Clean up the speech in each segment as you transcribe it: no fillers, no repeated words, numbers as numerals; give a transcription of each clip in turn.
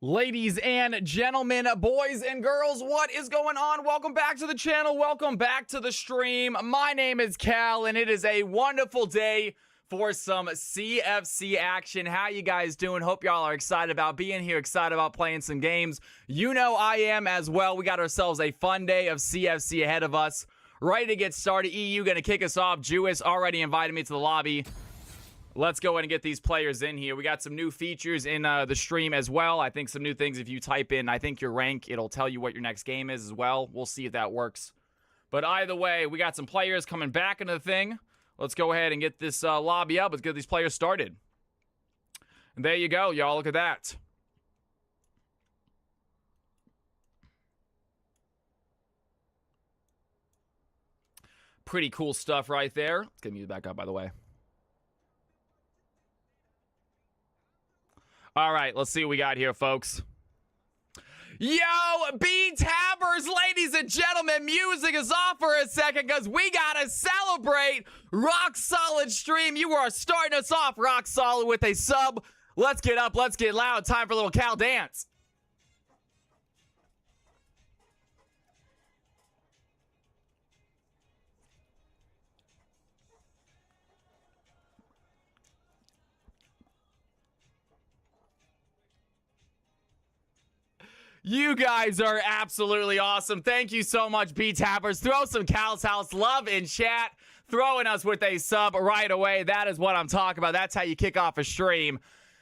Ladies and gentlemen, boys and girls, what is going on? Welcome back to the channel. Welcome back to the stream. My name is Cal, and it is a wonderful day for some CFC action. How you guys doing? Hope y'all are excited about being here, excited about playing some games. You know I am as well. We got ourselves a fun day of CFC ahead of us. Ready to get started. EU going to kick us off. Tues already invited me to the lobby. Let's go ahead and get these players in here. We got some new features in the stream as well. I think some new things. If you type in, I think your rank, it'll tell you what your next game is as well. We'll see if that works. But either way, we got some players coming back into the thing. Let's go ahead and get this lobby up. Let's get these players started. And there you go, y'all. Look at that. Pretty cool stuff right there. Let's get music back up, by the way. All right, let's see what we got here, folks. Yo, B-Tabbers, ladies and gentlemen, music is off for a second because we got to celebrate Rock Solid stream. You are starting us off, Rock Solid, with a sub. Let's get up, let's get loud. Time for a little Cal dance. You guys are absolutely awesome. Thank you so much, B-Tappers. Throw some Cal's House love in chat. Throwing us with a sub right away. That is what I'm talking about. That's how you kick off a stream.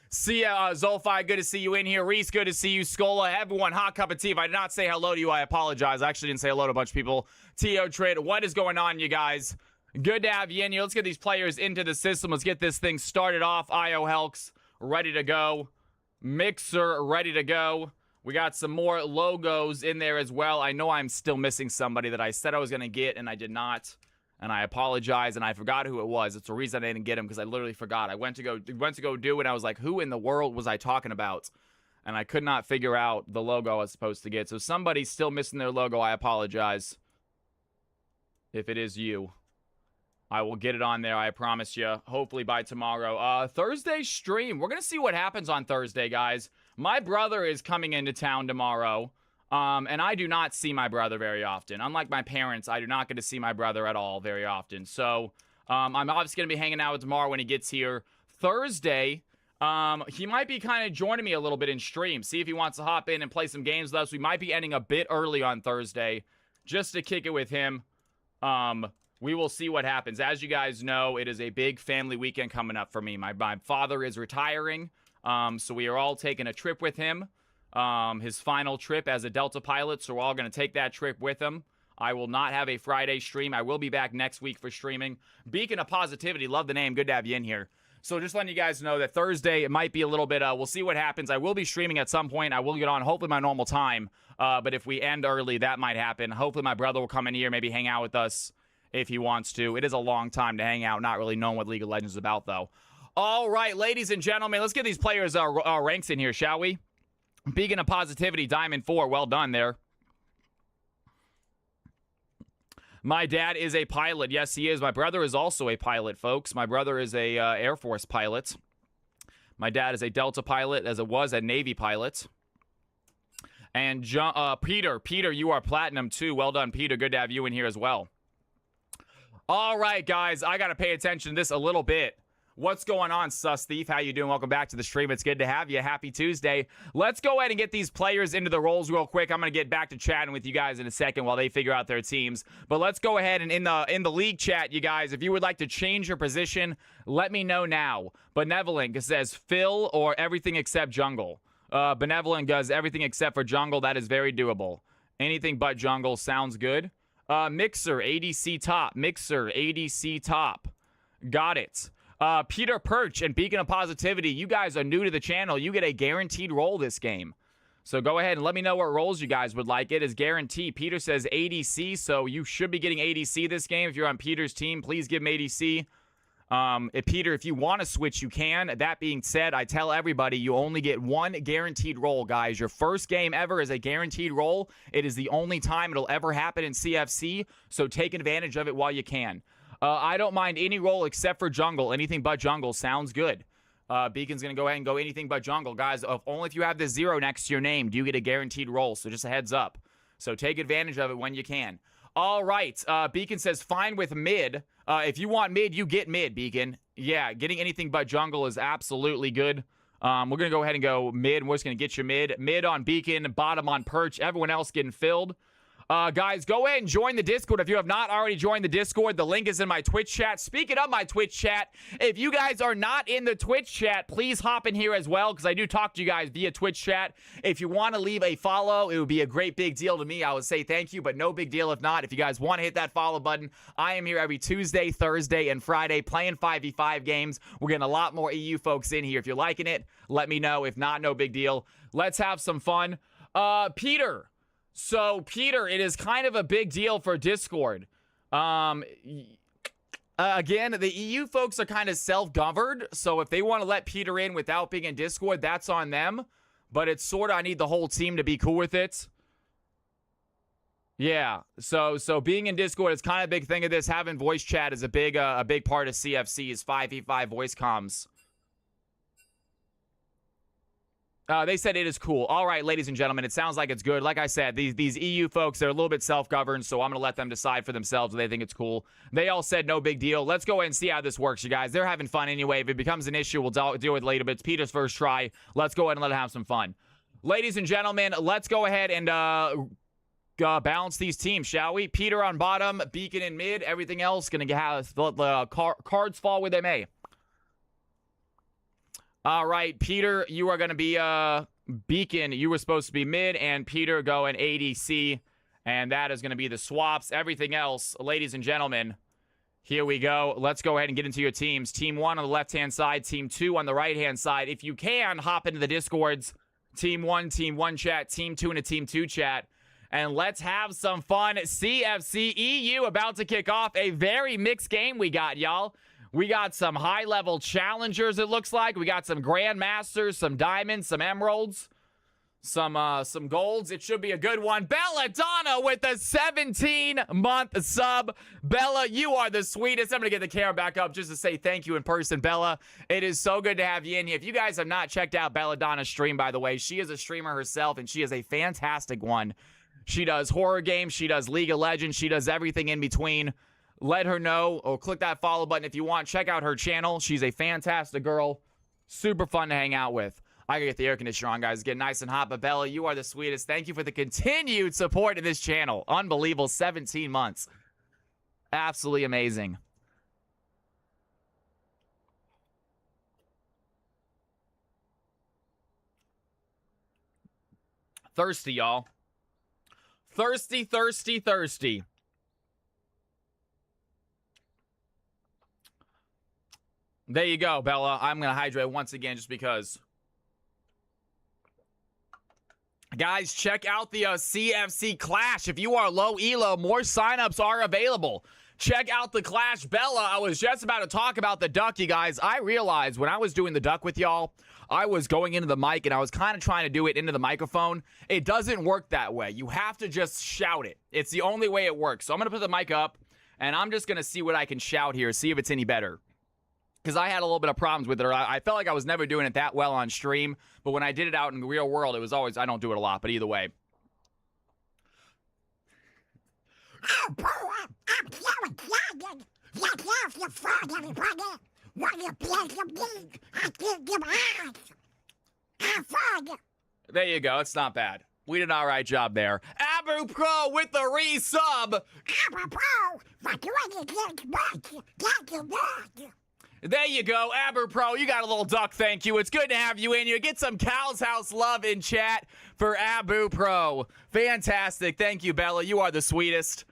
See ya, Zolfi, good to see you in here. Reese, good to see you. Scola, everyone, hot cup of tea. If I did not say hello to you, I apologize. I actually didn't say hello to a bunch of people. T.O. Trade, what is going on, you guys? Good to have you in here. Let's get these players into the system. Let's get this thing started off. IO Helks, ready to go. Mixer, ready to go. We got some more logos in there as well. I know I'm still missing somebody that I said I was going to get, and I did not. And I apologize, and I forgot who it was. It's the reason I didn't get him, because I literally forgot. I went to go do it, and I was like, who in the world was I talking about? And I could not figure out the logo I was supposed to get. So somebody's still missing their logo. I apologize. If it is you, I will get it on there, I promise you. Hopefully by tomorrow. Thursday stream. We're going to see what happens on Thursday, guys. My brother is coming into town tomorrow, and I do not see my brother very often. Unlike my parents, I do not get to see my brother at all very often. So, I'm obviously going to be hanging out with tomorrow when he gets here. Thursday, he might be kind of joining me a little bit in stream. See if he wants to hop in and play some games with us. We might be ending a bit early on Thursday, just to kick it with him. We will see what happens. As you guys know, it is a big family weekend coming up for me. My father is retiring. So we are all taking a trip with him, his final trip as a Delta pilot. So we're all going to take that trip with him. I will not have a Friday stream. I will be back next week for streaming. Beacon of Positivity. Love the name. Good to have you in here. So just letting you guys know that Thursday, it might be a little bit, we'll see what happens. I will be streaming at some point. I will get on hopefully my normal time. But if we end early, that might happen. Hopefully my brother will come in here, maybe hang out with us if he wants to. It is a long time to hang out, not really knowing what League of Legends is about though. All right, ladies and gentlemen, let's get these players' ranks in here, shall we? Beacon of Positivity, Diamond 4. Well done there. My dad is a pilot. Yes, he is. My brother is also a pilot, folks. My brother is a Air Force pilot. My dad is a Delta pilot, as it was a Navy pilot. And Peter, you are Platinum too. Well done, Peter. Good to have you in here as well. All right, guys, I got to pay attention to this a little bit. What's going on, Sus Thief? How you doing? Welcome back to the stream. It's good to have you. Happy Tuesday. Let's go ahead and get these players into the roles real quick. I'm going to get back to chatting with you guys in a second while they figure out their teams. But let's go ahead and in the league chat, you guys, if you would like to change your position, let me know now. Benevolent says Phil or everything except jungle. Benevolent does everything except for jungle. That is very doable. Anything but jungle sounds good. Mixer, ADC top. Mixer, ADC top. Got it. Peter Perch and Beacon of Positivity, you guys are new to the channel. You get a guaranteed role this game. So go ahead and let me know what roles you guys would like. It is guaranteed. Peter says ADC, so you should be getting ADC this game. If you're on Peter's team, please give him ADC. Peter, if you want to switch, you can. That being said, I tell everybody you only get one guaranteed role, guys. Your first game ever is a guaranteed role. It is the only time it'll ever happen in CFC, so take advantage of it while you can. I don't mind any role except for jungle. Anything but jungle sounds good. Beacon's going to go ahead and go anything but jungle. Guys, only if you have the 0 next to your name do you get a guaranteed roll. So just a heads up. So take advantage of it when you can. All right. Beacon says fine with mid. If you want mid, you get mid, Beacon. Yeah, getting anything but jungle is absolutely good. We're going to go ahead and go mid. We're just going to get you mid. Mid on Beacon, bottom on Perch. Everyone else getting filled. Guys, go ahead and join the Discord. If you have not already joined the Discord, the link is in my Twitch chat. Speaking of my Twitch chat, if you guys are not in the Twitch chat, please hop in here as well, because I do talk to you guys via Twitch chat. If you want to leave a follow, it would be a great big deal to me. I would say thank you, but no big deal if not. If you guys want to hit that follow button, I am here every Tuesday, Thursday, and Friday playing 5v5 games. We're getting a lot more EU folks in here. If you're liking it, let me know. If not, no big deal. Let's have some fun. Peter. So, Peter, it is kind of a big deal for Discord. Again, the EU folks are kind of self-governed, so if they want to let Peter in without being in Discord, that's on them. But it's sort of, I need the whole team to be cool with it. Yeah, so being in Discord is kind of a big thing of this. Having voice chat is a big part of CFC's 5v5 voice comms. They said it is cool. All right, ladies and gentlemen, it sounds like it's good. Like I said, these EU folks, they're a little bit self-governed, so I'm going to let them decide for themselves if they think it's cool. They all said no big deal. Let's go ahead and see how this works, you guys. They're having fun anyway. If it becomes an issue, we'll deal with it later, but it's Peter's first try. Let's go ahead and let him have some fun. Ladies and gentlemen, let's go ahead and balance these teams, shall we? Peter on bottom, Beacon in mid, everything else going to have the cards fall where they may. All right, Peter, you are going to be Beacon. You were supposed to be mid, and Peter going ADC, and that is going to be the swaps. Everything else, ladies and gentlemen, here we go. Let's go ahead and get into your teams. Team 1 on the left-hand side, Team 2 on the right-hand side. If you can, hop into the Discords. Team 1 chat, Team 2 and a Team 2 chat. And let's have some fun. CFC EU about to kick off a very mixed game we got, y'all. We got some high-level challengers, it looks like. We got some grandmasters, some diamonds, some emeralds, some golds. It should be a good one. Belladonna with a 17-month sub. Bella, you are the sweetest. I'm going to get the camera back up just to say thank you in person, Bella. It is so good to have you in here. If you guys have not checked out Belladonna's stream, by the way, she is a streamer herself, and she is a fantastic one. She does horror games. She does League of Legends. She does everything in between. Let her know, or click that follow button if you want. Check out her channel. She's a fantastic girl. Super fun to hang out with. I gotta get the air conditioner on, guys. Get nice and hot. But Bella, you are the sweetest. Thank you for the continued support of this channel. Unbelievable. 17 months. Absolutely amazing. Thirsty, y'all. Thirsty, thirsty, thirsty. There you go, Bella. I'm going to hydrate once again just because. Guys, check out the CFC Clash. If you are low elo, more signups are available. Check out the Clash. Bella, I was just about to talk about the duck, you guys. I realized when I was doing the duck with y'all, I was going into the mic and I was kind of trying to do it into the microphone. It doesn't work that way. You have to just shout it. It's the only way it works. So I'm going to put the mic up and I'm just going to see what I can shout here, see if it's any better. Because I had a little bit of problems with it. I felt like I was never doing it that well on stream. But when I did it out in the real world, it was always, I don't do it a lot, but either way. There you go. It's not bad. We did an all right job there. Abu Pro with the re-sub. Abu Pro. There you go, Aber Pro. You got a little duck, thank you. It's good to have you in here. Get some Cal's House love in chat for Abu Pro. Fantastic. Thank you, Bella. You are the sweetest.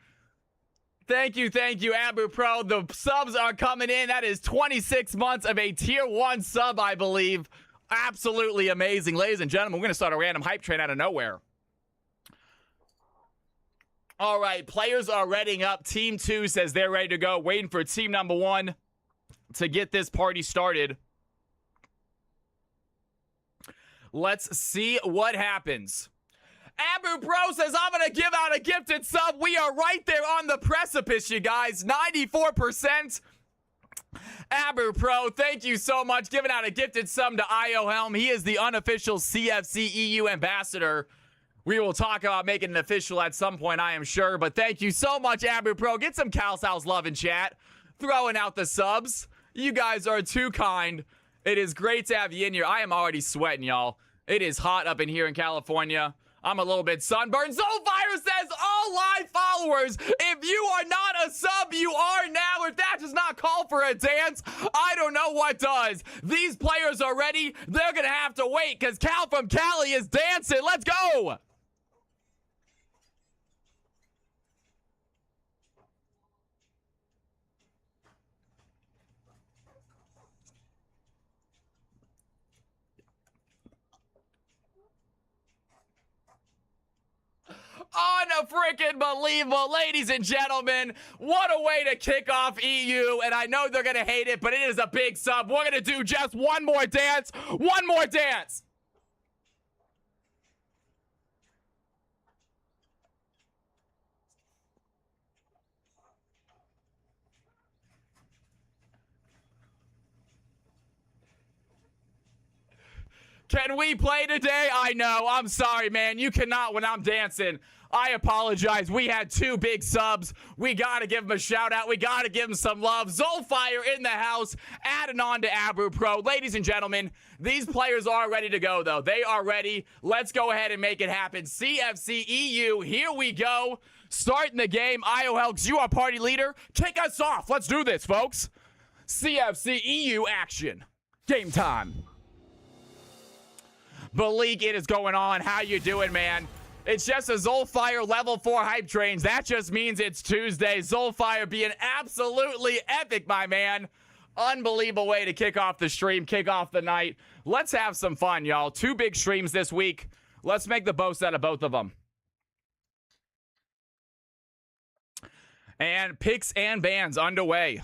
Thank you, Abu Pro. The subs are coming in. That is 26 months of a tier 1 sub, I believe. Absolutely amazing. Ladies and gentlemen, we're going to start a random hype train out of nowhere. All right, players are readying up. Team 2 says they're ready to go. Waiting for team number 1 to get this party started. Let's see what happens. Abu Pro says, I'm going to give out a gifted sub. We are right there on the precipice, you guys. 94%. Abu Pro, thank you so much. Giving out a gifted sub to IO Helm. He is the unofficial CFC EU ambassador. We will talk about making it official at some point, I am sure. But thank you so much, Abu Pro. Get some Cal's House love in chat. Throwing out the subs. You guys are too kind. It is great to have you in here. I am already sweating, y'all. It is hot up in here in California. I'm a little bit sunburned. Zoldfire says, all live followers, if you are not a sub, you are now. If that does not call for a dance, I don't know what does. These players are ready. They're going to have to wait because Cal from Cali is dancing. Let's go. Unfreaking-believable, ladies and gentlemen. What a way to kick off EU, and I know they're going to hate it, but it is a big sub. We're going to do just one more dance. One more dance. Can we play today? I know. I'm sorry, man. You cannot when I'm dancing. I apologize. We had 2 big subs. We got to give them a shout out. We got to give them some love. Zoldfire in the house, adding on to Abu Pro. Ladies and gentlemen, these players are ready to go, though. They are ready. Let's go ahead and make it happen. CFC EU, here we go. Starting the game. IO Helks, you are party leader. Kick us off. Let's do this, folks. CFC EU action. Game time. Balik, it is going on. How you doing, man? It's just a Zoldfire level 4 hype trains. That just means it's Tuesday. Zoldfire being absolutely epic, my man. Unbelievable way to kick off the stream, kick off the night. Let's have some fun, y'all. 2 big streams this week. Let's make the most out of both of them. And picks and bans underway.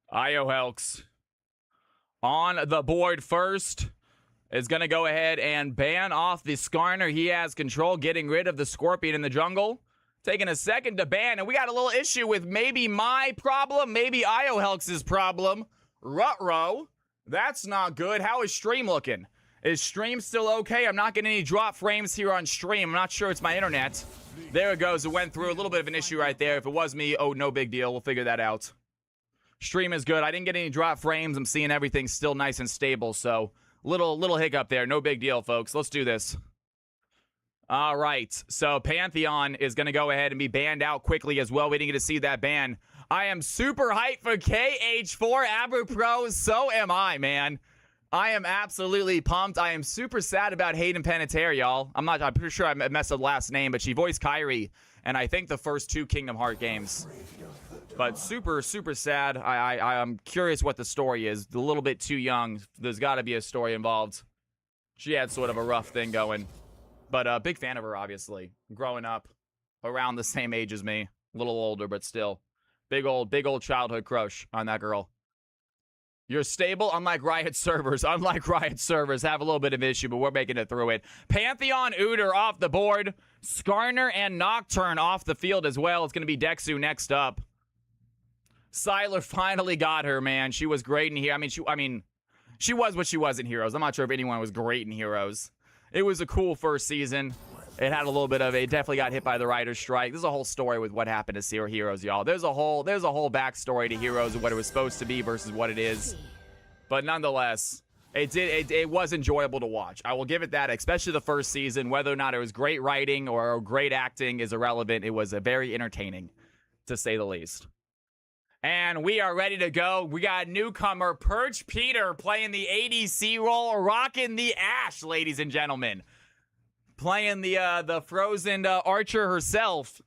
IO Helks on the board first is going to go ahead and ban off the Skarner. He has control, getting rid of the Scorpion in the jungle. Taking a second to ban, and we got a little issue with maybe my problem, maybe IO Helks' problem. Ruh-roh. That's not good. How is stream looking? Is stream still okay? I'm not getting any drop frames here on stream. I'm not sure it's my internet. There it goes. It went through a little bit of an issue right there. If it was me, oh, no big deal. We'll figure that out. Stream is good. I didn't get any drop frames. I'm seeing everything still nice and stable, so little hiccup there. No big deal, folks. Let's do this. All right, so Pantheon is going to go ahead and be banned out quickly as well. We didn't get to see that ban. I am super hyped for KH4 Abu Pro. So am I, man. I am absolutely pumped. I am super sad about Hayden Panettiere, y'all. I'm pretty sure I messed up the last name, but she voiced Kyrie, and I think the first 2 Kingdom Hearts games. But super sad. I'm curious what the story is. A little bit too young. There's got to be a story involved. She had sort of a rough thing going. But big fan of her, obviously. Growing up around the same age as me. A little older, but still. Big old childhood crush on that girl. You're stable, unlike Riot servers. Unlike Riot servers, have a little bit of issue, but we're making it through it. Pantheon Udyr off the board. Skarner and Nocturne off the field as well. It's going to be Dexu next up. Sylar finally got her, man. She was great in here. I mean, she was what she was in Heroes. I'm not sure if anyone was great in Heroes. It was a cool first season. It had a little bit of it. Definitely got hit by the writer's strike. There's a whole story with what happened to Heroes, y'all. There's a whole backstory to Heroes and what it was supposed to be versus what it is. But nonetheless, it was enjoyable to watch. I will give it that, especially the first season. Whether or not it was great writing or great acting is irrelevant. It was a very entertaining, to say the least. And we are ready to go. We got newcomer Perch Peter playing the ADC role, rocking the Ashe, ladies and gentlemen. Playing the frozen archer herself.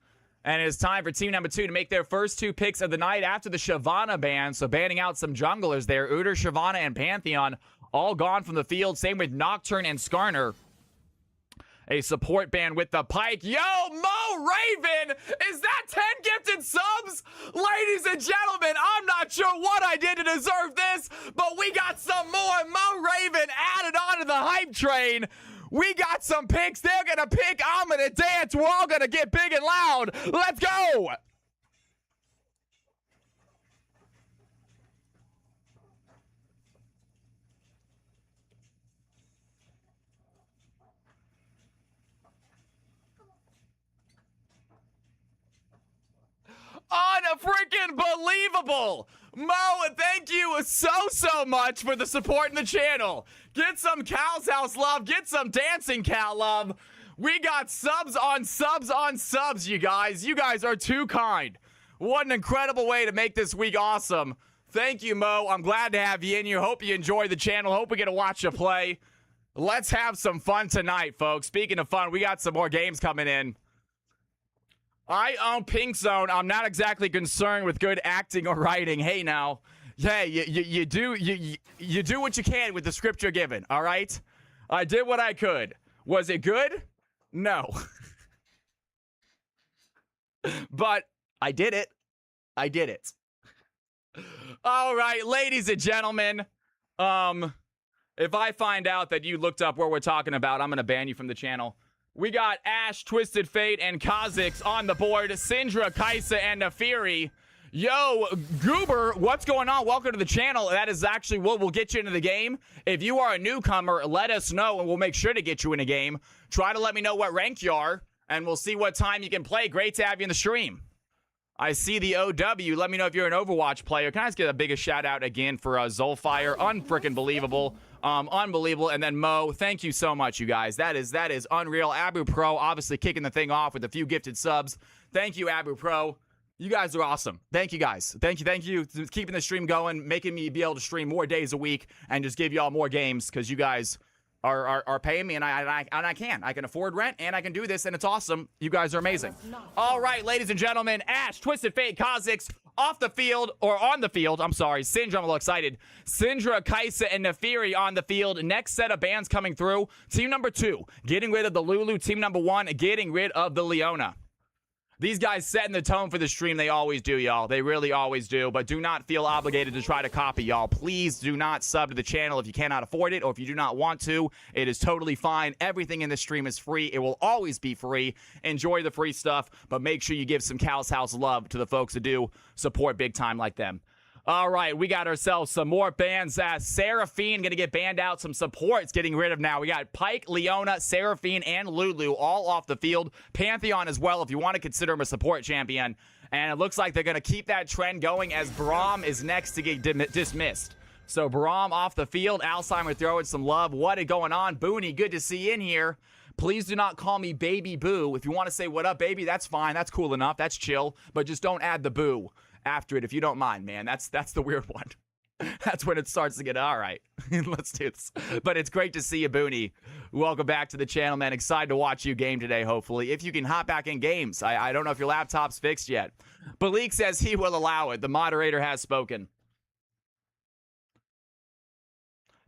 And it is time for team number 2 to make their first 2 picks of the night after the Shyvana ban. So banning out some junglers there. Udyr, Shyvana, and Pantheon all gone from the field. Same with Nocturne and Skarner. A support ban with the Pike. Yo, Mo Raven! Is that 10 gifted subs? Ladies and gentlemen, I'm not sure what I did to deserve this, but we got some more Mo Raven added onto the hype train. We got some picks. They're going to pick. I'm going to dance. We're all going to get big and loud. Let's go! Unfreaking believable. Mo, thank you so much for the support in the channel. Get some Cal's House love. Get some Dancing Cal love. We got subs on subs on subs, you guys. You guys are too kind. What an incredible way to make this week awesome. Thank you, Mo. I'm glad to have you in here. Hope you enjoy the channel. Hope we get to watch you play. Let's have some fun tonight, folks. Speaking of fun, we got some more games coming in. I own Pink Zone. I'm not exactly concerned with good acting or writing. Hey, now. Hey, you do what you can with the script you're given, all right? I did what I could. Was it good? No. But I did it. I did it. All right, ladies and gentlemen. If I find out that you looked up what we're talking about, I'm going to ban you from the channel. We got Ash, Twisted Fate, and Kha'Zix on the board. Syndra, Kaisa, and Nefiri. Yo, Goober, what's going on? Welcome to the channel. That is actually what will get you into the game. If you are a newcomer, let us know, and we'll make sure to get you in a game. Try to let me know what rank you are, and we'll see what time you can play. Great to have you in the stream. I see the OW. Let me know if you're an Overwatch player. Can I just get a biggest shout out again for Zolfire? Unfreaking believable. Unbelievable. And then Mo, thank you so much, you guys. That is unreal. Abu Pro obviously kicking the thing off with a few gifted subs. Thank you, Abu Pro. You guys are awesome. Thank you, guys. Thank you for keeping the stream going, making me be able to stream more days a week and just give y'all more games because you guys are paying me, and I can afford rent, and I can do this, and it's awesome. You guys are amazing. All right, ladies and gentlemen, Ash, Twisted Fate, Kha'Zix, off the field, or on the field, I'm sorry, Syndra, I'm a little excited. Syndra, Kaisa, and Nefiri on the field. Next set of bans coming through. Team number 2, getting rid of the Lulu. Team number 1, getting rid of the Leona. These guys setting the tone for the stream. They always do, y'all. They really always do. But do not feel obligated to try to copy, y'all. Please do not sub to the channel if you cannot afford it or if you do not want to. It is totally fine. Everything in this stream is free. It will always be free. Enjoy the free stuff, but make sure you give some Cal's House love to the folks that do support big time like them. All right, we got ourselves some more bans. Seraphine going to get banned out. Some supports getting rid of now. We got Pyke, Leona, Seraphine, and Lulu all off the field. Pantheon as well if you want to consider him a support champion. And it looks like they're going to keep that trend going as Braum is next to get dismissed. So Braum off the field. Alzheimer throwing some love. What is going on? Booney, good to see you in here. Please do not call me Baby Boo. If you want to say what up, baby, that's fine. That's cool enough. That's chill. But just don't add the boo after it if you don't mind, man. That's the weird one. That's when it starts to get all right. Let's do this. But it's great to see you, Booney. Welcome back to the channel, man. Excited to watch you game today, hopefully. If you can hop back in games. I don't know if your laptop's fixed yet. Balik says he will allow it. The moderator has spoken.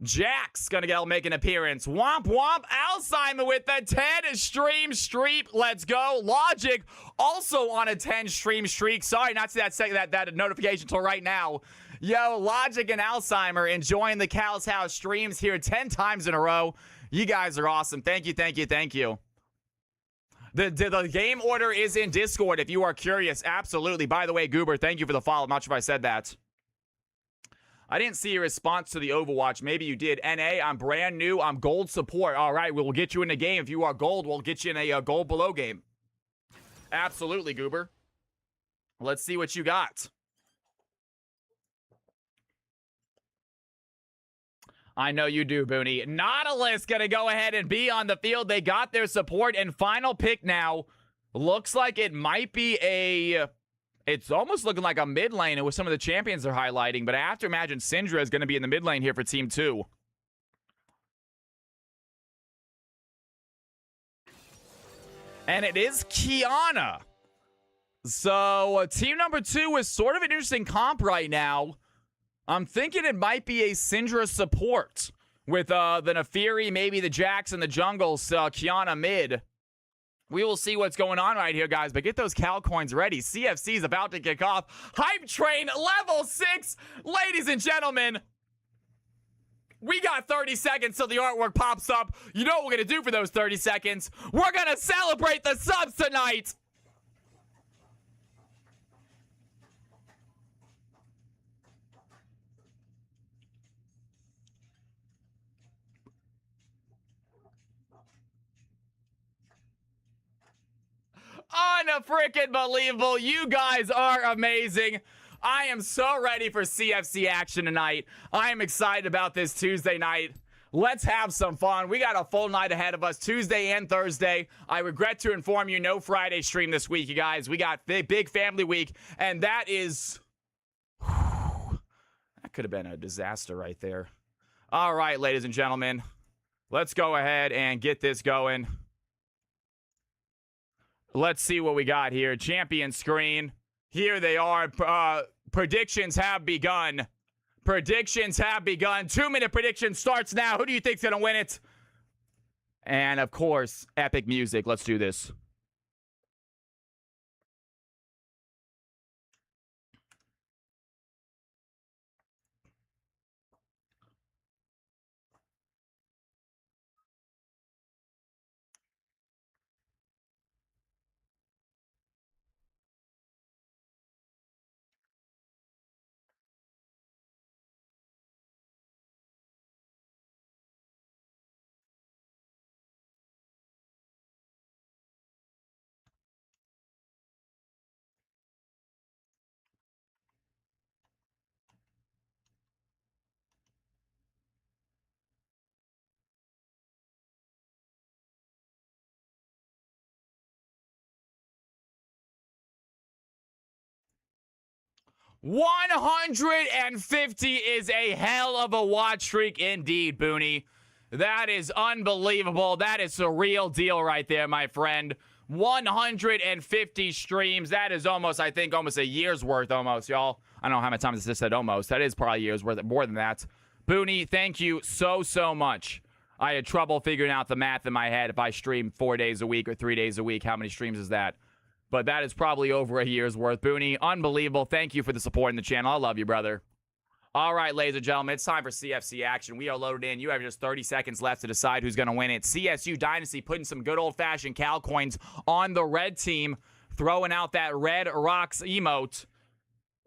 Jack's gonna make an appearance. Womp womp. Alzheimer with the 10 stream streak. Let's go. Logic also on a 10 stream streak. Sorry not to see that notification until right now. Yo, Logic and Alzheimer enjoying the Cal's House streams here 10 times in a row. You guys are awesome. Thank you. The game order is in Discord if you are curious. Absolutely. By the way, Goober, thank you for the follow. I'm not sure if I said that. I didn't see a response to the Overwatch. Maybe you did. NA, I'm brand new. I'm gold support. All right, we'll get you in the game. If you are gold, we'll get you in a gold below game. Absolutely, Goober. Let's see what you got. I know you do, Booney. Nautilus going to go ahead and be on the field. They got their support. And final pick now. Looks like it might be a... It's almost looking like a mid lane with some of the champions they're highlighting, but I have to imagine Syndra is going to be in the mid lane here for Team 2. And it is Kiana. So team number 2 is sort of an interesting comp right now. I'm thinking it might be a Syndra support with the Nefiri, maybe the Jax in the jungle, so Kiana mid. We will see what's going on right here, guys, but get those Cal coins ready. CFC is about to kick off. Hype Train, level 6. Ladies and gentlemen, we got 30 seconds till the artwork pops up. You know what we're going to do for those 30 seconds? We're going to celebrate the subs tonight. Unfreaking believable. You guys are amazing. I am so ready for CFC action tonight. I am excited about this Tuesday night. Let's have some fun. We got a full night ahead of us, Tuesday and Thursday. I regret to inform you, no Friday stream this week, you guys. We got big family week, and that is... that could have been a disaster right there. All right, ladies and gentlemen, let's go ahead and get this going. Let's see what we got here. Champion screen. Here they are. Predictions have begun. Predictions have begun. 2-minute prediction starts now. Who do you think's going to win it? And, of course, epic music. Let's do this. $150 is a hell of a watch streak indeed, Booney. That is unbelievable. That is a real deal right there, my friend. 150 streams. That is almost, I think, almost a year's worth almost, y'all. I don't know how many times this said almost. That is probably a year's worth, more than that. Booney, thank you so much. I had trouble figuring out the math in my head. If I stream 4 days a week or 3 days a week, how many streams is that? But that is probably over a year's worth. Booney, unbelievable. Thank you for the support in the channel. I love you, brother. All right, ladies and gentlemen, it's time for CFC action. We are loaded in. You have just 30 seconds left to decide who's going to win it. CSU Dynasty putting some good old-fashioned Cal coins on the red team, throwing out that red rocks emote.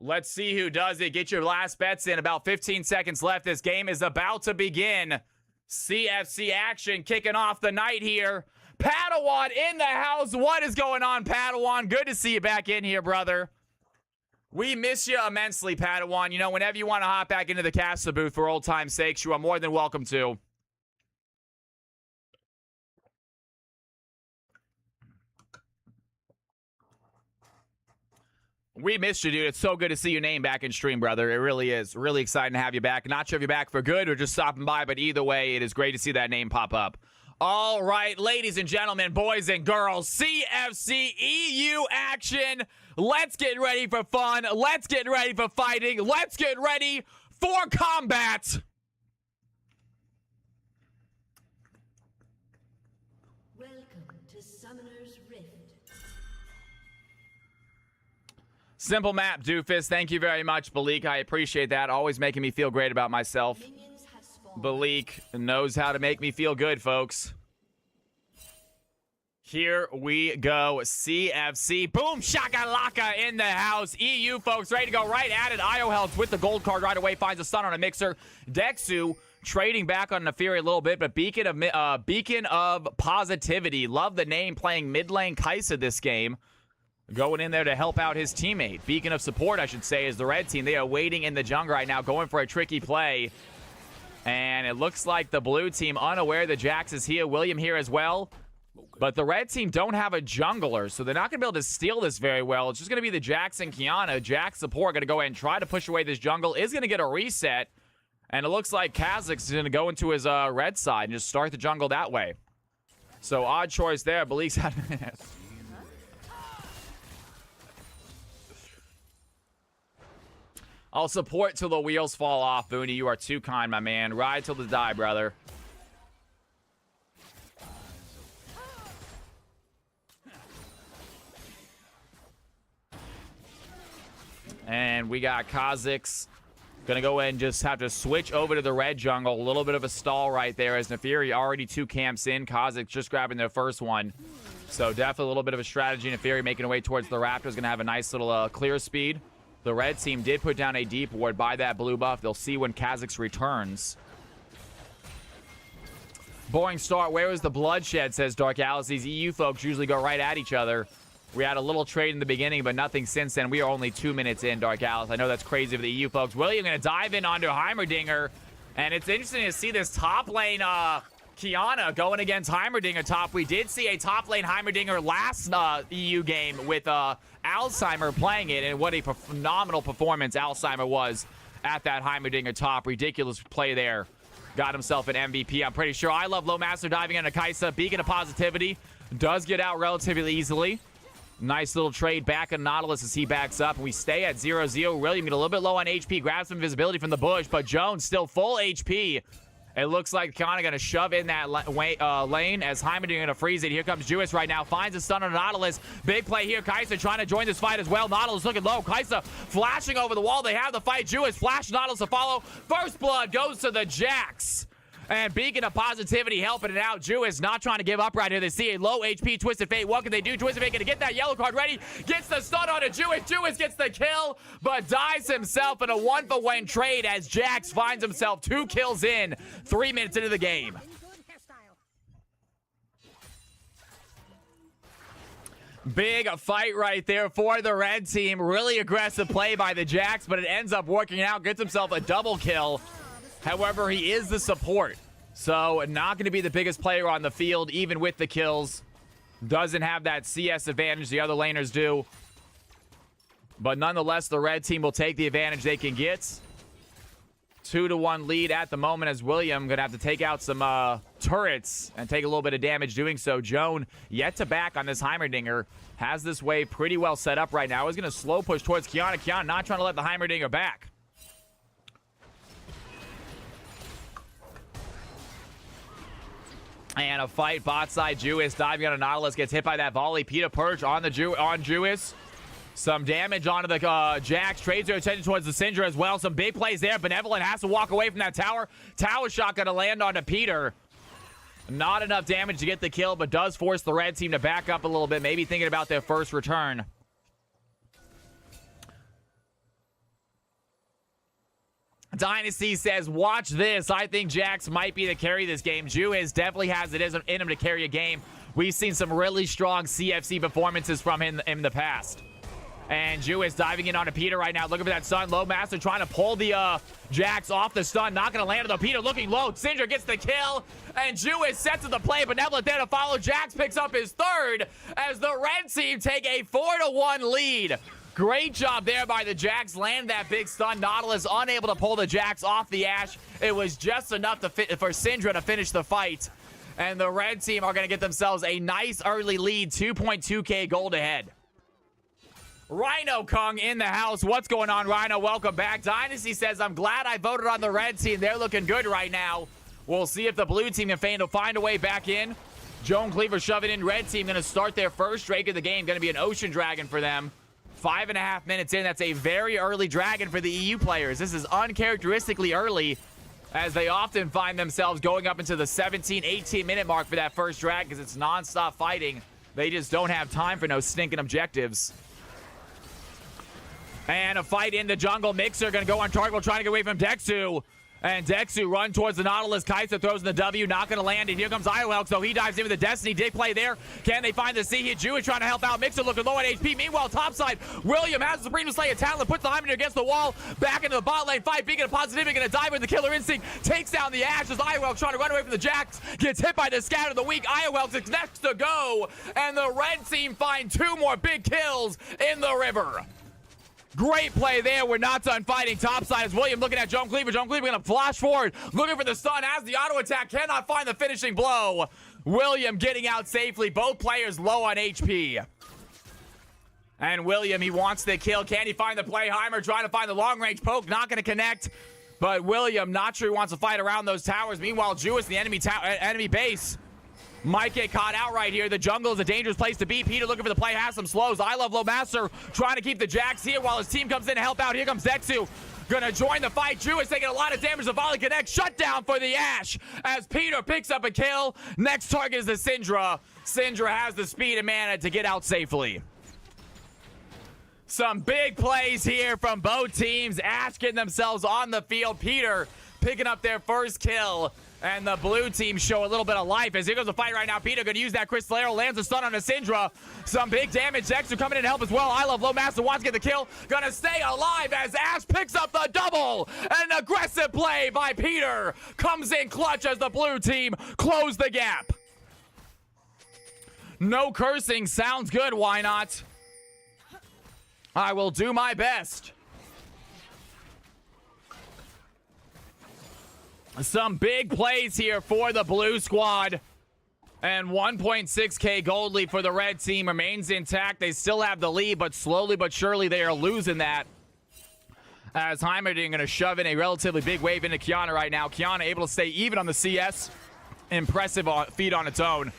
Let's see who does it. Get your last bets in. About 15 seconds left. This game is about to begin. CFC action kicking off the night here. Padawan in the house. What is going on, Padawan? Good to see you back in here, brother. We miss you immensely, Padawan. You know, whenever you want to hop back into the caster booth for old time's sakes, you are more than welcome to. We missed you, dude. It's so good to see your name back in stream, brother. It really is. Really exciting to have you back. Not sure if you're back for good or just stopping by, but either way, it is great to see that name pop up. All right, ladies and gentlemen, boys and girls, CFC EU action. Let's get ready for fun. Let's get ready for fighting. Let's get ready for combat. Welcome to Summoner's Rift. Simple map, doofus. Thank you very much, Balik. I appreciate that. Always making me feel great about myself. Balik knows how to make me feel good, folks. Here we go. CFC. Boom, shakalaka in the house. EU, folks, ready to go right at it. IO Health with the gold card right away. Finds a stun on a mixer. Dexu trading back on Neferi a little bit, but beacon of positivity. Love the name, playing mid lane Kaisa this game. Going in there to help out his teammate. Beacon of support, I should say, is the red team. They are waiting in the jungle right now, going for a tricky play. And it looks like the blue team unaware that Jax is here. William here as well. But the red team don't have a jungler, so they're not going to be able to steal this very well. It's just going to be the Jax and Kiana. Jax support going to go ahead and try to push away this jungle. Is going to get a reset. And it looks like Kha'Zix is going to go into his red side and just start the jungle that way. So odd choice there. Balik's had... I'll support till the wheels fall off, Booney. You are too kind, my man. Ride till the die, brother. And we got Kha'Zix. Gonna go ahead and just have to switch over to the red jungle. A little bit of a stall right there as Neferi already 2 camps in. Kha'Zix just grabbing their first one. So definitely a little bit of a strategy. Neferi making her way towards the Raptors. Gonna have a nice little clear speed. The red team did put down a deep ward by that blue buff. They'll see when Kha'Zix returns. Boring start. Where was the bloodshed, says Dark Alice. These EU folks usually go right at each other. We had a little trade in the beginning, but nothing since then. We are only 2 minutes in, Dark Alice. I know that's crazy for the EU folks. William going to dive in onto Heimerdinger. And it's interesting to see this top lane Kiana going against Heimerdinger top. We did see a top lane Heimerdinger last EU game with Alzheimer playing it, and what a phenomenal performance Alzheimer was at that Heimerdinger top. Ridiculous play there. Got himself an MVP, I'm pretty sure. I love Low Master diving into Kaisa. Beacon of Positivity does get out relatively easily. Nice little trade back on Nautilus as he backs up. And we stay at 0-0. William get a little bit low on HP. Grabs some visibility from the bush, but Jones still full HP. It looks like Kiana going to shove in that lane as Heimerdinger going to freeze it. Here comes Tues right now. Finds a stun on Nautilus. Big play here. Kaisa trying to join this fight as well. Nautilus looking low. Kaisa flashing over the wall. They have the fight. Tues flash Nautilus to follow. First blood goes to the Jax. And Beacon of Positivity helping it out. Tues not trying to give up right here. They see a low HP Twisted Fate. What can they do? Twisted Fate going to get that yellow card ready. Gets the stun on a Tues. Tues gets the kill, but dies himself in a 1-for-1 trade as Jax finds himself 2 kills in 3 minutes into the game. Big fight right there for the red team. Really aggressive play by the Jax, but it ends up working out. Gets himself a double kill. However, he is the support, so not going to be the biggest player on the field, even with the kills. Doesn't have that CS advantage the other laners do. But nonetheless, the red team will take the advantage they can get. 2-1 lead at the moment as William going to have to take out some turrets and take a little bit of damage doing so. Joan yet to back on this Heimerdinger. Has this wave pretty well set up right now. Is going to slow push towards Kiana. Kiana not trying to let the Heimerdinger back. And a fight, bot side, Tues diving on a Nautilus, gets hit by that volley. Peter Purge on the Tues. Some damage onto the Jax. Trades their attention towards the Syndra as well. Some big plays there. Benevolent has to walk away from that tower. Tower shot going to land onto Peter. Not enough damage to get the kill, but does force the red team to back up a little bit. Maybe thinking about their first return. Dynasty says, watch this. I think Jax might be the carry this game. Tues definitely has it in him to carry a game. We've seen some really strong CFC performances from him in the past. And Tues diving in onto Peter right now. Looking for that stun. Low Master trying to pull the Jax off the stun. Not going to land on the Peter. Looking low. Syndra gets the kill. And Tues sets to the play. Benevolent there to follow. Jax picks up his third as the red team take a 4-1 lead. Great job there by the Jax. Land that big stun. Nautilus unable to pull the Jax off the Ashe. It was just enough for Syndra to finish the fight. And the red team are going to get themselves a nice early lead. 2.2k gold ahead. Rhino Kong in the house. What's going on, Rhino? Welcome back. Dynasty says, I'm glad I voted on the red team. They're looking good right now. We'll see if the blue team can find a way back in. Joan Cleaver shoving in. Red team going to start their first Drake of the game. Going to be an Ocean Dragon for them. 5.5 minutes in. That's a very early dragon for the EU players. This is uncharacteristically early, as they often find themselves going up into the 17, 18-minute mark for that first dragon because it's non-stop fighting. They just don't have time for no stinking objectives. And a fight in the jungle. Mixer going to go on target, trying to get away from Dexu. And Dexu run towards the Nautilus. Kaisa throws in the W, not going to land. And here comes Ioelk, so he dives in with the Destiny. Dig play there. Can they find the C here? Jewish trying to help out. Mixer looking low on HP. Meanwhile, topside, William has the Supreme Slayer talent, puts the Heimerdinger against the wall. Back into the bot lane fight. Beacon of Positivity going to dive with the Killer Instinct. Takes down the Ashe as Ioelk trying to run away from the Jax. Gets hit by the Scatter of the Weak. Ioelk is next to go. And the red team find 2 more big kills in the river. Great play there. We're not done fighting. Topside is William looking at Joan Cleaver. Joan Cleaver going to flash forward, looking for the stun as the auto attack. Cannot find the finishing blow. William getting out safely. Both players low on HP. And William, he wants the kill. Can he find the play? Heimer trying to find the long range poke. Not going to connect. But William, not sure he wants to fight around those towers. Meanwhile, Jewish, the enemy base, might get caught out right here. The jungle is a dangerous place to be. Peter looking for the play, has some slows. I love Low Master trying to keep the Jax here while his team comes in to help out. Here comes Dexu. Gonna join the fight. Jewish taking a lot of damage. The volley connect. Shutdown for the Ashe as Peter picks up a kill. Next target is the Syndra. Syndra has the speed and mana to get out safely. Some big plays here from both teams. Ashe getting themselves on the field. Peter picking up their first kill. And the blue team show a little bit of life as here goes the fight right now. Peter going to use that Crystal Arrow, lands a stun on a Syndra. Some big damage. Dexter coming in to help as well. I Love Low Master wants to get the kill. Going to stay alive as Ash picks up the double. An aggressive play by Peter. Comes in clutch as the blue team close the gap. No cursing. Sounds good. Why not? I will do my best. Some big plays here for the blue squad. And 1.6k gold lead for the red team remains intact. They still have the lead, but slowly but surely they are losing that. As Heimerdinger going to shove in a relatively big wave into Kiana right now. Kiana able to stay even on the CS. Impressive feat on its own.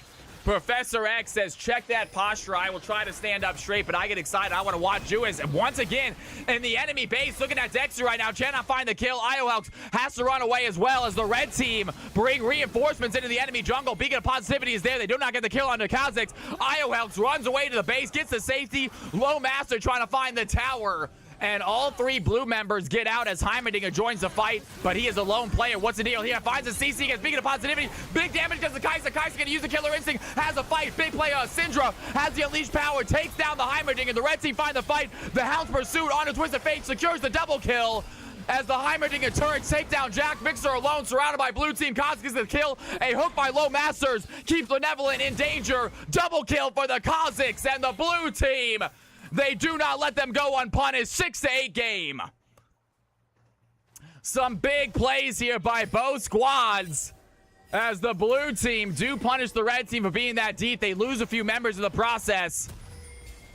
Professor X says, check that posture. I will try to stand up straight, but I get excited. I want to watch Tues. And once again, in the enemy base, looking at Dexter right now, cannot find the kill. Iohelx has to run away as well as the red team bring reinforcements into the enemy jungle. Beacon of Positivity is there. They do not get the kill on the Kha'Zix. Iohelx runs away to the base, gets the safety. Low Master trying to find the tower. And all three blue members get out as Heimerdinger joins the fight, but he is a lone player. What's the deal? He finds a CC, gets Beacon of Positivity. Big damage does the Kai'Sa. Kai'Sa gonna use the Killer Instinct, has a fight. Big player, Syndra has the Unleashed Power, takes down the Heimerdinger. The red team find the fight. The Hound's pursuit on a Twisted Fate secures the double kill. As the Heimerdinger turrets take down Jack Mixer alone, surrounded by blue team. Kaz gets the kill. A hook by Low Masters keeps Benevolent in danger. Double kill for the Kha'Zix and the blue team. They do not let them go unpunished. 6-8 game. Some big plays here by both squads. As the blue team do punish the red team for being that deep. They lose a few members in the process.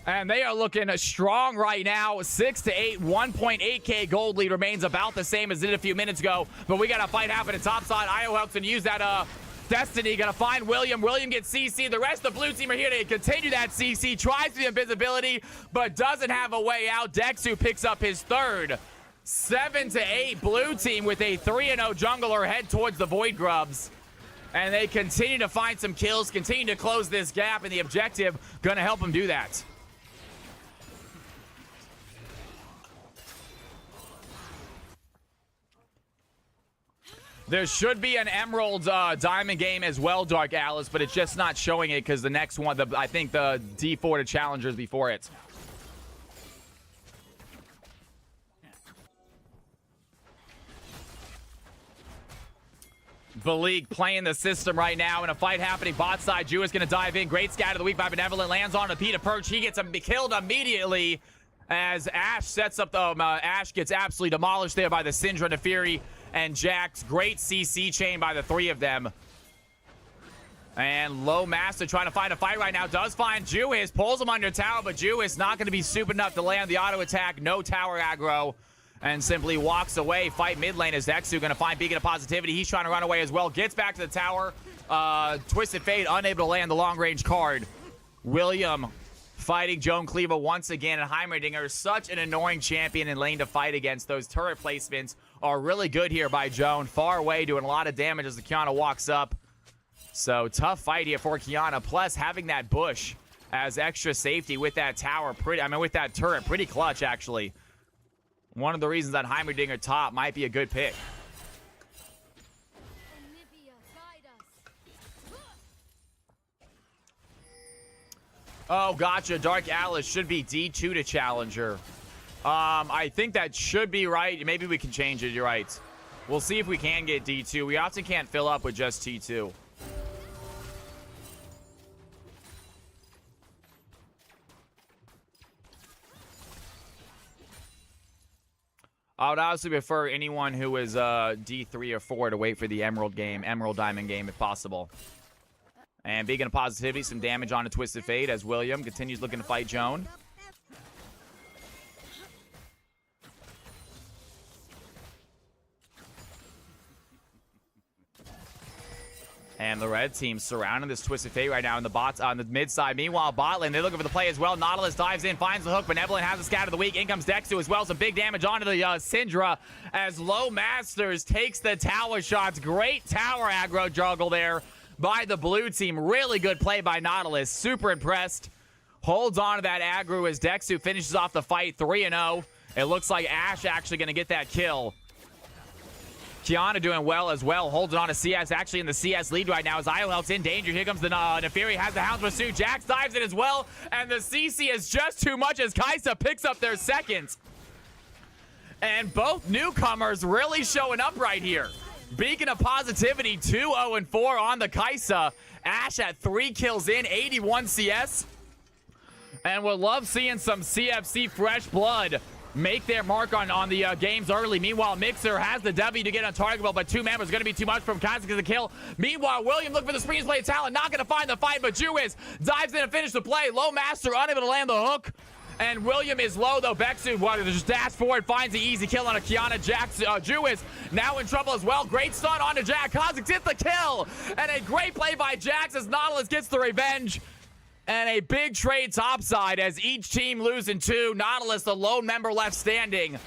And they are looking strong right now. 6-8, 1.8k gold lead remains about the same as it did a few minutes ago. But we got a fight happening top side. Iohelx can use that Destiny. Gonna find William. William gets CC. The rest of the blue team are here to continue that CC. Tries the invisibility, but doesn't have a way out. Dexu picks up his third. 7-8 blue team with a 3-0 jungler head towards the Void Grubs. And they continue to find some kills, continue to close this gap, and the objective gonna help them do that. There should be an Emerald Diamond game as well, Dark Alice, but it's just not showing it because the next one, I think the D4 to Challengers before it. Beleague playing the system right now in a fight happening bot side. Jew is going to dive in. Great scat of the week by Benevolent. Lands on a Peter Perch. He gets killed immediately as Ash sets up the... Ash gets absolutely demolished there by the Syndra and the Fury. And Jack's great CC chain by the three of them. And Low Master trying to find a fight right now. Does find Juice. Pulls him under tower, but Juice not going to be stupid enough to land the auto attack. No tower aggro. And simply walks away. Fight mid lane as Dexu going to find Beacon of Positivity. He's trying to run away as well. Gets back to the tower. Twisted Fate unable to land the long range card. William fighting Joan Cleaver once again. And Heimerdinger, such an annoying champion in lane to fight against. Those turret placements are really good here by Joan. Far away, doing a lot of damage as the Kiana walks up. So tough fight here for Kiana. Plus having that bush as extra safety with that tower. With that turret, pretty clutch actually. One of the reasons that Heimerdinger top might be a good pick. Oh, gotcha. Dark Alice should be D2 to Challenger. I think that should be right. Maybe we can change it. You're right. We'll see if we can get D2. We often can't fill up with just T2. I would honestly prefer anyone who is D3 or 4 to wait for the Emerald Diamond game if possible. And Beacon of Positivity, some damage on a Twisted Fate as William continues looking to fight Joan. And the red team surrounding this Twisted Fate right now in the bots on the mid side. Meanwhile, bot lane, they're looking for the play as well. Nautilus dives in, finds the hook. Benevolent has a scat of the week. In comes Dexu as well. Some big damage onto the Syndra as Low Masters takes the tower shots. Great tower aggro juggle there by the blue team. Really good play by Nautilus. Super impressed. Holds on to that aggro as Dexu finishes off the fight 3-0. It looks like Ash actually going to get that kill. Kiana doing well as well, holding on to CS, actually in the CS lead right now as IOL's in danger. Here comes the Neferi, has the Hounds pursuit. Jax dives in as well, and the CC is just too much as Kaisa picks up their second. And both newcomers really showing up right here. Beacon of Positivity, 2-0-4 on the Kaisa. Ash at 3 kills in, 81 CS. And we'll love seeing some CFC fresh blood make their mark on the games early. Meanwhile, Mixer has the W to get untargetable, but 2 members going to be too much from Kaisa to the kill. Meanwhile, William looking for the screen play talent, not going to find the fight, but Tues dives in and finishes the play. Low Master unable to land the hook. And William is low, though. Bexu wanted to just dash forward, finds the easy kill on a Kiana. Jax, Tues now in trouble as well. Great stun onto Jax. Kha'Zix gets the kill. And a great play by Jax as Nautilus gets the revenge. And a big trade topside as each team losing 2. Nautilus, the lone member left standing.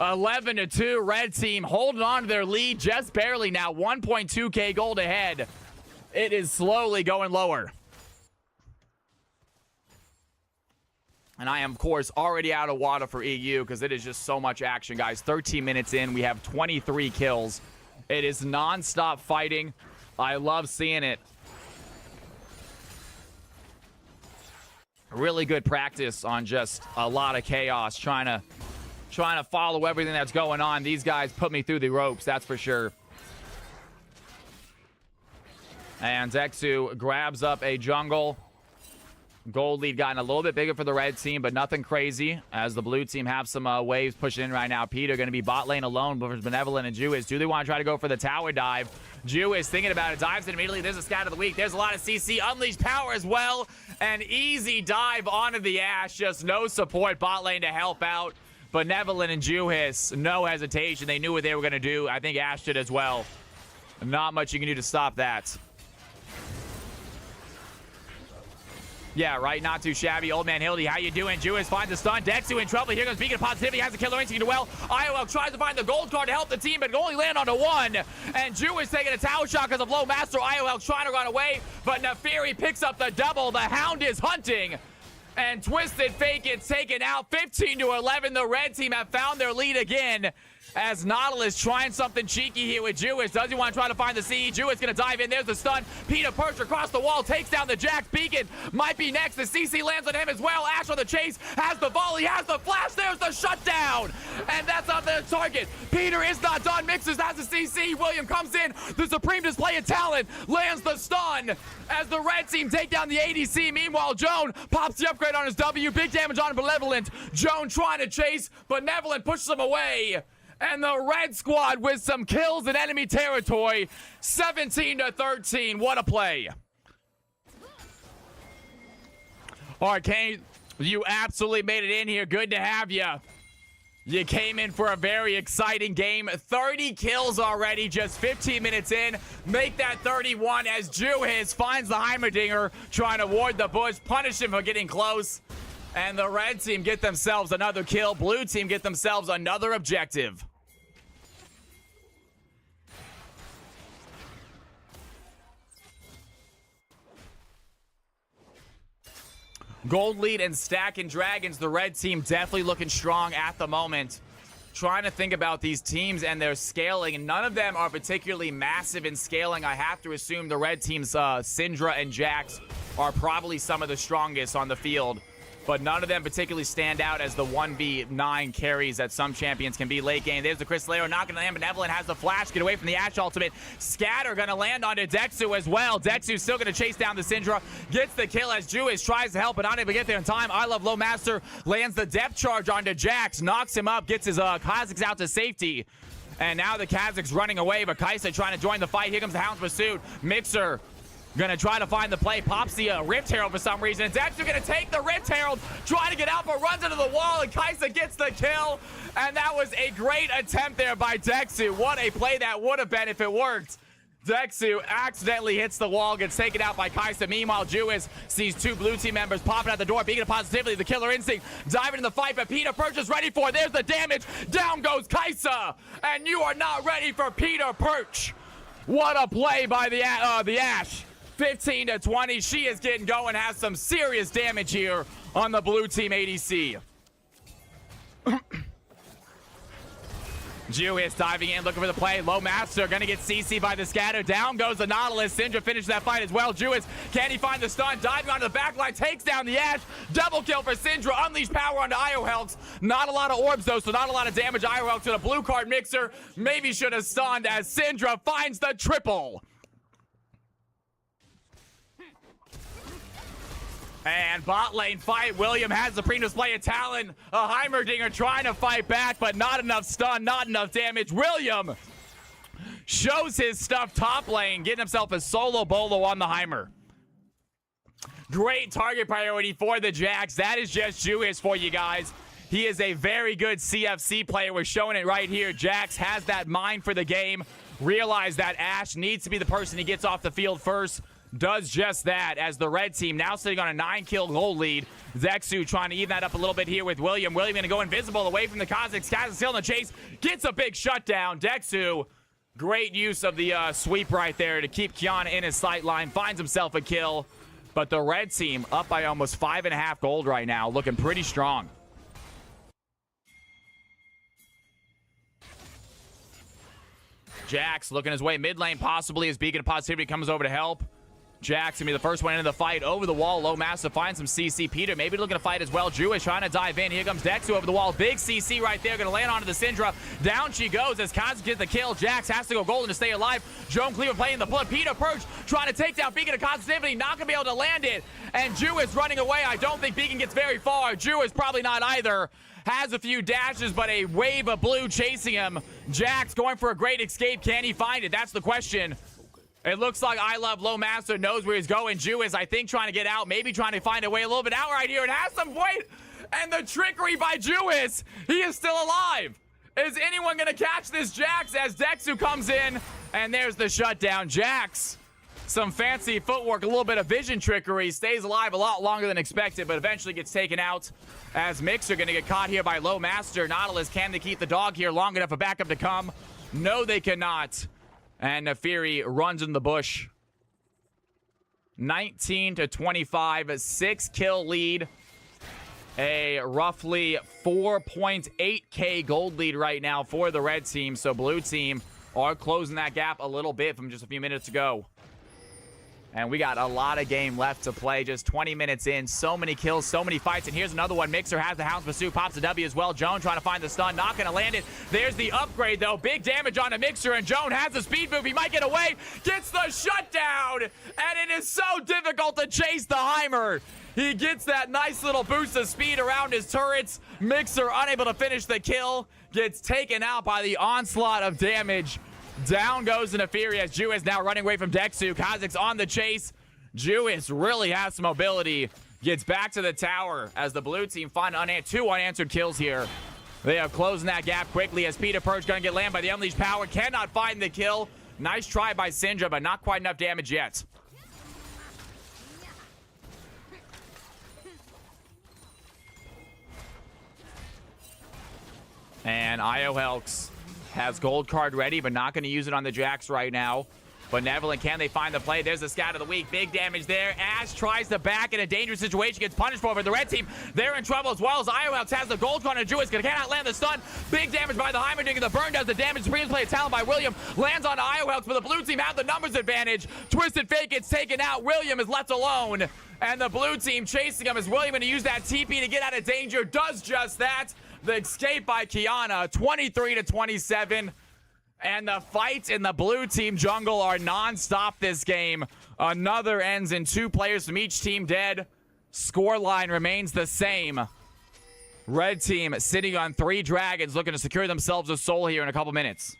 11-2. Red team holding on to their lead just barely now. 1.2k gold ahead. It is slowly going lower. And I am, of course, already out of water for EU because it is just so much action, guys. 13 minutes in, we have 23 kills. It is non-stop fighting. I love seeing it. Really good practice on just a lot of chaos, trying to follow everything that's going on. These guys put me through the ropes, that's for sure. And Zexu grabs up a jungle. Gold lead gotten a little bit bigger for the red team, but nothing crazy as the blue team have some waves pushing in right now. Peter going to be bot lane alone versus Benevolent and Tues. Do they want to try to go for the tower dive? Tues thinking about it, dives in immediately. There's a scat of the week. There's a lot of CC. Unleashed power as well. An easy dive onto the Ash. Just no support bot lane to help out. Benevolent and Tues, no hesitation. They knew what they were going to do. I think Ash did as well. Not much you can do to stop that. Yeah, right, not too shabby. Old man Hildy, how you doing? Tues finds the stun. Dexu in trouble. Here comes Beacon of Positivity. Has a killer instinct well. IOL tries to find the gold card to help the team, but only land onto 1. And Tues taking a tower shot because of low Master. IOL trying to run away, but Neferi picks up the double. The Hound is hunting. And Twisted Fate gets taken out. 15-11. The red team have found their lead again. As Nautilus trying something cheeky here with Tues. Does he want to try to find the CE? Tues going to dive in. There's the stun. Peter Perch across the wall. Takes down the Jax. Beacon might be next. The CC lands on him as well. Ash on the chase. Has the volley. Has the flash. There's the shutdown. And that's not the target. Peter is not done. Mixes has the CC. William comes in. The supreme display of talent. Lands the stun. As the red team take down the ADC. Meanwhile, Joan pops the upgrade on his W. Big damage on Benevolent. Joan trying to chase. Benevolent pushes him away. And the red squad with some kills in enemy territory. 17-13. What a play. Arcane, you absolutely made it in here. Good to have you. You came in for a very exciting game. 30 kills already, just 15 minutes in. Make that 31 as Tues finds the Heimerdinger, trying to ward the bush, punish him for getting close. And the red team get themselves another kill. Blue team get themselves another objective. Gold lead and stacking dragons. The red team definitely looking strong at the moment. Trying to think about these teams and their scaling, and none of them are particularly massive in scaling. I have to assume the red team's Syndra and Jax are probably some of the strongest on the field, but none of them particularly stand out as the 1v9 carries that some champions can be late game. There's the Crystalero knocking on him. Benevolent has the flash, get away from the Ash ultimate. Scatter gonna land onto Dexu as well. Dexu's still gonna chase down the Syndra. Gets the kill as Tues tries to help, but not able to get there in time. I Love Low Master lands the depth charge onto Jax, knocks him up, gets his Kha'Zix out to safety. And now the Kha'Zix running away, but Kaisa trying to join the fight. Here comes the Hound's pursuit. Mixer gonna try to find the play. Pops the Rift Herald for some reason. It's actually gonna take the Rift Herald, trying to get out, but runs into the wall, and Kaisa gets the kill. And that was a great attempt there by Dexu. What a play that would have been if it worked. Dexu accidentally hits the wall, gets taken out by Kaisa. Meanwhile, Tues sees 2 blue team members popping out the door. Beacon of Positivity, the killer instinct, diving in the fight, but Peter Perch is ready for it. There's the damage. Down goes Kaisa, and you are not ready for Peter Perch. What a play by the Ash. 15-20. She is getting going, has some serious damage here on the blue team ADC. Tues diving in, looking for the play. Low Master going to get CC by the scatter. Down goes the Nautilus. Syndra finishes that fight as well. Tues, can he find the stun? Diving onto the back line, takes down the Ashe. Double kill for Syndra. Unleash power onto Iohelks. Not a lot of orbs though, so not a lot of damage. Iohelks with a blue card mixer. Maybe should have stunned as Syndra finds the triple. And bot lane fight. William has the pre-display of talent. A Heimerdinger trying to fight back, but not enough stun, not enough damage. William shows his stuff top lane, getting himself a solo bolo on the Heimer. Great target priority for the Jax. That is just Tues for you guys. He is a very good CFC player. We're showing it right here. Jax has that mind for the game. Realize that Ashe needs to be the person he gets off the field first. Does just that as the red team now sitting on a 9-kill goal lead. Zexu trying to even that up a little bit here with William. William going to go invisible away from the Kazakhs. Kaz is still in the chase. Gets a big shutdown. Dexu, great use of the sweep right there to keep Kiana in his sight line. Finds himself a kill. But the red team up by almost 5.5 gold right now. Looking pretty strong. Jax looking his way mid lane possibly as Beacon of Positivity comes over to help. Jax gonna be the first one into the fight. Over the wall, Low Massive finds some CC. Peter maybe looking to fight as well. Jewish trying to dive in. Here comes Dexu over the wall. Big CC right there. Gonna land onto the Syndra. Down she goes as Kaz gets the kill. Jax has to go golden to stay alive. Joan Cleaver playing the blood. Peter Perch trying to take down Beacon of Positivity. Not gonna be able to land it. And Jewish running away. I don't think Beacon gets very far. Jewish probably not either. Has a few dashes, but a wave of blue chasing him. Jax going for a great escape. Can he find it? That's the question. It looks like I Love Low Master knows where he's going. Jewish, I think, trying to get out. Maybe trying to find a way a little bit out right here. And has some point. And the trickery by Jewish. He is still alive. Is anyone going to catch this Jax as Dexu comes in? And there's the shutdown. Jax, some fancy footwork, a little bit of vision trickery. Stays alive a lot longer than expected, but eventually gets taken out. As Mixer going to get caught here by Low Master. Nautilus, can they keep the dog here long enough for backup to come? No, they cannot. And Nefiri runs in the bush. 19-25, a 6-kill lead. A roughly 4.8k gold lead right now for the red team. So blue team are closing that gap a little bit from just a few minutes ago. And we got a lot of game left to play. Just 20 minutes in. So many kills, so many fights. And here's another one. Mixer has the Hound's Pursuit. Pops a W as well. Joan trying to find the stun. Not going to land it. There's the upgrade, though. Big damage on a Mixer. And Joan has the speed move. He might get away. Gets the shutdown. And it is so difficult to chase the Heimer. He gets that nice little boost of speed around his turrets. Mixer unable to finish the kill. Gets taken out by the onslaught of damage. Down goes the Nefiri as Jewish now running away from Dexu. Kazakhs on the chase. Jewish really has some mobility. Gets back to the tower as the blue team find two unanswered kills here. They are closing that gap quickly as Peter Perch going to get landed by the Unleashed Power. Cannot find the kill. Nice try by Syndra, but not quite enough damage yet. And Iohelks has gold card ready, but not going to use it on the Jax right now. Benevolent, can they find the play? There's the scout of the week. Big damage there. Ashe tries to back in a dangerous situation. Gets punished for it. The red team, they're in trouble as well as Iohelks has the gold card on Jewish. Cannot land the stun. Big damage by the Heimerdinger. The burn does the damage. Supreme play of talent by William. Lands on Iohelks, but the blue team have the numbers advantage. Twisted Fate gets taken out. William is left alone. And the blue team chasing him as William going to use that TP to get out of danger. Does just that. The escape by Kiana, 23-27. And the fights in the blue team jungle are non-stop this game. Another ends in 2 players from each team dead. Scoreline remains the same. Red team sitting on 3 dragons looking to secure themselves a soul here in a couple minutes.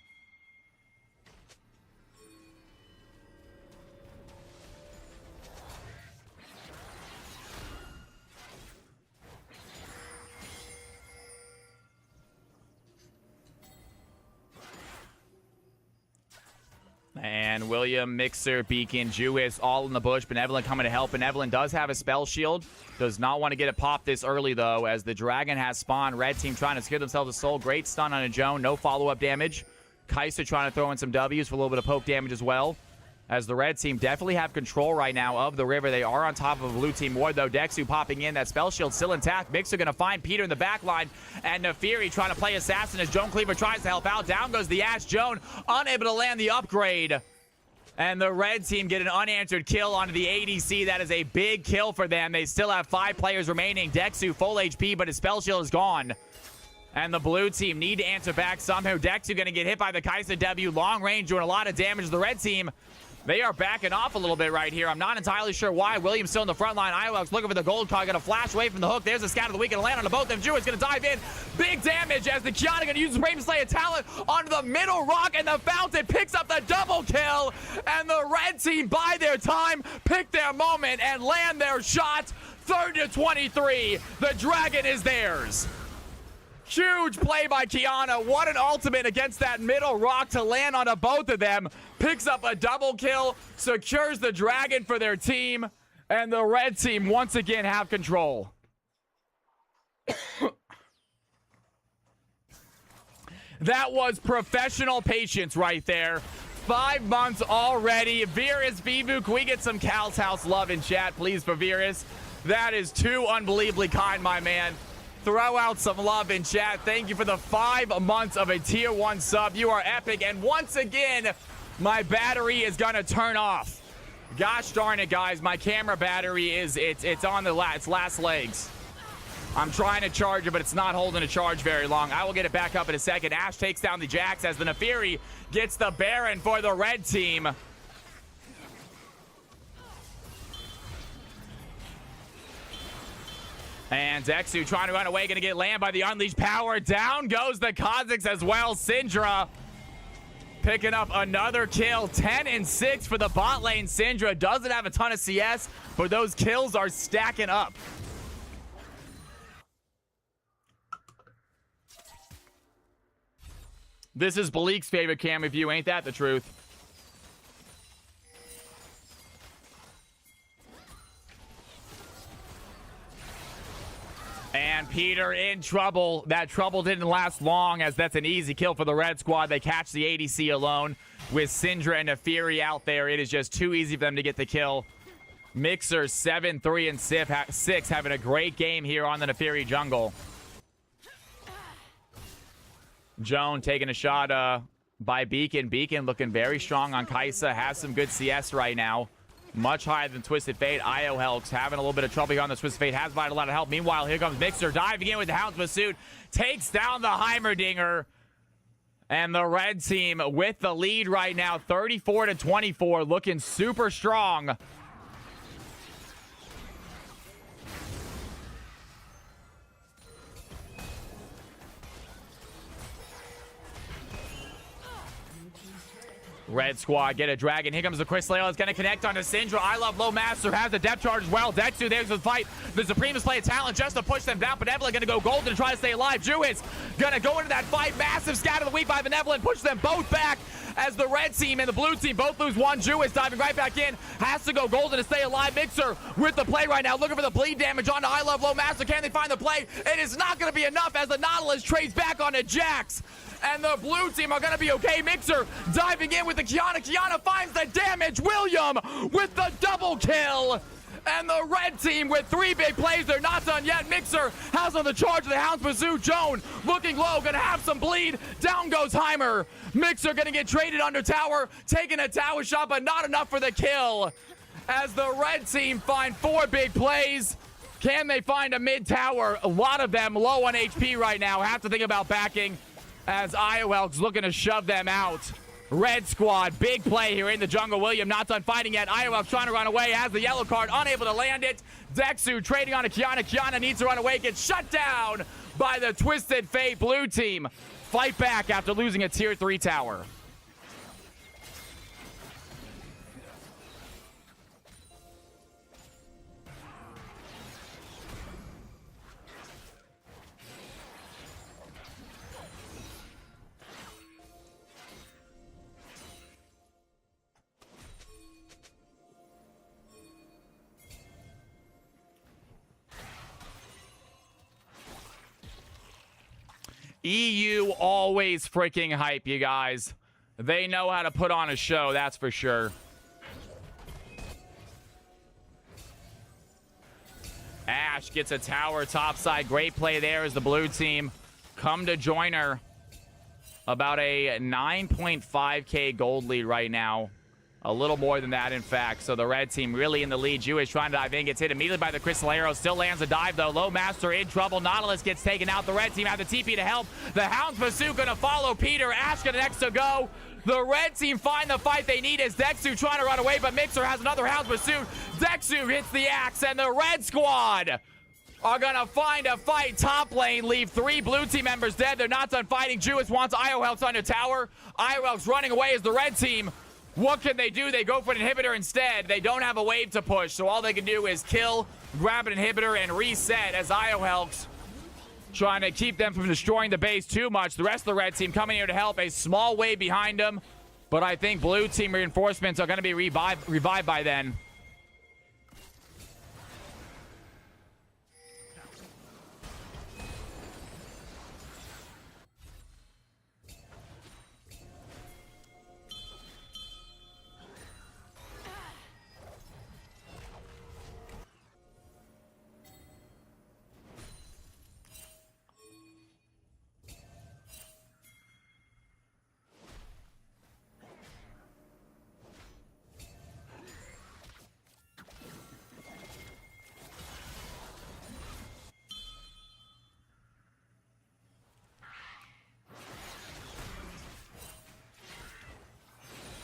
And William, Mixer, Beacon, Jewish, all in the bush. Benevolent coming to help. Benevolent does have a spell shield. Does not want to get it popped this early, though, as the dragon has spawned. Red team trying to secure themselves a soul. Great stun on a Joan. No follow-up damage. Kaiser trying to throw in some W's for a little bit of poke damage as well. as the red team definitely have control right now of the river. They are on top of a blue team ward, though. Dexu popping in. That spell shield still intact. Mixer going to find Peter in the back line, and Nefiri trying to play assassin as Joan Cleaver tries to help out. Down goes the Ash. Joan unable to land the upgrade. And the red team get an unanswered kill onto the ADC. That is a big kill for them. They still have 5 players remaining. Dexu full HP, but his spell shield is gone. And the blue team need to answer back somehow. Dexu going to get hit by the Kai'Sa W. Long range doing a lot of damage to the red team. They are backing off a little bit right here. I'm not entirely sure why. Williams still in the front line. Iowel's looking for the gold card. Going to flash away from the hook. There's a scout of the week. Going to land on both of them. Jew is going to dive in. Big damage as the Kiana going to use Raven Slayer talent onto the middle rock. And the Fountain picks up the double kill. And the red team buy their time, pick their moment, and land their shot. 30-23. The dragon is theirs. Huge play by Kiana. What an ultimate against that middle rock to land onto both of them. Picks up a double kill, secures the dragon for their team, and the red team once again have control. That was professional patience right there. 5 months already. Virus, Vivu, can we get some Cal's House love in chat, please, for Virus? That is too unbelievably kind, my man. Throw out some love in chat. Thank you for the 5 months of a tier 1 sub. You are epic. And once again, my battery is going to turn off. Gosh darn it, guys. My camera battery is, it's on the last legs. I'm trying to charge it, but it's not holding a charge very long. I will get it back up in a second. Ash takes down the Jax as the Nefiri gets the Baron for the red team. And Dexu trying to run away, going to get land by the Unleashed Power. Down goes the Kha'Zix as well. Syndra picking up another kill. 10-6 for the bot lane. Syndra doesn't have a ton of CS, but those kills are stacking up. This is Balik's favorite camera view. Ain't that the truth? And Peter in trouble. That trouble didn't last long, as that's an easy kill for the red squad. They catch the ADC alone with Syndra and Nefiri out there. It is just too easy for them to get the kill. Mixer 7-3 and 6 having a great game here on the Nefiri jungle. Joan taking a shot by Beacon. Beacon looking very strong on Kai'Sa. Has some good CS right now. Much higher than Twisted Fate. Io Helks having a little bit of trouble here on the Twisted Fate. Has provided a lot of help. Meanwhile, here comes Mixer diving in with the Hound's Pursuit. Takes down the Heimerdinger. And the red team with the lead right now. 34-24. Looking super strong. Red squad get a dragon. Here comes the Chryslael. It's going to connect onto Syndra. I Love Low Master has the depth charge as well. Dexu, there's the fight. The Supremes play a talent just to push them down. Benevolent going to go golden to try to stay alive. Jewis going to go into that fight. Massive scatter of the week by Benevolent. Push them both back as the red team and the blue team both lose one. Jewis diving right back in. Has to go golden to stay alive. Mixer with the play right now. Looking for the bleed damage onto I Love Low Master. Can they find the play? It is not going to be enough as the Nautilus trades back onto Jax. And the blue team are going to be okay. Mixer diving in with the Kiana. Kiana finds the damage. William with the double kill. And the red team with 3 big plays. They're not done yet. Mixer has on the charge of the Hound's Pursuit. Joan looking low. Going to have some bleed. Down goes Heimer. Mixer going to get traded under tower. Taking a tower shot, but not enough for the kill. As the red team find 4 big plays. Can they find a mid tower? A lot of them low on HP right now. Have to think about backing. As Iowel's looking to shove them out. Red squad, big play here in the jungle. William not done fighting yet. Iowel's trying to run away, has the yellow card, unable to land it. Dexu trading on a Kiana. Kiana needs to run away, gets shut down by the Twisted Fate blue team. Fight back after losing a tier 3 tower. EU always freaking hype, you guys. They know how to put on a show, that's for sure. Catch gets a tower topside. Great play there as the blue team come to join her. About a 9.5k gold lead right now. A little more than that, in fact. So the red team really in the lead. Jewish trying to dive in. Gets hit immediately by the crystal arrow. Still lands a dive, though. Low Master in trouble. Nautilus gets taken out. The red team have the TP to help. The Hound's Pursuit going to follow Peter. Ash going to next to go. The red team find the fight they need as Dexu trying to run away, but Mixer has another Hound's Pursuit. Dexu hits the axe, and the red squad are gonna find a fight. Top lane, leave 3 blue team members dead. They're not done fighting. Jewis wants IOHealth under tower. IOHealth's running away as the red team. What can they do? They go for an inhibitor instead. They don't have a wave to push, so all they can do is kill, grab an inhibitor, and reset as IOHealth's trying to keep them from destroying the base too much. The rest of the red team coming here to help. A small wave behind them, but I think blue team reinforcements are gonna be revived by then.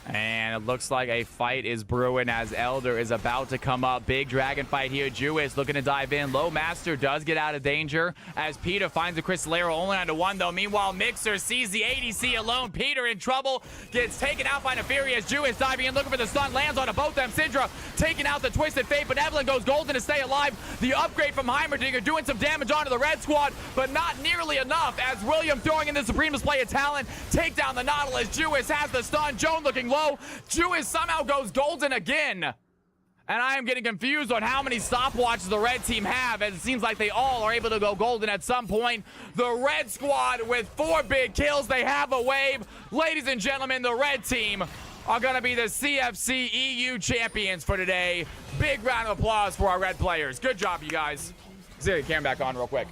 And it looks like a fight is brewing as Elder is about to come up. Big dragon fight here. Jewis looking to dive in. Low Master does get out of danger as Peter finds the crystal arrow only onto 1 though. Meanwhile, Mixer sees the ADC alone. Peter in trouble. Gets taken out by Nefarious. Jewis diving in looking for the stun. Lands onto both them. Syndra taking out the Twisted Fate. Benevolent goes golden to stay alive. The upgrade from Heimerdinger doing some damage onto the red squad, but not nearly enough as William throwing in the supreme display of talent. Take down the Nautilus. Jewis has the stun. Joan looking low. Jewis somehow goes golden again. And I am getting confused on how many stopwatches the red team have, as it seems like they all are able to go golden at some point. The red squad with 4 big kills. They have a wave. Ladies and gentlemen, the red team are going to be the CFC EU champions for today. Big round of applause for our red players. Good job, you guys. Let's get the camera back on real quick.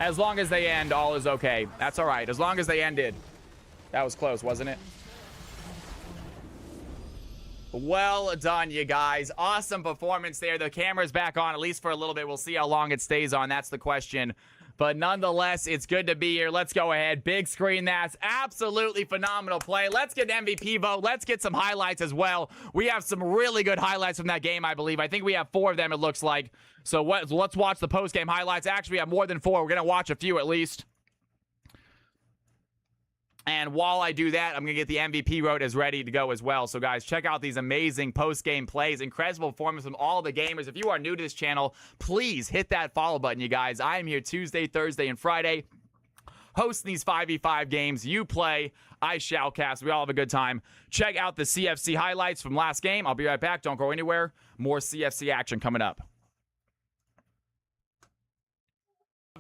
As long as they end, all is okay. That's all right. As long as they ended. That was close, wasn't it? Well done, you guys. Awesome performance there. The camera's back on, at least for a little bit. We'll see how long it stays on. That's the question. But nonetheless, it's good to be here. Let's go ahead. Big screen. That's absolutely phenomenal play. Let's get an MVP vote. Let's get some highlights as well. We have some really good highlights from that game, I believe. I think we have 4 of them, it looks like. So let's watch the post-game highlights. Actually, we have more than 4. We're going to watch a few at least. And while I do that, I'm going to get the MVP vote as ready to go as well. So, guys, check out these amazing post-game plays. Incredible performance from all the gamers. If you are new to this channel, please hit that follow button, you guys. I am here Tuesday, Thursday, and Friday hosting these 5v5 games. You play, I shoutcast. We all have a good time. Check out the CFC highlights from last game. I'll be right back. Don't go anywhere. More CFC action coming up.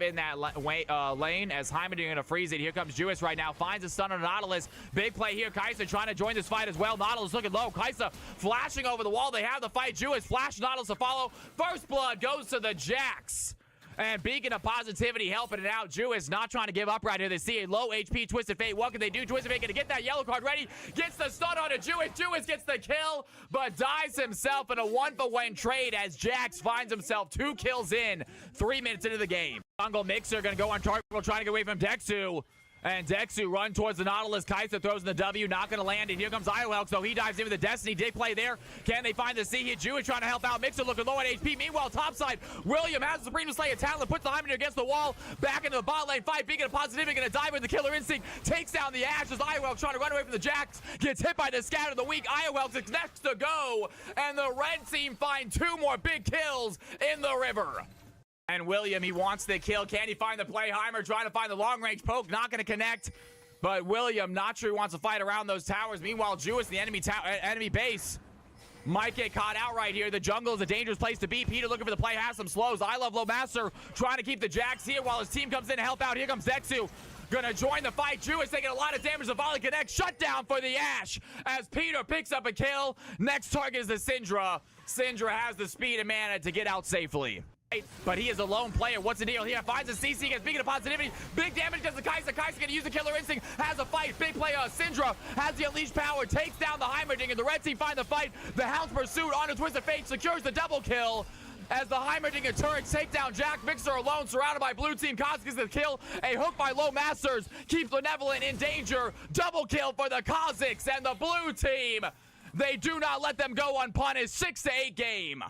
In that lane as Heimerdinger going to freeze it. Here comes Jewis right now. Finds a stun on Nautilus. Big play here. Kaisa trying to join this fight as well. Nautilus looking low. Kaisa flashing over the wall. They have the fight. Jewis flash Nautilus to follow. First blood goes to the Jax. And Beacon of Positivity helping it out. Jewis not trying to give up right here. They see a low HP Twisted Fate. What can they do? Twisted Fate going to get that yellow card ready. Gets the stun on a Jewis. Jewis gets the kill, but dies himself in a 1-for-1 trade as Jax finds himself 2 kills in 3 minutes into the game. Jungle Mixer going to go on target, trying to get away from Dexu. And Dexu run towards the Nautilus. Kaisa throws in the W, not going to land. And here comes IOL, so he dives in with the Destiny. Dig play there. Can they find the C here? Jewish trying to help out. Mixer looking low at HP. Meanwhile, topside, William has the Supreme Display of Talent, puts the Heimerdinger against the wall. Back into the bot lane fight. Beacon of Positivity going to dive with the Killer Instinct. Takes down the Ash as IOL trying to run away from the Jax. Gets hit by the Scatter of the Weak. IOL is next to go. And the red team find 2 more big kills in the river. And William, he wants the kill. Can he find the play? Heimer trying to find the long-range poke. Not going to connect. But William, not sure he wants to fight around those towers. Meanwhile, Jewis, the enemy base, might get caught out right here. The jungle is a dangerous place to be. Peter looking for the play, has some slows. I love Low Master trying to keep the Jax here while his team comes in to help out. Here comes Dexu. gonna join the fight. Tues taking a lot of damage. The volley connects. Shutdown for the Ashe as Peter picks up a kill. Next target is the Syndra. Syndra has the speed and mana to get out safely. But he is a lone player. What's the deal here? Finds a CC, gets big into positivity. Big damage does the Kai'Sa. Kai'Sa gonna use the killer instinct. Has a fight. Big player. Syndra has the unleashed power. Takes down the Heimerdinger. The red team find the fight. The Hound's pursuit on a Twisted Fate. Secures the double kill. As the Heimerdinger turrets take down Jack. Mixer alone, surrounded by blue team. Kaz gets the kill. A hook by Low Masters keeps Benevolent in danger. Double kill for the Kazakhs and the blue team. They do not let them go unpunished. 6-8 game.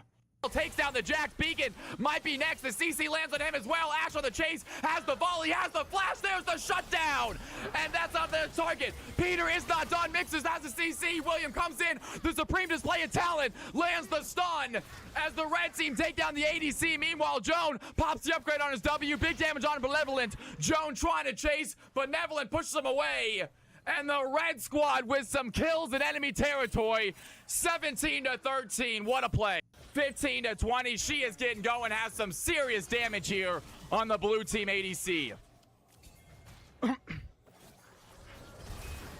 Takes down the Jack. Beacon might be next. The CC lands on him as well. Ashe on the chase. Has the volley. Has the flash. There's the shutdown. And that's on the target. Peter is not done. Mixes has the CC. William comes in. The supreme display of talent. Lands the stun as the red team take down the ADC. Meanwhile, Joan pops the upgrade on his W. Big damage on Benevolent. Joan trying to chase. Benevolent pushes him away. And the red squad with some kills in enemy territory. 17-13. What a play. 15-20. She is getting going. Has some serious damage here on the blue team ADC.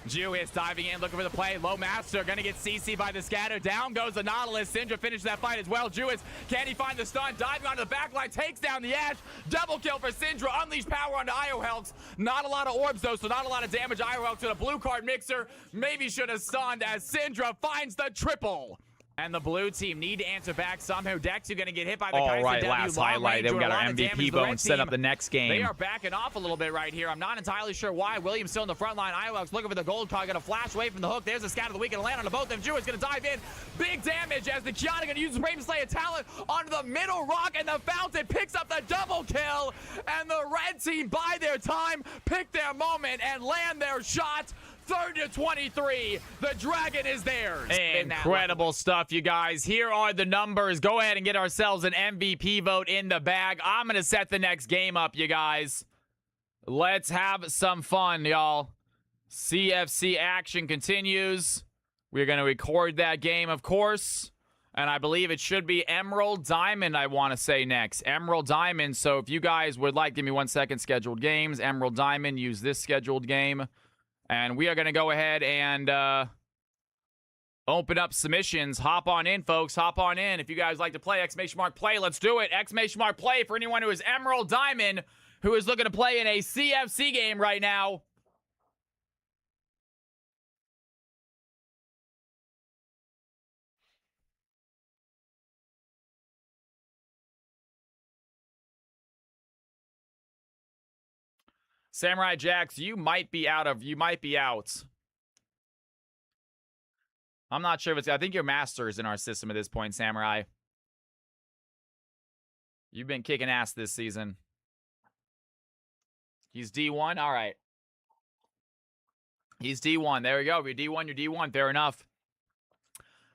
Tues diving in, looking for the play. Low Master gonna get CC by the scatter. Down goes the Nautilus. Syndra finishes that fight as well. Tues, can he find the stun? Diving onto the backline, takes down the Ashe. Double kill for Syndra. Unleashed power onto Io Helks. Not a lot of orbs though, so not a lot of damage. Io Helks with a blue card Mixer. Maybe should have stunned as Syndra finds the triple. And the blue team need to answer back somehow. Dexu gonna get hit by the Kai'Sa. All right, last highlight. Then we got our MVP vote and set up the next game. They are backing off a little bit right here. I'm not entirely sure why. William's still in the front line. Iowa's looking for the gold card. Gonna flash away from the hook. There's a scout of the week. Gonna land on both of them. Tues gonna dive in. Big damage as the Kiana gonna use the Supreme Slayer talent onto the middle rock, and the Fountain picks up the double kill. And the red team bide their time, pick their moment, and land their shot. 30-23. The dragon is theirs. Incredible stuff, you guys. Here are the numbers. Go ahead and get ourselves an MVP vote in the bag. I'm going to set the next game up, you guys. Let's have some fun, y'all. CFC action continues. We're going to record that game, of course. And I believe it should be Emerald Diamond, I want to say next. Emerald Diamond. So if you guys would like, give me 1 second, scheduled games. Emerald Diamond, use this scheduled game. And we are going to go ahead and open up submissions. Hop on in, folks. Hop on in. If you guys like to play, !play. Let's do it. !play for anyone who is Emerald Diamond, who is looking to play in a CFC game right now. Samurai Jax, you might be out. I'm not sure if it's... I think your master is in our system at this point, Samurai. You've been kicking ass this season. He's D1? All right. He's D1. There we go. If you're D1, you're D1. Fair enough.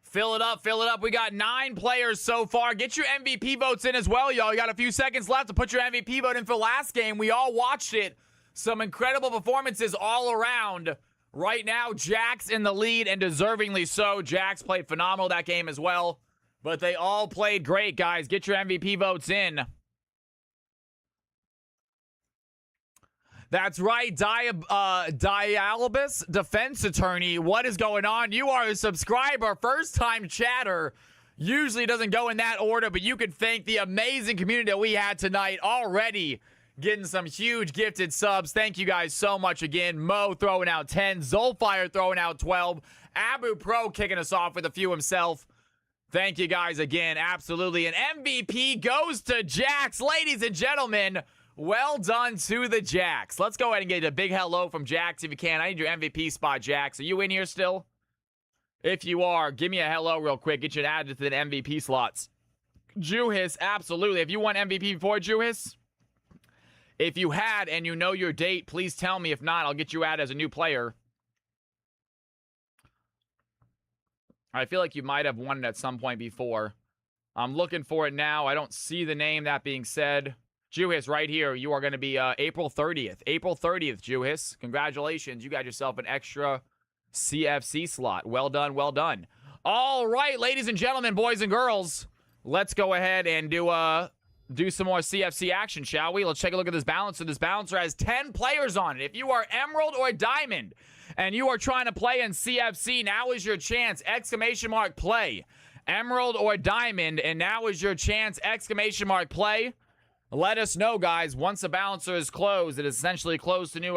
Fill it up. Fill it up. We got 9 players so far. Get your MVP votes in as well, y'all. You got a few seconds left to put your MVP vote in for last game. We all watched it. Some incredible performances all around. Right now, Jax in the lead, and deservingly so. Jax played phenomenal that game as well. But they all played great, guys. Get your MVP votes in. That's right, Dialabus Defense Attorney. What is going on? You are a subscriber, first-time chatter. Usually doesn't go in that order, but you can thank the amazing community that we had tonight already. Getting some huge gifted subs. Thank you guys so much again. Mo throwing out 10. Zolfire throwing out 12. Abu Pro kicking us off with a few himself. Thank you guys again. Absolutely. An MVP goes to Jax. Ladies and gentlemen, well done to the Jax. Let's go ahead and get a big hello from Jax if you can. I need your MVP spot, Jax. Are you in here still? If you are, give me a hello real quick. Get you added to the MVP slots. Juhis, absolutely. Have you won MVP before, Juhis? If you had and you know your date, please tell me. If not, I'll get you added as a new player. I feel like you might have won it at some point before. I'm looking for it now. I don't see the name. That being said, Juhis, right here, you are going to be April 30th. April 30th, Juhis. Congratulations. You got yourself an extra CFC slot. Well done, well done. All right, ladies and gentlemen, boys and girls, let's go ahead and do do some more CFC action, shall we? Let's take a look at this balancer. This balancer has 10 players on it. If you are Emerald or Diamond and you are trying to play in CFC, now is your chance. Exclamation mark play. Emerald or Diamond, and now is your chance. Exclamation mark play. Let us know, guys. Once the balancer is closed, it is essentially closed to new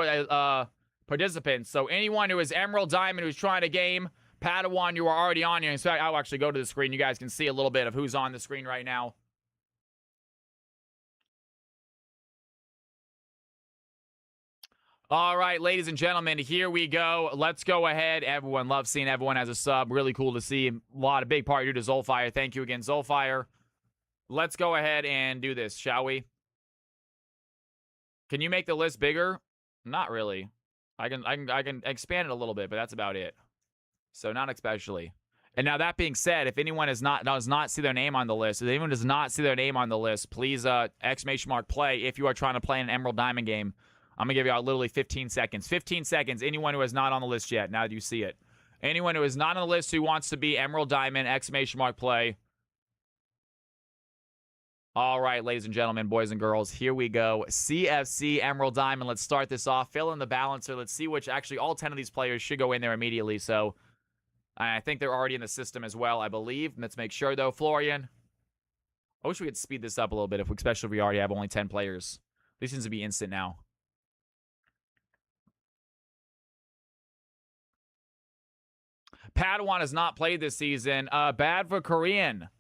participants. So anyone who is Emerald, Diamond, who's trying a game, Padawan, you are already on here. In fact, I'll actually go to the screen. You guys can see a little bit of who's on the screen right now. All right, ladies and gentlemen, here we go. Let's go ahead. Everyone loves seeing everyone as a sub. Really cool to see. A lot of big part due to Zolfire. Thank you again, Zolfire. Let's go ahead and do this, shall we? Can you make the list bigger? Not really. I can expand it a little bit, but that's about it. So not especially. And now that being said, if anyone does not see their name on the list, if anyone does not see their name on the list, please exclamation mark play if you are trying to play an Emerald Diamond game. I'm going to give you literally 15 seconds. 15 seconds. Anyone who is not on the list yet, now that you see it. Anyone who is not on the list who wants to be Emerald Diamond, exclamation mark play. All right, ladies and gentlemen, boys and girls, here we go. CFC Emerald Diamond. Let's start this off. Fill in the balancer. Let's see which, actually, all 10 of these players should go in there immediately. So, I think they're already in the system as well, I believe. Let's make sure, though. Florian. I wish we could speed this up a little bit, especially if we already have only 10 players. This seems to be instant now. Padawan has not played this season. Bad for Korean.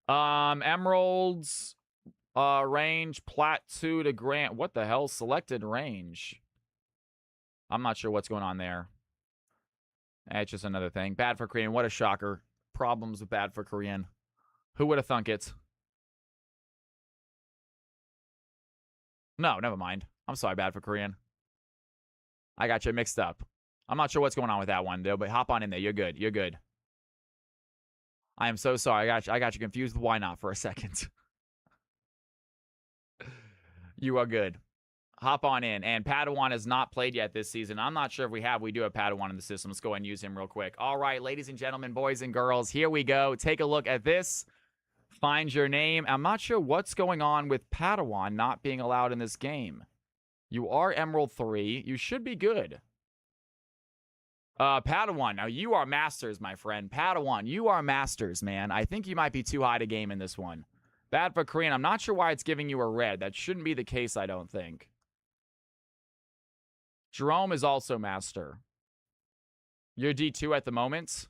Emeralds, range, Plat 2 to Grant. What the hell? Selected range. I'm not sure what's going on there. It's just another thing. Bad for Korean. What a shocker. Problems with bad for Korean. Who would have thunk it? No, never mind. I'm sorry, bad for Korean. I got you mixed up. I'm not sure what's going on with that one, though, but hop on in there. You're good. You're good. I am so sorry. I got you confused with why not for a second. You are good. Hop on in. And Padawan has not played yet this season. I'm not sure if we have. We do have Padawan in the system. Let's go ahead and use him real quick. All right, ladies and gentlemen, boys and girls, here we go. Take a look at this. Find your name. I'm not sure what's going on with Padawan not being allowed in this game. You are Emerald 3. You should be good. Padawan, now you are Masters, my friend. Padawan, you are Masters, man. I think you might be too high to game in this one. Bad for Korean. I'm not sure why it's giving you a red. That shouldn't be the case, I don't think. Jerome is also Master. You're D2 at the moment.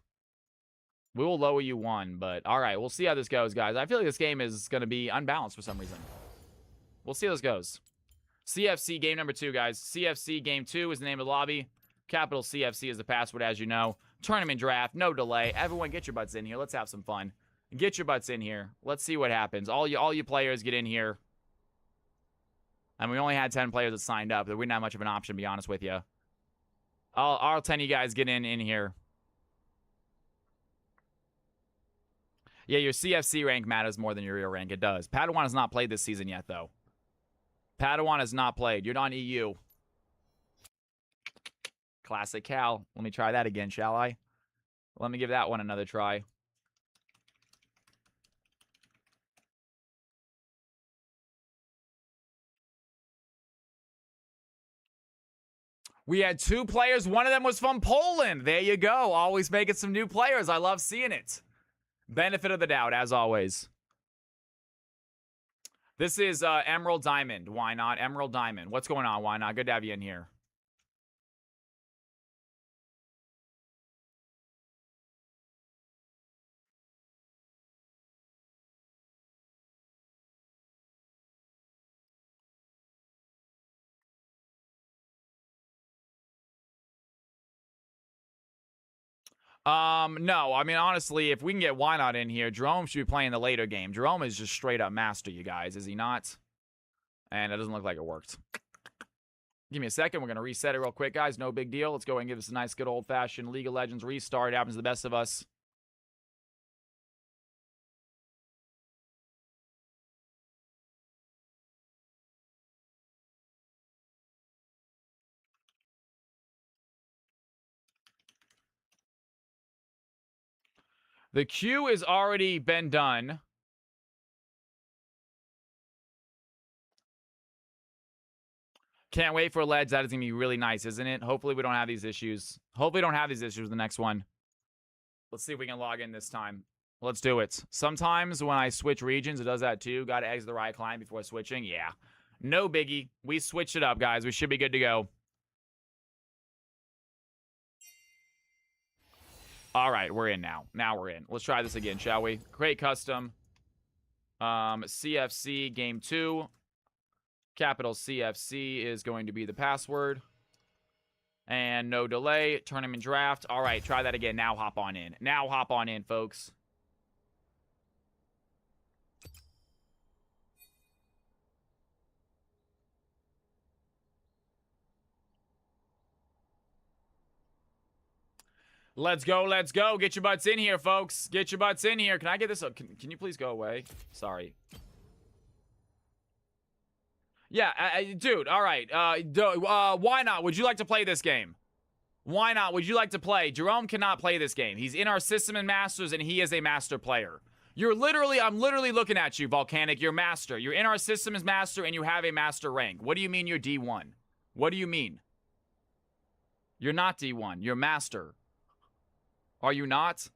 We will lower you 1, but all right, we'll see how this goes, guys. I feel like this game is going to be unbalanced for some reason. We'll see how this goes. CFC game number 2, guys. CFC game 2 is the name of the lobby. Capital CFC is the password, as you know. Tournament draft, no delay. Everyone get your butts in here. Let's have some fun. Get your butts in here. Let's see what happens. All you players get in here. And we only had 10 players that signed up. We didn't have much of an option, to be honest with you. All 10 of you guys get in here. Yeah, your CFC rank matters more than your real rank. It does. Padawan has not played this season yet, though. Padawan has not played. You're not EU. Classic Cal. Let me try that again, shall I? Let me give that one another try. We had 2 players. One of them was from Poland. There you go. Always making some new players. I love seeing it. Benefit of the doubt, as always. This is Emerald Diamond. Why not? Emerald Diamond. What's going on? Why not? Good to have you in here. No. I mean, honestly, if we can get Why Not in here, Jerome should be playing the later game. Jerome is just straight up master, you guys. Is he not? And it doesn't look like it worked. Give me a second. We're going to reset it real quick, guys. No big deal. Let's go ahead and give this a nice, good old-fashioned League of Legends restart. It happens to the best of us. The queue has already been done. Can't wait for Ledge. That is going to be really nice, isn't it? Hopefully we don't have these issues. Hopefully we don't have these issues with the next one. Let's see if we can log in this time. Let's do it. Sometimes when I switch regions, it does that too. Got to exit the right client before switching. Yeah. No biggie. We switched it up, guys. We should be good to go. All right, we're in now. Now we're in. Let's try this again, shall we? Create custom. CFC game 2. Capital CFC is going to be the password. And no delay. Tournament draft. All right, try that again. Now hop on in. Now hop on in, folks. Let's go, let's go. Get your butts in here, folks. Get your butts in here. Can I get this? Can you please go away? Sorry. Yeah, dude, all right. Why not? Would you like to play this game? Why not? Would you like to play? Jerome cannot play this game. He's in our system in Masters, and he is a Master player. I'm literally looking at you, Volcanic. You're Master. You're in our system as Master, and you have a Master rank. What do you mean you're D1? What do you mean? You're not D1. You're Master. Are you not?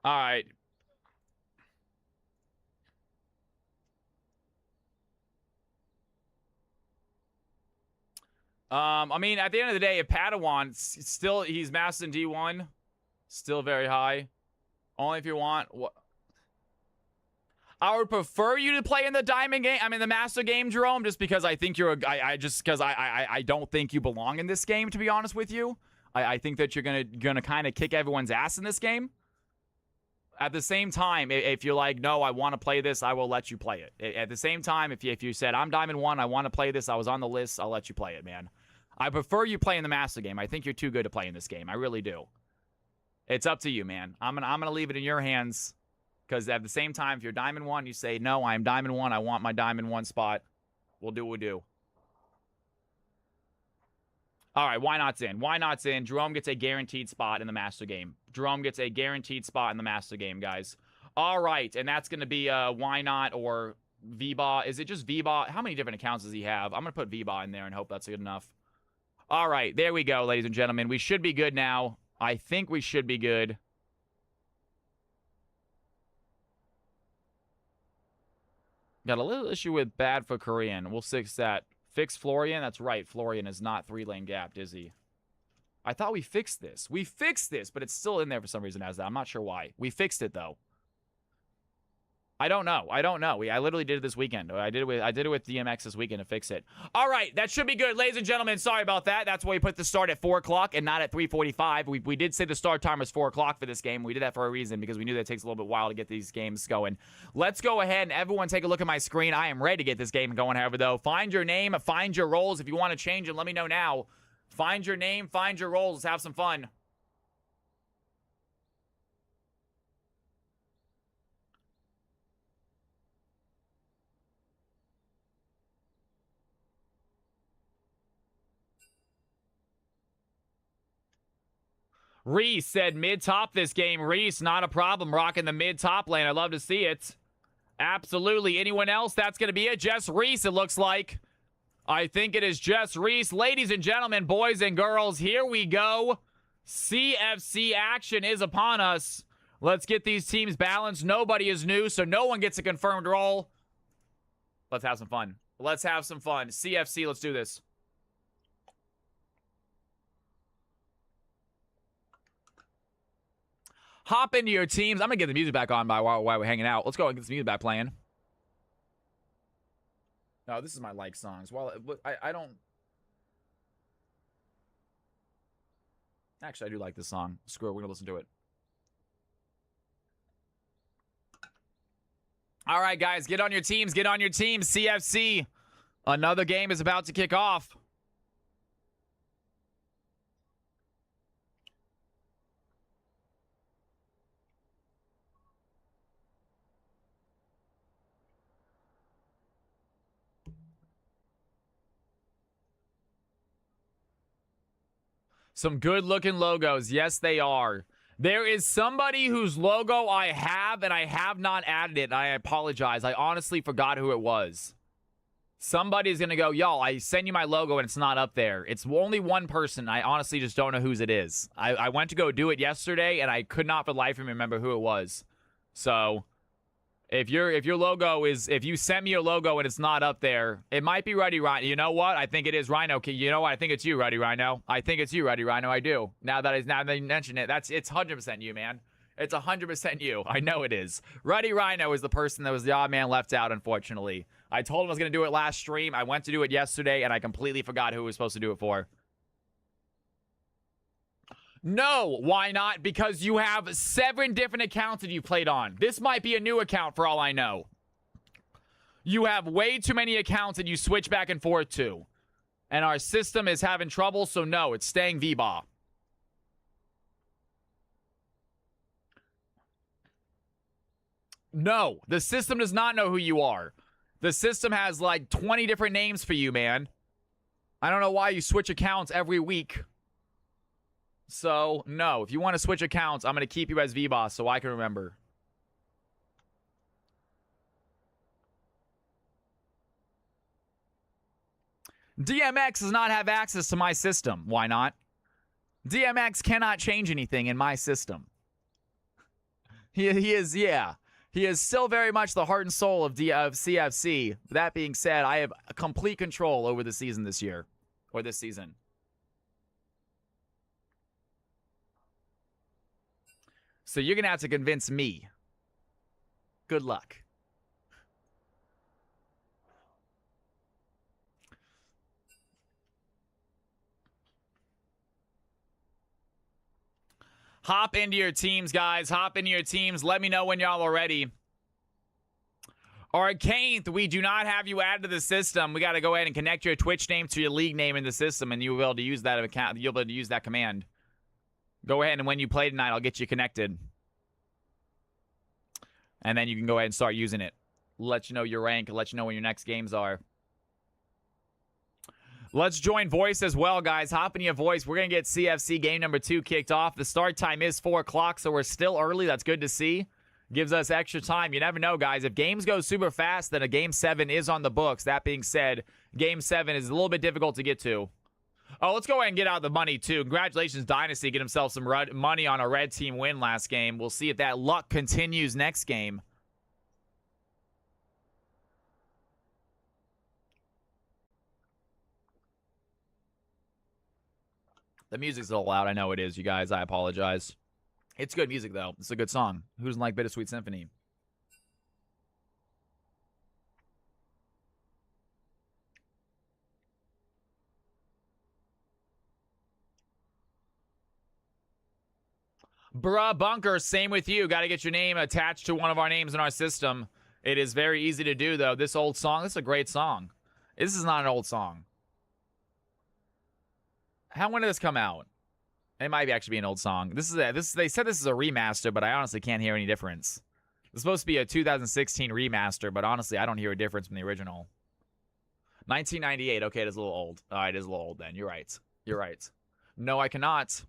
All right. I mean, at the end of the day, if Padawan, still, he's Master in D1. Still very high. Only if you want. I would prefer you to play in the Diamond game. I mean, the Master game, Jerome, just because I think you're I don't think you belong in this game, to be honest with you. I think that you're gonna kind of kick everyone's ass in this game. At the same time, if you're like, no, I want to play this, I will let you play it. At the same time, if you said, I'm Diamond 1, I want to play this, I was on the list, I'll let you play it, man. I prefer you play in the Master game. I think you're too good to play in this game. I really do. It's up to you, man. I'm gonna leave it in your hands. Because at the same time, if you're Diamond 1, you say, no, I'm Diamond 1, I want my Diamond 1 spot. We'll do what we do. All right, why not's in? Why not's in? Jerome gets a guaranteed spot in the Master game. Jerome gets a guaranteed spot in the Master game, guys. All right, and that's going to be why not or VBA. Is it just VBA? How many different accounts does he have? I'm going to put VBA in there and hope that's good enough. All right, there we go, ladies and gentlemen. We should be good now. I think we should be good. Got a little issue with bad for Korean. We'll fix that. Fix Florian? That's right. Florian is not 3-lane gapped, is he? I thought we fixed this. We fixed this, but it's still in there for some reason as that. I'm not sure why. We fixed it, though. I don't know. I don't know. I literally did it this weekend. I did it with DMX this weekend to fix it. All right, that should be good, ladies and gentlemen. Sorry about that. That's why we put the start at 4 o'clock and not at 3:45. We did say the start time was 4 o'clock for this game. We did that for a reason because we knew that it takes a little bit while to get these games going. Let's go ahead and everyone take a look at my screen. I am ready to get this game going. However, though, find your name, find your roles. If you want to change it, let me know now. Find your name, find your roles. Let's have some fun. Reese said mid-top this game. Reese, not a problem. Rocking the mid-top lane. I'd love to see it. Absolutely. Anyone else? That's going to be it. Jess Reese, it looks like. I think it is Jess Reese. Ladies and gentlemen, boys and girls, here we go. CFC action is upon us. Let's get these teams balanced. Nobody is new, so no one gets a confirmed role. Let's have some fun. Let's have some fun. CFC, let's do this. Hop into your teams. I'm going to get the music back on while we're hanging out. Let's go and get this music back playing. No, this is my like songs. Well, I don't... Actually, I do like this song. Screw it. We're going to listen to it. All right, guys. Get on your teams. Get on your teams. CFC. Another game is about to kick off. Some good-looking logos. Yes, they are. There is somebody whose logo I have, and I have not added it. And I apologize. I honestly forgot who it was. Somebody's going to go, y'all, I send you my logo, and it's not up there. It's only one person. I honestly just don't know whose it is. I went to go do it yesterday, and I could not for the life of me remember who it was. So... If your logo is, if you send me your logo and it's not up there, it might be Ruddy Rhino. You know what? I think it is Rhino. You know what? I think it's you, Ruddy Rhino. I think it's you, Ruddy Rhino. I do. Now that you mention it, it's 100% you, man. It's 100% you. I know it is. Ruddy Rhino is the person that was the odd man left out, unfortunately. I told him I was going to do it last stream. I went to do it yesterday, and I completely forgot who was supposed to do it for. No, why not? Because you have 7 different accounts that you've played on. This might be a new account for all I know. You have way too many accounts that you switch back and forth to. And our system is having trouble, so no, it's staying VBA. No, the system does not know who you are. The system has like 20 different names for you, man. I don't know why you switch accounts every week. So, no. If you want to switch accounts, I'm going to keep you as VBoss so I can remember. DMX does not have access to my system. Why not? DMX cannot change anything in my system. He is, yeah. He is still very much the heart and soul of CFC. That being said, I have complete control over the season this year. Or this season. So you're going to have to convince me. Good luck. Hop into your teams, guys. Hop into your teams. Let me know when y'all are ready. Arcaneth, we do not have you added to the system. We got to go ahead and connect your Twitch name to your league name in the system, and you'll be able to use that account. You'll be able to use that command. Go ahead, and when you play tonight, I'll get you connected. And then you can go ahead and start using it. Let you know your rank, let you know when your next games are. Let's join voice as well, guys. Hop in your voice. We're going to get CFC game number 2 kicked off. The start time is 4 o'clock, so we're still early. That's good to see. Gives us extra time. You never know, guys. If games go super fast, then a Game 7 is on the books. That being said, Game 7 is a little bit difficult to get to. Oh, let's go ahead and get out the money, too. Congratulations, Dynasty. Get himself some money on a red team win last game. We'll see if that luck continues next game. The music's a little loud. I know it is, you guys. I apologize. It's good music, though. It's a good song. Who doesn't like Bittersweet Symphony? Bruh, Bunker, same with you. Got to get your name attached to one of our names in our system. It is very easy to do, though. This old song, this is a great song. This is not an old song. When did this come out? It might actually be an old song. They said this is a remaster, but I honestly can't hear any difference. It's supposed to be a 2016 remaster, but honestly, I don't hear a difference from the original. 1998. Okay, it is a little old. All right, it is a little old then. You're right. You're right. No, I cannot.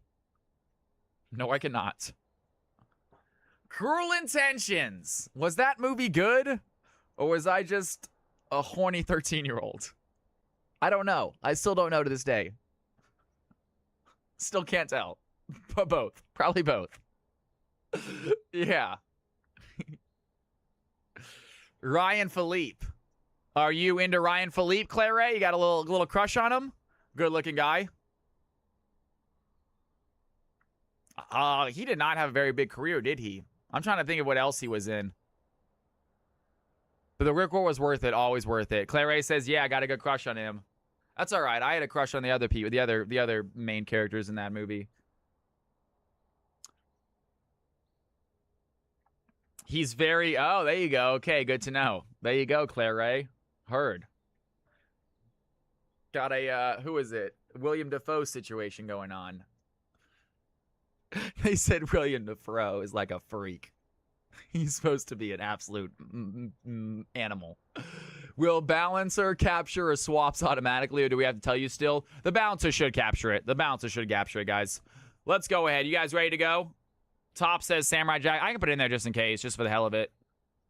No, I cannot. Cruel Intentions. Was that movie good? Or was I just a horny 13-year-old? I don't know. I still don't know to this day. Still can't tell. But both. Probably both. Yeah. Ryan Philippe. Are you into Ryan Philippe, Claire? You got a little crush on him? Good looking guy. He did not have a very big career, did he? I'm trying to think of what else he was in. But the Rick Roll was worth it, always worth it. Claire says, yeah, I got a good crush on him. That's all right. I had a crush on the other people, the other main characters in that movie. He's very, oh, there you go. Okay, good to know. There you go, Claire. Heard. Got a, who is it? William Dafoe situation going on. They said William Dafoe is like a freak. He's supposed to be an absolute animal. Will Balancer capture or swaps automatically, or do we have to tell you still? The Balancer should capture it. The Balancer should capture it, guys. Let's go ahead. You guys ready to go? Top says Samurai Jack. I can put it in there just in case, just for the hell of it.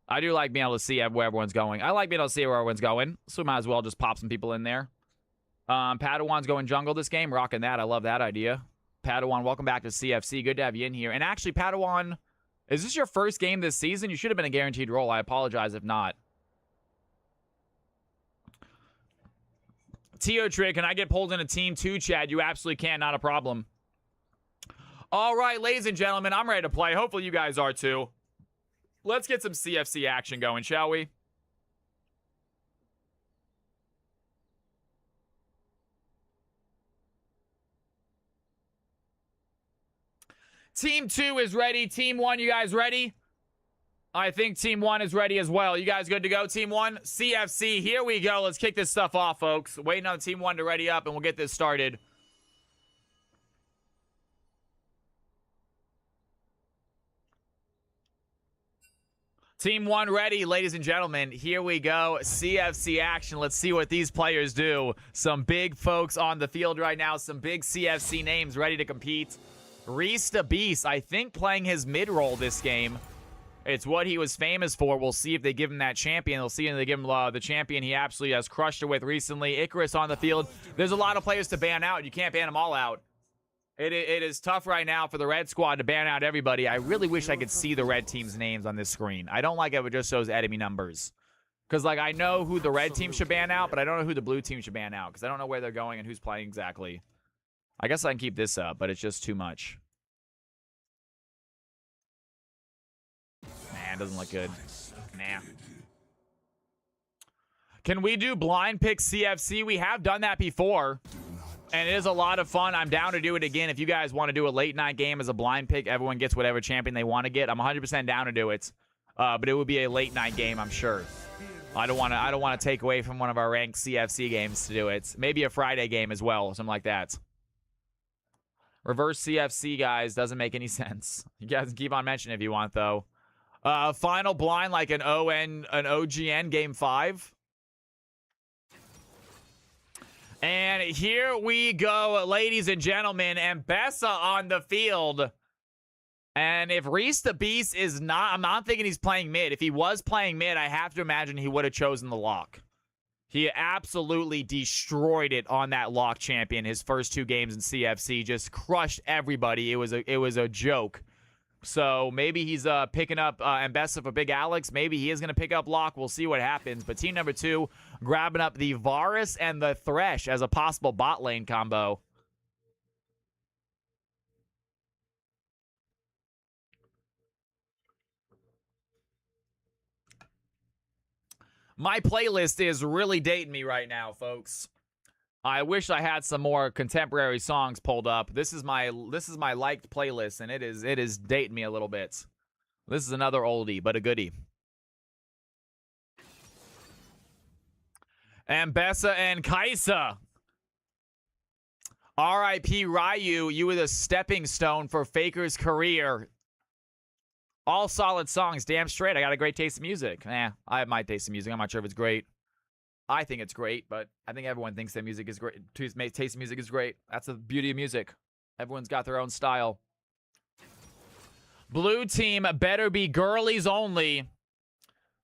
I do like being able to see where everyone's going. I like being able to see where everyone's going, so we might as well just pop some people in there. Padawan's going jungle this game. Rocking that. I love that idea. Padawan, welcome back to CFC. Good to have you in here. And actually, Padawan, is this your first game this season? You should have been a guaranteed role. I apologize if not. Tio Trick, can I get pulled into Team 2, Chad? You absolutely can. Not a problem. All right, ladies and gentlemen, I'm ready to play. Hopefully you guys are too. Let's get some CFC action going, shall we? Team 2 is ready. Team 1, you guys ready? I think Team 1 is ready as well. You guys good to go, Team 1? CFC, here we go. Let's kick this stuff off, folks. Waiting on Team 1 to ready up, and we'll get this started. Team 1 ready, ladies and gentlemen. Here we go. CFC action. Let's see what these players do. Some big folks on the field right now. Some big CFC names ready to compete. Reese the Beast, I think, playing his mid-role this game. It's what he was famous for. We'll see if they give him that champion. They'll see if they give him the champion he absolutely has crushed it with recently. Icarus on the field. There's a lot of players to ban out. You can't ban them all out. It is tough right now for the red squad to ban out everybody. I really wish I could see the red team's names on this screen. I don't like it if it just shows enemy numbers. Because, like, I know who the red team should ban out, but I don't know who the blue team should ban out. Because I don't know where they're going and who's playing exactly. I guess I can keep this up, but it's just too much. Man, doesn't look good. Nah. Can we do blind pick CFC? We have done that before. And it is a lot of fun. I'm down to do it again. If you guys want to do a late night game as a blind pick, everyone gets whatever champion they want to get. I'm 100% down to do it. But it would be a late night game, I'm sure. I don't want to take away from one of our ranked CFC games to do it. Maybe a Friday game as well, something like that. Reverse CFC, guys, doesn't make any sense. You guys can keep on mentioning if you want, though. Final blind like an OGN game 5. And here we go, ladies and gentlemen. Ambessa on the field. And if Reese the Beast is not, I'm not thinking he's playing mid. If he was playing mid, I have to imagine he would have chosen the lock. He absolutely destroyed it on that lock champion. His first 2 games in CFC just crushed everybody. It was a joke. So maybe he's picking up Ambessa for Big Alex. Maybe he is going to pick up Locke. We'll see what happens. But team number 2 grabbing up the Varus and the Thresh as a possible bot lane combo. My playlist is really dating me right now, folks. I wish I had some more contemporary songs pulled up. This is my liked playlist, and it is dating me a little bit. This is another oldie, but a goodie. Ambessa and Kaisa. R.I.P. Ryu, you were the stepping stone for Faker's career. All solid songs, damn straight. I got a great taste of music. I have my taste of music. I'm not sure if it's great. I think it's great, but I think everyone thinks their music is great. Taste of music is great. That's the beauty of music. Everyone's got their own style. Blue team better be girlies only.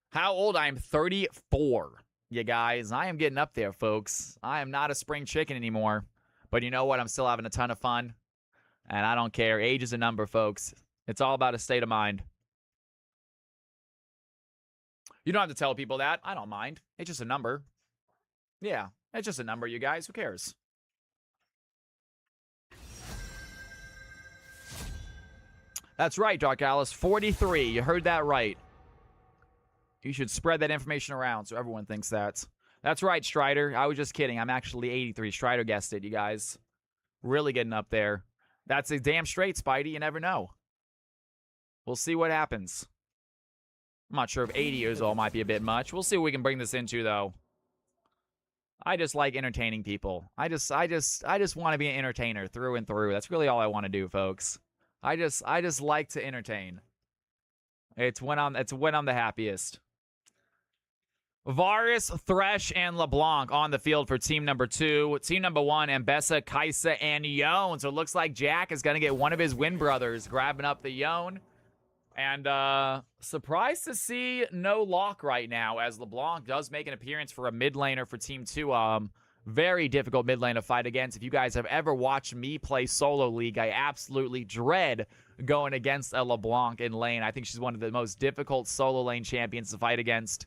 How old? I am 34. You guys, I am getting up there, folks. I am not a spring chicken anymore. But you know what? I'm still having a ton of fun. And I don't care. Age is a number, folks. It's all about a state of mind. You don't have to tell people that. I don't mind. It's just a number. Yeah, it's just a number, you guys. Who cares? That's right, Dark Alice. 43. You heard that right. You should spread that information around so everyone thinks that. That's right, Strider. I was just kidding. I'm actually 83. Strider guessed it, you guys. Really getting up there. That's a damn straight, Spidey. You never know. We'll see what happens. I'm not sure if 80 years old might be a bit much. We'll see what we can bring this into, though. I just like entertaining people. I just want to be an entertainer through and through. That's really all I want to do, folks. I just like to entertain. It's when I'm the happiest. Varus, Thresh, and LeBlanc on the field for team number 2. Team number 1, Ambessa, Kaisa, and Yone. So it looks like Jack is going to get one of his Win brothers grabbing up the Yone. And surprised to see no lock right now, as LeBlanc does make an appearance for a mid laner for team 2. Very difficult mid lane to fight against. If you guys have ever watched me play solo league, I absolutely dread going against a LeBlanc in lane. I think she's one of the most difficult solo lane champions to fight against.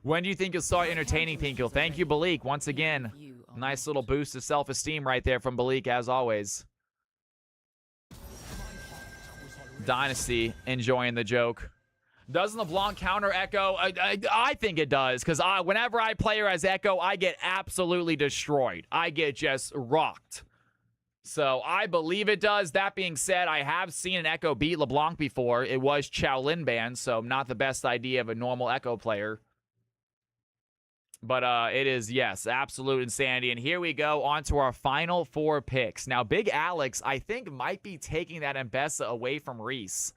When do you think you'll start entertaining Pinkle? Thank you, Balik. Once again, nice little boost of self-esteem right there from Balik, as always. Dynasty enjoying the joke. Doesn't LeBlanc counter Echo? I think it does, because whenever I play her as Echo, I get absolutely destroyed. I get just rocked. So I believe it does. That being said, I have seen an Echo beat LeBlanc before. It was Shaolin ban, so not the best idea of a normal Echo player. But it is, yes, absolute insanity. And here we go on to our final 4 picks. Now, Big Alex, I think, might be taking that Ambessa away from Reese.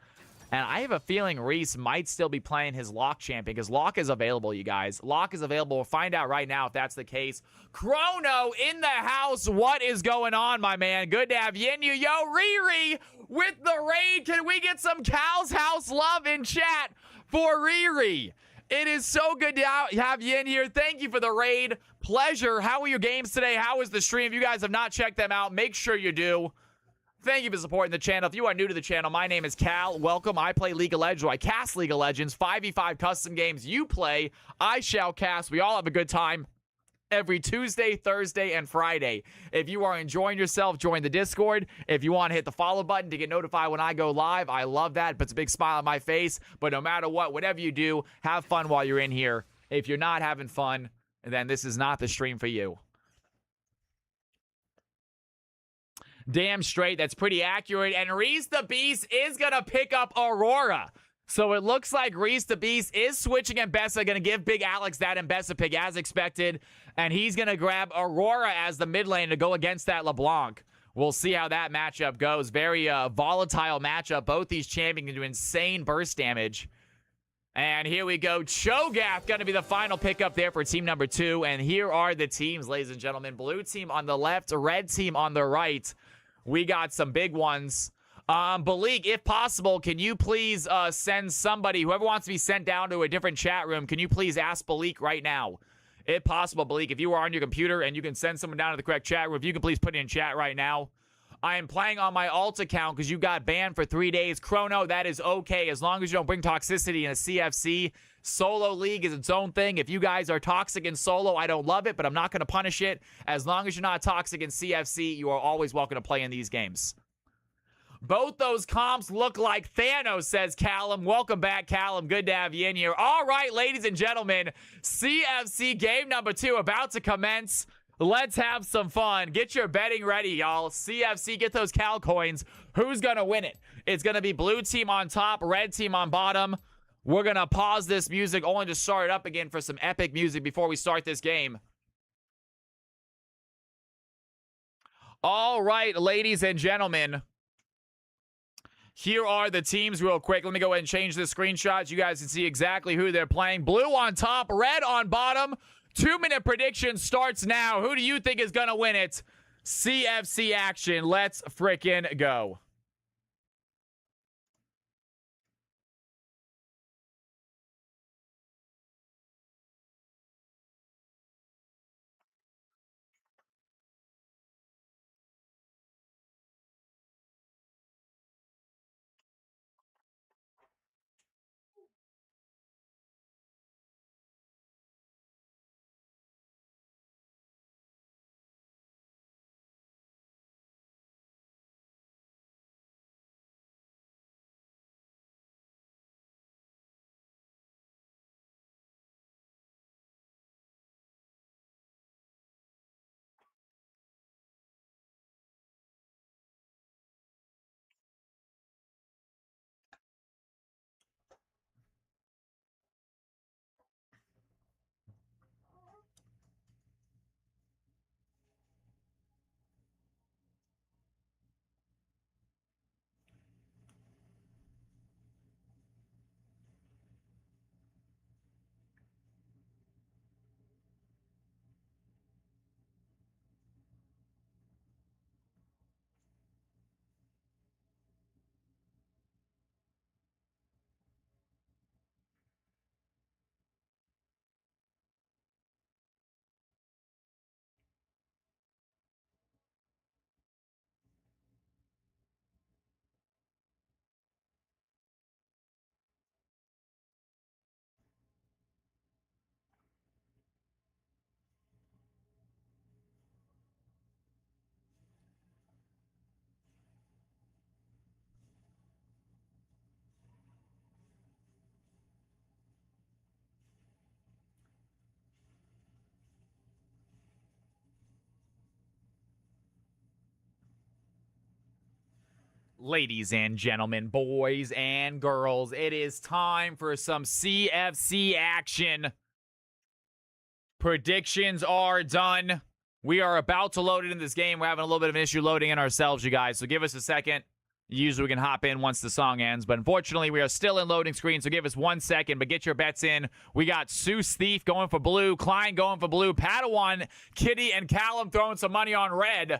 And I have a feeling Reese might still be playing his Lock champion, because Lock is available, you guys. Lock is available. We'll find out right now if that's the case. Chrono in the house. What is going on, my man? Good to have Yinyu. Yo, Riri with the raid. Can we get some Cal's House love in chat for Riri? It is so good to have you in here. Thank you for the raid. Pleasure. How were your games today? How was the stream? If you guys have not checked them out, make sure you do. Thank you for supporting the channel. If you are new to the channel, my name is Cal. Welcome. I play League of Legends. I cast League of Legends. 5v5 custom games. You play. I shall cast. We all have a good time every Tuesday, Thursday, and Friday. If you are enjoying yourself, join the Discord. If you want to hit the follow button to get notified when I go live, I love that. It puts a big smile on my face. But no matter what, whatever you do, have fun while you're in here. If you're not having fun, then this is not the stream for you. Damn straight, that's pretty accurate. And Reese the Beast is going to pick up Aurora. So it looks like Reese the Beast is switching Ambessa, going to give Big Alex that Ambessa pick as expected. And he's going to grab Aurora as the mid lane to go against that LeBlanc. We'll see how that matchup goes. Very volatile matchup. Both these champions can do insane burst damage. And here we go. Cho'Gath going to be the final pickup there for team number 2. And here are the teams, ladies and gentlemen. Blue team on the left, red team on the right. We got some big ones. Balik, if possible, can you please send somebody, whoever wants to be sent down to a different chat room, can you please ask Balik right now? If possible, Balik, if you are on your computer and you can send someone down to the correct chat room, if you can please put it in chat right now. I am playing on my alt account because you got banned for 3 days. Chrono, that is okay as long as you don't bring toxicity in a CFC. Solo League is its own thing. If you guys are toxic in solo, I don't love it, but I'm not going to punish it. As long as you're not toxic in CFC, you are always welcome to play in these games. Both those comps look like Thanos, says Callum. Welcome back, Callum. Good to have you in here. All right, ladies and gentlemen, CFC game number 2 about to commence. Let's have some fun. Get your betting ready, y'all. CFC, get those Cal coins. Who's going to win it? It's going to be blue team on top, red team on bottom. We're going to pause this music only to start it up again for some epic music before we start this game. All right, ladies and gentlemen. Here are the teams real quick. Let me go ahead and change the screenshots. You guys can see exactly who they're playing. Blue on top, red on bottom. 2-minute prediction starts now. Who do you think is going to win it? CFC action. Let's frickin' go. Ladies and gentlemen, boys and girls, it is time for some CFC action. Predictions are done. We are about to load it in this game. We're having a little bit of an issue loading in ourselves, you guys, so give us a second. Usually we can hop in once the song ends, but unfortunately we are still in loading screen, so give us 1 second, but get your bets in. We got Seuss Thief going for blue, Klein going for blue, Padawan, Kitty, and Callum throwing some money on red.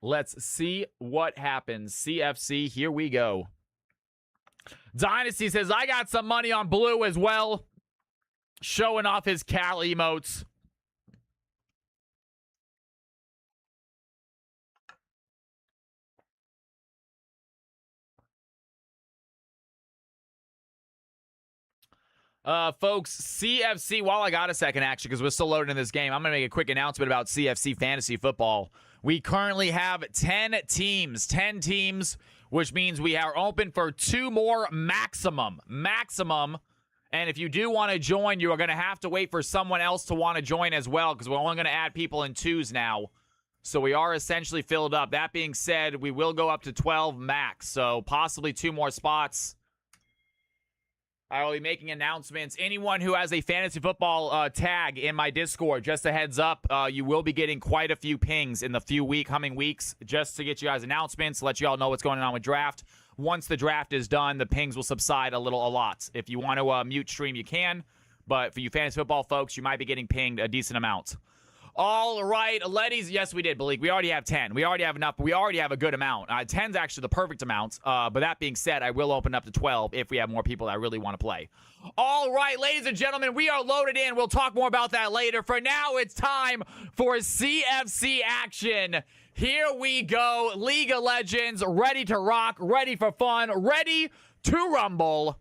Let's see what happens. CFC, here we go. Dynasty says, I got some money on blue as well. Showing off his Cal emotes. Folks, CFC, while I got a second, actually, because we're still loading in this game, I'm going to make a quick announcement about CFC Fantasy Football. We currently have 10 teams, which means we are open for 2 more maximum. And if you do want to join, you are going to have to wait for someone else to want to join as well, because we're only going to add people in 2s now. So we are essentially filled up. That being said, we will go up to 12 max, so possibly 2 more spots. I will be making announcements. Anyone who has a fantasy football tag in my Discord, just a heads up, you will be getting quite a few pings in the coming weeks, just to get you guys announcements, let you all know what's going on with draft. Once the draft is done, the pings will subside a lot. If you want to mute stream, you can, but for you fantasy football folks, you might be getting pinged a decent amount. All right, Letty's. Yes, we did, Malik. We already have 10. We already have enough. We already have a good amount. 10's actually the perfect amount. But that being said, I will open up to 12 if we have more people that really want to play. All right, ladies and gentlemen, we are loaded in. We'll talk more about that later. For now, it's time for CFC action. Here we go. League of Legends, ready to rock, ready for fun, ready to rumble.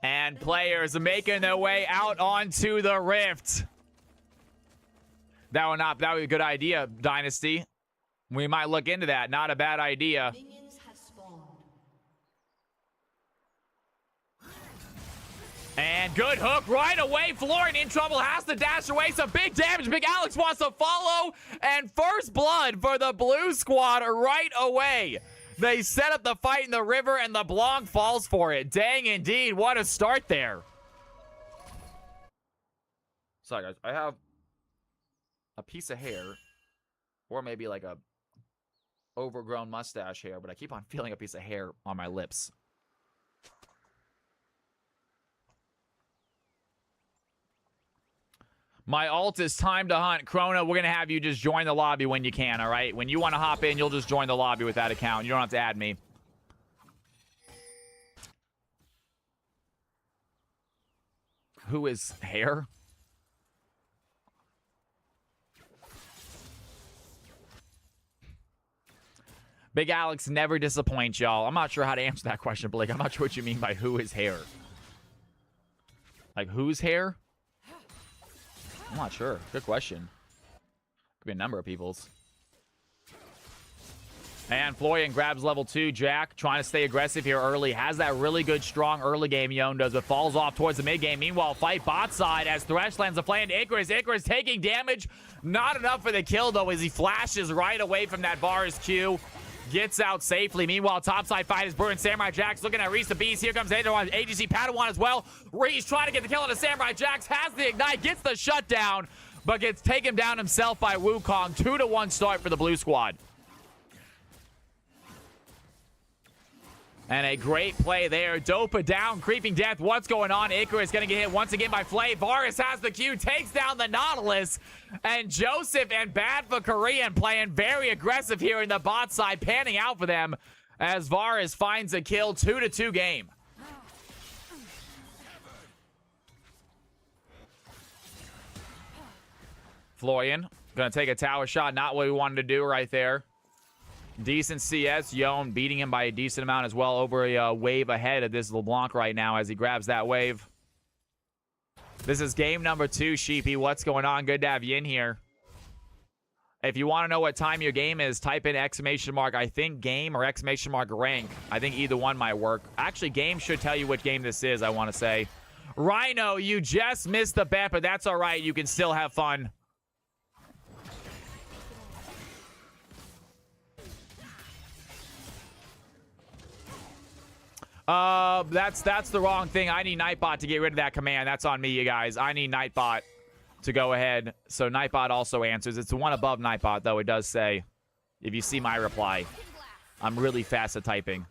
And players making their way out onto the Rift. That would be a good idea, Dynasty. We might look into that. Not a bad idea. Minions have spawned. And good hook right away. Florian in trouble, has to dash away. Some big damage. Big Alex wants to follow. And first blood for the blue squad right away. They set up the fight in the river, and the Blanc falls for it. Dang, indeed. What a start there. Sorry, guys. I have a piece of hair, or maybe like a overgrown mustache hair, but I keep on feeling a piece of hair on my lips. My alt is time to hunt. Krona, we're going to have you just join the lobby when you can, all right? When you want to hop in, you'll just join the lobby with that account. You don't have to add me. Who is hair? Big Alex never disappoints, y'all. I'm not sure how to answer that question, Blake. I'm not sure what you mean by who is hair. Like, whose hair? I'm not sure. Good question. Could be a number of people's. And Florian grabs level 2. Jack trying to stay aggressive here early. Has that really good, strong early game Yon does, but falls off towards the mid game. Meanwhile, fight bot side as Thresh lands a flame to Icarus. Icarus taking damage. Not enough for the kill, though, as he flashes right away from that Varus Q. Gets out safely. Meanwhile, topside fight is brewing. Samurai Jax looking at Reese the Beast. Here comes AGC Padawan as well. Reese trying to get the kill on the Samurai Jax. Has the ignite. Gets the shutdown. But gets taken down himself by Wukong. 2-1 start for the blue squad. And a great play there. Dopa down. Creeping Death. What's going on? Icarus going to get hit once again by Flay. Varus has the Q. Takes down the Nautilus. And Joseph and Bad for Korean playing very aggressive here in the bot side. Panning out for them as Varus finds a kill. 2-2 game. Florian going to take a tower shot. Not what we wanted to do right there. Decent CS. Yon beating him by a decent amount as well. Over a wave ahead of this LeBlanc right now as he grabs that wave. This is game number 2, Sheepy. What's going on? Good to have you in here. If you want to know what time your game is, type in exclamation mark, I think game, or exclamation mark rank. I think either one might work. Actually, game should tell you which game this is, I want to say. Rhino, you just missed the bet, but that's all right. You can still have fun. That's the wrong thing. I need Nightbot to get rid of that command. That's on me, you guys. I need Nightbot to go ahead. So Nightbot also answers. It's the one above Nightbot, though. It does say, if you see my reply. I'm really fast at typing.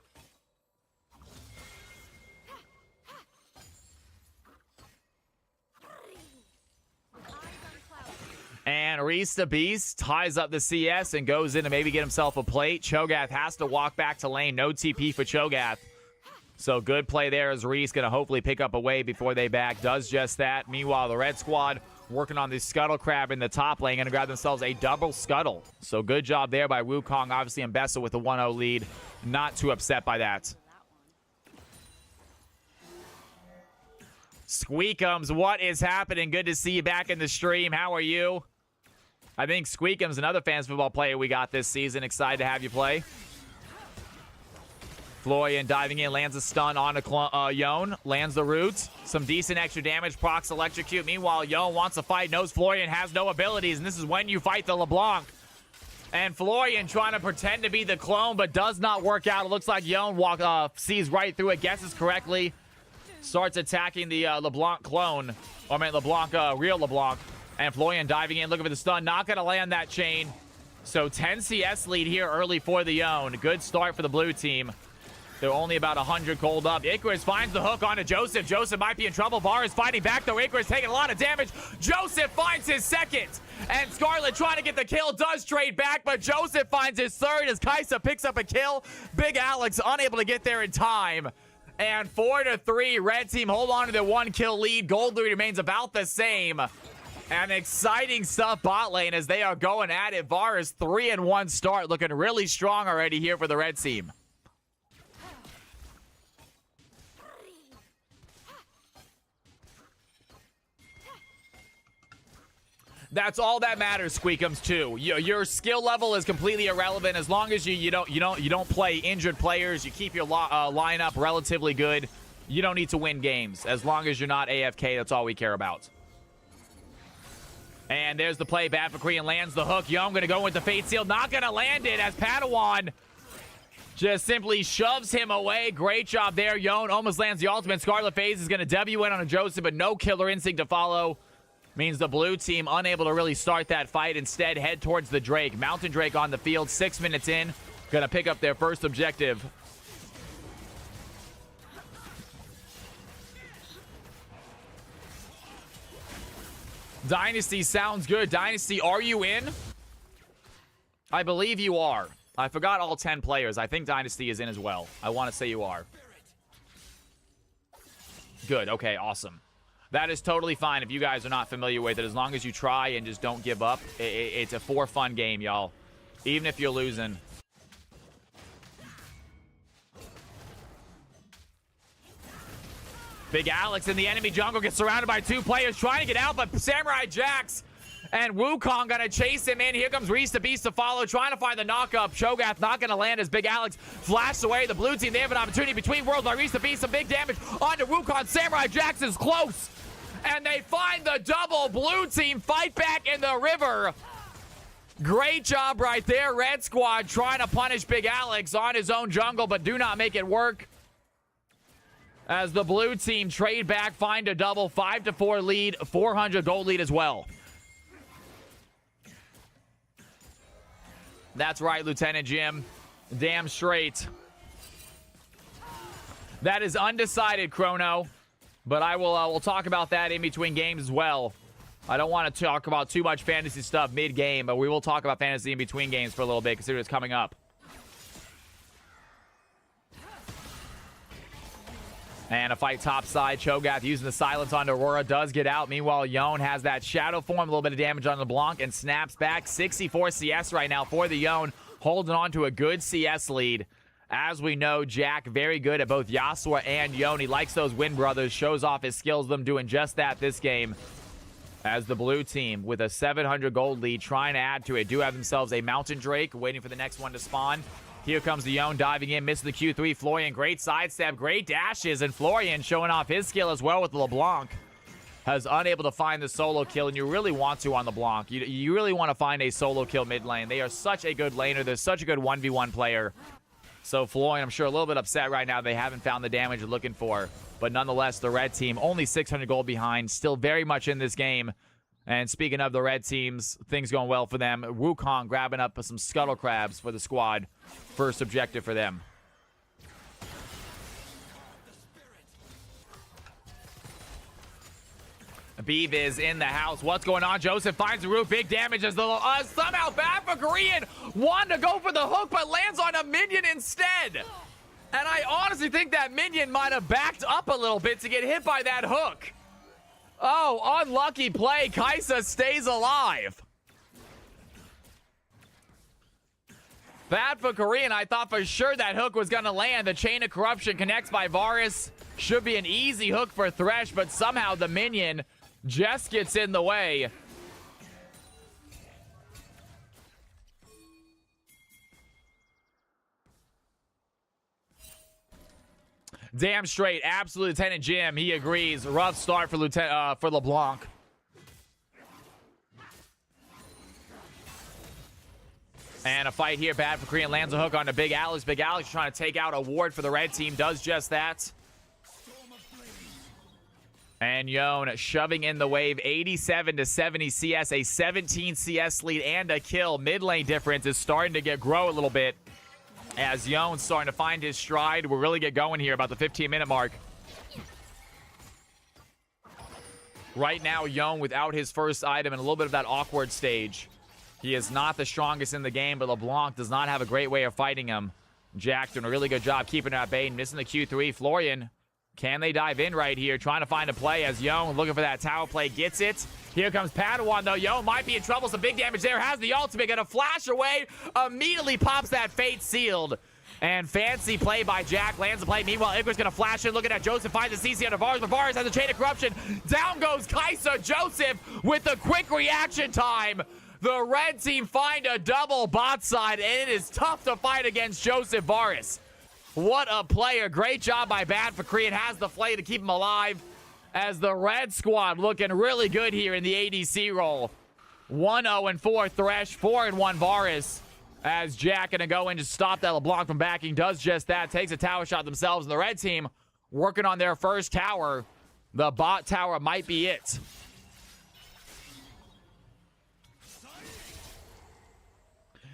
And Reese the Beast ties up the CS and goes in to maybe get himself a plate. Cho'Gath has to walk back to lane. No TP for Cho'Gath. So good play there as Reese going to hopefully pick up a wave before they back. Does just that. Meanwhile, the red squad working on the Scuttle Crab in the top lane. Going to grab themselves a double Scuttle. So good job there by Wukong. Obviously, Mbessa with a 1-0 lead. Not too upset by that. Squeakums, what is happening? Good to see you back in the stream. How are you? I think Squeakums, another fantasy football player we got this season. Excited to have you play. Florian diving in, lands a stun on Yone, lands the root. Some decent extra damage, procs electrocute. Meanwhile, Yone wants to fight, knows Florian has no abilities, and this is when you fight the LeBlanc. And Florian trying to pretend to be the clone, but does not work out. It looks like Yone sees right through it, guesses correctly, starts attacking the LeBlanc clone. Or I mean, LeBlanc, real LeBlanc. And Florian diving in, looking for the stun. Not going to land that chain. So 10 CS lead here early for the Yone. Good start for the blue team. They're only about 100 gold up. Icarus finds the hook onto Joseph. Joseph might be in trouble. Var is fighting back, though. Icarus taking a lot of damage. Joseph finds his second. And Scarlet trying to get the kill. Does trade back, but Joseph finds his third as Kaisa picks up a kill. Big Alex unable to get there in time. And 4-3. Red team hold on to their 1-kill lead. Gold lead remains about the same. And exciting stuff bot lane as they are going at it. Var is 3-1 start. Looking really strong already here for the red team. That's all that matters, Squeakums, too. Your skill level is completely irrelevant as long as you don't play injured players. You keep your lineup relatively good. You don't need to win games as long as you're not AFK. That's all we care about. And there's the play. Bad for Korean lands the hook. Yone going to go with the Fate Seal. Not going to land it as Padawan just simply shoves him away. Great job there. Yone almost lands the ultimate. Scarlet Phase is going to W in on a Joseph, but no killer instinct to follow. Means the blue team unable to really start that fight. Instead, head towards the Drake. Mountain Drake on the field, 6 minutes in. Going to pick up their first objective. Dynasty sounds good. Dynasty, are you in? I believe you are. I forgot all 10 players. I think Dynasty is in as well. I want to say you are. Good. Okay, awesome. That is totally fine if you guys are not familiar with it. As long as you try and just don't give up. It's a for-fun game, y'all. Even if you're losing. Big Alex in the enemy jungle gets surrounded by 2 players trying to get out, but Samurai Jax and Wukong gonna chase him in. Here comes Reese the Beast to follow, trying to find the knock-up. Cho'Gath not gonna land as Big Alex flashed away. The blue team, they have an opportunity between worlds by Reese the Beast. Some big damage onto Wukong. Samurai Jax is close. And they find the double. Blue team fight back in the river. Great job right there. Red squad trying to punish Big Alex on his own jungle, but do not make it work. As the blue team trade back, find a double. 5-4 lead, 400 gold lead as well. That's right, Lieutenant Jim. Damn straight. That is undecided, Chrono. But I will we'll talk about that in between games as well. I don't want to talk about too much fantasy stuff mid-game, but we will talk about fantasy in between games for a little bit, considering it's coming up. And a fight topside. Cho'Gath using the silence on Aurora does get out. Meanwhile, Yone has that shadow form, a little bit of damage on LeBlanc, and snaps back. 64 CS right now for the Yone, holding on to a good CS lead. As we know, Jack very good at both Yasuo and Yone. He likes those Wind Brothers, shows off his skills, them doing just that this game. As the blue team, with a 700 gold lead, trying to add to it, do have themselves a Mountain Drake, waiting for the next one to spawn. Here comes the Yone diving in, missing the Q3. Florian, great sidestep, great dashes, and Florian showing off his skill as well with LeBlanc. Has unable to find the solo kill, and you really want to on LeBlanc. You really want to find a solo kill mid lane. They are such a good laner. They're such a good 1v1 player. So Florian, I'm sure, a little bit upset right now. They haven't found the damage they're looking for. But nonetheless, the red team only 600 gold behind, still very much in this game. And speaking of the red teams, things going well for them. Wukong grabbing up some scuttle crabs for the squad. First objective for them. Beav is in the house. What's going on? Joseph finds the root. Big damage as the somehow bad for Korean. Wanted to go for the hook, but lands on a minion instead. And I honestly think that minion might have backed up a little bit to get hit by that hook. Oh, unlucky play. Kaisa stays alive. Bad for Korean. I thought for sure that hook was going to land. The Chain of Corruption connects by Varus. Should be an easy hook for Thresh, but somehow the minion just gets in the way. Damn straight. Absolute Lieutenant Jim. He agrees. Rough start for LeBlanc. And a fight here. Bad for Korean. Lands a hook on to Big Alex. Big Alex trying to take out a ward for the red team. Does just that. And Yone shoving in the wave. 87 to 70 CS. A 17 CS lead and a kill. Mid lane difference is starting to grow a little bit. As Yone's starting to find his stride. We'll really get going here about the 15-minute mark. Right now, Yone without his first item and a little bit of that awkward stage. He is not the strongest in the game, but LeBlanc does not have a great way of fighting him. Jack doing a really good job keeping it at bay, missing the Q3. Florian, can they dive in right here? Trying to find a play as Yone looking for that tower play. Gets it. Here comes Padawan, though. Yone might be in trouble. Some big damage there. Has the ultimate. Gonna flash away. Immediately pops that Fate Sealed. And fancy play by Jack. Lands the play. Meanwhile, Icarus gonna flash in. Looking at Joseph. Finds the CC on Varus. But Varus has a Chain of Corruption. Down goes Kaisa. Joseph with the quick reaction time. The red team find a double bot side. And it is tough to fight against Joseph Varus. What a player. Great job by Bad for Korean. Has the flay to keep him alive. As the red squad looking really good here in the ADC role. 1-0-4 Thresh, 4-1 Varus. As Jack gonna go in to stop that LeBlanc from backing. Does just that. Takes a tower shot themselves. And the red team working on their first tower. The bot tower might be it.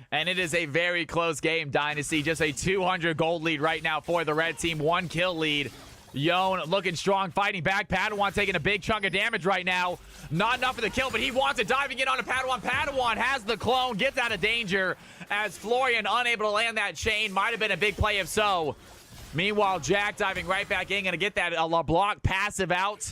And it is a very close game, Dynasty. Just a 200 gold lead right now for the red team. 1 kill lead. Yone looking strong, fighting back. Padawan taking a big chunk of damage right now. Not enough for the kill, but he wants it. Diving in on a Padawan. Padawan has the clone, gets out of danger as Florian unable to land that chain. Might have been a big play if so. Meanwhile, Jack diving right back in, gonna get that LeBlanc passive out.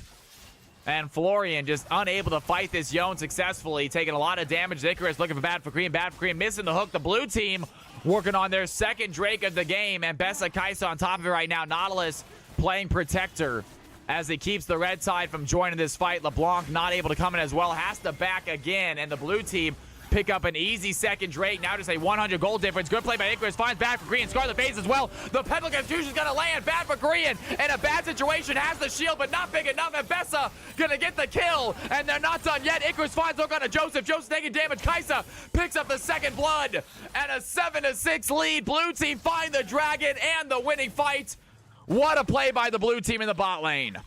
And Florian just unable to fight this Yone successfully. Taking a lot of damage. Icarus looking for Bad for Korean. Bad for Korean missing the hook. The blue team working on their second Drake of the game. And Bessa Kaisa on top of it right now. Nautilus playing Protector as he keeps the red side from joining this fight. LeBlanc not able to come in as well. Has to back again. And the blue team pick up an easy second Drake. Now just a 100 gold difference. Good play by Icarus. Finds Bad for Korean. Scar the face as well. The Pebble Confusion is going to land. Bad for Korean in a bad situation. Has the shield, but not big enough. And Bessa going to get the kill. And they're not done yet. Icarus finds hook on to Joseph. Joseph taking damage. Kaisa picks up the second blood. And a 7-6 lead. Blue team find the dragon and the winning fight. What a play by the blue team in the bot lane.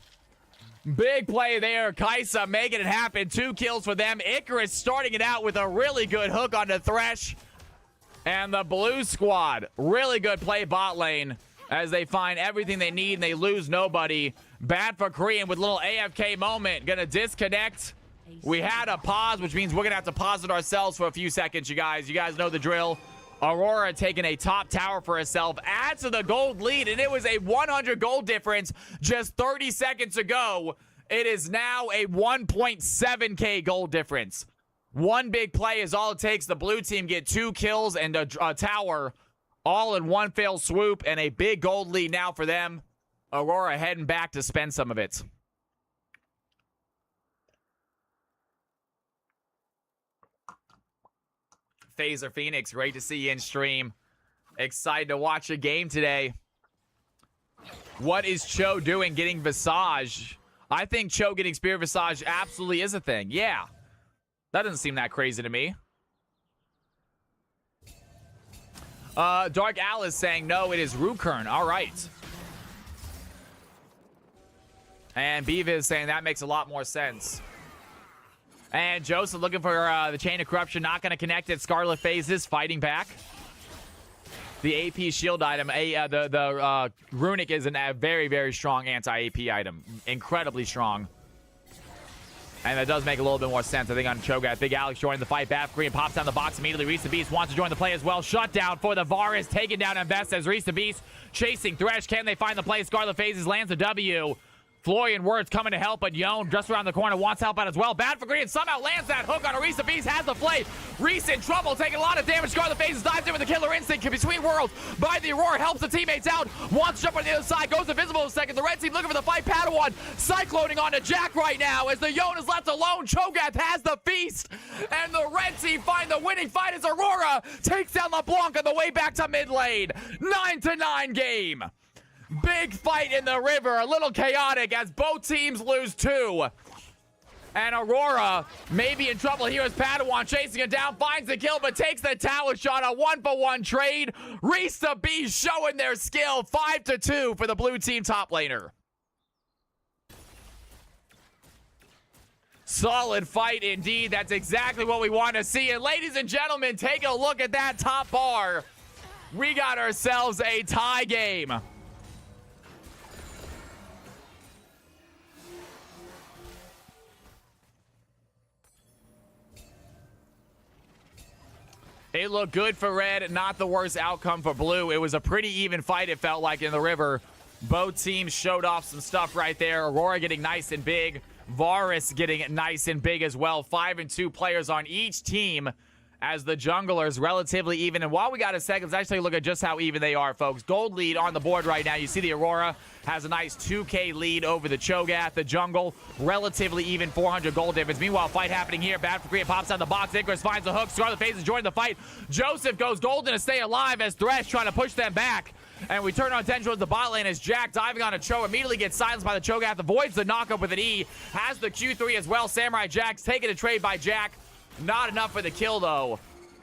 Big play there. Kaisa making it happen. 2 kills for them. Icarus starting it out with a really good hook onto Thresh. And the blue squad, really good play bot lane as they find everything they need and they lose nobody. Bad for Korean with a little AFK moment. Gonna disconnect. We had a pause, which means we're gonna have to pause it ourselves for a few seconds, you guys. You guys know the drill. Aurora taking a top tower for herself, adds to the gold lead, and it was a 100 gold difference just 30 seconds ago. It is now a 1.7k gold difference. One big play is all it takes. The blue team get 2 kills and a tower all in one fell swoop, and a big gold lead now for them. Aurora heading back to spend some of it. Phaser Phoenix, great to see you in stream. Excited to watch a game today. What is Cho doing getting Visage? I think Cho getting Spirit Visage absolutely is a thing. Yeah. That doesn't seem that crazy to me. Dark Alice saying, no, it is Rukern. All right. And Beavis saying that makes a lot more sense. And Joseph looking for the Chain of Corruption. Not going to connect it. Scarlet Phases fighting back. The AP shield item. The Runic is a very, very strong anti-AP item. Incredibly strong. And that does make a little bit more sense, I think, on Cho'Gath. Big Alex joining the fight. Baf Green pops down the box immediately. Reese the Beast wants to join the play as well. Shutdown for the Varus. Taken down and best as Reese the Beast chasing Thresh. Can they find the play? Scarlet Phases lands a W. Florian Words coming to help, but Yon just around the corner wants help out as well. Bad for Green somehow lands that hook on a Reese the Beast, has the play. Reese in trouble, taking a lot of damage. Scarlet Phases dives in with the Killer Instinct between worlds by the Aurora, helps the teammates out. Wants to jump on the other side, goes invisible a second. The red team looking for the fight. Padawan cycloning onto Jack right now as the Yon is left alone. Cho'Gath has the feast, and the red team find the winning fight as Aurora takes down LeBlanc on the way back to mid lane. 9-9 game. Big fight in the river, a little chaotic as both teams lose 2. And Aurora may be in trouble here as Padawan chasing it down, finds the kill, but takes the tower shot. A 1-for-1 trade. Reese the Beast showing their skill. 5-2 for the blue team top laner. Solid fight indeed. That's exactly what we want to see. And ladies and gentlemen, take a look at that top bar. We got ourselves a tie game. It looked good for red, not the worst outcome for blue. It was a pretty even fight, it felt like, in the river. Both teams showed off some stuff right there. Aurora getting nice and big. Varus getting nice and big as well. 5-2 players on each team as the junglers relatively even. And while we got a second, let's actually look at just how even they are, folks. Gold lead on the board right now. You see the Aurora has a nice 2K lead over the Cho'Gath. The jungle, relatively even, 400 gold difference. Meanwhile, fight happening here. Bad for Korea pops out the box. Icarus finds the hook. Scarlet Phases joining the fight. Joseph goes golden to stay alive as Thresh trying to push them back. And we turn our attention towards the bot lane as Jack diving on a Cho immediately gets silenced by the Cho'Gath. Avoids the knockup with an E. Has the Q3 as well. Samurai Jack's taking a trade by Jack. Not enough for the kill, though.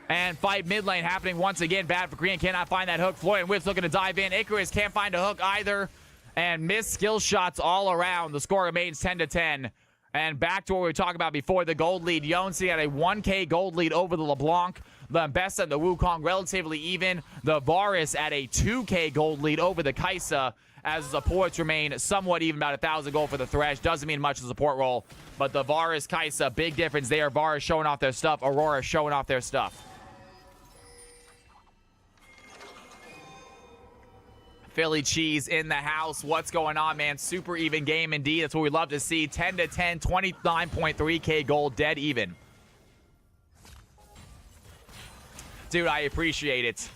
And fight mid lane happening once again. Bad for Korean, cannot find that hook. Florian Whips looking to dive in. Icarus can't find a hook either. And missed skill shots all around. The score remains 10-10. And back to what we were talking about before, the gold lead. Yonsei had a 1K gold lead over the LeBlanc. The best and the Wukong relatively even. The Varus at a 2K gold lead over the Kaisa as the supports remain somewhat even, about 1,000 gold for the Thresh. Doesn't mean much of the support role. But the Varus, Kaisa, big difference there. Varus showing off their stuff. Aurora showing off their stuff. Philly Cheese in the house. What's going on, man? Super even game indeed. That's what we love to see. 10-10, 29.3K gold, dead even. Dude, I appreciate it.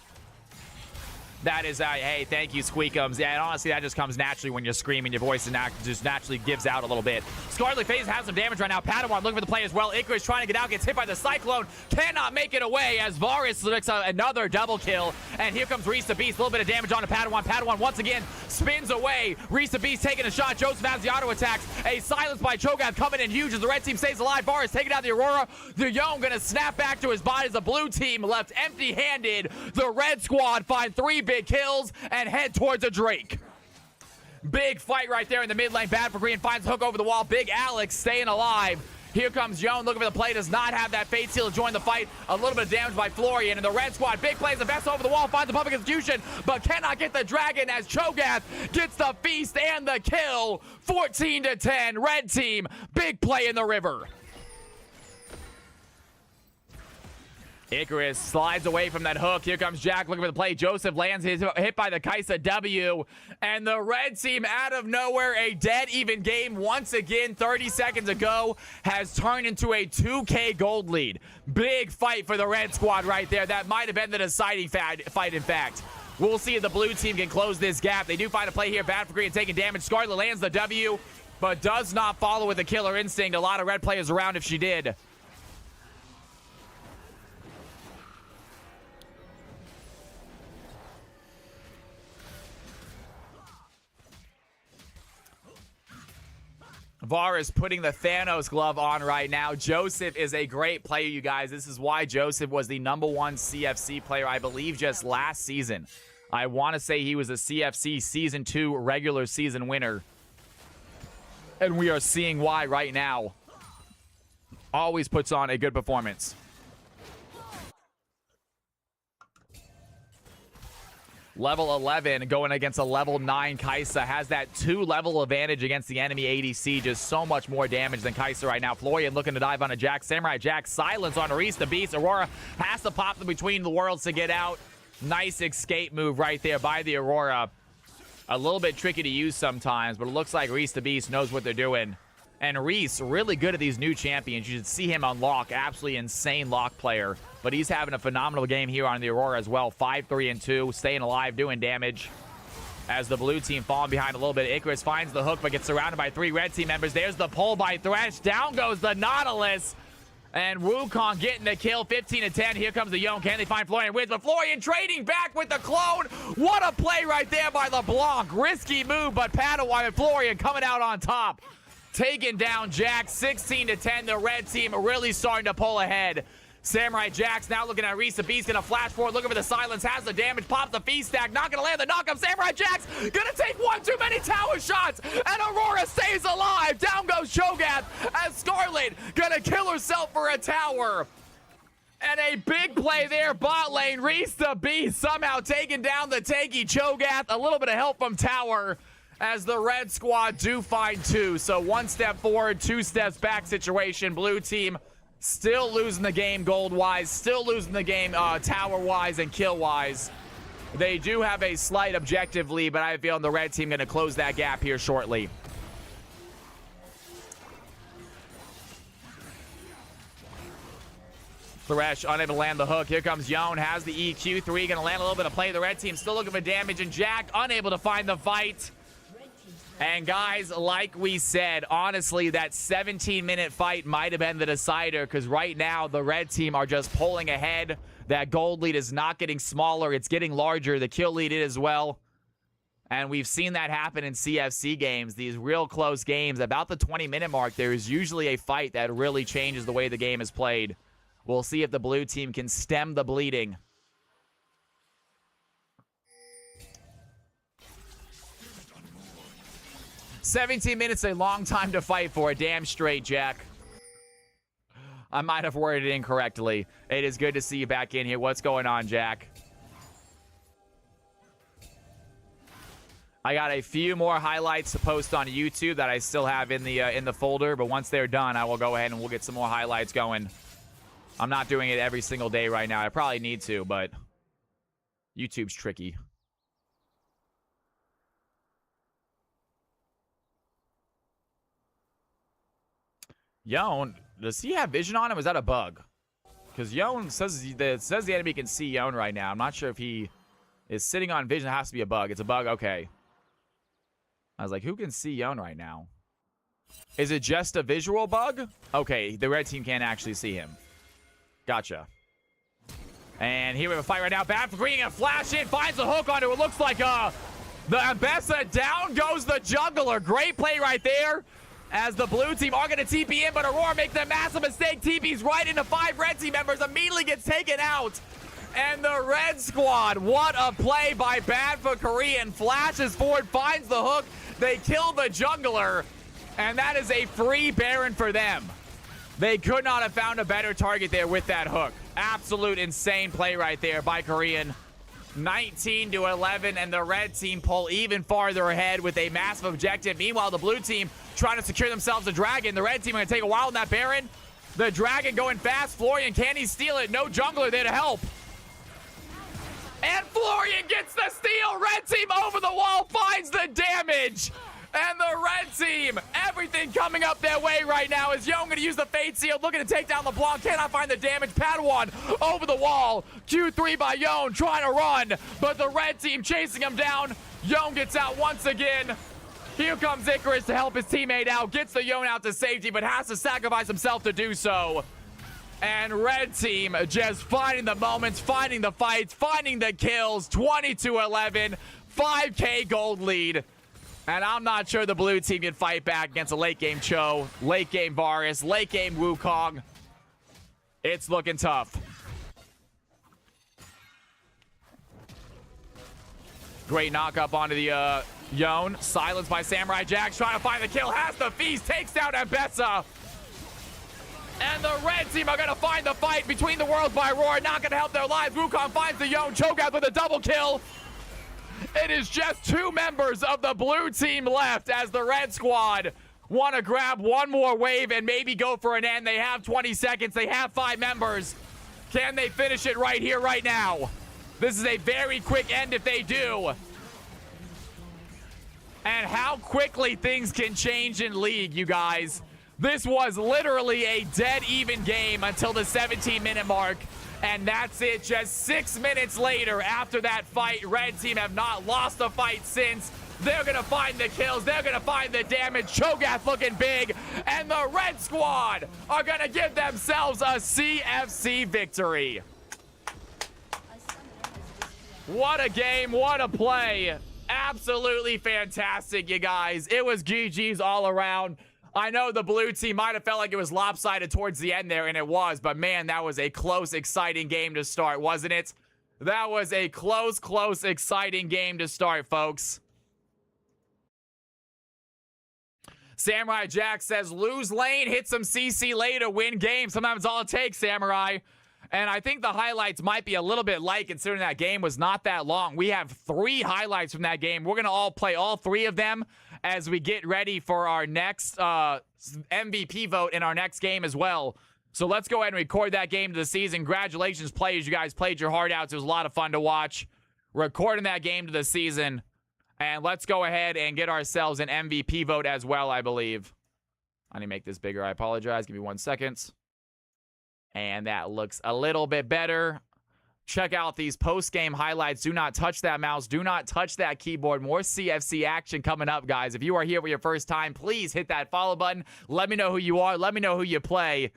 That is, hey, thank you, Squeakums. Yeah, and honestly, that just comes naturally when you're screaming. Your voice just naturally gives out a little bit. Scarlet Phase has some damage right now. Padawan looking for the play as well. Icarus trying to get out, gets hit by the Cyclone. Cannot make it away as Varus makes another double kill. And here comes Reese the Beast. A little bit of damage onto Padawan. Padawan once again spins away. Reese the Beast taking a shot. Joseph has the auto attacks. A silence by Cho'Gath coming in huge as the red team stays alive. Varus taking out the Aurora. The Yon gonna snap back to his body as the blue team left empty-handed. The red squad find 3 big kills and head towards a Drake. Big fight right there in the mid lane. Bad for Green finds the hook over the wall. Big Alex staying alive. Here comes Yon looking for the play. Does not have that Fate Seal to join the fight. A little bit of damage by Florian. And the red squad, big plays, the best over the wall, finds the public execution, but cannot get the dragon as Cho'Gath gets the feast and the kill. 14-10, red team. Big play in the river. Icarus slides away from that hook. Here comes Jack looking for the play. Joseph lands his hit by the Kaisa W. And the red team out of nowhere, a dead even game once again 30 seconds ago, has turned into a 2K gold lead. Big fight for the red squad right there. That might have been the deciding fight, in fact. We'll see if the blue team can close this gap. They do find a play here. Bad for Green taking damage. Scarlet lands the W, but does not follow with a killer instinct. A lot of red players around if she did. VAR is putting the Thanos glove on right now. Joseph is a great player, you guys. This is why Joseph was the #1 CFC player, I believe, just last season. I want to say he was a CFC Season 2 regular season winner. And we are seeing why right now. Always puts on a good performance. Level 11 going against a level 9 Kai'Sa. Has that 2-level advantage against the enemy ADC. Just so much more damage than Kai'Sa right now. Florian looking to dive on a Jack. Samurai Jack. Silence on Reese the Beast. Aurora has to pop them between the worlds to get out. Nice escape move right there by the Aurora. A little bit tricky to use sometimes, but it looks like Reese the Beast knows what they're doing. And Reese, really good at these new champions. You should see him unlock. Absolutely insane lock player. But he's having a phenomenal game here on the Aurora as well. 5-3-2, staying alive, doing damage. As the blue team falling behind a little bit. Icarus finds the hook, but gets surrounded by 3 red team members. There's the pull by Thresh. Down goes the Nautilus. And Wukong getting the kill, 15-10. Here comes the Yone. Can they find Florian? Wins, but Florian trading back with the clone. What a play right there by LeBlanc. Risky move, but Padawan and Florian coming out on top. Taking down Jack, 16-10. The red team really starting to pull ahead. Samurai Jack's now looking at Reese the Beast, gonna flash forward, looking for the silence, has the damage, pops the feast stack, not gonna land the knock up. Samurai Jack's gonna take one too many tower shots, and Aurora stays alive. Down goes Cho'Gath as Scarlet gonna kill herself for a tower. And a big play there, bot lane. Reese the Beast somehow taking down the tanky Cho'Gath. A little bit of help from tower as the red squad do find 2. So 1 step forward, 2 steps back situation. Blue team still losing the game gold-wise, still losing the game tower-wise and kill-wise. They do have a slight objective lead, but I have a feeling the red team going to close that gap here shortly. Thresh unable to land the hook. Here comes Yone, has the EQ. 3 going to land a little bit of play. The red team still looking for damage, and Jack unable to find the fight. And guys, like we said, honestly, that 17-minute fight might have been the decider, because right now the red team are just pulling ahead. That gold lead is not getting smaller, it's getting larger. The kill lead is as well. And we've seen that happen in CFC games, these real close games. About the 20-minute mark, there is usually a fight that really changes the way the game is played. We'll see if the blue team can stem the bleeding. 17 minutes, a long time to fight for. Damn straight, Jack. I might have worded it incorrectly. It is good to see you back in here. What's going on, Jack? I got a few more highlights to post on YouTube that I still have in the folder, but once they're done, I will go ahead and we'll get some more highlights going. I'm not doing it every single day right now. I probably need to, but YouTube's tricky. Yone, does he have vision on him? Is that a bug? Because Yone says the enemy can see Yone right now. I'm not sure if he is sitting on vision. It has to be a bug. It's a bug. Okay. I was like, who can see Yone right now? Is it just a visual bug? Okay, the red team can't actually see him. Gotcha. And here we have a fight right now. Bad for green, and flash in, finds the hook onto it. Looks like the Ambessa. Down goes the jungler. Great play right there. As the blue team are going to TP in, but Aurora makes a massive mistake. TP's right into 5 red team members, immediately gets taken out. And the red squad, what a play by Bad for Korean. Flashes forward, finds the hook. They kill the jungler, and that is a free Baron for them. They could not have found a better target there with that hook. Absolute insane play right there by Korean. 19-11, and the red team pull even farther ahead with a massive objective. Meanwhile, the blue team trying to secure themselves a dragon. The red team are going to take a while on that Baron. The dragon going fast. Florian, can he steal it? No jungler there to help. And Florian gets the steal. Red team over the wall, finds the damage. And the red team, everything coming up their way right now is Yone going to use the Fate Seal, looking to take down LeBlanc, cannot find the damage. Padawan over the wall, Q3 by Yone, trying to run, but the red team chasing him down. Yone gets out once again. Here comes Icarus to help his teammate out, gets the Yone out to safety, but has to sacrifice himself to do so. And red team just finding the moments, finding the fights, finding the kills. 20-11, 5K gold lead. And I'm not sure the blue team can fight back against a late-game Cho, late-game Varus, late-game Wukong. It's looking tough. Great knock-up onto the Yone. Silenced by Samurai Jax, trying to find the kill. Has the feast, takes down Ambessa. And the red team are going to find the fight between the worlds by Roar. Not going to help their lives. Wukong finds the Yone. Cho'Gath with a double kill. It is just 2 members of the blue team left as the red squad want to grab one more wave and maybe go for an end. They have 20 seconds. They have 5 members. Can they finish it right here, right now? This is a very quick end if they do. And how quickly things can change in League, you guys. This was literally a dead even game until the 17-minute mark. And that's it. Just 6 minutes later after that fight, red team have not lost a fight since. They're going to find the kills. They're going to find the damage. Cho'Gath looking big. And the red squad are going to give themselves a CFC victory. What a game. What a play. Absolutely fantastic, you guys. It was GG's all around. I know the blue team might have felt like it was lopsided towards the end there, and it was. But, man, that was a close, exciting game to start, wasn't it? That was a close, exciting game to start, folks. Samurai Jack says, lose lane, hit some CC later, win game. Sometimes all it takes, Samurai. And I think the highlights might be a little bit light considering that game was not that long. We have 3 highlights from that game. We're going to all play all 3 of them as we get ready for our next MVP vote in our next game as well. So let's go ahead and record that game to the season. Congratulations, players. You guys played your heart out. It was a lot of fun to watch. Recording that game to the season. And let's go ahead and get ourselves an MVP vote as well, I believe. I need to make this bigger. I apologize. Give me 1 second. And that looks a little bit better. Check out these post-game highlights. Do not touch that mouse. Do not touch that keyboard. More CFC action coming up, guys. If you are here for your first time, please hit that follow button. Let me know who you are. Let me know who you play.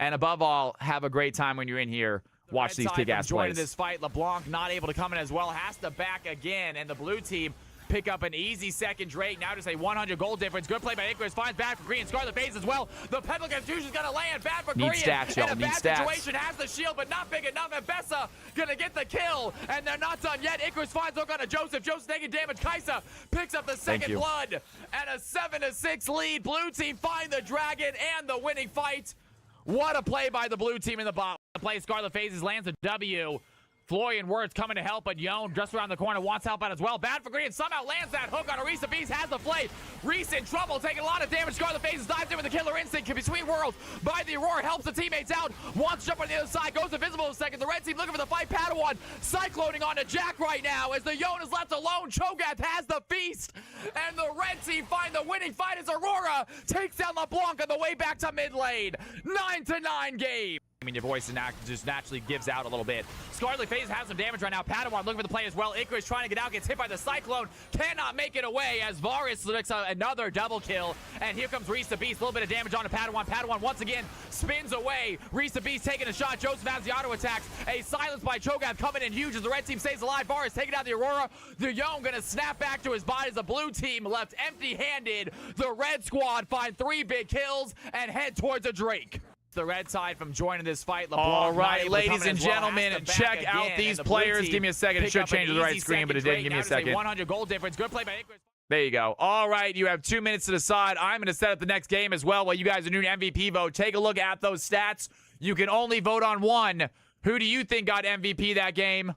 And above all, have a great time when you're in here. Watch these kick-ass plays. Joining this fight, LeBlanc not able to come in as well. Has to back again. And the blue team pick up an easy second Drake. Now just a 100 goal difference. Good play by Icarus. Finds bad for Green. Scarlet phase as well. The Pebble Confusion's going to land. Bad for Green. Stats, y'all. In a bad situation. Has the shield, but not big enough. And Bessa going to get the kill. And they're not done yet. Icarus finds hook on a Joseph. Joseph taking damage. Kaisa picks up the second blood. And a 7-6 lead. Blue team find the dragon and the winning fight. What a play by the blue team in the bot. The play Scarlet phases lands a W. Florian Wirtz coming to help, but Yone just around the corner wants help out as well. Bad for Green, somehow lands that hook on Orisa Beast, has the play. Reese in trouble, taking a lot of damage. Scarlet Faces dives in with the killer instinct between worlds. By the Aurora, helps the teammates out. Wants to jump on the other side, goes invisible in a second. The red team looking for the fight. Padawan cycloning onto Jack right now as the Yone is left alone. Cho'Gath has the feast, and the red team find the winning fight as Aurora takes down LeBlanc on the way back to mid lane. 9-9 game. I mean, your voice just naturally gives out a little bit. Scarlet Phase has some damage right now. Padawan looking for the play as well. Icarus trying to get out, gets hit by the Cyclone. Cannot make it away as Varus looks another double kill. And here comes Reese the Beast. A little bit of damage onto Padawan. Padawan once again spins away. Reese the Beast taking a shot. Joseph has the auto attacks. A silence by Cho'Gath coming in huge as the red team stays alive. Varus taking out the Aurora. The Yone gonna snap back to his body as the blue team left empty-handed. The red squad find 3 big kills and head towards a Drake. The red side from joining this fight. LeBlanc all right, ladies and gentlemen, check out these players. Give me a second. It should change to the right screen, but it didn't. Give me a second. 100 goal difference. Good play by Icarus. There you go. All right, you have 2 minutes to decide. I'm going to set up the next game as well while you guys are doing MVP vote. Take a look at those stats. You can only vote on one. Who do you think got MVP that game?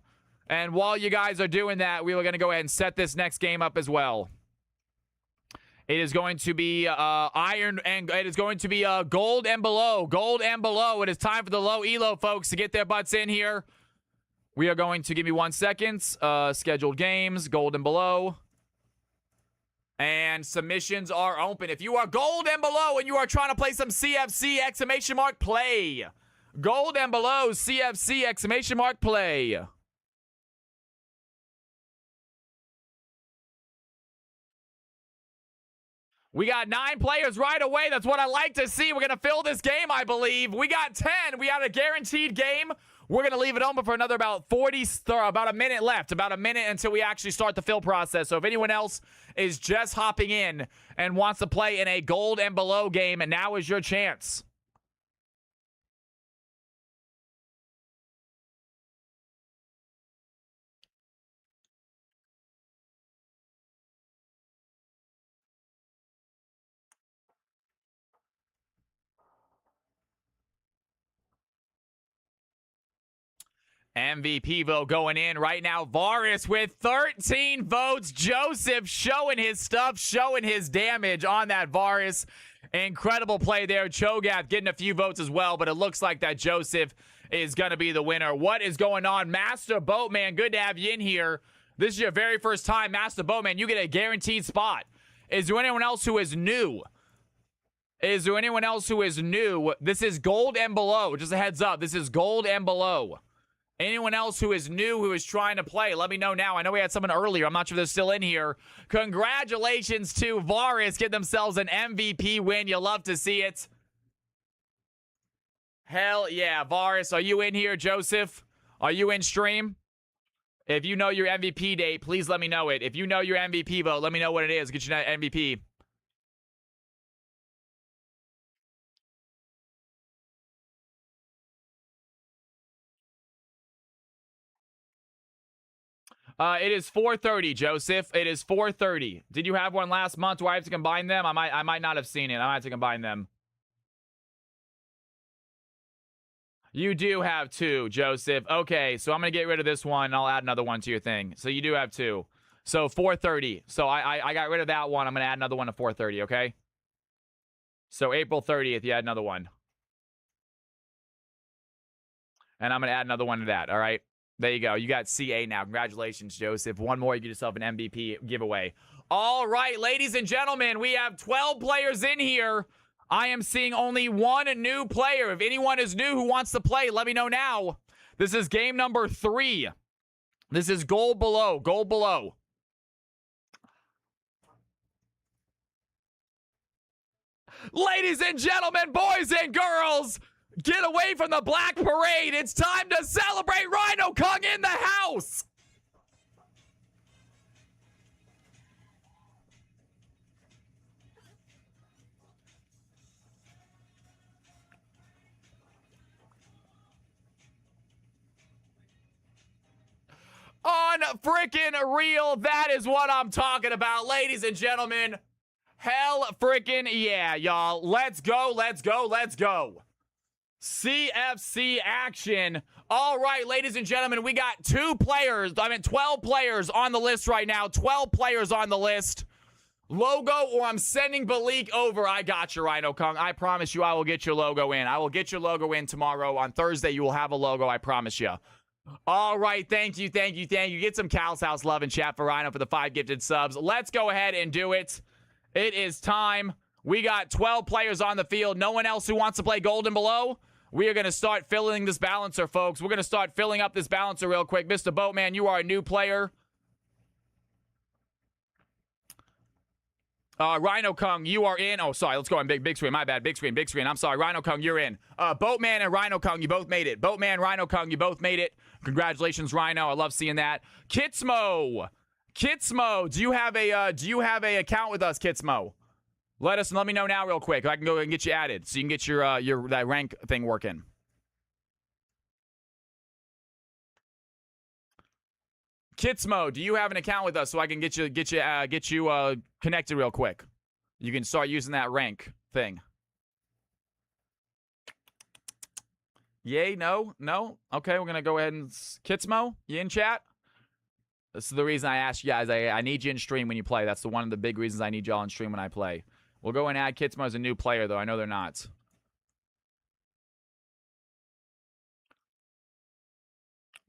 And while you guys are doing that, we are going to go ahead and set this next game up as well. It is going to be iron, and it is going to be gold and below. Gold and below. It is time for the low elo folks to get their butts in here. We are going to, give me 1 second. Scheduled games, gold and below. And submissions are open. If you are gold and below and you are trying to play some CFC, exclamation mark, play. Gold and below, CFC, exclamation mark, play. We got 9 players right away. That's what I like to see. We're going to fill this game, I believe. We got 10. We got a guaranteed game. We're going to leave it open for another about about a minute left, about a minute until we actually start the fill process. So if anyone else is just hopping in and wants to play in a gold and below game, and now is your chance. MVP vote going in right now. Varus with 13 votes. Joseph showing his stuff, showing his damage on that Varus. Incredible play there. Cho'Gath getting a few votes as well, but it looks like that Joseph is going to be the winner. What is going on? Master Boatman, good to have you in here. This is your very first time. Master Boatman, you get a guaranteed spot. Is there anyone else who is new? Is there anyone else who is new? This is gold and below. Just a heads up. This is gold and below. Anyone else who is new, who is trying to play, let me know now. I know we had someone earlier. I'm not sure if they're still in here. Congratulations to Varus. Get themselves an MVP win. You love to see it. Hell yeah. Varus, are you in here? Joseph, are you in stream? If you know your MVP date, please let me know it. If you know your MVP vote, let me know what it is. Get you that MVP. It is 4:30, Joseph. It is 4:30. Did you have one last month? Do I have to combine them? I might not have seen it. I might have to combine them. You do have two, Joseph. Okay, so I'm going to get rid of this one, and I'll add another one to your thing. So you do have two. So 4:30. So I got rid of that one. I'm going to add another one to 4:30, okay? So April 30th, you add another one. And I'm going to add another one to that, all right? There you go. You got CA now. Congratulations, Joseph. One more, you get yourself an MVP giveaway. All right, ladies and gentlemen, we have 12 players in here. I am seeing only one new player. If anyone is new who wants to play, let me know now. This is game number 3. This is gold below. Gold below. Ladies and gentlemen, boys and girls, get away from the black parade. It's time to celebrate Rhino Kong in the house. Unfreaking real. That is what I'm talking about, ladies and gentlemen. Hell freaking yeah, y'all. Let's go, let's go, let's go. CFC action. All right, ladies and gentlemen, we got 12 players on the list right now. 12 players on the list. Logo, or I'm sending Balik over. I got you, Rhino Kong. I promise you I will get your logo in. I will get your logo in tomorrow. On Thursday, you will have a logo. I promise you. All right, thank you, thank you, thank you. Get some Cal's House love and chat for Rhino for the 5 gifted subs. Let's go ahead and do it. It is time. We got 12 players on the field. No one else who wants to play gold and below? We are going to start filling this balancer, folks. We're going to start filling up this balancer real quick. Mr. Boatman, you are a new player. Rhino Kong, you are in. Oh, sorry. Let's go on big screen. My bad. Big screen. I'm sorry. Rhino Kong, you're in. Boatman and Rhino Kong, you both made it. Boatman, Rhino Kong, you both made it. Congratulations, Rhino. I love seeing that. Kitsmo, do you have a account with us, Kitsmo? Let me know now real quick. I can go and get you added so you can get your that rank thing working. Kitsmo, do you have an account with us so I can get you connected real quick? You can start using that rank thing. Yay, no? Okay, we're gonna go ahead and Kitsmo, you in chat? This is the reason I asked you guys. I need you in stream when you play. That's one of the big reasons I need y'all in stream when I play. We'll go and add Kitsmo as a new player, though. I know they're not.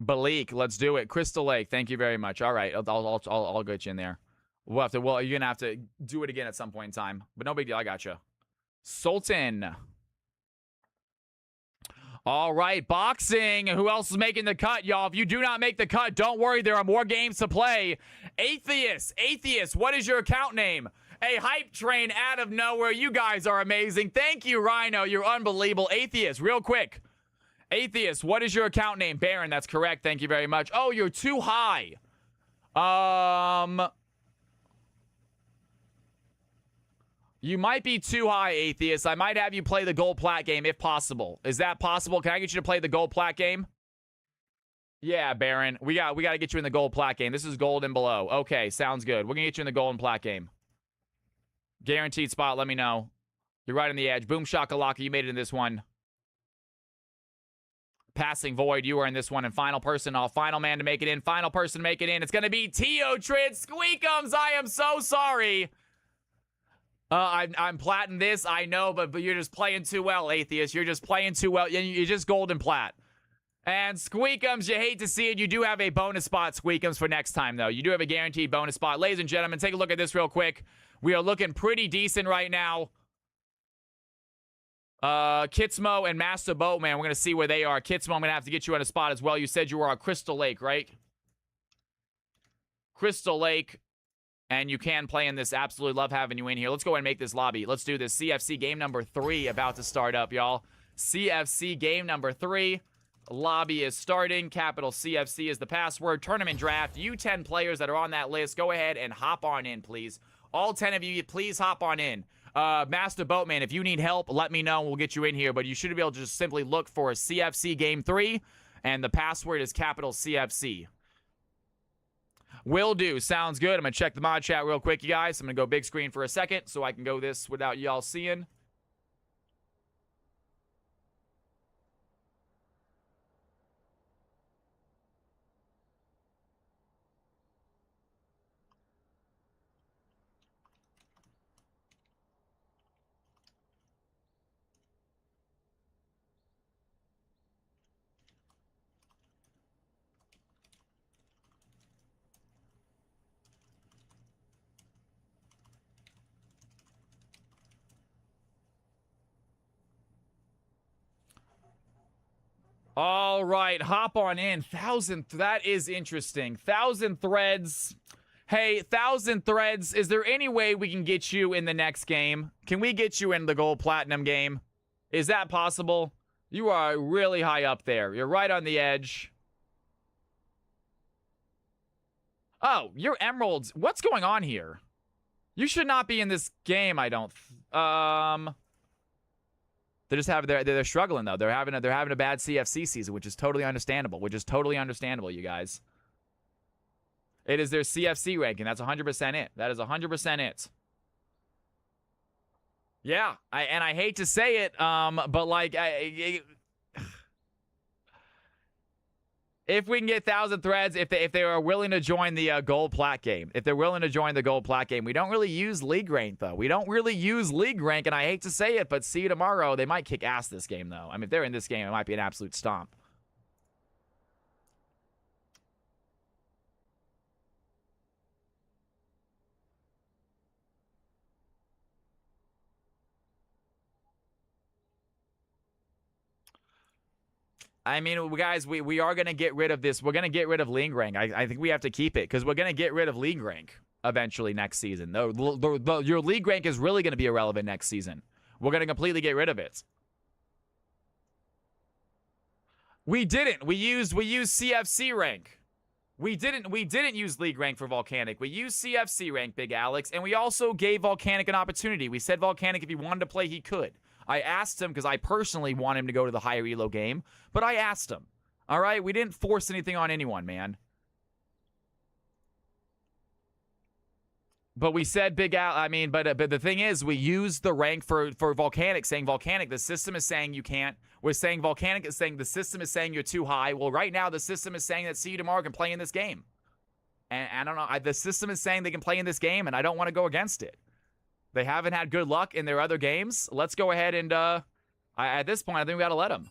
Balik, let's do it. Crystal Lake, thank you very much. All right, I'll get you in there. Well, you're gonna have to do it again at some point in time, but no big deal. I got you. Sultan. All right, boxing. Who else is making the cut, y'all? If you do not make the cut, don't worry. There are more games to play. Atheist, what is your account name? A hype train out of nowhere. You guys are amazing. Thank you, Rhino. You're unbelievable. Atheist, real quick. Atheist, what is your account name? Baron, that's correct. Thank you very much. Oh, you're too high. You might be too high, Atheist. I might have you play the gold plat game if possible. Is that possible? Can I get you to play the gold plat game? Yeah, Baron. We got to get you in the gold plat game. This is gold and below. Okay, sounds good. We're going to get you in the gold and plat game. Guaranteed spot, let me know. You're right on the edge. Boom shakalaka, you made it in this one. Passing Void, you are in this one. And final person, final man to make it in. Final person to make it in. It's going to be Teo Trid Squeakums. I am so sorry. I'm platting this, I know, but you're just playing too well, Atheist. You're just playing too well. You're just golden plat. And Squeakums, you hate to see it. You do have a bonus spot, Squeakums, for next time, though. You do have a guaranteed bonus spot. Ladies and gentlemen, take a look at this real quick. We are looking pretty decent right now. Kitsmo and Master Boatman, we're going to see where they are. Kitsmo, I'm going to have to get you on a spot as well. You said you were on Crystal Lake, right? Crystal Lake. And you can play in this. Absolutely love having you in here. Let's go ahead and make this lobby. Let's do this. CFC game number 3 about to start up, y'all. CFC game number 3. Lobby is starting. Capital CFC is the password. Tournament draft. You 10 players that are on that list, go ahead and hop on in, please. All 10 of you, please hop on in. Master Boatman, if you need help, let me know. We'll get you in here. But you should be able to just simply look for a CFC game 3. And the password is capital CFC. Will do. Sounds good. I'm going to check the mod chat real quick, you guys. I'm going to go big screen for a second so I can go this without y'all seeing. All right, hop on in. 1,000, that is interesting. 1,000 threads. Hey, 1,000 threads, is there any way we can get you in the next game? Can we get you in the gold platinum game? Is that possible? You are really high up there. You're right on the edge. Oh, you're emeralds. What's going on here? You should not be in this game, I don't... They're struggling though. They're having a bad CFC season, which is totally understandable. You guys. It is their CFC ranking. That's 100% it. That is 100% it. Yeah, I hate to say it, but like if we can get 1,000 threads, if they are willing to join the gold plat game, we don't really use league rank though. And I hate to say it, but see you tomorrow. They might kick ass this game though. I mean, if they're in this game, it might be an absolute stomp. I mean, guys, we are going to get rid of this. We're going to get rid of league rank. I think we have to keep it because we're going to get rid of league rank eventually next season. Your league rank is really going to be irrelevant next season. We're going to completely get rid of it. We didn't. We used CFC rank. We didn't use league rank for Volcanic. We used CFC rank, Big Alex, and we also gave Volcanic an opportunity. We said Volcanic, if he wanted to play, he could. I asked him because I personally want him to go to the higher elo game, but I asked him. All right, we didn't force anything on anyone, man. But we said Big Al. I mean, but the thing is, we used the rank for Volcanic, saying Volcanic. The system is saying you can't. We're saying Volcanic is saying the system is saying you're too high. Well, right now the system is saying that see you tomorrow can play in this game, and I don't know. The system is saying they can play in this game, and I don't want to go against it. They haven't had good luck in their other games. Let's go ahead and, at this point, I think we got to let them.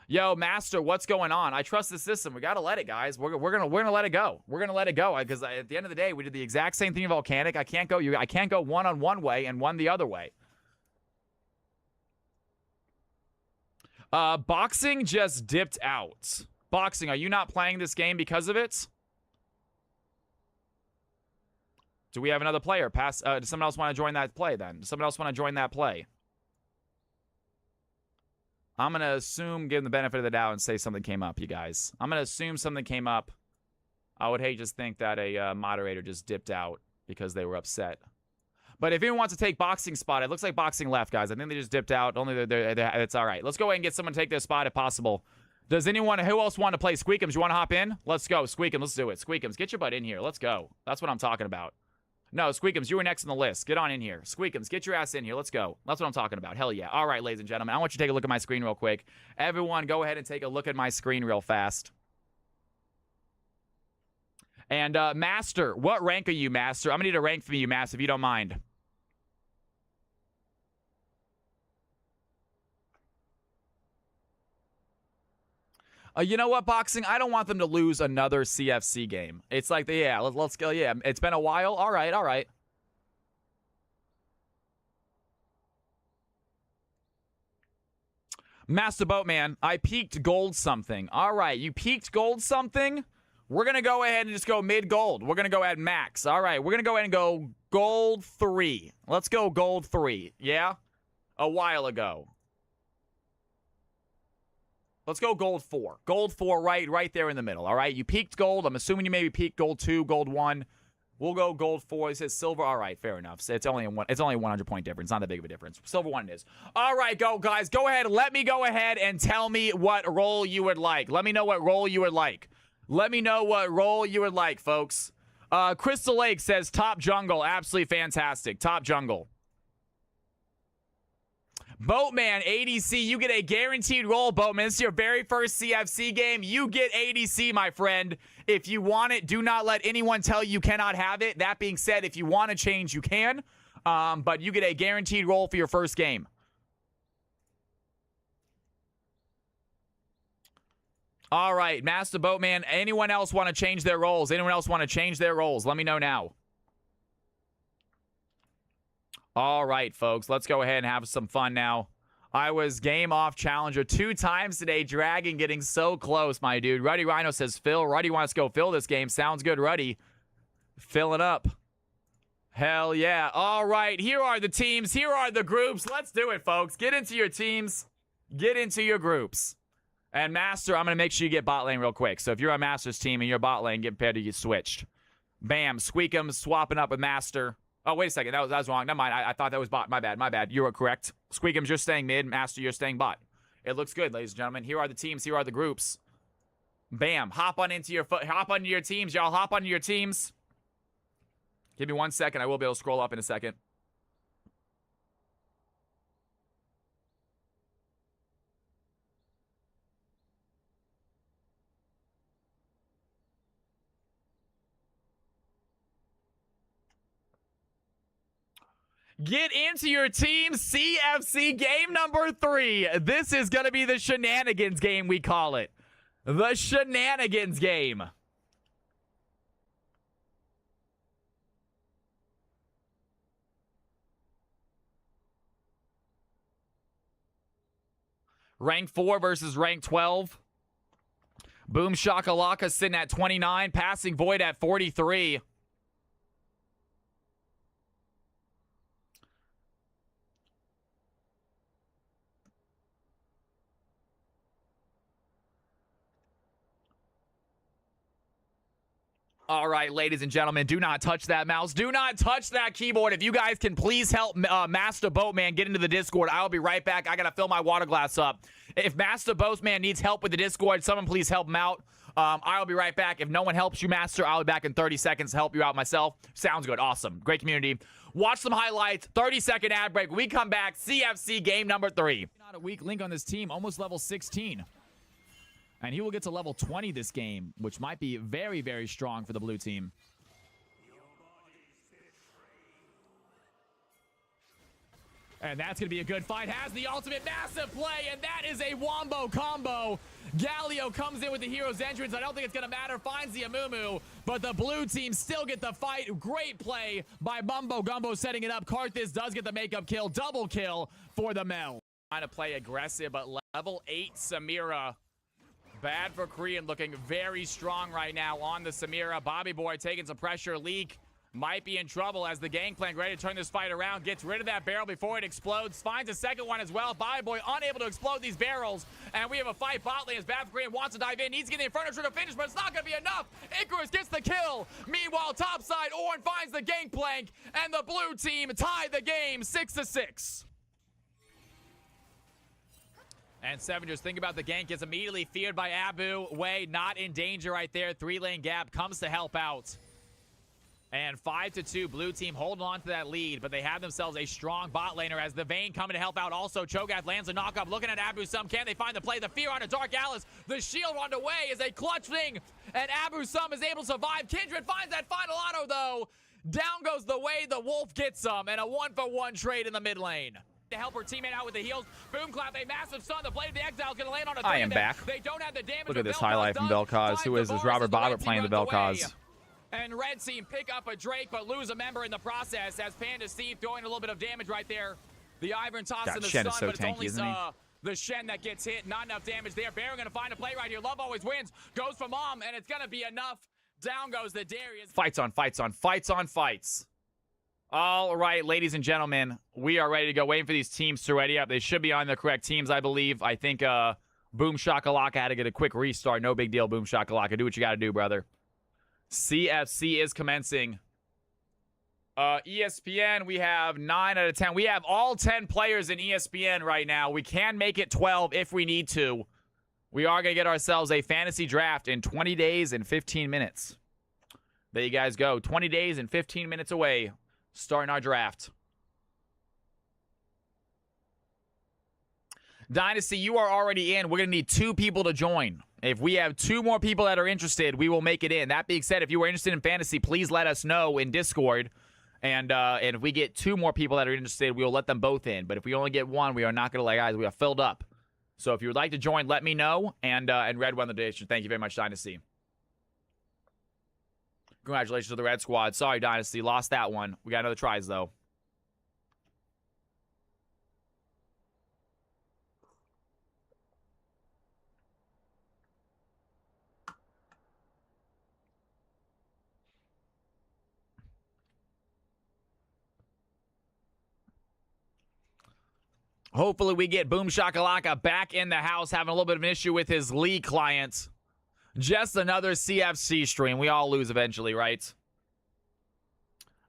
Yo, Master, what's going on? I trust the system. We got to let it, guys. We're gonna let it go. We're gonna let it go because at the end of the day, we did the exact same thing in Volcanic. I can't go one on one way and one the other way. Boxing just dipped out. Boxing, are you not playing this game because of it? Do we have another player? Does someone else want to join that play then? Does someone else want to join that play? I'm going to assume, give them the benefit of the doubt and say something came up, you guys. I'm going to assume something came up. I would hate just think that a moderator just dipped out because they were upset. But if anyone wants to take boxing spot, it looks like boxing left, guys. I think they just dipped out. Only it's all right. Let's go ahead and get someone to take their spot if possible. Does anyone, who else want to play Squeakums? You want to hop in? Let's go. Squeakums, let's do it. Squeakums, get your butt in here. Let's go. That's what I'm talking about. No, Squeakums, you were next on the list. Get on in here. Squeakums, get your ass in here. Let's go. That's what I'm talking about. Hell yeah. All right, ladies and gentlemen. I want you to take a look at my screen real quick. Everyone, go ahead and take a look at my screen real fast. And Master, what rank are you, Master? I'm going to need a rank from you, Master, if you don't mind. You know what, Boxing? I don't want them to lose another CFC game. It's like, yeah, let's go. Yeah, it's been a while. All right, all right. Master Boatman, I peaked gold something. All right, you peaked gold something? We're going to go ahead and just go mid-gold. We're going to go at max. All right, we're going to go ahead and go gold 3. Let's go gold 3. Yeah? A while ago. Let's go gold 4. Gold 4 right there in the middle, all right? You peaked gold. I'm assuming you maybe peaked gold 2, gold 1. We'll go gold 4. It says silver. All right, fair enough. So it's only a 100-point difference. Not that big of a difference. Silver 1 it is. All right, go, guys. Go ahead. Let me go ahead and tell me what role you would like. Let me know what role you would like. Let me know what role you would like, folks. Crystal Lake says top jungle. Absolutely fantastic. Top jungle. Boatman, ADC, you get a guaranteed role, Boatman. This is your very first CFC game. You get ADC, my friend. If you want it, do not let anyone tell you cannot have it. That being said, if you want to change, you can. But you get a guaranteed role for your first game. All right, Master Boatman. Anyone else want to change their roles? Anyone else want to change their roles? Let me know now. All right, folks, let's go ahead and have some fun now. I was game off challenger 2 times today. Dragon getting so close, my dude. Ruddy Rhino says, Phil. Ruddy wants to go fill this game. Sounds good, Ruddy. Fill it up. Hell yeah. All right, here are the teams. Here are the groups. Let's do it, folks. Get into your teams. Get into your groups. And Master, I'm going to make sure you get bot lane real quick. So if you're on Master's team and you're bot lane, get prepared to get switched. Bam. Squeakums swapping up with Master. Oh, wait a second. That was wrong. Never mind. I thought that was bot. My bad. You were correct. Squeakums, you're staying mid. Master, you're staying bot. It looks good, ladies and gentlemen. Here are the teams. Here are the groups. Bam. Hop onto your teams, y'all. Hop onto your teams. Give me 1 second. I will be able to scroll up in a second. Get into your team. CFC game number 3. This is going to be the shenanigans game, we call it. The shenanigans game. Rank 4 versus rank 12. Boom Shakalaka sitting at 29. Passing Void at 43. All right, ladies and gentlemen, do not touch that mouse. Do not touch that keyboard. If you guys can please help Master Boatman get into the Discord, I'll be right back. I got to fill my water glass up. If Master Boatman needs help with the Discord, someone please help him out. I'll be right back. If no one helps you, Master, I'll be back in 30 seconds to help you out myself. Sounds good. Awesome. Great community. Watch some highlights. 30-second ad break. We come back. CFC game number 3. Not a weak link on this team. Almost level 16. And he will get to level 20 this game, which might be very, very strong for the blue team. And that's going to be a good fight. Has the ultimate massive play, and that is a wombo combo. Galio comes in with the hero's entrance. I don't think it's going to matter. Finds the Amumu, but the blue team still get the fight. Great play by Mumbo Gumbo setting it up. Karthus does get the makeup kill. Double kill for the Mel. Trying to play aggressive, but level 8 Samira. Bad for Korean, looking very strong right now on the Samira. Bobby Boy taking some pressure. Leak might be in trouble as the Gangplank ready to turn this fight around. Gets rid of that barrel before it explodes. Finds a second one as well. Boy unable to explode these barrels. And we have a fight bot lane as Bad for Green wants to dive in. Needs to get the Inferno to finish, but it's not going to be enough. Icarus gets the kill. Meanwhile, topside, Ornn finds the Gangplank. And the blue team tied the game 6-6. And Seven, just think about the gank. Gets immediately feared by Abu. Way not in danger right there. 3-lane gap comes to help out. And 5-2, blue team holding on to that lead, but they have themselves a strong bot laner as the Vayne coming to help out. Also, Cho'Gath lands a knockup. Looking at Abu Sum, can they find the play? The fear on a Dark Alice. The shield on the way is a clutch thing, and Abu Sum is able to survive. Kindred finds that final auto, though. Down goes the way the Wolf gets some, and a 1-for-1 trade in the mid lane. To help her teammate out with the heals. Boom clap, a massive stun. The blade of the exile is going to land on a I am back. They don't have the damage. Look at this highlight from Vel'Koz. Who is this? Robert Bobbert playing the Vel'Koz. And Red Team pick up a Drake, but lose a member in the process as Panda Steve throwing a little bit of damage right there. The Ivern toss in the Shen stun, is so but it's tanky, only isn't he? the Shen that gets hit. Not enough damage there. Baron going to find a play right here. Love always wins. Goes for Mom, and it's going to be enough. Down goes the Darius. Fights on fights on fights on fights. All right, ladies and gentlemen, we are ready to go. Waiting for these teams to ready up. They should be on the correct teams, I believe. I think Boom Shakalaka had to get a quick restart. No big deal, Boom Shakalaka. Do what you got to do, brother. CFC is commencing. ESPN, we have 9 out of 10. We have all 10 players in ESPN right now. We can make it 12 if we need to. We are going to get ourselves a fantasy draft in 20 days and 15 minutes. There you guys go. 20 days and 15 minutes away. Starting our draft. Dynasty, you are already in. We're going to need 2 people to join. If we have 2 more people that are interested, we will make it in. That being said, if you are interested in fantasy, please let us know in Discord. And if we get 2 more people that are interested, we will let them both in. But if we only get 1, we are not going to let guys. We are filled up. So if you would like to join, let me know. And Red won the donation. Thank you very much, Dynasty. Congratulations to the Red Squad. Sorry, Dynasty. Lost that one. We got another tries, though. Hopefully we get Boom Shakalaka back in the house, having a little bit of an issue with his League clients. Just another CFC stream. We all lose eventually, right?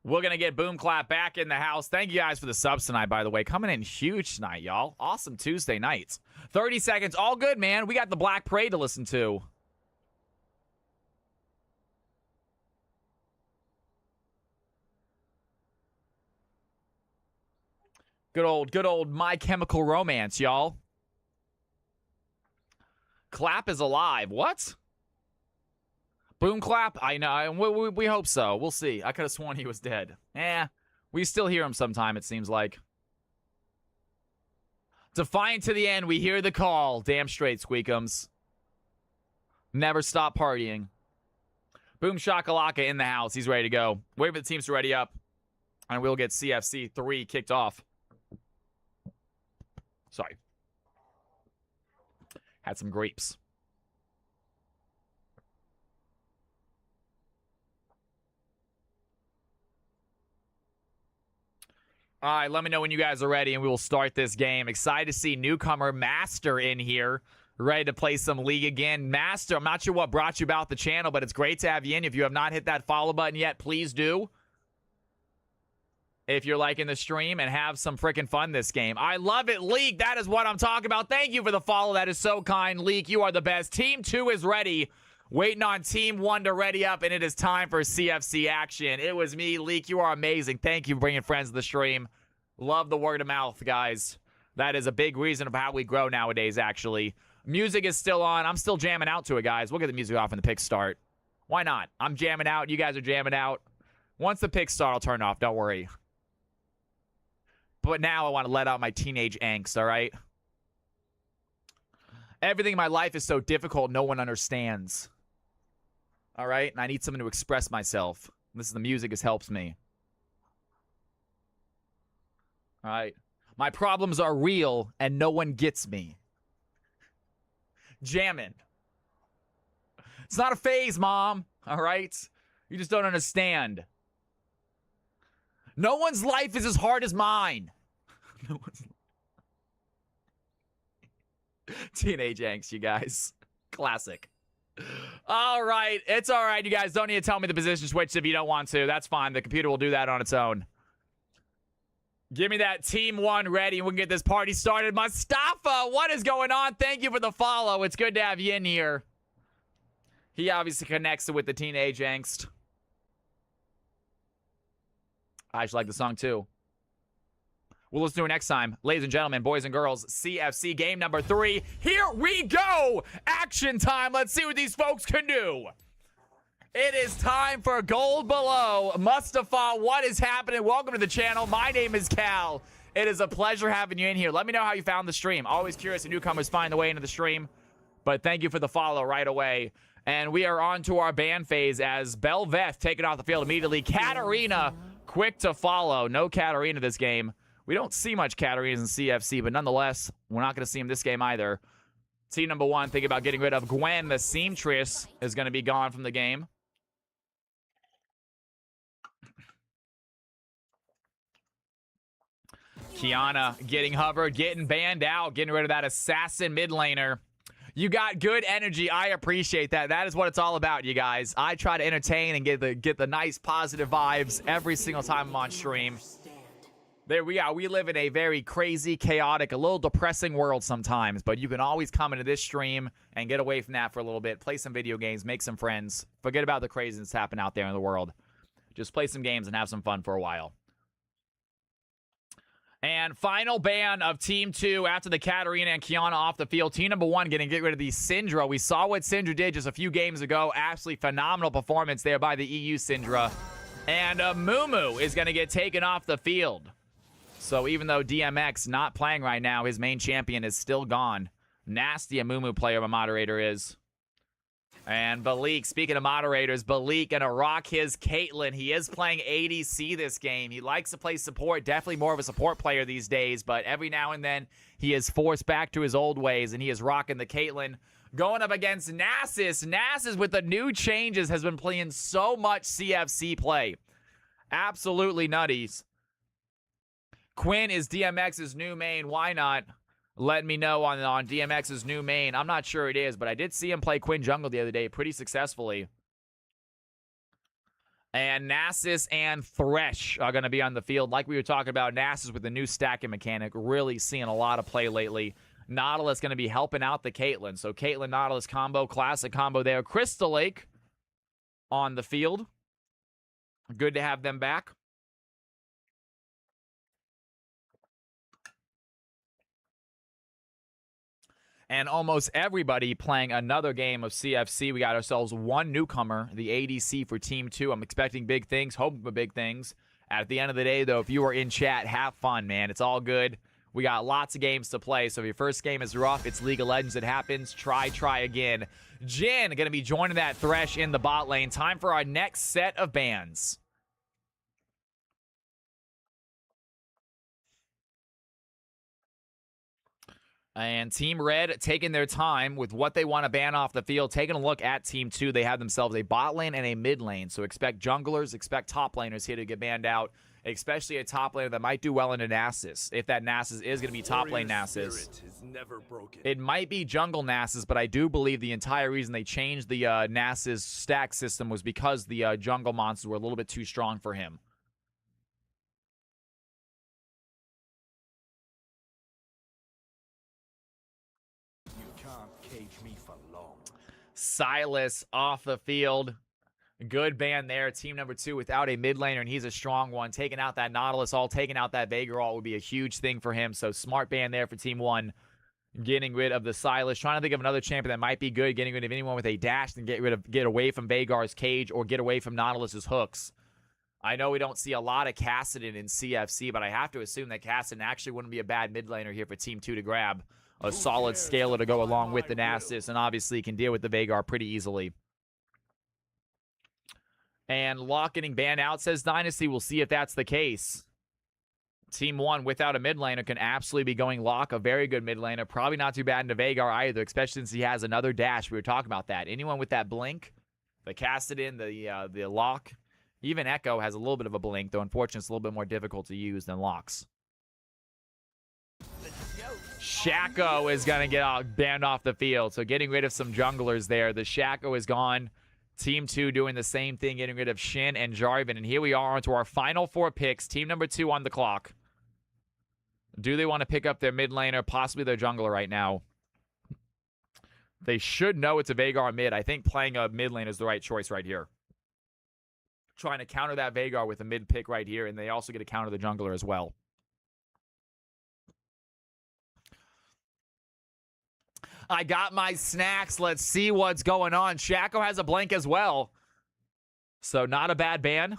We're going to get Boom Clap back in the house. Thank you guys for the subs tonight, by the way. Coming in huge tonight, y'all. Awesome Tuesday nights. 30 seconds. All good, man. We got the Black Parade to listen to. Good old My Chemical Romance, y'all. Clap is alive. What? Boom Clap? I know. We hope so. We'll see. I could have sworn he was dead. We still hear him sometime, it seems like. Defiant to the end, we hear the call. Damn straight, Squeakums. Never stop partying. Boom Shakalaka in the house. He's ready to go. Wait for the teams to ready up. And we'll get CFC 3 kicked off. Sorry. Had some grapes. All right, let me know when you guys are ready, and we will start this game. Excited to see newcomer Master in here, ready to play some League again. Master, I'm not sure what brought you about the channel, but it's great to have you in. If you have not hit that follow button yet, please do. If you're liking the stream, and have some freaking fun this game. I love it, Leak. That is what I'm talking about. Thank you for the follow. That is so kind. Leak, you are the best. Team 2 is ready. Waiting on Team 1 to ready up, and it is time for CFC action. It was me, Leak. You are amazing. Thank you for bringing friends to the stream. Love the word of mouth, guys. That is a big reason of how we grow nowadays, actually. Music is still on. I'm still jamming out to it, guys. We'll get the music off when the picks start. Why not? I'm jamming out. You guys are jamming out. Once the picks start, I'll turn it off. Don't worry. But now I want to let out my teenage angst, all right? Everything in my life is so difficult, no one understands. All right? And I need something to express myself. This is the music. This helps me. All right? My problems are real, and no one gets me. Jamming. It's not a phase, Mom. All right? You just don't understand. No one's life is as hard as mine. No one's... Teenage angst, you guys. Classic. All right. It's all right, you guys. Don't need to tell me the position switch if you don't want to. That's fine. The computer will do that on its own. Give me that Team 1 ready, and we can get this party started. Mustafa, what is going on? Thank you for the follow. It's good to have you in here. He obviously connects with the teenage angst. I actually like the song, too. We'll listen to it next time. Ladies and gentlemen, boys and girls, CFC game number 3. Here we go! Action time. Let's see what these folks can do. It is time for Gold Below. Mustafa, what is happening? Welcome to the channel. My name is Cal. It is a pleasure having you in here. Let me know how you found the stream. Always curious if newcomers find the way into the stream. But thank you for the follow right away. And we are on to our ban phase as Belveth taken off the field immediately. Katarina, quick to follow. No Katarina this game. We don't see much Katarinas in CFC, but nonetheless, we're not going to see him this game either. Team number 1 thinking about getting rid of Gwen. The seamstress is going to be gone from the game. Kiana getting hovered, getting banned out, getting rid of that assassin mid laner. You got good energy. I appreciate that. That is what it's all about, you guys. I try to entertain and get the nice positive vibes every single time I'm on stream. There we are. We live in a very crazy, chaotic, a little depressing world sometimes, but you can always come into this stream and get away from that for a little bit, play some video games, make some friends, forget about the craziness happening out there in the world. Just play some games and have some fun for a while. And final ban of Team 2 after the Katarina and Kiana off the field. Team number 1 getting get rid of the Syndra. We saw what Syndra did just a few games ago. Absolutely phenomenal performance there by the EU Syndra. And Mumu is going to get taken off the field. So even though DMX not playing right now, his main champion is still gone. Nasty a Mumu player, my moderator is. And Balik, speaking of moderators, Balik gonna rock his Caitlyn. He is playing ADC this game. He likes to play support, definitely more of a support player these days, but every now and then he is forced back to his old ways, and he is rocking the Caitlyn. Going up against Nasus. Nasus, with the new changes, has been playing so much CFC play. Absolutely nutties. Quinn is DMX's new main. Why not? Let me know on DMX's new main. I'm not sure it is, but I did see him play Quinn jungle the other day pretty successfully. And Nasus and Thresh are going to be on the field. Like we were talking about, Nasus with the new stacking mechanic, really seeing a lot of play lately. Nautilus going to be helping out the Caitlyn. So Caitlyn Nautilus combo, classic combo there. Crystal Lake on the field. Good to have them back. And almost everybody playing another game of CFC. We got ourselves one newcomer, the ADC for Team 2. I'm expecting big things, hoping for big things. At the end of the day, though, if you are in chat, have fun, man. It's all good. We got lots of games to play. So if your first game is rough, it's League of Legends. It happens. Try again. Jin going to be joining that Thresh in the bot lane. Time for our next set of bans. And Team Red taking their time with what they want to ban off the field. Taking a look at Team 2, they have themselves a bot lane and a mid lane. So expect junglers, expect top laners here to get banned out. Especially a top laner that might do well into Nasus. If that Nasus is going to be top lane Nasus. It might be jungle Nasus, but I do believe the entire reason they changed the Nasus stack system was because the jungle monsters were a little bit too strong for him. Silas off the field. Good ban there. Team number 2 without a mid laner, and he's a strong one. Taking out that Nautilus ult, taking out that Veigar ult would be a huge thing for him. So smart ban there for Team 1. Getting rid of the Silas. Trying to think of another champion that might be good. Getting rid of anyone with a dash and get away from Veigar's cage or get away from Nautilus's hooks. I know we don't see a lot of Kassadin in CFC, but I have to assume that Kassadin actually wouldn't be a bad mid laner here for Team 2 to grab. A solid scaler to go along with the Nasus, and obviously can deal with the Veigar pretty easily. And Locke getting banned out, says Dynasty. We'll see if that's the case. Team 1 without a mid laner can absolutely be going Locke, a very good mid laner. Probably not too bad into Veigar either, especially since he has another dash. We were talking about that. Anyone with that blink, the Kassadin, the Locke, Even Echo has a little bit of a blink, though unfortunately it's a little bit more difficult to use than Locks. Shaco is going to get banned off the field, so getting rid of some junglers there. The Shaco is gone. Team 2 doing the same thing, getting rid of Shin and Jarvan. And here we are onto our final 4 picks. Team number 2 on the clock. Do they want to pick up their mid laner, possibly their jungler right now? They should know it's a Veigar mid. I think playing a mid lane is the right choice right here. Trying to counter that Veigar with a mid pick right here, and they also get to counter the jungler as well. I got my snacks. Let's see what's going on. Shaco has a blank as well. So not a bad ban.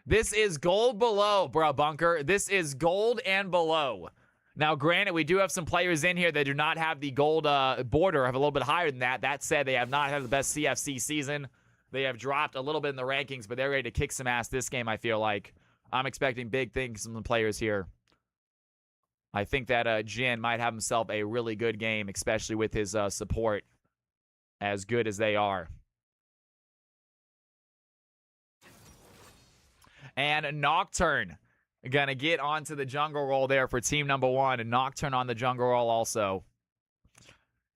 This is gold below, bro, Bunker. This is gold and below. Now, granted, we do have some players in here that do not have the gold border, have a little bit higher than that. That said, they have not had the best CFC season. They have dropped a little bit in the rankings, but they're ready to kick some ass this game, I feel like. I'm expecting big things from the players here. I think that Jin might have himself a really good game, especially with his support as good as they are. And Nocturne going to get onto the jungle roll there for team number 1. And Nocturne on the jungle roll also.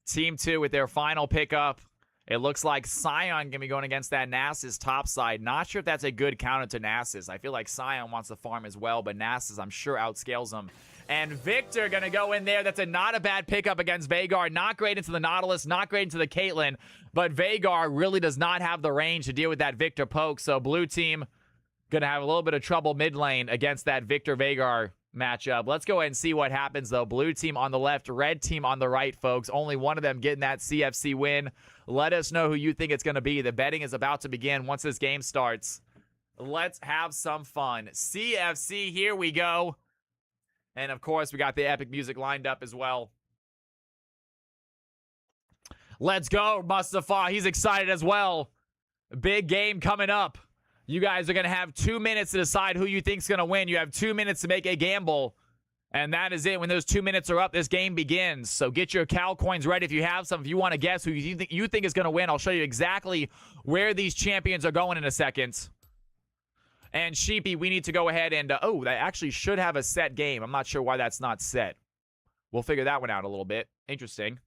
Team 2 with their final pickup. It looks like Sion going to be going against that Nasus top side. Not sure if that's a good counter to Nasus. I feel like Sion wants to farm as well, but Nasus, I'm sure, outscales him. And Victor going to go in there. That's not a bad pickup against Veigar. Not great into the Nautilus, not great into the Caitlyn, but Veigar really does not have the range to deal with that Victor poke. So blue team going to have a little bit of trouble mid lane against that Victor Veigar matchup. Let's go ahead and see what happens, though. Blue team on the left, red team on the right, folks. Only one of them getting that CFC win. Let us know who you think it's going to be. The betting is about to begin once this game starts. Let's have some fun. CFC, here we go. And, of course, we got the epic music lined up as well. Let's go, Mustafa. He's excited as well. Big game coming up. You guys are going to have 2 minutes to decide who you think is going to win. You have 2 minutes to make a gamble. And that is it. When those 2 minutes are up, this game begins. So get your Cal coins ready if you have some. If you want to guess who you think is going to win, I'll show you exactly where these champions are going in a second. And Sheepy, we need to go ahead and... oh, that actually should have a set game. I'm not sure why that's not set. We'll figure that one out a little bit. Interesting.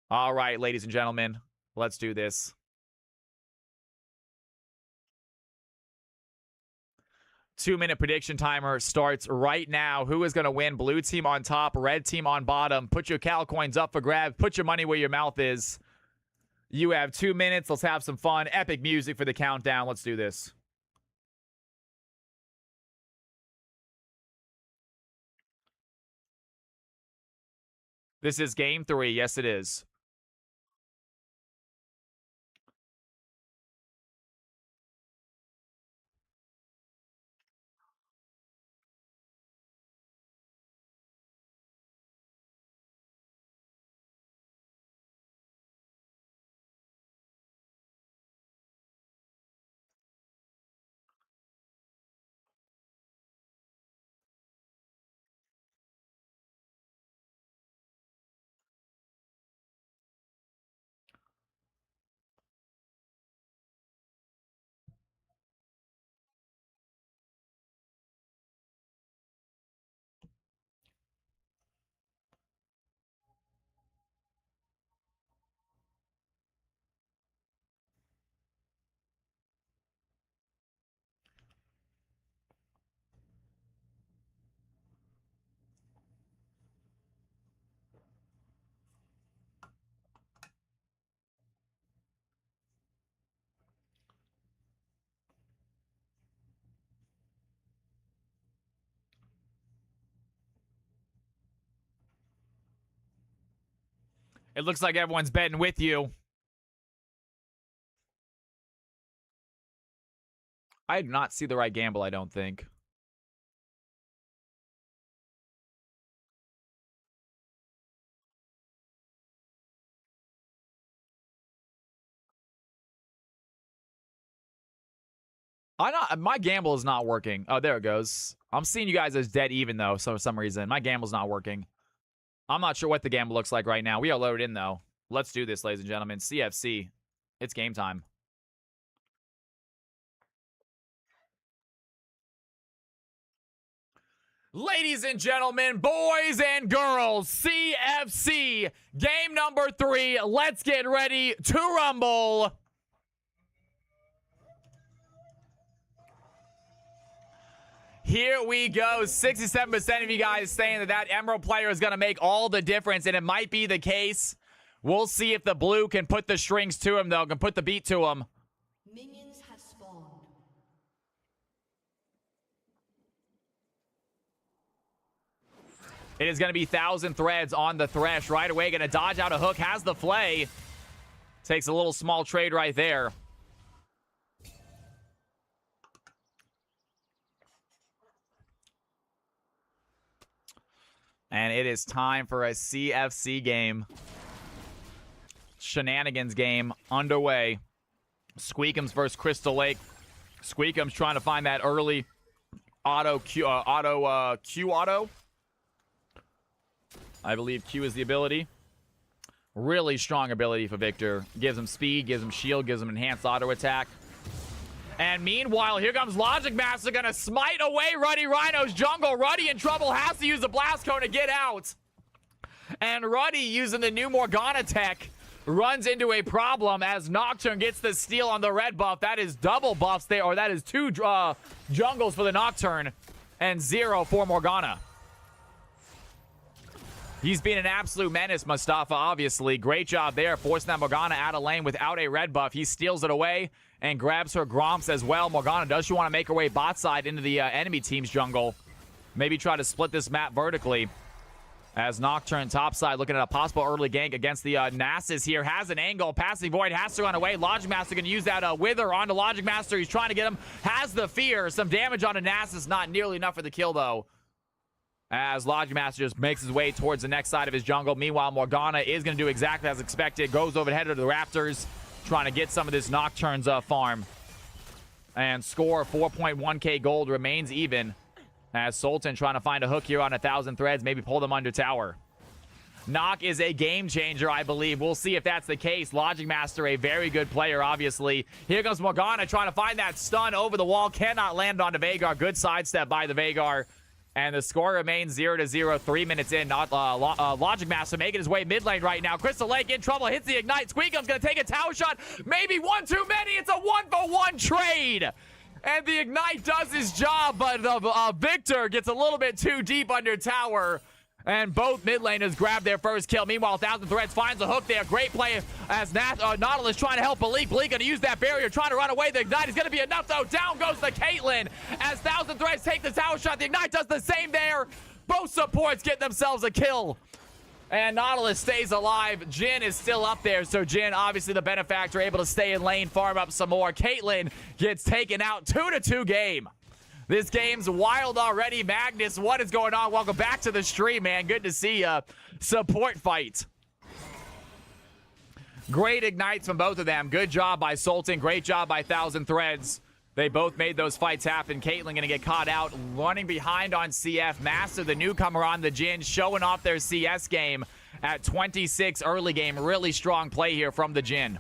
All right, ladies and gentlemen. Let's do this. 2-minute prediction timer starts right now. Who is going to win? Blue team on top, red team on bottom. Put your Cal coins up for grabs. Put your money where your mouth is. You have 2 minutes. Let's have some fun. Epic music for the countdown. Let's do this. This is game 3. Yes, it is. It looks like everyone's betting with you. I do not see the right gamble, I don't think. My gamble is not working. Oh, there it goes. I'm seeing you guys as dead even, though, so for some reason. My gamble's not working. I'm not sure what the gamble looks like right now. We are loaded in, though. Let's do this, ladies and gentlemen. CFC. It's game time. Ladies and gentlemen, boys and girls, CFC game number 3. Let's get ready to rumble. Here we go. 67% of you guys saying that Emerald player is going to make all the difference, and it might be the case. We'll see if the blue can put the strings to him, though, can put the beat to him. Minions have spawned. It is going to be Thousand Threads on the Thresh right away. Going to dodge out a hook. Has the flay. Takes a little small trade right there. And it is time for a CFC game. Shenanigans game underway. Squeakums versus Crystal Lake. Squeakums trying to find that early Q auto. I believe Q is the ability. Really strong ability for Victor. Gives him speed, gives him shield, gives him enhanced auto attack. And meanwhile, here comes Logic Master, gonna smite away Ruddy Rhino's jungle. Ruddy in trouble, has to use the blast cone to get out. And Ruddy, using the new Morgana tech, runs into a problem as Nocturne gets the steal on the red buff. That is double buffs there, or that is 2 jungles for the Nocturne and 0 for Morgana. He's been an absolute menace, Mustafa, obviously. Great job there, forcing that Morgana out of lane without a red buff. He steals it away and grabs her Gromps as well. Morgana, does she want to make her way bot side into the enemy team's jungle? Maybe try to split this map vertically. As Nocturne topside looking at a possible early gank against the Nasus here. Has an angle. Passing Void has to run away. Logic Master going to use that Wither onto Logic Master. He's trying to get him. Has the fear. Some damage onto Nasus. Not nearly enough for the kill, though. As Logic Master just makes his way towards the next side of his jungle. Meanwhile, Morgana is going to do exactly as expected. Goes overhead to the Raptors. Trying to get some of this Nocturne's farm. And score 4.1k gold remains even. As Sultan trying to find a hook here on 1,000 Threads. Maybe pull them under tower. Nock is a game changer, I believe. We'll see if that's the case. Logic Master, a very good player, obviously. Here comes Morgana trying to find that stun over the wall. Cannot land onto Veigar. Good sidestep by the Veigar. And the score remains 0-0, 3 minutes in. Logic Master making his way mid lane right now. Crystal Lake in trouble, hits the Ignite. Squeakum's going to take a tower shot. Maybe one too many. It's a 1-for-1 trade. And the Ignite does his job, but Victor gets a little bit too deep under tower. And both mid laners grab their first kill. Meanwhile, 1,000 Threads finds a hook there. Great play as Nautilus trying to help Bleak. Bleak going to use that barrier, trying to run away. The Ignite is going to be enough, though. Down goes the Caitlyn. As 1,000 Threads take the tower shot, the Ignite does the same there. Both supports get themselves a kill. And Nautilus stays alive. Jhin is still up there, so Jhin, obviously the benefactor, able to stay in lane, farm up some more. Caitlyn gets taken out. 2-2 game. This game's wild already. Magnus, what is going on? Welcome back to the stream, man. Good to see ya. Support fight. Great ignites from both of them. Good job by Sultan. Great job by 1,000 Threads. They both made those fights happen. Caitlyn going to get caught out. Running behind on CF. Master, the newcomer on the Jhin, showing off their CS game at 26 early game. Really strong play here from the Jhin.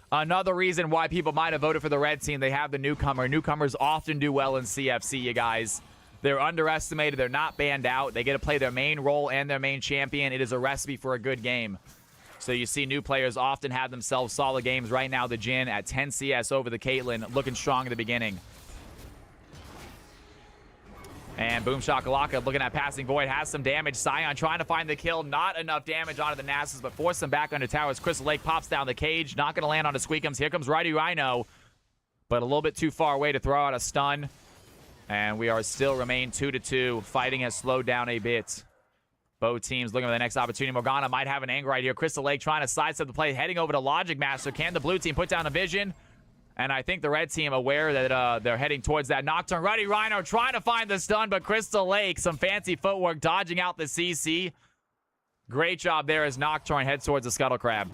Another reason why people might have voted for the red team, they have the newcomer. Newcomers often do well in CFC, you guys. They're underestimated. They're not banned out. They get to play their main role and their main champion. It is a recipe for a good game. So you see new players often have themselves solid games. Right now, the Jhin at 10 CS over the Caitlyn, looking strong at the beginning. And Boom Shakalaka looking at passing Void, has some damage. Sion trying to find the kill. Not enough damage onto the Nasus, but force them back under towers. Crystal Lake pops down the cage. Not going to land onto Squeakums. Here comes Righty Rhino, but a little bit too far away to throw out a stun. And we are still remain 2-2. Fighting has slowed down a bit. Both teams looking for the next opportunity. Morgana might have an angle right here. Crystal Lake trying to sidestep the play, heading over to Logic Master. Can the blue team put down a vision? And I think the red team aware that they're heading towards that Nocturne. Ruddy Rhino trying to find the stun, but Crystal Lake, some fancy footwork, dodging out the CC. Great job there as Nocturne heads towards the Scuttle Crab.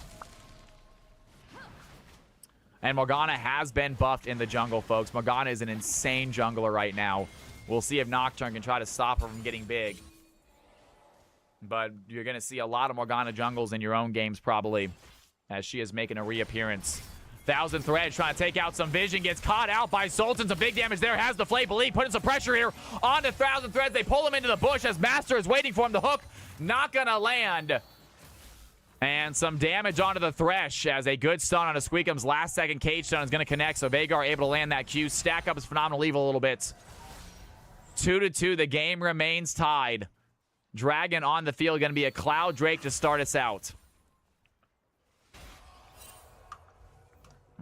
And Morgana has been buffed in the jungle, folks. Morgana is an insane jungler right now. We'll see if Nocturne can try to stop her from getting big. But you're going to see a lot of Morgana jungles in your own games, probably, as she is making a reappearance. Thousand Threads trying to take out some vision. Gets caught out by Sultan. Some big damage there. Has the Flay Belief. Putting some pressure here on the Thousand Threads. They pull him into the bush as Master is waiting for him. The hook not going to land. And some damage onto the Thresh as a good stun on a Squeakum's last second cage stun is going to connect. So Vhagar able to land that Q. Stack up is phenomenal. Leave a little bit. 2-2. The game remains tied. Dragon on the field. Going to be a Cloud Drake to start us out.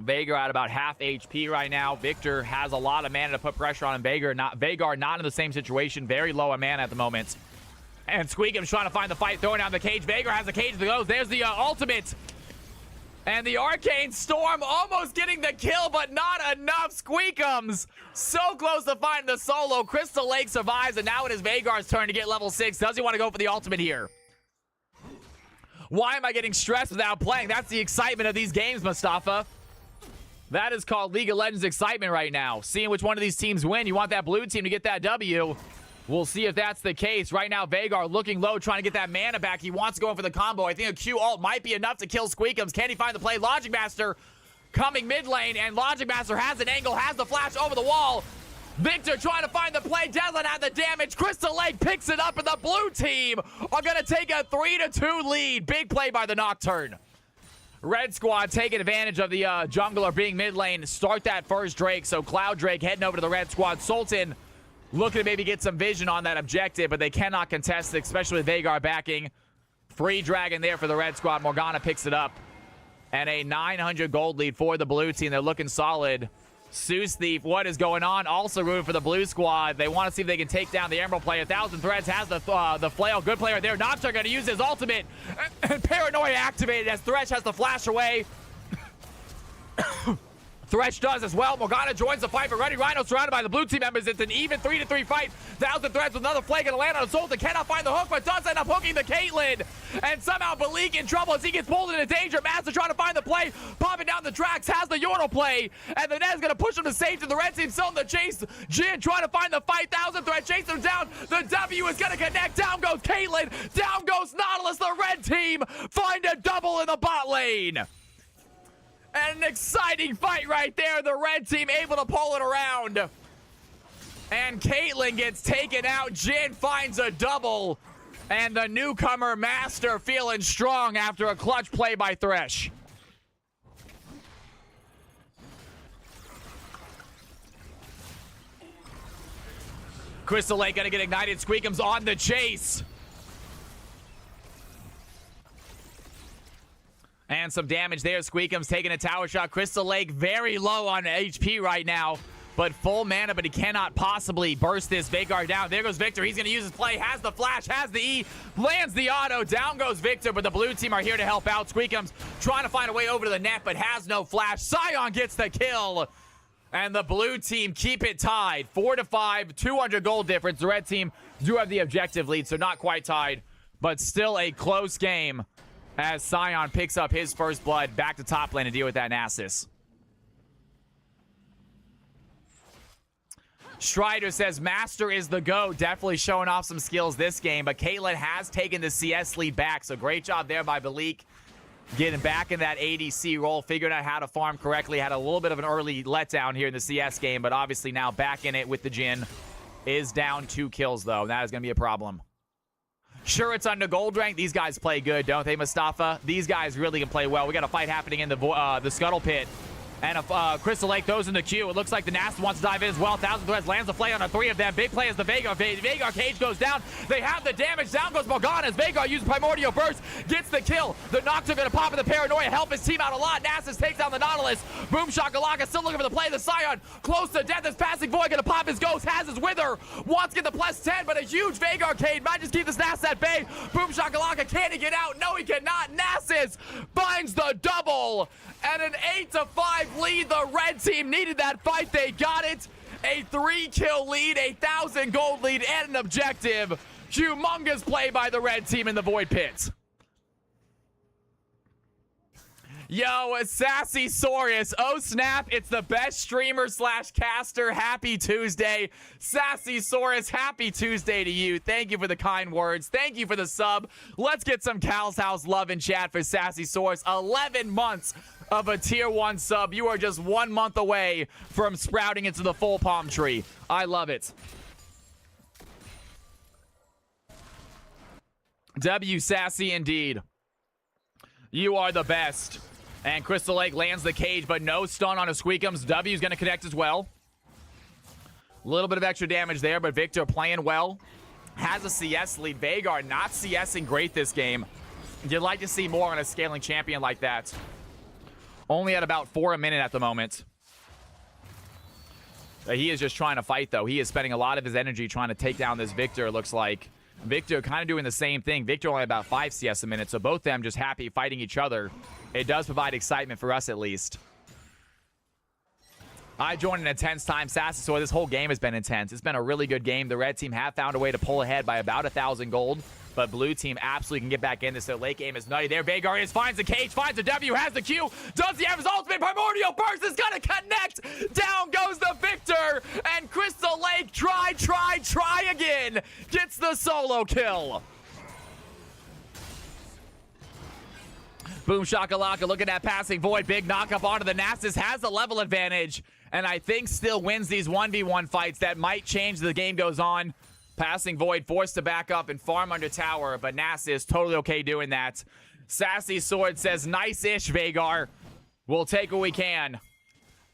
Vhagar at about half HP right now. Victor has a lot of mana to put pressure on him. Vhagar not in the same situation. Very low on mana at the moment. And Squeakum's trying to find the fight, throwing down the cage. Vhagar has the cage that goes. There's the ultimate. And the Arcane Storm almost getting the kill, but not enough. Squeakum's so close to finding the solo. Crystal Lake survives, and now it is Vhagar's turn to get level 6. Does he want to go for the ultimate here? Why am I getting stressed without playing? That's the excitement of these games, Mustafa. That is called League of Legends excitement right now. Seeing which one of these teams win. You want that blue team to get that W. We'll see if that's the case. Right now, Vhagar looking low, trying to get that mana back. He wants to go in for the combo. I think a Q ult might be enough to kill Squeakums. Can he find the play? Logic Master coming mid lane, and Logic Master has an angle, has the flash over the wall. Victor trying to find the play. Doesn't have the damage. Crystal Lake picks it up, and the blue team are going to take a 3-2 lead. Big play by the Nocturne. Red squad taking advantage of the jungler being mid lane. Start that first Drake. So Cloud Drake heading over to the red squad. Sultan looking to maybe get some vision on that objective, but they cannot contest it, especially with Vhagar backing. Free dragon there for the red squad. Morgana picks it up. And a 900 gold lead for the blue team. They're looking solid. Zeus Thief, what is going on? Also rooting for the blue squad. They want to see if they can take down the Emerald player. Thousand Threads has the flail. Good player there. Nocturne going to use his ultimate. And Paranoia activated as Thresh has to flash away. Thresh does as well. Morgana joins the fight, but Ready Rhino surrounded by the blue team members. It's an even 3-3 fight. Thousand Threads with another flay going to land on a Sultan. Cannot find the hook, but does end up hooking the Caitlyn. And somehow Balik in trouble as he gets pulled into danger. Master trying to find the play. Popping down the tracks, has the Yordle play. And the Ned's going to push him to safety. The red team still in the chase. Jin trying to find the fight. Thousand Threads chasing him down. The W is going to connect. Down goes Caitlyn. Down goes Nautilus. The red team find a double in the bot lane. And an exciting fight right there. The red team able to pull it around. And Caitlyn gets taken out. Jin finds a double. And the newcomer Master feeling strong after a clutch play by Thresh. Crystal Lake gonna get ignited. Squeakum's on the chase. And some damage there. Squeakum's taking a tower shot. Crystal Lake very low on HP right now, but full mana, but he cannot possibly burst this Vhagar down. There goes Victor. He's going to use his play. Has the flash, has the E, lands the auto. Down goes Victor, but the blue team are here to help out. Squeakum's trying to find a way over to the net, but has no flash. Sion gets the kill. And the blue team keep it tied. 4-5, 200 gold difference. The red team do have the objective lead, so not quite tied, but still a close game. As Sion picks up his first blood back to top lane to deal with that Nasus. Strider says Master is the GOAT. Definitely showing off some skills this game, but Caitlyn has taken the CS lead back, so great job there by Balik. Getting back in that ADC role, figuring out how to farm correctly. Had a little bit of an early letdown here in the CS game, but obviously now back in it with the Jhin. Is down 2 kills, though. That is going to be a problem. Sure, it's under gold rank. These guys play good, don't they, Mustafa? These guys really can play well. We got a fight happening in the Scuttle Pit. And Crystal Lake throws in the queue. It looks like the Nast wants to dive in as well. Thousand Threads lands a flay on 3 of them. Big play is the Vhagar. Vhagar cage goes down. They have the damage. Down goes Morgana as Vhagar uses Primordial Burst. Gets the kill. The Nocturne going to pop in the Paranoia. Help his team out a lot. Nasus takes down the Nautilus. Boom Shakalaka still looking for the play. The Sion close to death. This passing Void going to pop his Ghost. Has his Wither. Wants to get the +10, but a huge Vhagar cage might just keep this Nasus at bay. Boom Shakalaka. Can he get out? No, he cannot. Nasus finds the double. And an 8-5 lead. The red team needed that fight. They got it. A 3-kill lead, 1,000 gold lead, and an objective. Humongous play by the red team in the Void Pit. Yo, Sassy Saurus. Oh, snap. It's the best streamer / caster. Happy Tuesday. Sassy Saurus, happy Tuesday to you. Thank you for the kind words. Thank you for the sub. Let's get some Cal's House love in chat for Sassy Saurus. 11 months of a tier 1 sub. You are just 1 month away from sprouting into the full palm tree. I love it. W Sassy indeed. You are the best. And Crystal Lake lands the cage, but no stun on a Squeakums. W's going to connect as well. A little bit of extra damage there, but Victor playing well. Has a CS lead. Vhagar not CSing great this game. You'd like to see more on a scaling champion like that. Only at about 4 a minute at the moment. He is just trying to fight, though. He is spending a lot of his energy trying to take down this Victor, it looks like. Victor kind of doing the same thing. Victor only about 5 CS a minute, so both of them just happy fighting each other. It does provide excitement for us, at least. I joined an intense time, Sassy, so this whole game has been intense. It's been a really good game. The red team have found a way to pull ahead by about 1,000 gold, but blue team absolutely can get back in this. Their late game is nutty there. Vhagar is, finds the cage, finds the W, has the Q. Does he have his ultimate? Primordial Burst is going to connect. Down goes the Victor, and Crystal Lake try again. Gets the solo kill. Boom shakalaka, look at that passing void. Big knock up onto the Nasus, has the level advantage, and I think still wins these 1v1 fights. That might change as the game goes on. Passing void forced to back up and farm under tower, but Nasus totally okay doing that. Sassy Sword says, nice-ish, Vhagar. We'll take what we can.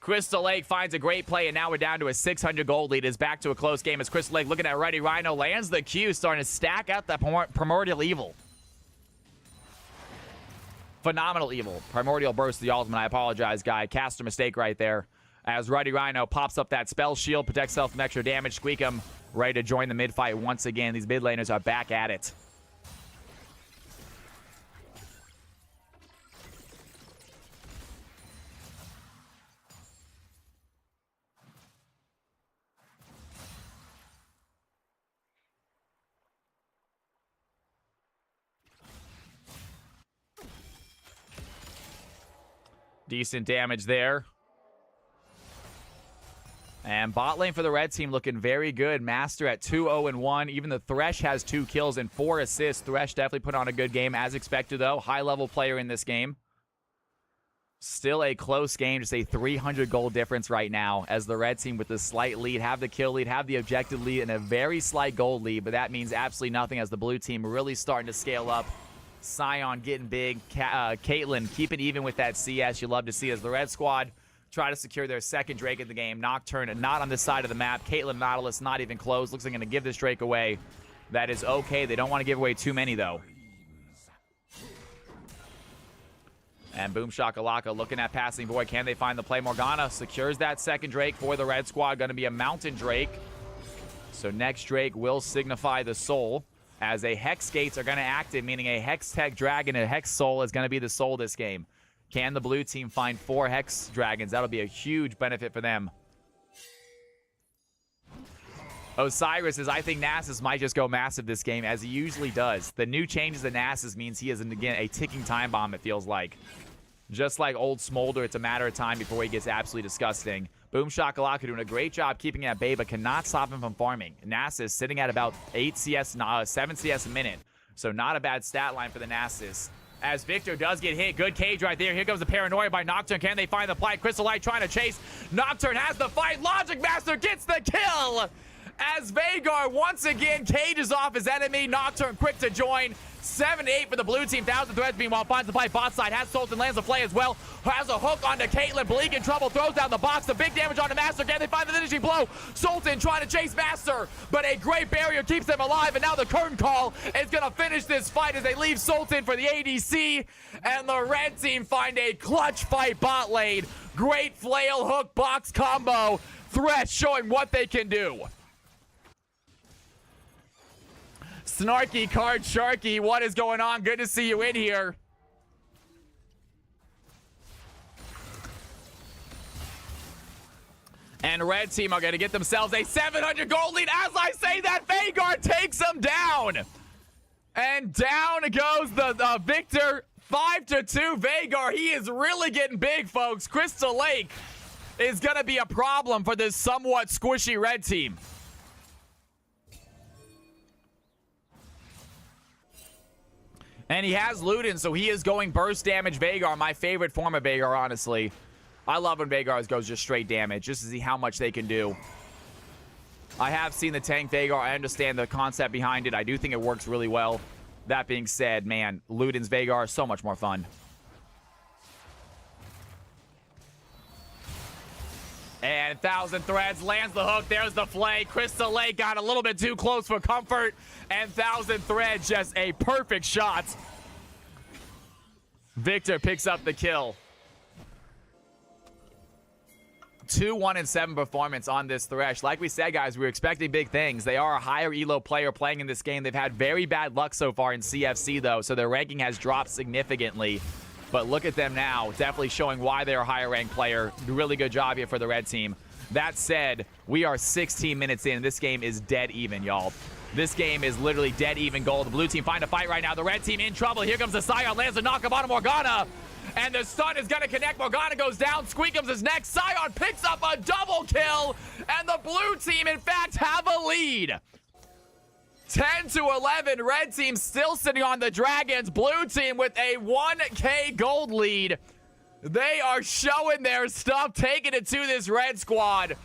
Crystal Lake finds a great play, and now we're down to a 600 gold lead. It's back to a close game as Crystal Lake looking at Ready Rhino, lands the Q, starting to stack out that Primordial Evil. Phenomenal Evil. Primordial Burst, the ultimate. I apologize, guy. Cast a mistake right there. As Ready Rhino pops up that spell shield, protects self from extra damage. Squeakum ready to join the mid fight once again. These mid laners are back at it. Decent damage there. And bot lane for the red team looking very good. Master at 2-0-1. Even the Thresh has 2 kills and 4 assists. Thresh definitely put on a good game as expected, though. High-level player in this game. Still a close game. Just a 300 gold difference right now as the red team with the slight lead, have the kill lead, have the objective lead, and a very slight gold lead. But that means absolutely nothing as the blue team really starting to scale up. Sion getting big. Caitlyn keeping even with that CS. You love to see as the red squad try to secure their second Drake in the game. Nocturne not on this side of the map. Caitlyn Nautilus not even close. Looks like they're going to give this Drake away. That is okay. They don't want to give away too many, though. And Boom Shakalaka looking at passing void. Can they find the play? Morgana secures that second Drake for the red squad. Going to be a mountain Drake. So next Drake will signify the soul, as a Hex Gates are going to active, meaning a Hex Tech Dragon and a Hex Soul is going to be the soul this game. Can the blue team find 4 Hex Dragons? That'll be a huge benefit for them. Osiris says, I think Nasus might just go massive this game, as he usually does. The new changes to Nasus means he is, again, a ticking time bomb, it feels like. Just like old Smolder, it's a matter of time before he gets absolutely disgusting. Boom Shakalaka doing a great job keeping it at bay, but cannot stop him from farming. Nasus sitting at about 7 CS a minute. So not a bad stat line for the Nasus. As Victor does get hit. Good cage right there. Here comes the paranoia by Nocturne. Can they find the fight? Crystal Light trying to chase. Nocturne has the fight. Logic Master gets the kill. As Vhagar once again cages off his enemy. Nocturne quick to join. 7-8 for the blue team. 1,000 threads meanwhile finds the play bot side. Has Sultan, lands the play as well. Has a hook onto Caitlyn. Bleak in trouble. Throws down the box. The big damage onto Master. Can they find the finishing blow? Sultan trying to chase Master, but a great barrier keeps them alive. And now the curtain call is going to finish this fight as they leave Sultan for the ADC. And the red team find a clutch fight bot lane. Great flail hook box combo. Thresh showing what they can do. Snarky Card Sharky, what is going on? Good to see you in here. And red team are going to get themselves a 700 gold lead. As I say that, Vhagar takes them down. And down goes the Victor. 5-2 Vhagar. He is really getting big, folks. Crystal Lake is going to be a problem for this somewhat squishy red team. And he has Luden, so he is going burst damage Veigar, my favorite form of Veigar, honestly. I love when Veigar goes just straight damage, just to see how much they can do. I have seen the tank Veigar. I understand the concept behind it. I do think it works really well. That being said, man, Luden's Veigar is so much more fun. And 1,000 Threads lands the hook. There's the flay. Crystal Lake got a little bit too close for comfort. And 1,000 Threads, just a perfect shot. Victor picks up the kill. 2-1-7 performance on this Thresh. Like we said, guys, we were expecting big things. They are a higher elo player playing in this game. They've had very bad luck so far in CFC, though, so their ranking has dropped significantly. But look at them now, definitely showing why they're a higher ranked player. Really good job here for the red team. That said, we are 16 minutes in. This game is dead even, y'all. This game is literally dead even goal. The blue team find a fight right now. The red team in trouble. Here comes the Scion, lands a knockup on Morgana. And the stun is going to connect. Morgana goes down. Squeakums is next. Scion picks up a double kill. And the blue team, in fact, have a lead. 10-11, red team still sitting on the Dragons. Blue team with a 1K gold lead. They are showing their stuff, taking it to this red squad.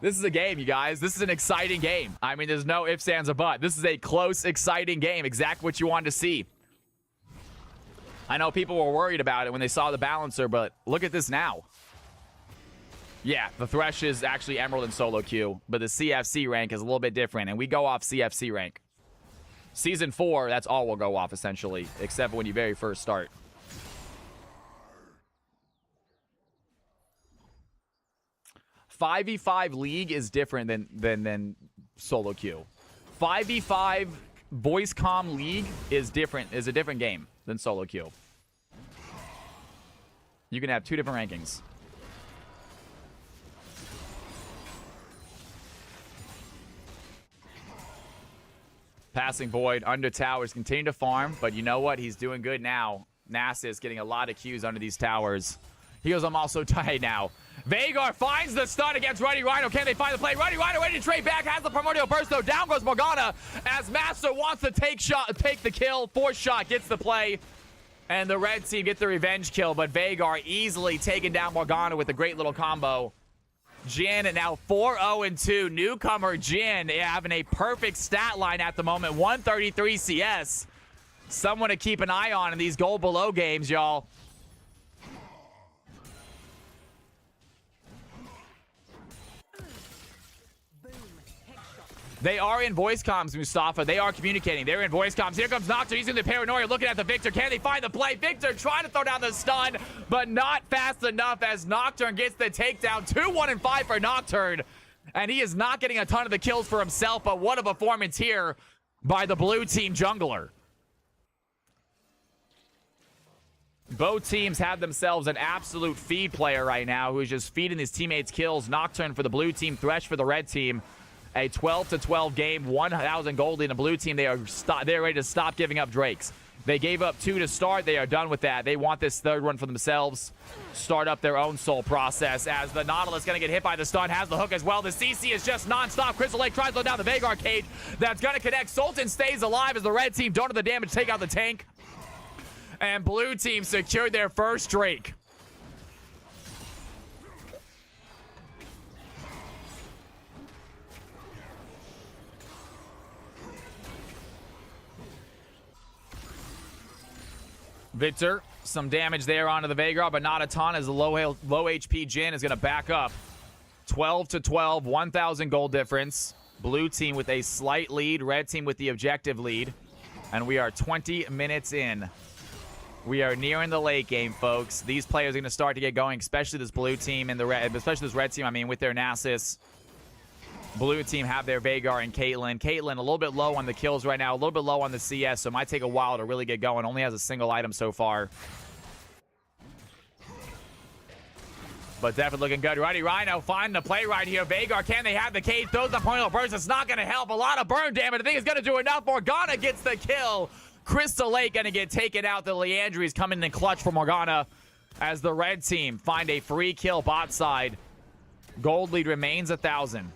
This is a game, you guys. This is an exciting game. I mean, there's no ifs, ands, or buts. This is a close, exciting game. Exactly what you wanted to see. I know people were worried about it when they saw the balancer, but look at this now. Yeah, the Thresh is actually Emerald in solo queue, but the CFC rank is a little bit different, and we go off CFC rank. Season 4, that's all we'll go off, essentially, except when you very first start. .5v5 League is different than solo queue. 5v5 Voice Comm League is a different game than solo queue. You can have two different rankings. Passing Void under towers, continue to farm, but you know what? He's doing good now. NASA is getting a lot of Qs under these towers. He goes, I'm also tied now. Veigar finds the stun against Ruddy Rhino. Can they find the play? Ruddy Rhino ready to trade back. Has the primordial burst, though. Down goes Morgana as Master wants to take the kill. Fourth shot gets the play. And the red team get the revenge kill, but Veigar easily taking down Morgana with a great little combo. Jin now 4-0-2. Newcomer Jin having a perfect stat line at the moment. 133 CS. Someone to keep an eye on in these goal below games, y'all. They are in voice comms, Mustafa. They are communicating. They're in voice comms. Here comes Nocturne using the paranoia, looking at the Victor. Can they find the play? Victor trying to throw down the stun, but not fast enough as Nocturne gets the takedown. 2-1-5 for Nocturne. And he is not getting a ton of the kills for himself, but what a performance here by the blue team jungler. Both teams have themselves an absolute feed player right now who is just feeding his teammates kills. Nocturne for the blue team, Thresh for the red team. A 12-12 game, 1,000 gold in the blue team. They're ready to stop giving up Drakes. They gave up 2 to start. They are done with that. They want this third one for themselves. Start up their own soul process as the Nautilus going to get hit by the stun. Has the hook as well. The CC is just non-stop. Crystal Lake tries to load down the Veigar cage. That's going to connect. Sultan stays alive as the red team don't have the damage. Take out the tank. And blue team secured their first Drake. Victor, some damage there onto the Veigar, but not a ton as the low HP Jin is going to back up. 12-12, 1,000 gold difference. Blue team with a slight lead, red team with the objective lead. And we are 20 minutes in. We are nearing the late game, folks. These players are going to start to get going, especially this blue team and the red, especially this red team, I mean, with their Nasus. Blue team have their Veigar and Caitlyn. Caitlyn a little bit low on the kills right now, a little bit low on the CS, so it might take a while to really get going. Only has a single item so far. But definitely looking good. Ruddy Rhino finding the play right here. Veigar, can they have the cage? Throws the point burst. It's not going to help. A lot of burn damage. I think it's going to do enough. Morgana gets the kill. Crystal Lake going to get taken out. The Leandri is coming in clutch for Morgana as the red team find a free kill bot side. Gold lead remains 1,000.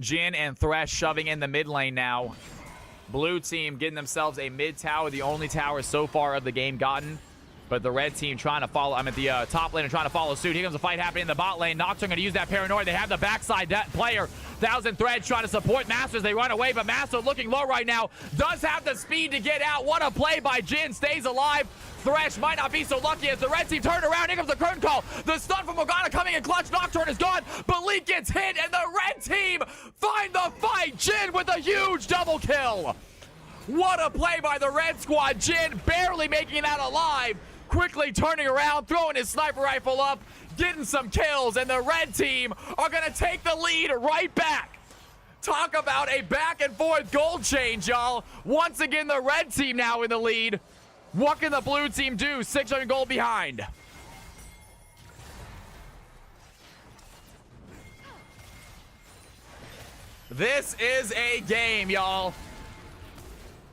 Jin and Thresh shoving in the mid lane now. Blue team getting themselves a mid tower, the only tower so far of the game gotten. But the red team trying to follow. I'm at the top lane and trying to follow suit. Here comes a fight happening in the bot lane. Nocturne going to use that paranoia. They have the backside player. Thousand Threads trying to support Masters. They run away, but Master looking low right now. Does have the speed to get out. What a play by Jin. Stays alive. Thresh might not be so lucky as the red team turn around. Here comes the curtain call. The stun from Morgana coming in clutch. Nocturne is gone. Balik gets hit, and the red team find the fight. Jin with a huge double kill. What a play by the red squad. Jin barely making it out alive. Quickly turning around, throwing his sniper rifle up, getting some kills, and the red team are going to take the lead right back. Talk about a back and forth gold change, y'all. Once again, the red team now in the lead. What can the blue team do? 600 gold behind. This is a game, y'all.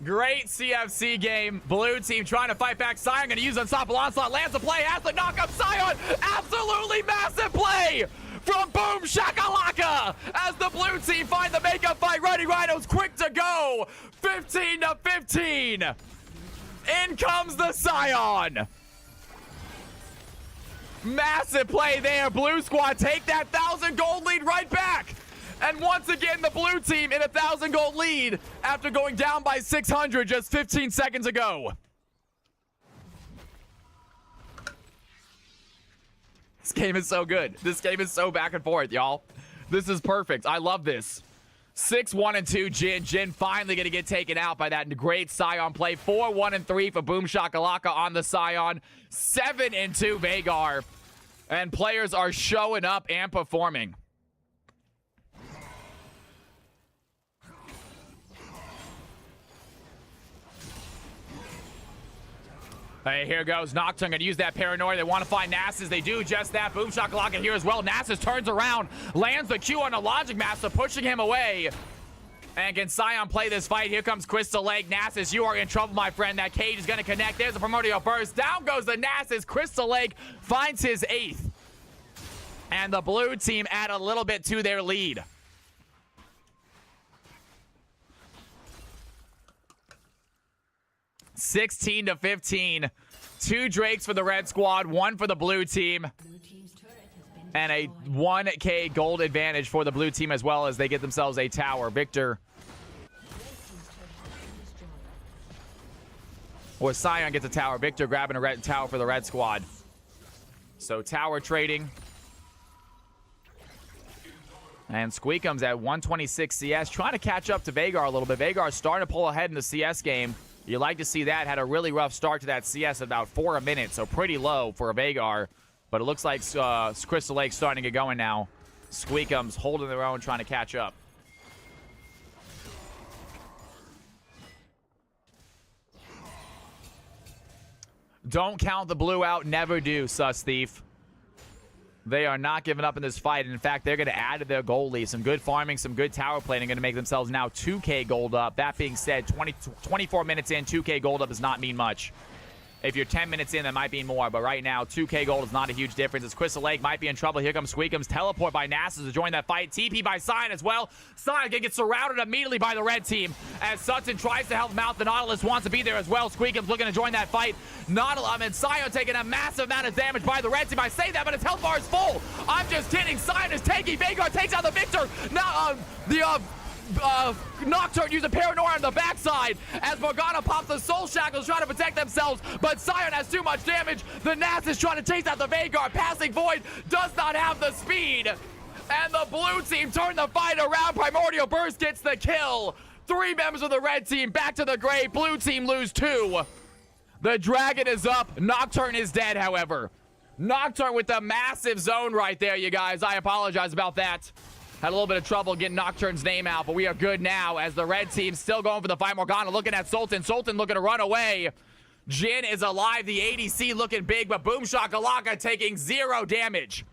Great CFC game. Blue team trying to fight back. Sion going to use Unstoppable Onslaught. Lands the play. Has to knock up Sion. Absolutely massive play from Boom Shakalaka as the blue team find the makeup fight. Ruddy Rhino's quick to go. 15 to 15. In comes the Sion. Massive play there. Blue squad take that 1,000 gold lead right back. And once again, the blue team in a 1,000 gold lead after going down by 600 just 15 seconds ago. This game is so good. This game is so back and forth, y'all. This is perfect. I love this. 6-1-2 Jin. Jin finally going to get taken out by that great Sion play. 4-1-3 for Boom Shakalaka on the Sion. 7-2 Veigar. And players are showing up and performing. Hey, here goes Nocturne. Gonna use that paranoia. They want to find Nasus. They do just that. Boom Shakalaka here as well. Nasus turns around, lands the Q on a Logic Master, pushing him away. And can Sion play this fight? Here comes Crystal Lake. Nasus, you are in trouble, my friend. That cage is gonna connect. There's a Primordial Burst. Down goes the Nasus. Crystal Lake finds his 8th. And the blue team add a little bit to their lead. $16 to 15. 2 Drakes for the red squad, 1 for the blue team. And a 1K gold advantage for the blue team as well as they get themselves a tower. Victor. Or Sion gets a tower. Victor grabbing a red tower for the red squad. So tower trading. And Squeakum's at 126 CS, trying to catch up to Veigar a little bit. Veigar starting to pull ahead in the CS game. You like to see that. Had a really rough start to that CS, about 4 a minute, so pretty low for a Veigar. But it looks like Crystal Lake's starting to get going now. Squeakum's holding their own, trying to catch up. Don't count the blue out. Never do, Sus Thief. They are not giving up in this fight. And in fact, they're going to add to their gold lead. Some good farming, some good tower plating, going to make themselves now 2K gold up. That being said, 24 minutes in, 2K gold up does not mean much. If you're 10 minutes in, that might be more. But right now, 2K gold is not a huge difference. As Crystal Lake might be in trouble. Here comes Squeakum's teleport by Nasus to join that fight. TP by Sion as well. Sion can get surrounded immediately by the red team. As Sutton tries to help him out, the Nautilus wants to be there as well. Squeakum's looking to join that fight. And Sion taking a massive amount of damage by the red team. I say that, but his health bar is full. I'm just kidding. Sion is taking. Veigar takes out the Victor. Now, Nocturne use a paranoia on the backside as Morgana pops the soul shackles trying to protect themselves, but Sion has too much damage. The Nasus is trying to chase out the Veigar. Passing Void does not have the speed, and the blue team turn the fight around. Primordial Burst gets the kill. 3 members of the red team back to the grave. Blue team lose 2. The dragon is up. Nocturne is dead, however. Nocturne with the massive zone right there, you guys. I apologize about that. Had a little bit of trouble getting Nocturne's name out, but we are good now as the red team still going for the fight. Morgana looking at Sultan. Sultan looking to run away. Jin is alive. The ADC looking big, but Boom Shakalaka taking 0 damage.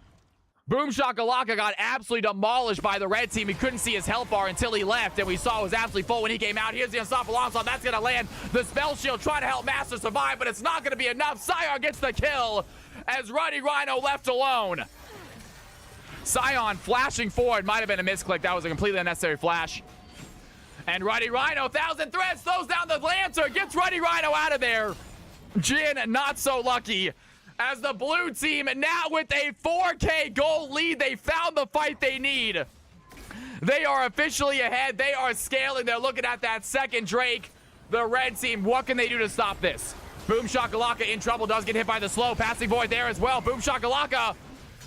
Boom Shakalaka got absolutely demolished by the red team. He couldn't see his health bar until he left, and we saw it was absolutely full when he came out. Here's the Unstoppable Onslaught. That's going to land. The Spell Shield trying to help Master survive, but it's not going to be enough. Sion gets the kill as Ruddy Rhino left alone. Sion flashing forward. Might have been a misclick. That was a completely unnecessary flash. And Ruddy Rhino, 1,000 threads, slows down the Lancer, gets Ruddy Rhino out of there. Jin not so lucky, as the blue team now with a 4K gold lead. They found the fight they need. They are officially ahead. They are scaling. They're looking at that second Drake. The red team, what can they do to stop this? Boom Shakalaka in trouble, does get hit by the slow. Passing Void there as well. Boom Shakalaka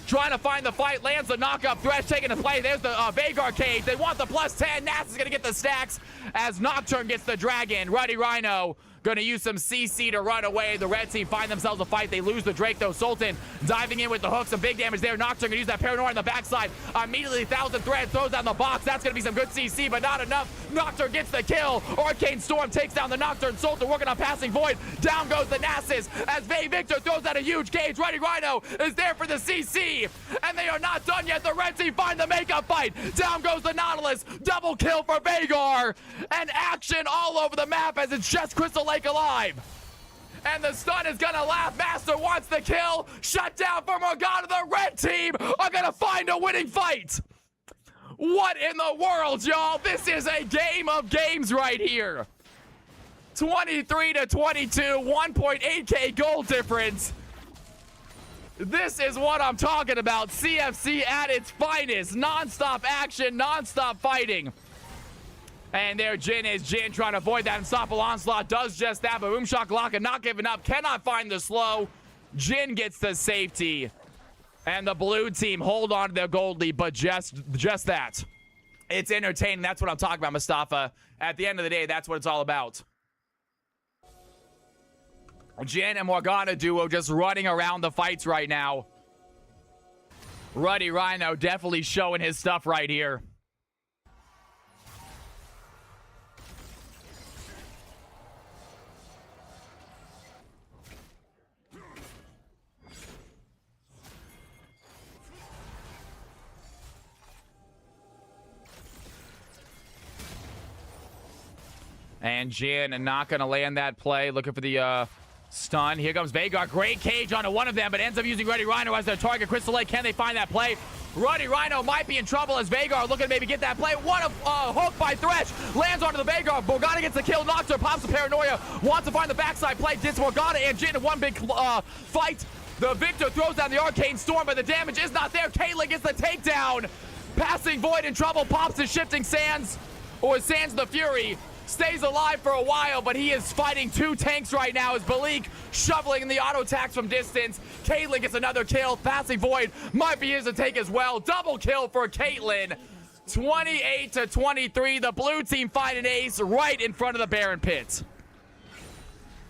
trying to find the fight, lands the knock-up. Thresh taking the play. There's the Vhagar cage. They want the +10. Nass is going to get the stacks as Nocturne gets the dragon. Ruddy Rhino going to use some CC to run away. The red team find themselves a fight. They lose the Drake, though. Sultan diving in with the hook. Some big damage there. Nocturne going to use that Paranoia on the backside. Immediately, 1,000 threads throws down the box. That's going to be some good CC, but not enough. Nocturne gets the kill. Arcane Storm takes down the Nocturne. Sultan working on passing Void. Down goes the Nasus as Vay Victor throws out a huge cage. Ruddy Rhino is there for the CC, and they are not done yet. The red team find the makeup fight. Down goes the Nautilus. Double kill for Vhagar, and action all over the map as it's just Crystal Lake alive. And the stun is gonna laugh. Master wants the kill. Shut down for Morgana. The red team are gonna find a winning fight. What in the world, y'all? This is a game of games right here. 23-22, 1.8k gold difference. This is what I'm talking about. CFC at its finest. Non-stop action, non-stop fighting. And there Jin is. Jin trying to avoid that unstoppable onslaught. Does just that, but Boom Shakalaka not giving up. Cannot find the slow. Jin gets the safety. And the blue team hold on to their gold lead, but just that. It's entertaining. That's what I'm talking about, Mustafa. At the end of the day, that's what it's all about. Jin and Morgana duo just running around the fights right now. Ruddy Rhino definitely showing his stuff right here. And Jin not going to land that play. Looking for the stun. Here comes Vhagar. Great cage onto one of them, but ends up using Ruddy Rhino as their target. Crystal Lake, can they find that play? Ruddy Rhino might be in trouble as Vhagar looking to maybe get that play. What a hook by Thresh. Lands onto the Vhagar. Morgana gets the kill. Nocturne pops the Paranoia. Wants to find the backside play. Gets Morgana and Jin in one big fight. The Victor throws down the Arcane Storm, but the damage is not there. Caitlyn gets the takedown. Passing Void in trouble. Pops the Shifting Sands. Or Sands the Fury. Stays alive for a while, but he is fighting two tanks right now as Balik shoveling in the auto attacks from distance. Caitlyn gets another kill. Passing Void might be his to take as well. Double kill for Caitlyn. 28-23. The blue team find an ace right in front of the Baron pit.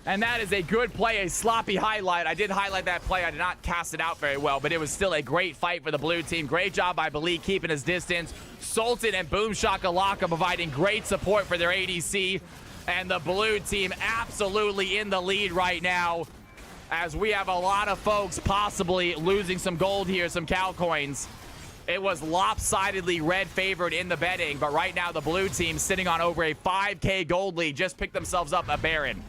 And that is a good play, a sloppy highlight. I did highlight that play. I did not cast it out very well, but it was still a great fight for the blue team. Great job by Balik keeping his distance. Sultan and Boom Shakalaka providing great support for their ADC. And the blue team absolutely in the lead right now, as we have a lot of folks possibly losing some gold here, some cow coins. It was lopsidedly red favored in the betting, but right now the blue team sitting on over a 5k gold lead, just picked themselves up a Baron.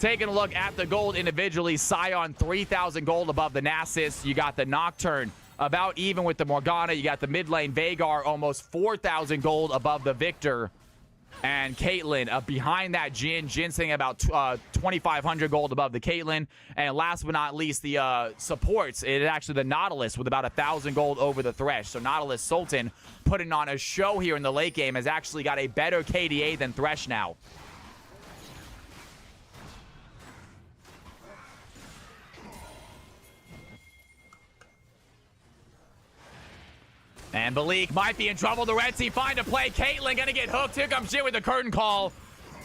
Taking a look at the gold individually, Sion 3,000 gold above the Nasus. You got the Nocturne about even with the Morgana. You got the mid lane Vhagar almost 4,000 gold above the Victor. And Caitlyn behind that Jin sitting about 2,500 gold above the Caitlyn. And last but not least, the supports. It is actually the Nautilus with about 1,000 gold over the Thresh. So Nautilus Sultan putting on a show here in the late game has actually got a better KDA than Thresh now. And Balik might be in trouble. The red team find a play. Caitlyn gonna get hooked. Here comes Jin with the curtain call.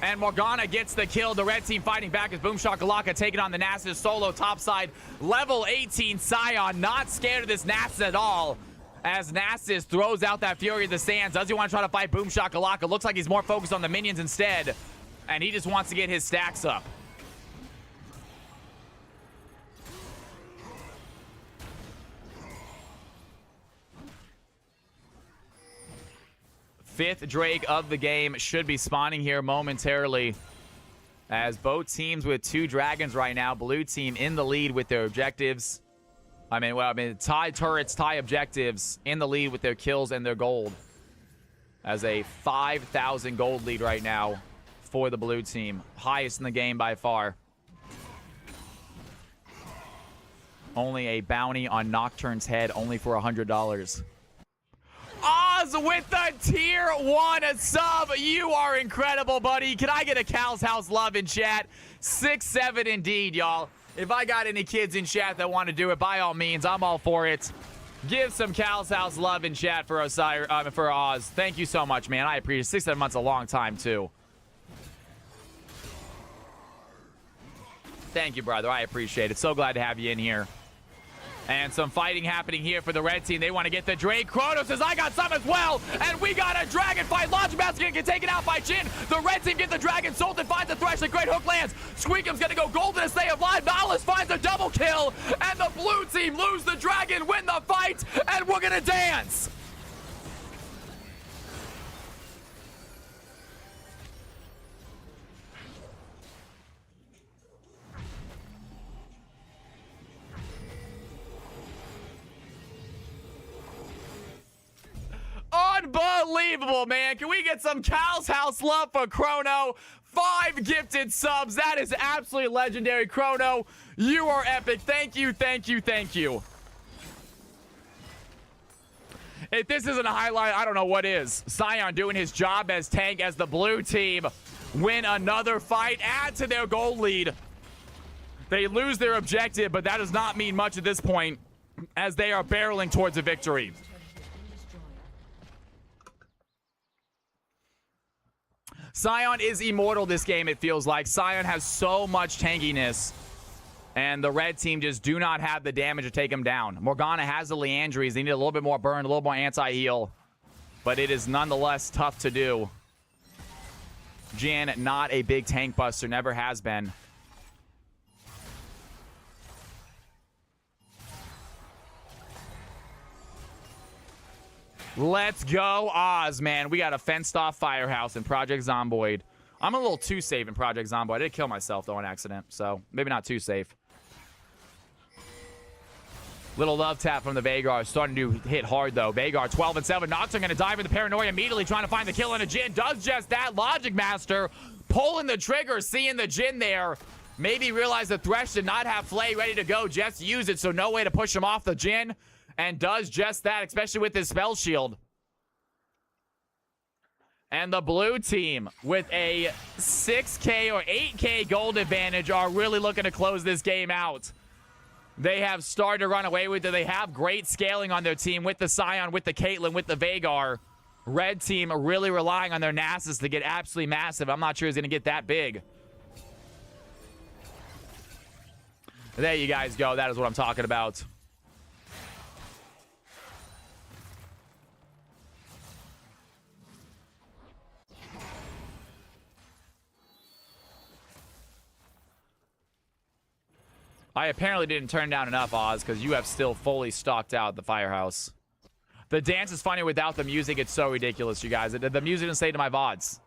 And Morgana gets the kill. The red team fighting back as Boom Shakalaka taking on the Nasus solo topside. Level 18 Sion, not scared of this Nasus at all. As Nasus throws out that Fury of the Sands. Does he want to try to fight Boom Shakalaka? Looks like he's more focused on the minions instead. And he just wants to get his stacks up. Fifth Drake of the game should be spawning here momentarily, as both teams with 2 dragons right now. Blue team in the lead with their objectives. Tie turrets, tie objectives, in the lead with their kills and their gold. as a 5,000 gold lead right now for the blue team. Highest in the game by far. Only a bounty on Nocturne's head, only for $100. Oz with the tier 1 sub. You are incredible, buddy. Can I get a Cal's House love in chat? 6-7 indeed, y'all. If I got any kids in chat that want to do it, by all means, I'm all for it. Give some Cal's House love in chat for for Oz. Thank you so much, man. I appreciate it. 6-7 months, a long time, too. Thank you, brother. I appreciate it. So glad to have you in here. And some fighting happening here for the red team. They want to get the Drake. Kronos says, I got some as well. And we got a dragon fight. Launch Master gonna get taken out by Jin. The red team get the dragon. Sultan finds the Thresh. A great hook lands. Squeakum's gonna go golden to stay alive. Nautilus finds a double kill. And the blue team lose the dragon, win the fight. And we're gonna dance. Unbelievable, man. Can we get some Cal's House love for Chrono? 5 gifted subs. That is absolutely legendary. Chrono, you are epic. Thank you, thank you, thank you. If this isn't a highlight, I don't know what is. Sion doing his job as tank as the blue team win another fight, add to their goal lead. They lose their objective, but that does not mean much at this point as they are barreling towards a victory. Sion is immortal this game, it feels like. Sion has so much tankiness, and the red team just do not have the damage to take him down. Morgana has the Leandries. They need a little bit more burn, a little more anti-heal, but it is nonetheless tough to do. Jin, not a big tank buster, never has been. Let's go, Oz, man. We got a fenced-off firehouse in Project Zomboid. I'm a little too safe in Project Zomboid. I did kill myself, though, on accident, so maybe not too safe. Little love tap from the Veigar. Starting to hit hard, though. Veigar, 12-7. Nocturne going to dive into Paranoia immediately, trying to find the kill on a Jin. Does just that. Logic Master pulling the trigger, seeing the Jin there. Maybe realize the Thresh did not have Flay ready to go. Just use it, so no way to push him off the Jin. And does just that, especially with his spell shield. And the blue team, with a 6K or 8K gold advantage, are really looking to close this game out. They have started to run away with it. They have great scaling on their team with the Sion, with the Caitlyn, with the Veigar. Red team are really relying on their Nasus to get absolutely massive. I'm not sure he's going to get that big. There you guys go. That is what I'm talking about. I apparently didn't turn down enough, Oz, because you have still fully stocked out the firehouse. The dance is funny without the music. It's so ridiculous, you guys. The music didn't stay to my VODs.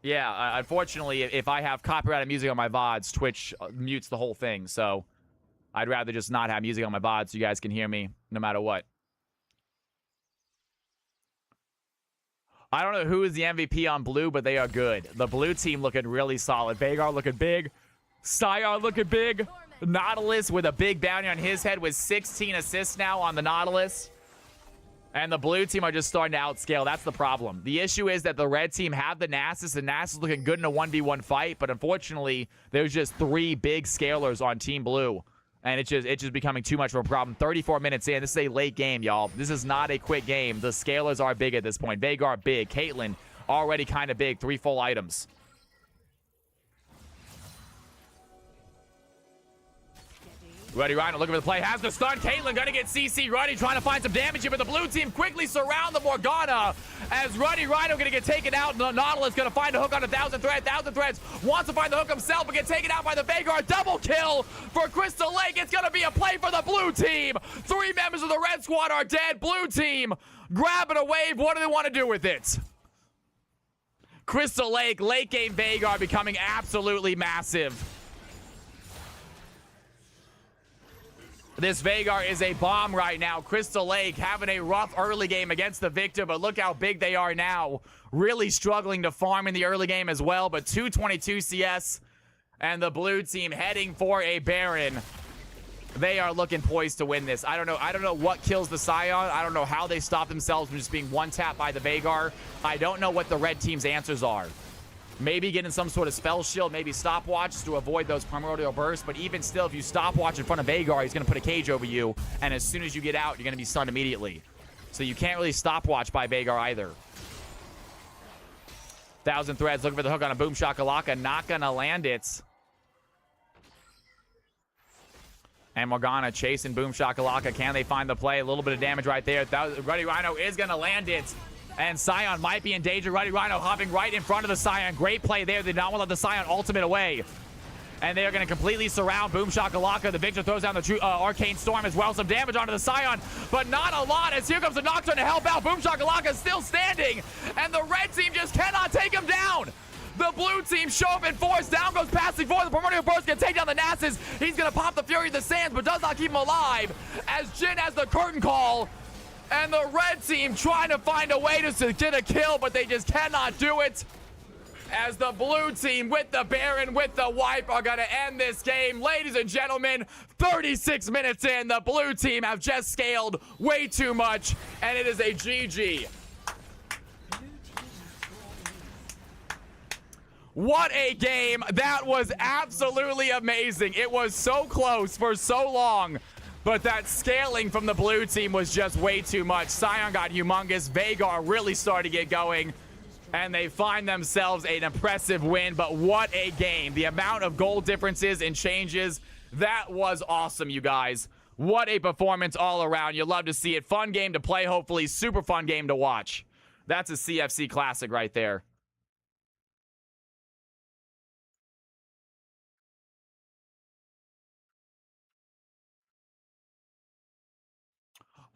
Yeah, unfortunately, if I have copyrighted music on my VODs, Twitch mutes the whole thing. So I'd rather just not have music on my VODs so you guys can hear me no matter what. I don't know who is the MVP on blue, but they are good. The blue team looking really solid. Veigar looking big. Sion looking big. Nautilus with a big bounty on his head with 16 assists now on the Nautilus. And the blue team are just starting to outscale. That's the problem. The issue is that the red team have the Nasus, and Nasus looking good in a 1v1 fight, but unfortunately, there's just 3 big scalers on Team Blue. And it's just becoming too much of a problem. 34 minutes in. This is a late game, y'all. This is not a quick game. The scalers are big at this point. Veigar big. Caitlyn already kind of big. 3 full items. Ruddy Rhino looking for the play. Has the stun. Caitlyn going to get CC. Ruddy trying to find some damage here, but the blue team quickly surround the Morgana as Ruddy Rhino going to get taken out. The Nautilus going to find a hook on 1,000 Threads. 1,000 Threads wants to find the hook himself, but get taken out by the Veigar. Double kill for Crystal Lake. It's going to be a play for the blue team. 3 members of the red squad are dead. Blue team grabbing a wave. What do they want to do with it? Crystal Lake, late game Veigar becoming absolutely massive. This Vhagar is a bomb right now. Crystal Lake having a rough early game against the Victor, but look how big they are now. Really struggling to farm in the early game as well, but 222 CS, and the blue team heading for a Baron. They are looking poised to win this. I don't know what kills the Scion. I don't know how they stop themselves from just being one-tapped by the Vhagar. I don't know what the red team's answers are. Maybe getting some sort of spell shield, maybe stopwatch to avoid those primordial bursts. But even still, if you stopwatch in front of Vhagar, he's going to put a cage over you. And as soon as you get out, you're going to be stunned immediately. So you can't really stopwatch by Vhagar either. 1,000 Threads looking for the hook on a Boom Shakalaka. Not going to land it. And Morgana chasing Boom Shakalaka. Can they find the play? A little bit of damage right there. Ruddy Rhino is going to land it. And Scion might be in danger. Ruddy Rhino hopping right in front of the Scion. Great play there. They did not want to let the Scion ultimate away. And they are going to completely surround Boom Shakalaka. The Victor throws down the Arcane Storm as well. Some damage onto the Scion, but not a lot, as here comes the Nocturne to help out. Boom Shakalaka is still standing, and the red team just cannot take him down. The blue team show up in force. Down goes Passing Forward. The Primordial Burst can take down the Nasus. He's going to pop the Fury of the Sands, but does not keep him alive, as Jin has the curtain call. And the red team trying to find a way to get a kill, but they just cannot do it. As the blue team with the Baron, with the wipe, are going to end this game. Ladies and gentlemen, 36 minutes in, the blue team have just scaled way too much, and it is a GG. What a game. That was absolutely amazing. It was so close for so long. But that scaling from the blue team was just way too much. Scion got humongous. Vhagar really started to get going. And they find themselves an impressive win. But what a game. The amount of goal differences and changes. That was awesome, you guys. What a performance all around. You'll love to see it. Fun game to play, hopefully. Super fun game to watch. That's a CFC classic right there.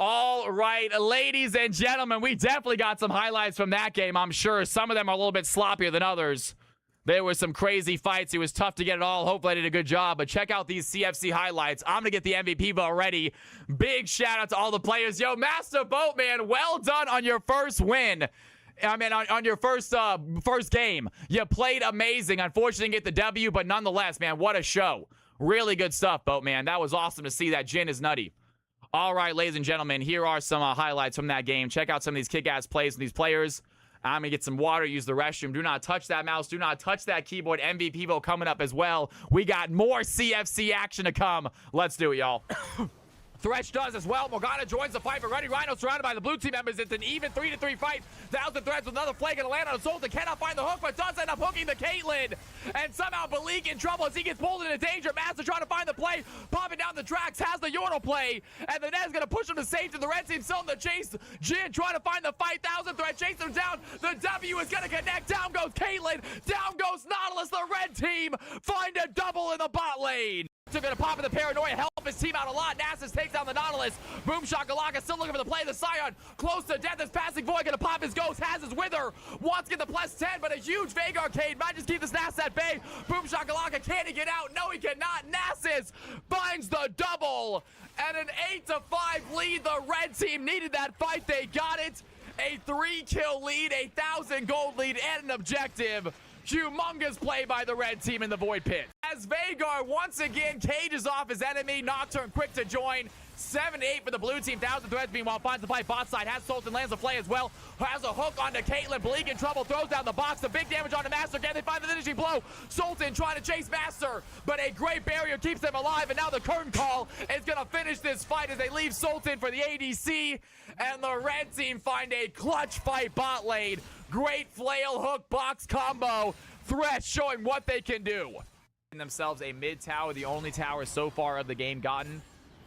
All right, ladies and gentlemen, we definitely got some highlights from that game, I'm sure. Some of them are a little bit sloppier than others. There were some crazy fights. It was tough to get it all. Hopefully I did a good job, but check out these CFC highlights. I'm going to get the MVP vote ready. Big shout out to all the players. Yo, Master Boatman, well done on your first win. I mean, on your first game. You played amazing. Unfortunately, didn't get the W, but nonetheless, man, what a show. Really good stuff, Boatman. That was awesome to see. That Jin is nutty. All right, ladies and gentlemen, here are some highlights from that game. Check out some of these kick-ass plays from these players. I'm going to get some water, use the restroom. Do not touch that mouse. Do not touch that keyboard. MVP vote coming up as well. We got more CFC action to come. Let's do it, y'all. Thresh does as well. Morgana joins the fight, but Ruddy Rhino surrounded by the blue team members. It's an even 3-3 fight. 1,000 Threads with another flay going to land on Assault. Cannot find the hook, but does end up hooking the Caitlyn. And somehow Balik in trouble as he gets pulled into danger. Master trying to find the play. Popping down the tracks, has the Yordle play. And the Ned's going to push him to safety. The red team still in the chase. Jin trying to find the fight. 1,000 Threads chasing him down. The W is going to connect. Down goes Caitlyn. Down goes Nautilus. The red team find a double in the bot lane. They're going to pop in the Paranoia, help his team out a lot. Nasus takes down the Nautilus. Boom Shakalaka still looking for the play. The Scion close to death. This Passing Void going to pop his Ghost, has his Wither. Wants to get the +10, but a huge Vhagar arcade might just keep this Nasus at bay. Boom Shakalaka, can he get out? No, he cannot. Nasus finds the double. And an 8-5 lead. The red team needed that fight. They got it. A 3-kill lead, a 1,000 gold lead, and an objective. Humongous play by the red team in the Void Pit. As Vhagar once again cages off his enemy. Nocturne quick to join. 7-8 for the blue team. 1,000 Threads meanwhile finds the play bot side. Has Sultan, lands the play as well. Has a hook onto Caitlyn. Bleak in trouble. Throws down the box. The big damage onto Master. Can they find the finishing blow? Sultan trying to chase Master, but a great barrier keeps them alive. And now the curtain call is going to finish this fight as they leave Sultan for the ADC. And the red team find a clutch fight bot lane. Great flail hook box combo. Thresh showing what they can do. Themselves a mid tower, the only tower so far of the game gotten.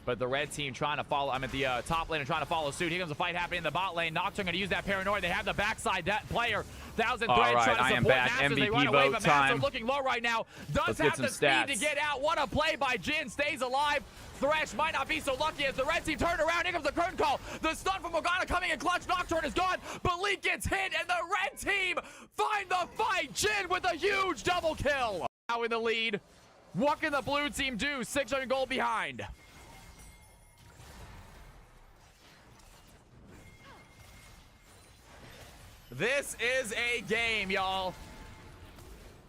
But the red team trying to follow. I'm at the top lane and trying to follow suit. Here comes a fight happening in the bot lane. Nocturne going to use that Paranoia. They have the backside player. 1,000 Threads trying to support Masters. They run away, but Masters looking low right now. Does have the speed to get out. What a play by Jin. Stays alive. Thresh might not be so lucky as the red team turn around. Here comes the curtain call. The stun from Morgana coming in clutch. Nocturne is gone. Balik gets hit, and the red team find the fight. Jin with a huge double kill. Now in the lead. What can the blue team do? 600 gold behind. This is a game, y'all.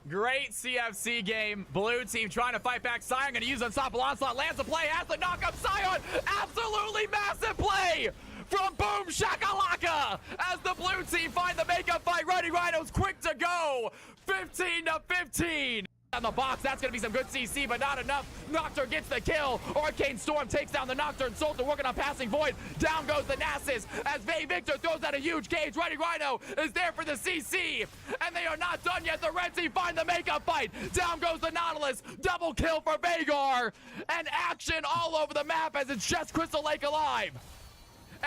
Great CFC game. Blue team trying to fight back. Sion going to use Unstoppable Onslaught. Lands a play. Has to knock up Sion. Absolutely massive play from Boom Shakalaka as the blue team find the makeup fight. Ready Rhino's quick to go. 15-15. On the box, that's going to be some good CC, but not enough. Nocturne gets the kill. Arcane Storm takes down the Nocturne. Soldier working on passing Void. Down goes the Nasus as Vay Victor throws out a huge cage. Ready Rhino is there for the CC, and they are not done yet. The red team find the makeup fight. Down goes the Nautilus. Double kill for Vhagar, and action all over the map as it's just Crystal Lake alive.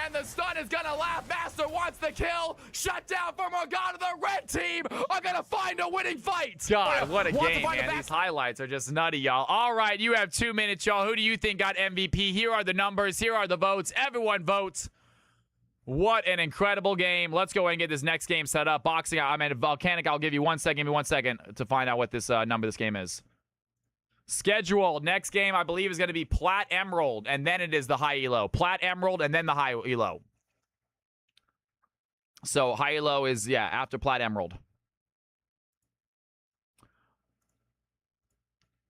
And the stun is gonna laugh. Master wants the kill. Shut down for Morgana. The red team are gonna find a winning fight. God, what a game, man. These highlights are just nutty, y'all. All right, you have 2 minutes, y'all. Who do you think got MVP? Here are the numbers. Here are the votes. Everyone votes. What an incredible game. Let's go ahead and get this next game set up. Boxing, I mean, Volcanic, I'll give you 1 second. Give me 1 second to find out what this number this game is. Schedule. Next game, I believe, is going to be Plat Emerald, and then it is the high elo. Plat Emerald, and then the high elo. So high elo is, yeah, after Plat Emerald.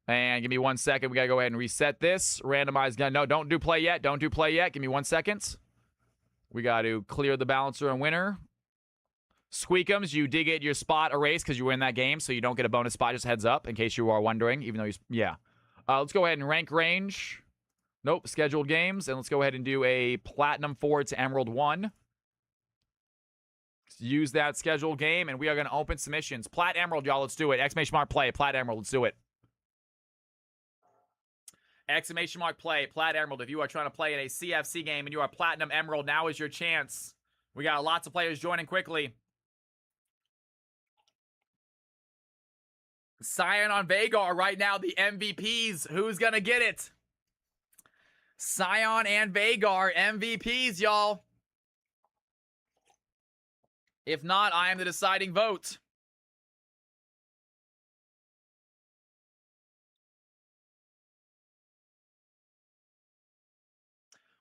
And give me 1 second. We got to go ahead and reset this. Randomize gun. No, don't do play yet. Don't do play yet. Give me 1 second. We got to clear the balancer and winner. Squeakums, you did get your spot erased because you were in that game, so you don't get a bonus spot. Just heads up in case you are wondering, even though you... Yeah. Let's go ahead and rank range. Nope, scheduled games. And let's go ahead and do a Platinum 4 to Emerald 1. Use that scheduled game, and we are going to open submissions. Plat Emerald, y'all, let's do it. Exclamation mark play. Plat Emerald, let's do it. Exclamation mark play. Plat Emerald. If you are trying to play in a CFC game and you are Platinum Emerald, now is your chance. We got lots of players joining quickly. Sion on Vhagar right now, the MVPs. Who's going to get it? Sion and Vhagar, MVPs, y'all. If not, I am the deciding vote.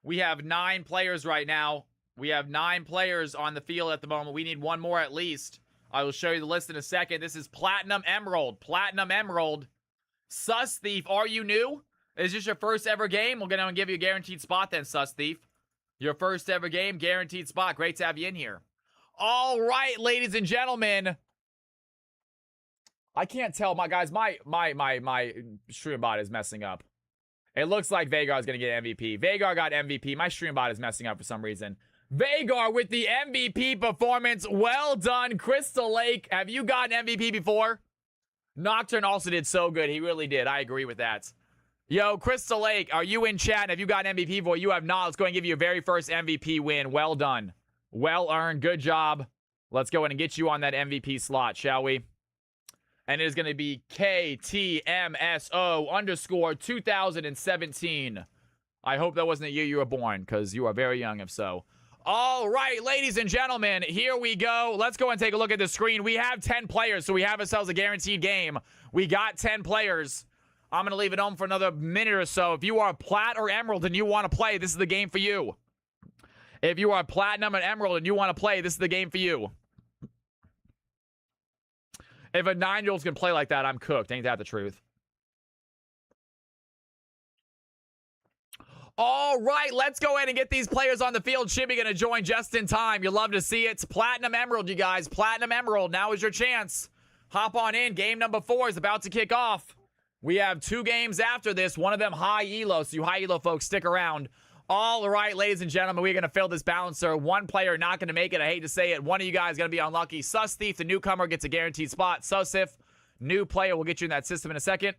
We have 9 players right now. We have 9 players on the field at the moment. We need 1 more at least. I will show you the list in a second. This is Platinum Emerald. Platinum Emerald. Sus Thief, are you new? Is this your first ever game? We're going to give you a guaranteed spot then, Sus Thief. Your first ever game, guaranteed spot. Great to have you in here. All right, ladies and gentlemen. I can't tell, my guys. My stream bot is messing up. It looks like Vhagar is going to get MVP. Vhagar got MVP. My stream bot is messing up for some reason. Vhagar with the MVP performance. Well done, Crystal Lake. Have you gotten MVP before? Nocturne also did so good. He really did. I agree with that. Yo, Crystal Lake, are you in chat? Have you gotten MVP before? You have not. Let's go and give you your very first MVP win. Well done. Well earned. Good job. Let's go in and get you on that MVP slot, shall we? And it is going to be KTMSO_2017. I hope that wasn't the year you were born, because you are very young if so. All right, ladies and gentlemen, here we go. Let's go and take a look at the screen. We have 10 players, so we have ourselves a guaranteed game. We got 10 players. I'm going to leave it on for another minute or so. If you are Plat or Emerald and you want to play, this is the game for you. If you are Platinum and Emerald and you want to play, this is the game for you. If a 9-year-old's going to play like that, I'm cooked. Ain't that the truth? All right, let's go ahead and get these players on the field. Chibi going to join just in time. You'll love to see it. It's Platinum Emerald, you guys. Platinum Emerald. Now is your chance. Hop on in. Game number 4 is about to kick off. We have 2 games after this. One of them high elo, so you high elo folks, stick around. All right, ladies and gentlemen, we're going to fill this balancer. 1 player not going to make it. I hate to say it. One of you guys is going to be unlucky. Sus Thief, the newcomer, gets a guaranteed spot. Susif, new player. We'll get you in that system in a second.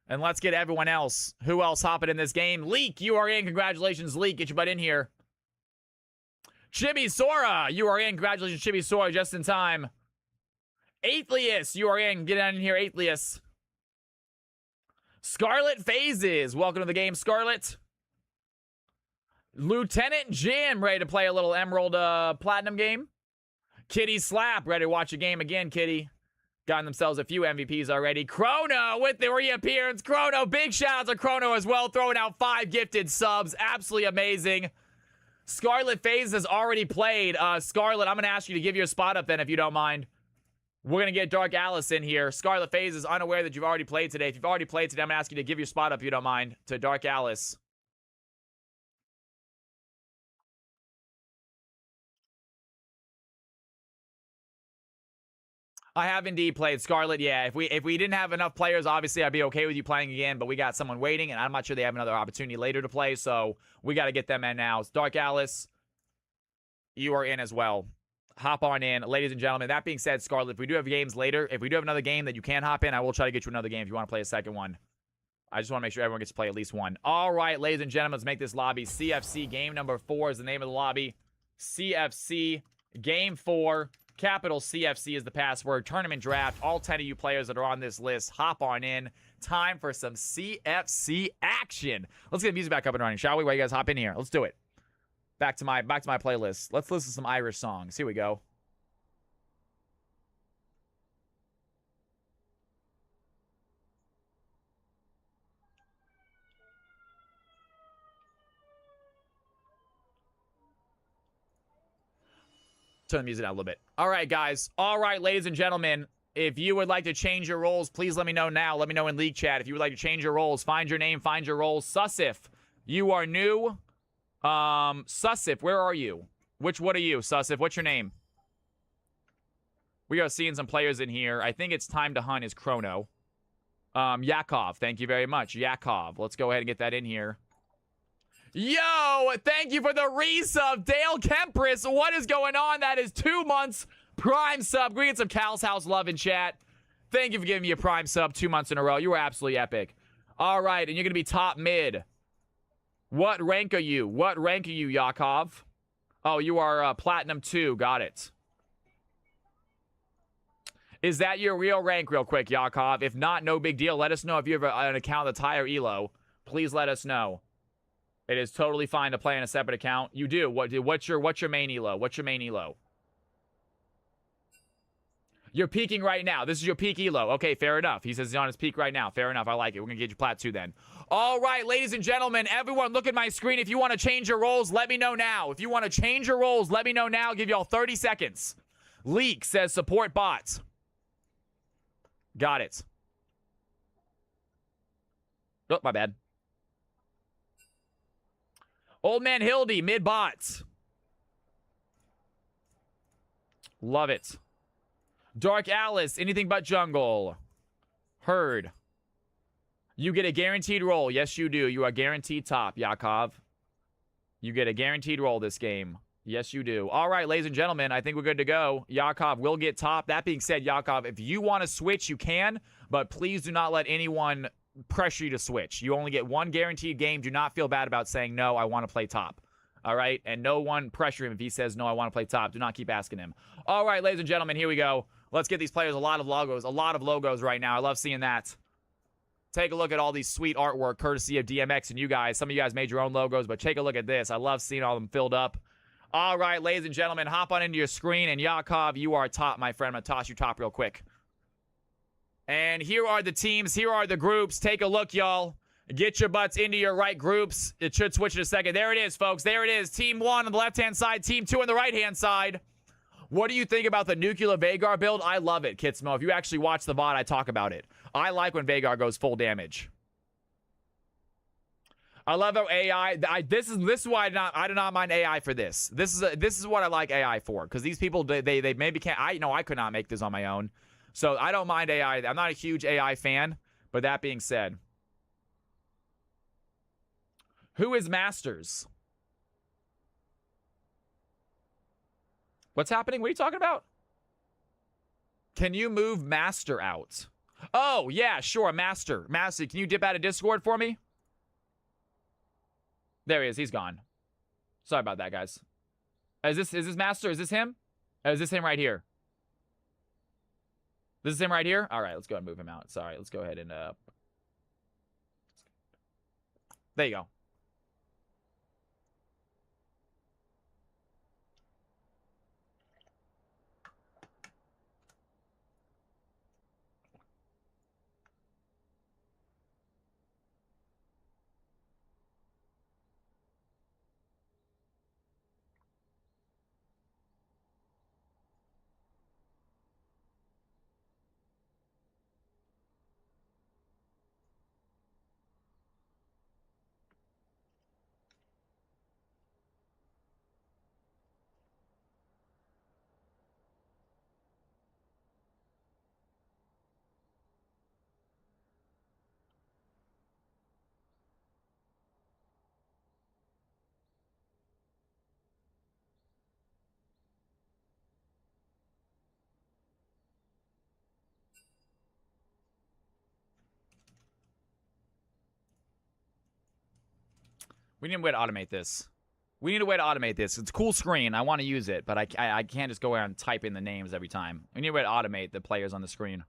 And let's get everyone else. Who else hopping in this game? Leek, you are in. Congratulations, Leek. Get your butt in here. Chibi Sora, you are in. Congratulations, Chibi Sora, just in time. Athleus, you are in. Get in here, Athleus. Scarlet Phases, welcome to the game, Scarlet. Lieutenant Jim, ready to play a little Emerald Platinum game. Kitty Slap, ready to watch a game again, Kitty. Gotten themselves a few MVPs already. Chrono with the reappearance. Chrono, big shout out to Chrono as well. Throwing out 5 gifted subs. Absolutely amazing. Scarlet FaZe has already played. Scarlet, I'm going to ask you to give your spot up then if you don't mind. We're going to get Dark Alice in here. Scarlet FaZe is unaware that you've already played today. If you've already played today, I'm going to ask you to give your spot up if you don't mind to Dark Alice. I have indeed played Scarlet. Yeah, if we didn't have enough players, obviously I'd be okay with you playing again, but we got someone waiting, and I'm not sure they have another opportunity later to play, so we got to get them in now. Dark Alice, you are in as well. Hop on in. Ladies and gentlemen, that being said, Scarlet, if we do have games later, if we do have another game that you can hop in, I will try to get you another game if you want to play a second one. I just want to make sure everyone gets to play at least one. All right, ladies and gentlemen, let's make this lobby. CFC game number 4 is the name of the lobby. CFC game 4. Capital CFC is the password. Tournament draft. All 10 of you players that are on this list, hop on in. Time for some CFC action. Let's get the music back up and running, shall we? While you guys hop in here. Let's do it. Back to my playlist. Let's listen to some Irish songs. Here we go. Turn the music down a little bit. All right, guys. All right, ladies and gentlemen. If you would like to change your roles, please let me know now. Let me know in League Chat. If you would like to change your roles, find your name, find your roles. Susif, you are new. Susif, where are you? What are you, Susif? What's your name? We are seeing some players in here. I think it's time to hunt is Chrono. Yakov, thank you very much. Yakov, let's go ahead and get that in here. Yo, thank you for the resub, Dale Kempris. What is going on? That is 2 months prime sub. We get some Cal's House love in chat. Thank you for giving me a prime sub 2 months in a row. You were absolutely epic. All right, and you're going to be top mid. What rank are you? What rank are you, Yakov? Oh, you are Platinum 2. Got it. Is that your real rank real quick, Yakov? If not, no big deal. Let us know if you have an account that's higher elo. Please let us know. It is totally fine to play on a separate account. You do. What's your main elo? What's your main elo? You're peaking right now. This is your peak elo. Okay, fair enough. He says he's on his peak right now. Fair enough. I like it. We're going to get you Plat 2 then. All right, ladies and gentlemen, everyone look at my screen. If you want to change your roles, let me know now. If you want to change your roles, let me know now. I'll give y'all 30 seconds. Leak says support bots. Got it. Oh, my bad. Old Man Hildy, mid bots. Love it. Dark Alice, anything but jungle. Herd. You get a guaranteed roll. Yes, you do. You are guaranteed top, Yakov. You get a guaranteed roll this game. Yes, you do. All right, ladies and gentlemen, I think we're good to go. Yakov will get top. That being said, Yakov, if you want to switch, you can, but please do not let anyone pressure you to switch. You only get one guaranteed game. Do not feel bad about saying, no, I want to play top. All right? And no one pressure him if he says, no, I want to play top. Do not keep asking him. All right, ladies and gentlemen, here we go. Let's get these players a lot of logos right now. I love seeing that. Take a look at all these sweet artwork courtesy of DMX and you guys. Some of you guys made your own logos, but take a look at this. I love seeing all of them filled up. All right, ladies and gentlemen, hop on into your screen. And Yakov, you are top, my friend. I'm going to toss you top real quick. And here are the teams. Here are the groups. Take a look, y'all. Get your butts into your right groups. It should switch in a second. There it is, folks. There it is. Team 1 on the left-hand side. Team 2 on the right-hand side. What do you think about the nuclear Vagar build? I love it, Kitsmo. If you actually watch the VOD, I talk about it. I like when Vagar goes full damage. I love how AI. This is why I do not mind AI for this. This is what I like AI for, because these people they maybe can't. I could not make this on my own, so I don't mind AI. I'm not a huge AI fan, but that being said, who is Masters? What's happening? What are you talking about? Can you move Master out? Oh yeah, sure, Master. Can you dip out of Discord for me? There he is. He's gone. Sorry about that, guys. Is this Master? Is this him? Is this him right here? This is him right here? All right, let's go and move him out. Sorry, let's go ahead and... There you go. We need a way to automate this. We need a way to automate this. It's a cool screen. I want to use it, but I can't just go around and type in the names every time. We need a way to automate the players on the screen.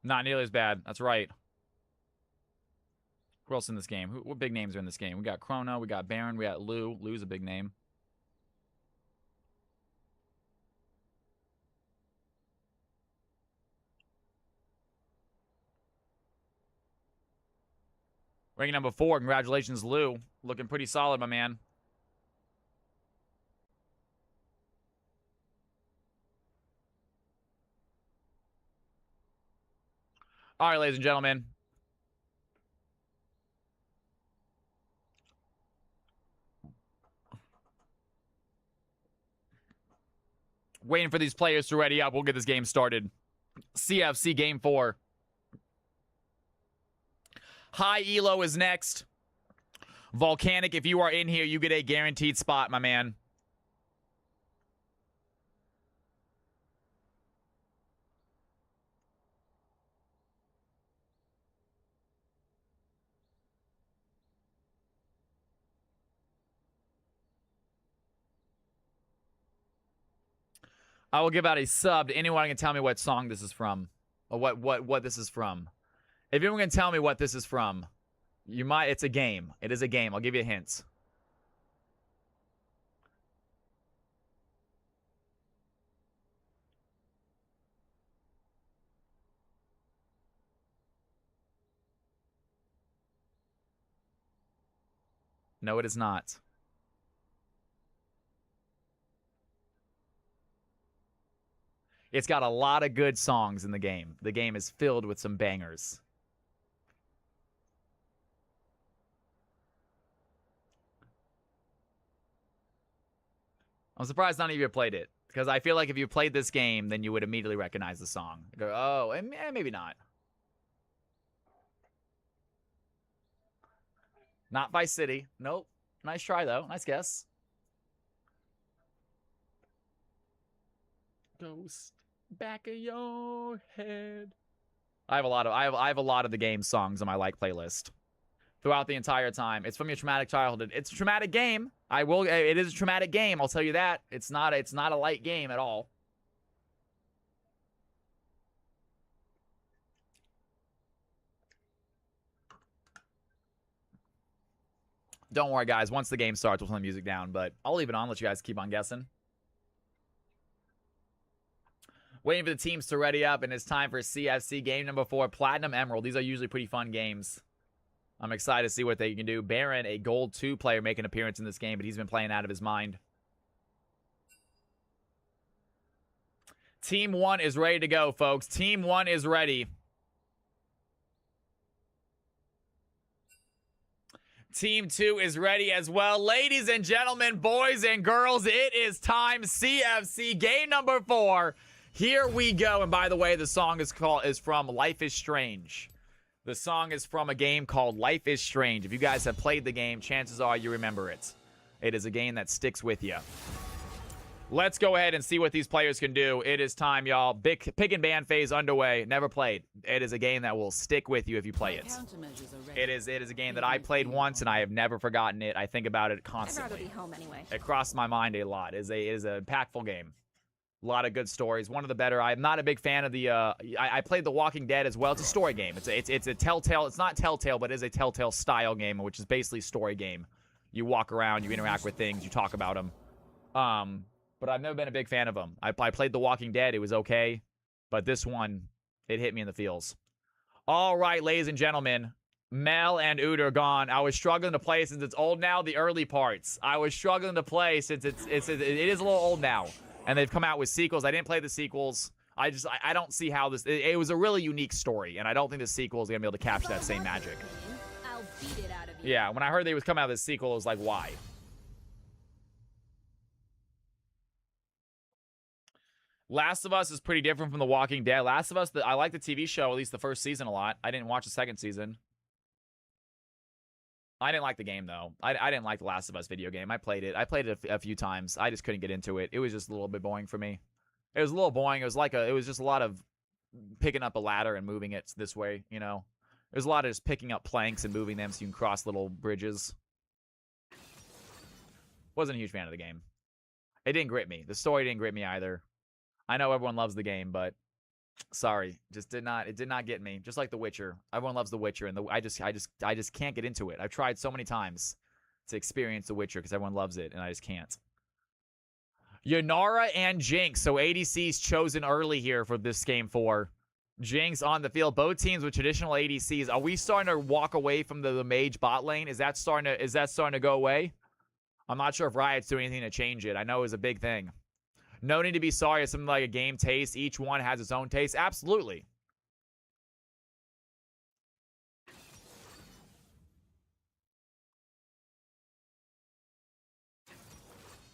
Not nearly as bad. That's right. Who else in this game? What big names are in this game? We got Chrono, we got Baron, we got Lou. Lou's a big name. Ranking number 4. Congratulations, Lou. Looking pretty solid, my man. All right, ladies and gentlemen. Waiting for these players to ready up. We'll get this game started. CFC Game 4. High Elo is next. Volcanic, if you are in here, you get a guaranteed spot, my man. I will give out a sub to anyone who can tell me what song this is from. Or what this is from. If anyone can tell me what this is from, you might. It's a game. It is a game. I'll give you hints. No, it is not. It's got a lot of good songs in the game. The game is filled with some bangers. I'm surprised none of you have played it. Because I feel like if you played this game, then you would immediately recognize the song. Go, oh, and maybe not. Not Vice City. Nope. Nice try, though. Nice guess. Ghost. Back of your head. I have a lot of the game songs on my like playlist throughout the entire time. It's from your traumatic childhood. It's a traumatic game. It is a traumatic game. I'll tell you that. It's not a light game at all. Don't worry, guys. Once the game starts, we'll turn the music down. But I'll leave it on. Let you guys keep on guessing. Waiting for the teams to ready up, and it's time for CFC game number 4, Platinum Emerald. These are usually pretty fun games. I'm excited to see what they can do. Baron, a Gold 2 player, make an appearance in this game, but he's been playing out of his mind. Team 1 is ready to go, folks. Team 1 is ready. Team 2 is ready as well. Ladies and gentlemen, boys and girls, it is time. CFC game number 4. Here we go. And by the way, the song is from Life is Strange. The song is from a game called Life is Strange. If you guys have played the game, chances are you remember it. It is a game that sticks with you. Let's go ahead and see what these players can do. It is time, y'all. Big pick and ban phase underway. Never played. It is a game that will stick with you if you play it. It is a game that I played once and I have never forgotten it. I think about it constantly. I'd rather be home anyway. It crossed my mind a lot. It is a impactful game. A lot of good stories. One of the better. I'm not a big fan of the. I played The Walking Dead as well. It's a story game. It's a Telltale. It's not Telltale, but it is a Telltale style game, which is basically a story game. You walk around, you interact with things, you talk about them. But I've never been a big fan of them. I played The Walking Dead. It was okay, but this one, it hit me in the feels. All right, ladies and gentlemen, Mel and Ood are gone. I was struggling to play since it's old now. The early parts. I was struggling to play since it is a little old now. And they've come out with sequels. I didn't play the sequels. I don't see how this. It was a really unique story, and I don't think the sequel is gonna be able to capture that same magic. I'll beat it out of you. Yeah, when I heard they was coming out of this sequel, it was like, why? Last of Us is pretty different from The Walking Dead. Last of Us, I like the TV show, at least the first season, a lot. I didn't watch the second season. I didn't like the game, though. I didn't like the Last of Us video game. I played it. I played it a few times. I just couldn't get into it. It was just a little bit boring for me. It was a little boring. It was just a lot of picking up a ladder and moving it this way, you know? There's a lot of just picking up planks and moving them so you can cross little bridges. Wasn't a huge fan of the game. It didn't grip me. The story didn't grip me either. I know everyone loves the game, but sorry, it did not get me. Just like The Witcher. Everyone loves The Witcher, and I just can't get into it. I've tried so many times to experience The Witcher because everyone loves it, and I just can't. Yannara and Jinx. So ADC's chosen early here for this game 4. Jinx on the field. Both teams with traditional ADCs. Are we starting to walk away from the mage bot lane? Is that starting to go away? I'm not sure if Riot's doing anything to change it. I know it was a big thing. No need to be sorry. It's something like a game taste. Each one has its own taste. Absolutely.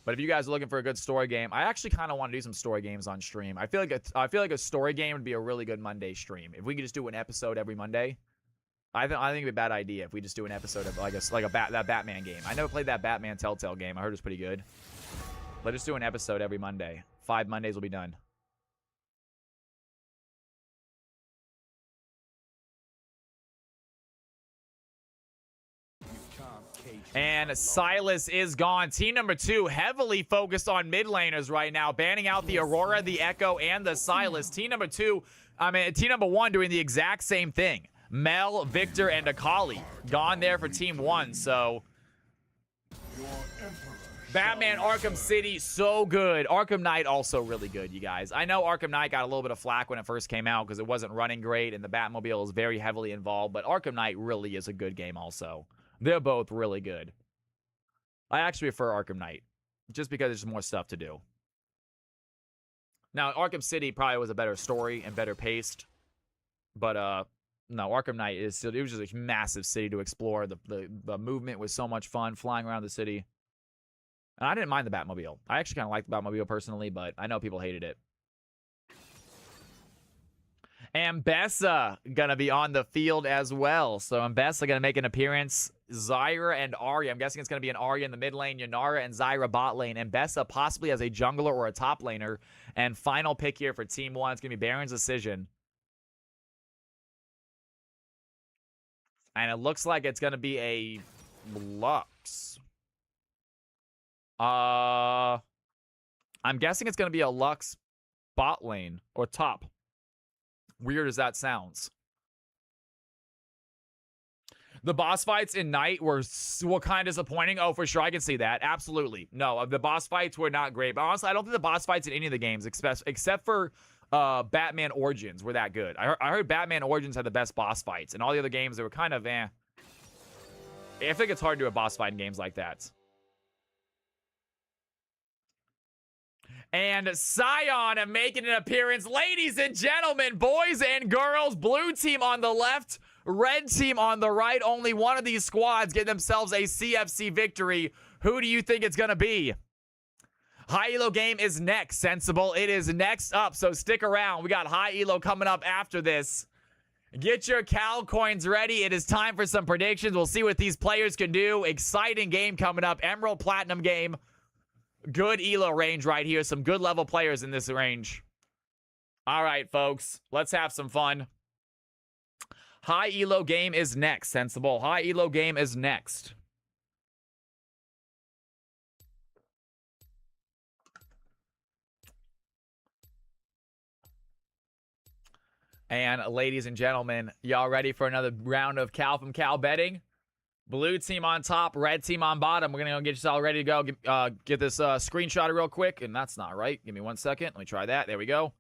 But if you guys are looking for a good story game, I actually kind of want to do some story games on stream. I feel like a story game would be a really good Monday stream. If we could just do an episode every Monday, I think it'd be a bad idea if we just do an episode of that Batman game. I never played that Batman Telltale game. I heard it was pretty good. Let's just do an episode every Monday. 5 Mondays will be done. And Silas is gone. Team number 2 heavily focused on mid laners right now, banning out the Aurora, the Echo, and the Silas. Team number 1 doing the exact same thing. Mel, Victor, and Akali gone there for Team 1. So Batman Arkham City, so good. Arkham Knight also really good, you guys. I know Arkham Knight got a little bit of flack when it first came out because it wasn't running great and the Batmobile is very heavily involved, but Arkham Knight really is a good game also. They're both really good. I actually prefer Arkham Knight just because there's more stuff to do. Now, Arkham City probably was a better story and better paced, but no, Arkham Knight it was just a massive city to explore. The movement was so much fun flying around the city. And I didn't mind the Batmobile. I actually kind of liked the Batmobile personally, but I know people hated it. Ambessa gonna be on the field as well. So Ambessa gonna make an appearance. Zyra and Arya. I'm guessing it's gonna be an Arya in the mid lane, Yannara and Zyra bot lane. Ambessa possibly as a jungler or a top laner. And final pick here for Team 1. It's gonna be Baron's Decision. And it looks like it's gonna be a Lux. I'm guessing it's gonna be a Lux bot lane or top. Weird as that sounds. The boss fights in Night were kind of disappointing. Oh, for sure. I can see that. Absolutely. No, the boss fights were not great. But honestly, I don't think the boss fights in any of the games, except for Batman Origins, were that good. I heard Batman Origins had the best boss fights. And all the other games, they were kind of, I think it's hard to do a boss fight in games like that. And Scion making an appearance. Ladies and gentlemen, boys and girls, blue team on the left, red team on the right. Only one of these squads get themselves a CFC victory. Who do you think it's going to be? High Elo game is next, Sensible. It is next up, so stick around. We got High Elo coming up after this. Get your Cal coins ready. It is time for some predictions. We'll see what these players can do. Exciting game coming up. Emerald Platinum game. Good Elo range right here. Some good level players in this range. All right, folks. Let's have some fun. High Elo game is next, Sensible. High Elo game is next. And ladies and gentlemen, y'all ready for another round of Cal from Cal betting? Blue team on top, red team on bottom. We're going to go get you all ready to go. Get this screenshot real quick. And that's not right. Give me 1 second. Let me try that. There we go.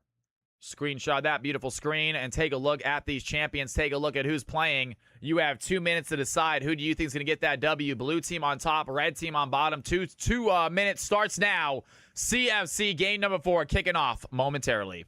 Screenshot that beautiful screen and take a look at these champions. Take a look at who's playing. You have 2 minutes to decide who do you think is going to get that W. Blue team on top, red team on bottom. Two minutes starts now. CFC game number 4 kicking off momentarily.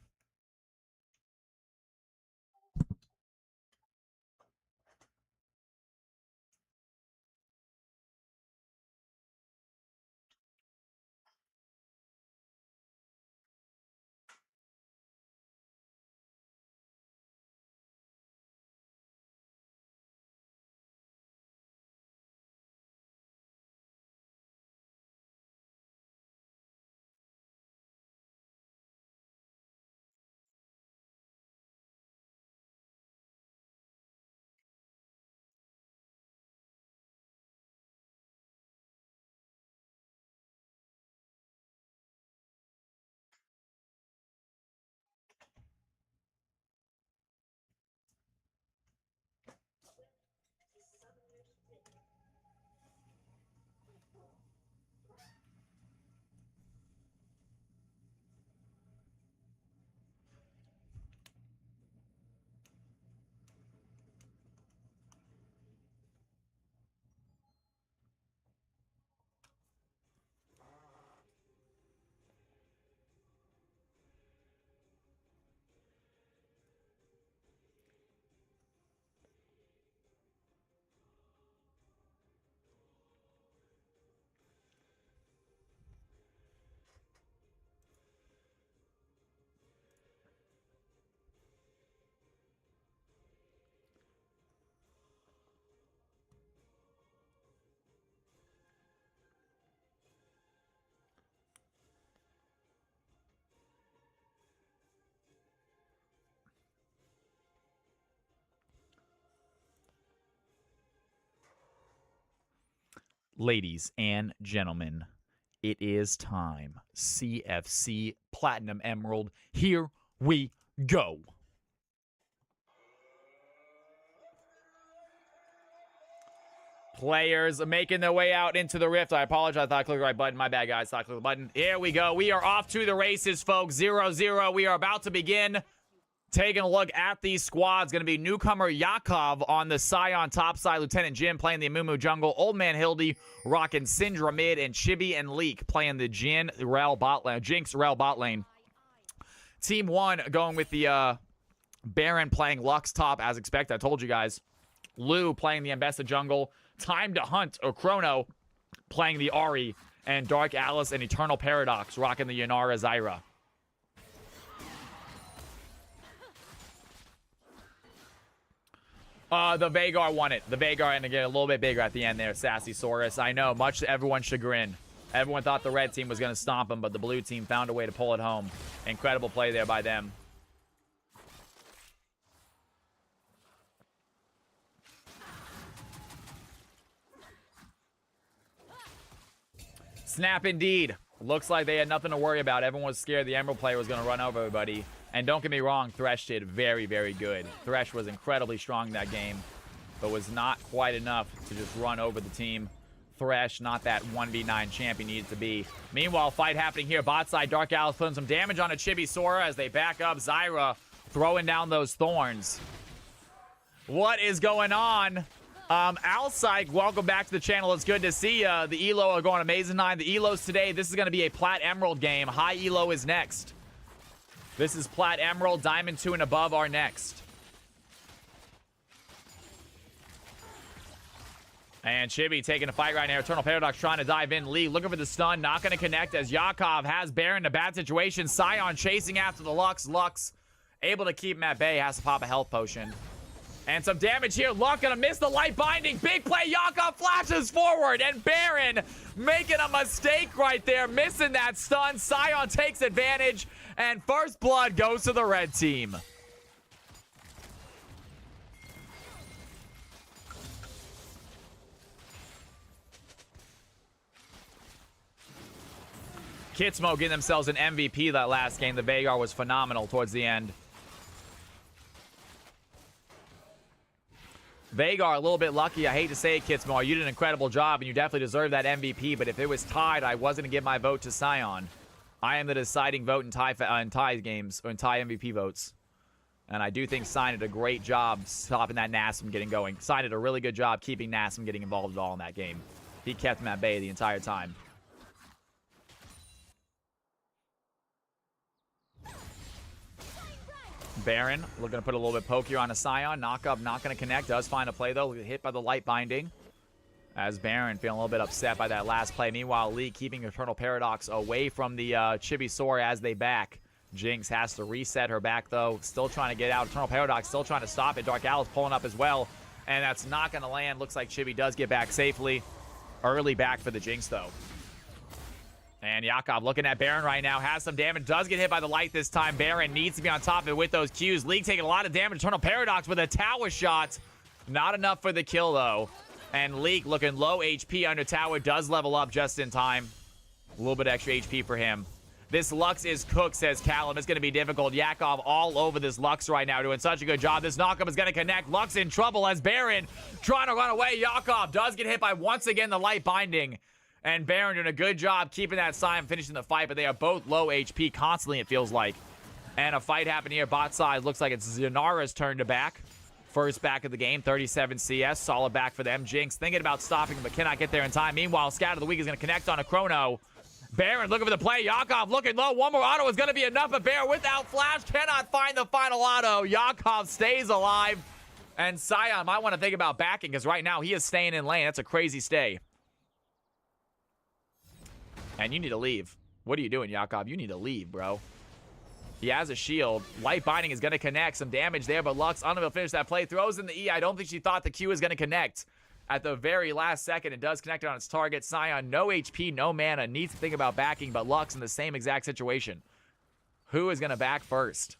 Ladies and gentlemen, it is time. CFC Platinum Emerald. Here we go. Players making their way out into the rift. I apologize. I thought I clicked the right button. My bad, guys. I thought I clicked the button. Here we go. We are off to the races, folks. 0-0. We are about to begin. Taking a look at these squads. Going to be newcomer Yakov on the Scion top side. Lieutenant Jim playing the Amumu jungle. Old Man Hildy rocking Syndra mid. And Chibi and Leek playing the Jinx Rel bot lane. Team 1 going with the Baron playing Lux top as expected. I told you guys. Lou playing the Ambessa jungle. Time to Hunt or Chrono playing the Ahri. And Dark Alice and Eternal Paradox rocking the Yanara Zyra. The Veigar won it. The Veigar, and again, a little bit bigger at the end there, Sassy Saurus. I know, much to everyone's chagrin. Everyone thought the red team was going to stomp him, but the blue team found a way to pull it home. Incredible play there by them. Snap indeed. Looks like they had nothing to worry about. Everyone was scared the Emerald player was going to run over everybody. And don't get me wrong, Thresh did very, very good. Thresh was incredibly strong that game, but was not quite enough to just run over the team. Thresh, not that 1v9 champ he needed to be. Meanwhile, fight happening here. Bot side, Dark Alice putting some damage on a Chibi Sora as they back up. Zyra throwing down those thorns. What is going on? Alpsyke, welcome back to the channel. It's good to see you. The Elo are going amazing 9. The Elos today, this is going to be a Plat Emerald game. High Elo is next. This is Plat Emerald. Diamond 2 and above are next. And Chibi taking a fight right now. Eternal Paradox trying to dive in. Lee looking for the stun. Not going to connect as Yakov has Baron in a bad situation. Scion chasing after the Lux. Lux able to keep him at bay. Has to pop a health potion. And some damage here. Luck gonna miss the light binding. Big play. Yakov flashes forward. And Baron making a mistake right there. Missing that stun. Scion takes advantage. And first blood goes to the red team. Kitsmo getting themselves an MVP that last game. The Veigar was phenomenal towards the end. Veigar, a little bit lucky. I hate to say it, Kitsmo. You did an incredible job, and you definitely deserve that MVP. But if it was tied, I wasn't going to give my vote to Scion. I am the deciding vote in tie games, or in tie MVP votes. And I do think Scion did a great job stopping that Nass from getting going. Scion did a really good job keeping Nass from getting involved at all in that game. He kept him at bay the entire time. Baron looking to put a little bit poke here on a Scion. Knock up, not going to connect. Does find a play, though. Hit by the light binding. As Baron feeling a little bit upset by that last play. Meanwhile, Lee keeping Eternal Paradox away from the Chibi Sora as they back. Jinx has to reset her back, though. Still trying to get out. Eternal Paradox still trying to stop it. Dark Alice pulling up as well. And that's not going to land. Looks like Chibi does get back safely. Early back for the Jinx, though. And Yakov looking at Baron right now. Has some damage. Does get hit by the light this time. Baron needs to be on top of it with those Qs. League taking a lot of damage. Eternal Paradox with a tower shot. Not enough for the kill, though. And Leak looking low HP under tower. Does level up just in time. A little bit extra HP for him. This Lux is cooked, says Callum. It's going to be difficult. Yakov all over this Lux right now, doing such a good job. This knockup is going to connect. Lux in trouble as Baron trying to run away. Yakov does get hit by, once again, the light binding. And Baron doing a good job keeping that sign, finishing the fight. But they are both low HP constantly, it feels like. And a fight happening here. Bot side looks like it's Zanara's turn to back. First back of the game, 37 CS. Solid back for them. Jinx thinking about stopping him, but cannot get there in time. Meanwhile, Scout of the Week is going to connect on a Chrono. Baron looking for the play. Yakov looking low. One more auto is going to be enough, but Baron without flash cannot find the final auto. Yakov stays alive. And Scion might want to think about backing, because right now he is staying in lane. That's a crazy stay. And you need to leave. What are you doing, Yakov? You need to leave, bro. He has a shield. Light binding is going to connect. Some damage there, but Lux unable to finish that play. Throws in the E. I don't think she thought the Q was going to connect. At the very last second, it does connect on its target. Scion, no HP, no mana. Needs to think about backing, but Lux in the same exact situation. Who is going to back first?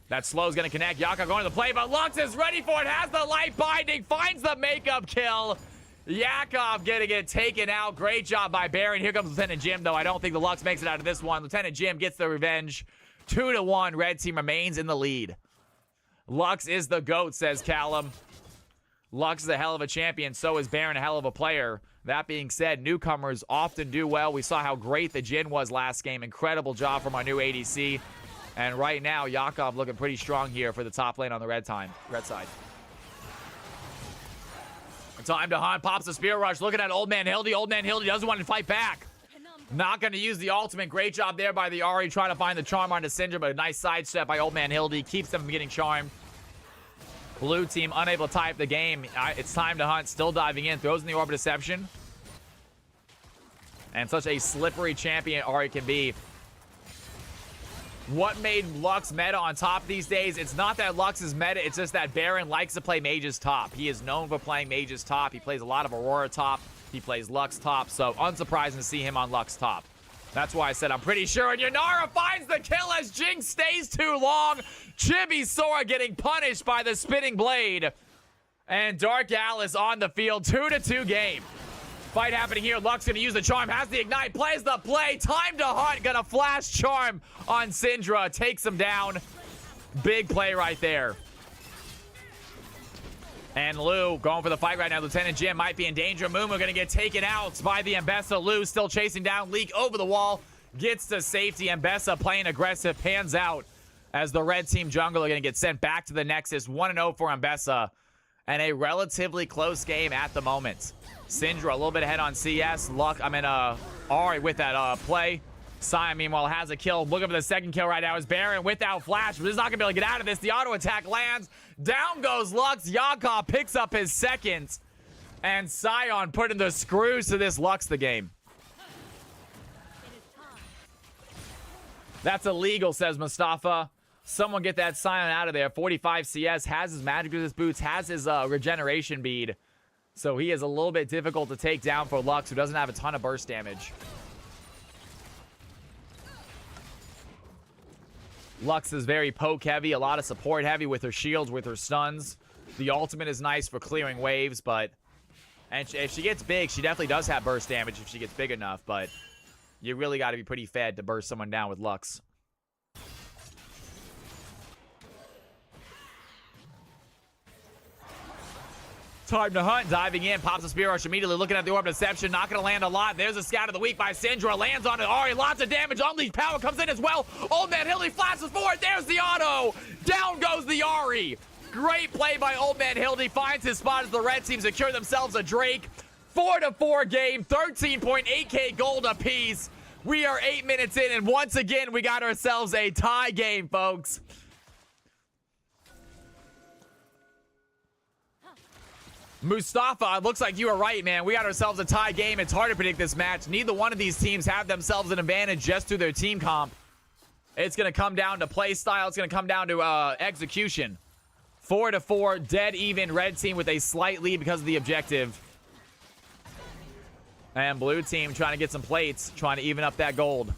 That slow is going to connect. Yakov going to the play, but Lux is ready for it. Has the light binding. Finds the makeup kill. Yakov gonna get taken out. Great job by Baron. Here comes Lieutenant Jim, though. I don't think the Lux makes it out of this one. Lieutenant Jim gets the revenge. 2-1. Red team remains in the lead. Lux is the GOAT, says Callum. Lux is a hell of a champion. So is Baron a hell of a player. That being said, newcomers often do well. We saw how great the Jin was last game. Incredible job from our new ADC. And right now, Yakov looking pretty strong here for the top lane on the red side. Time to hunt. Pops a spear rush. Looking at Old Man Hildy. Old Man Hildy doesn't want to fight back. Not going to use the ultimate. Great job there by the Ahri trying to find the charm onto Syndra, but a nice sidestep by Old Man Hildy. Keeps them from getting charmed. Blue team unable to tie up the game. It's time to hunt. Still diving in. Throws in the Orb of Deception. And such a slippery champion Ahri can be. What made Lux meta on top these days? It's not that Lux is meta. It's just that Baron likes to play mages top. He is known for playing mages top. He plays a lot of Aurora top. He plays Lux top. So unsurprising to see him on Lux top. That's why I said I'm pretty sure. And Yanara finds the kill as Jinx stays too long. Chibi Sora getting punished by the spinning blade. And Dark Alice on the field. 2-2 game. Fight happening here. Lux gonna use the charm. Has the ignite. Plays the play. Time to hunt. Gonna flash charm on Syndra. Takes him down. Big play right there. And Lou going for the fight right now. Lieutenant Jim might be in danger. Mumu gonna get taken out by the Mbessa. Lou still chasing down. Leak over the wall. Gets to safety. Mbessa playing aggressive. Pans out as the red team jungle are gonna get sent back to the Nexus. 1-0 for Mbessa. And a relatively close game at the moment. Syndra a little bit ahead on CS. Ahri with that play. Sion, meanwhile, has a kill. Looking for the second kill right now is Baron without flash, but he's not going to be able to get out of this. The auto attack lands. Down goes Lux. Yakov picks up his second. And Sion putting the screws to this Lux the game. That's illegal, says Mustafa. Someone get that Sion out of there. 45 CS, has his magic resist boots, has his regeneration bead. So he is a little bit difficult to take down for Lux, who doesn't have a ton of burst damage. Lux is very poke heavy, a lot of support heavy with her shields, with her stuns. The ultimate is nice for clearing waves, but... And if she gets big, she definitely does have burst damage if she gets big enough, but... You really got to be pretty fed to burst someone down with Lux. Time to hunt. Diving in. Pops a spear rush immediately. Looking at the Orb of Deception. Not going to land a lot. There's a scout of the week by Syndra. Lands on it. Ahri. Lots of damage. Unleashed power comes in as well. Old Man Hildy flashes forward. There's the auto. Down goes the Ahri. Great play by Old Man Hildy. Finds his spot as the red team secure themselves a Drake. 4-4 game. 13.8k gold apiece. We are 8 minutes in, and once again, we got ourselves a tie game, folks. Mustafa, looks like you were right, man. We got ourselves a tie game. It's hard to predict this match. Neither one of these teams have themselves an advantage just through their team comp. It's going to come down to play style. It's going to come down to execution. 4-4, dead even. Red team with a slight lead because of the objective. And blue team trying to get some plates, trying to even up that gold.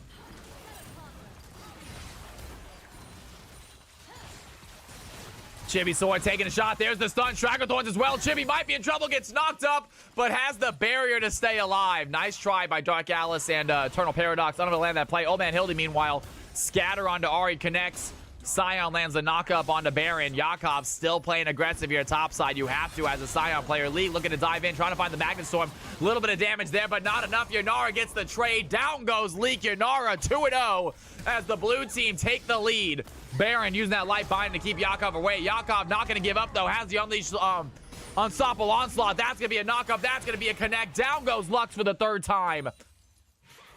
Chibi Sword taking a shot. There's the stun. Tracker Thorns as well. Chibi might be in trouble. Gets knocked up, but has the barrier to stay alive. Nice try by Dark Alice and Eternal Paradox. Unable to land that play. Old Man Hildy, meanwhile, scatter onto Ahri. Connects. Sion lands the knock-up onto Baron. Yakov still playing aggressive here topside. You have to as a Sion player. Lee looking to dive in, trying to find the Magnet Storm. A little bit of damage there, but not enough. Yanara gets the trade. Down goes Leak. Yanara 2-0 as the blue team take the lead. Baron using that light bind to keep Yakov away. Yakov not going to give up, though. Has the unleashed unstoppable onslaught. That's going to be a knock-up. That's going to be a connect. Down goes Lux for the third time.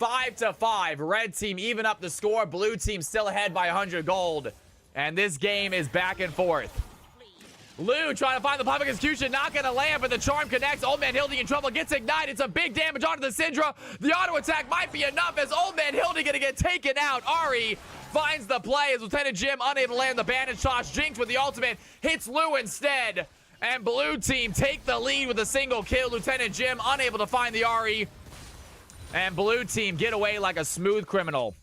5-5. Red team even up the score. Blue team still ahead by 100 gold. And this game is back and forth. Lou trying to find the public execution. Not going to land, but the charm connects. Old Man Hildy in trouble. Gets ignited. Some big damage onto the Syndra. The auto attack might be enough as Old Man Hildy going to get taken out. Ahri finds the play as Lieutenant Jim unable to land the bandage toss. Jinx with the ultimate. Hits Lou instead. And blue team take the lead with a single kill. Lieutenant Jim unable to find the Ahri. And blue team get away like a smooth criminal.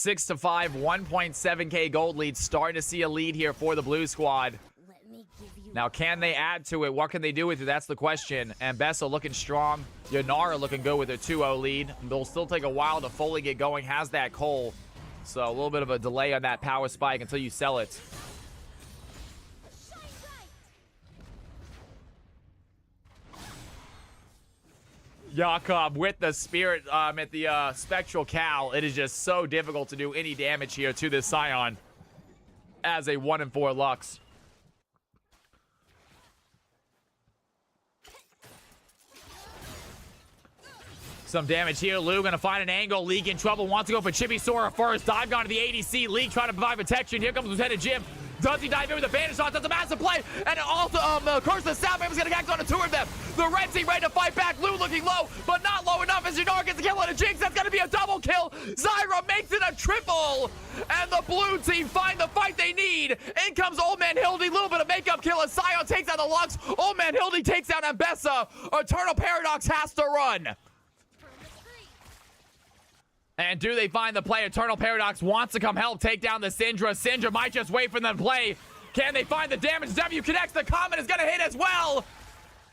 6-5, 1.7k gold lead. Starting to see a lead here for the blue squad. Let me give you Now, can they add to it? What can they do with it? That's the question. And Bessa looking strong. Yanara looking good with a 2-0 lead. They'll still take a while to fully get going. Has that coal. So a little bit of a delay on that power spike until you sell it. Jakob with the spirit at the spectral cow. It is just so difficult to do any damage here to this Scion as a 1-4 Lux. Some damage here. Lou gonna find an angle. League in trouble. Wants to go for Chibi Sora first. Dive onto the ADC. League trying to provide protection. Here comes Lieutenant Jim. Does he dive in with a bandage shot? That's a massive play. And also, Curse the Sound is gonna act on 2 of them. The red team ready to fight back. Lou looking low, but not low enough as Jannar gets a kill on a Jinx. That's gonna be a double kill. Zyra makes it a triple. And the blue team find the fight they need. In comes Old Man Hildy. Little bit of makeup kill as Scion takes out the Lux. Old Man Hildy takes out Ambessa. Eternal Paradox has to run. And do they find the play? Eternal Paradox wants to come help take down the Syndra. Syndra might just wait for them to play. Can they find the damage? W connects. The Comet is going to hit as well.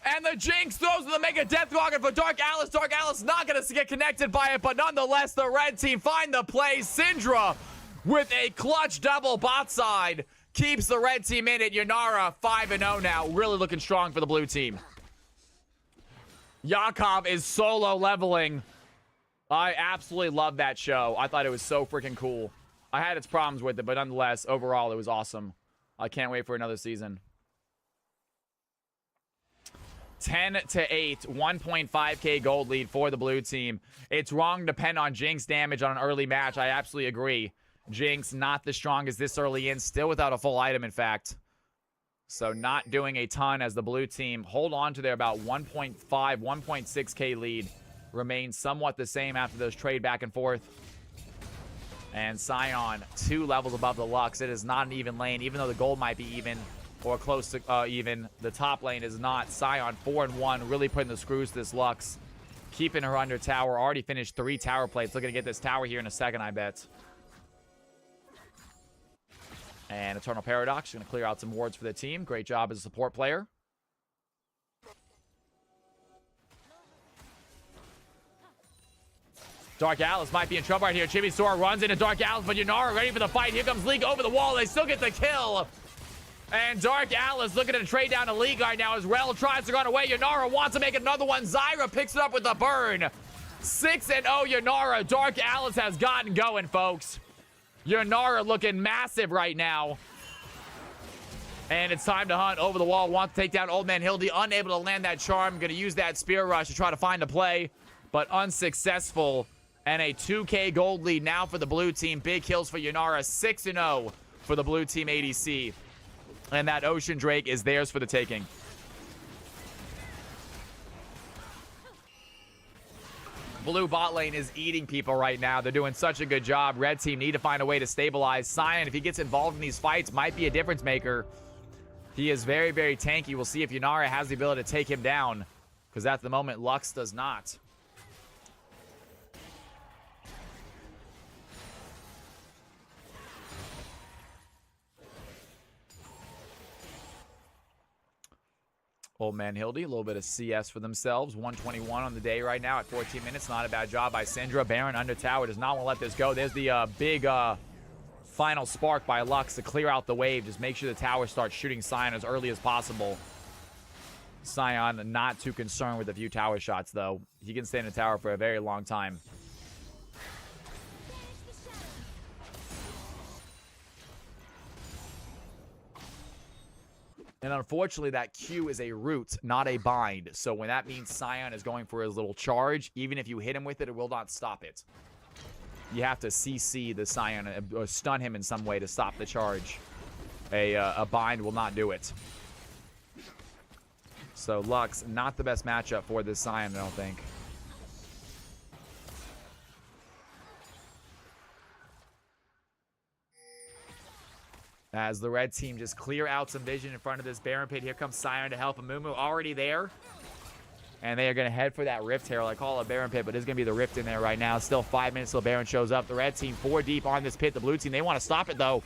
And the Jinx throws the Mega Death Rocket for Dark Alice. Dark Alice not going to get connected by it, but nonetheless, the red team find the play. Syndra with a clutch double bot side keeps the red team in it. Yanara 5-0 now. Really looking strong for the blue team. Jakob is solo leveling. I absolutely love that show. I thought it was so freaking cool. I had its problems with it, but nonetheless, overall, it was awesome. I can't wait for another season. 10-8, 1.5k gold lead for the blue team. It's wrong to depend on Jinx damage on an early match. I absolutely agree. Jinx, not the strongest this early in. Still without a full item, in fact. So not doing a ton as the blue team hold on to their about 1.5, 1.6k lead. Remains somewhat the same after those trade back and forth. And Scion 2 levels above the Lux. It is not an even lane, even though the gold might be even or close to even. The top lane is not. Scion 4-1, really putting the screws to this Lux. Keeping her under tower. Already finished 3 tower plates. Looking to get this tower here in a second, I bet. And Eternal Paradox going to clear out some wards for the team. Great job as a support player. Dark Alice might be in trouble right here. Chibi Sora runs into Dark Alice, but Yanara ready for the fight. Here comes League over the wall. They still get the kill. And Dark Alice looking to trade down to League right now as Rel tries to run away. Yanara wants to make another one. Zyra picks it up with the burn. 6-0 Yanara. Dark Alice has gotten going, folks. Yanara looking massive right now. And it's time to hunt over the wall. Wants to take down Old Man Hildy. Unable to land that charm. Going to use that Spear Rush to try to find a play, but unsuccessful. And a 2k gold lead now for the blue team. Big kills for Yanara. 6-0 for the blue team ADC. And that Ocean Drake is theirs for the taking. Blue bot lane is eating people right now. They're doing such a good job. Red team need to find a way to stabilize. Cyan, if he gets involved in these fights, might be a difference maker. He is very, very tanky. We'll see if Yanara has the ability to take him down, because at the moment, Lux does not. Old Man Hildy, a little bit of CS for themselves. 121 on the day right now at 14 minutes. Not a bad job by Syndra. Baron under tower does not want to let this go. There's the big final spark by Lux to clear out the wave. Just make sure the tower starts shooting Scion as early as possible. Scion not too concerned with a few tower shots, though. He can stay in the tower for a very long time. And unfortunately, that Q is a root, not a bind. So when that means Scion is going for his little charge, even if you hit him with it, it will not stop it. You have to CC the Scion or stun him in some way to stop the charge. A bind will not do it. So Lux, not the best matchup for this Scion, I don't think. As the red team just clear out some vision in front of this Baron pit. Here comes Scion to help Amumu. Already there. And they are going to head for that Rift Herald. I call it a Baron pit, but it's going to be the Rift in there right now. Still 5 minutes till Baron shows up. The red team 4 deep on this pit. The blue team, they want to stop it, though.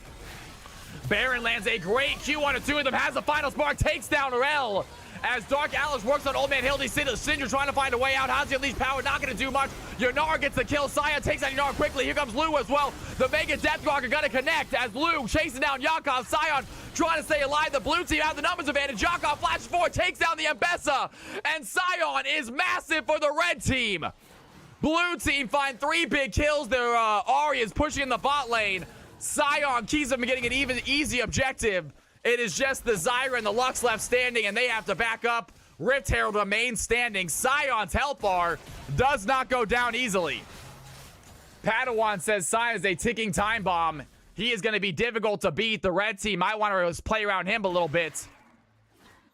Baron lands a great Q on the two of them. Has the final spark. Takes down Rel. As Dark Alice works on Old Man Hildy. Syndra trying to find a way out. How's he unleash power? Not going to do much. Yunara gets the kill. Sion takes out Yunara quickly. Here comes Lou as well. The Mega Deathrocker going to connect as Lou chasing down Yakov. Sion trying to stay alive. The blue team have the numbers advantage. Yakov flashes forward. Takes down the Ambessa. And Sion is massive for the red team. Blue team find 3 big kills. Their Ahri is pushing in the bot lane. Sion keeps them getting an even easy objective. It is just the Zyra and the Lux left standing, and they have to back up. Rift Herald remains standing. Sion's health bar does not go down easily. Padawan says Sion is a ticking time bomb. He is going to be difficult to beat. The red team might want to play around him a little bit,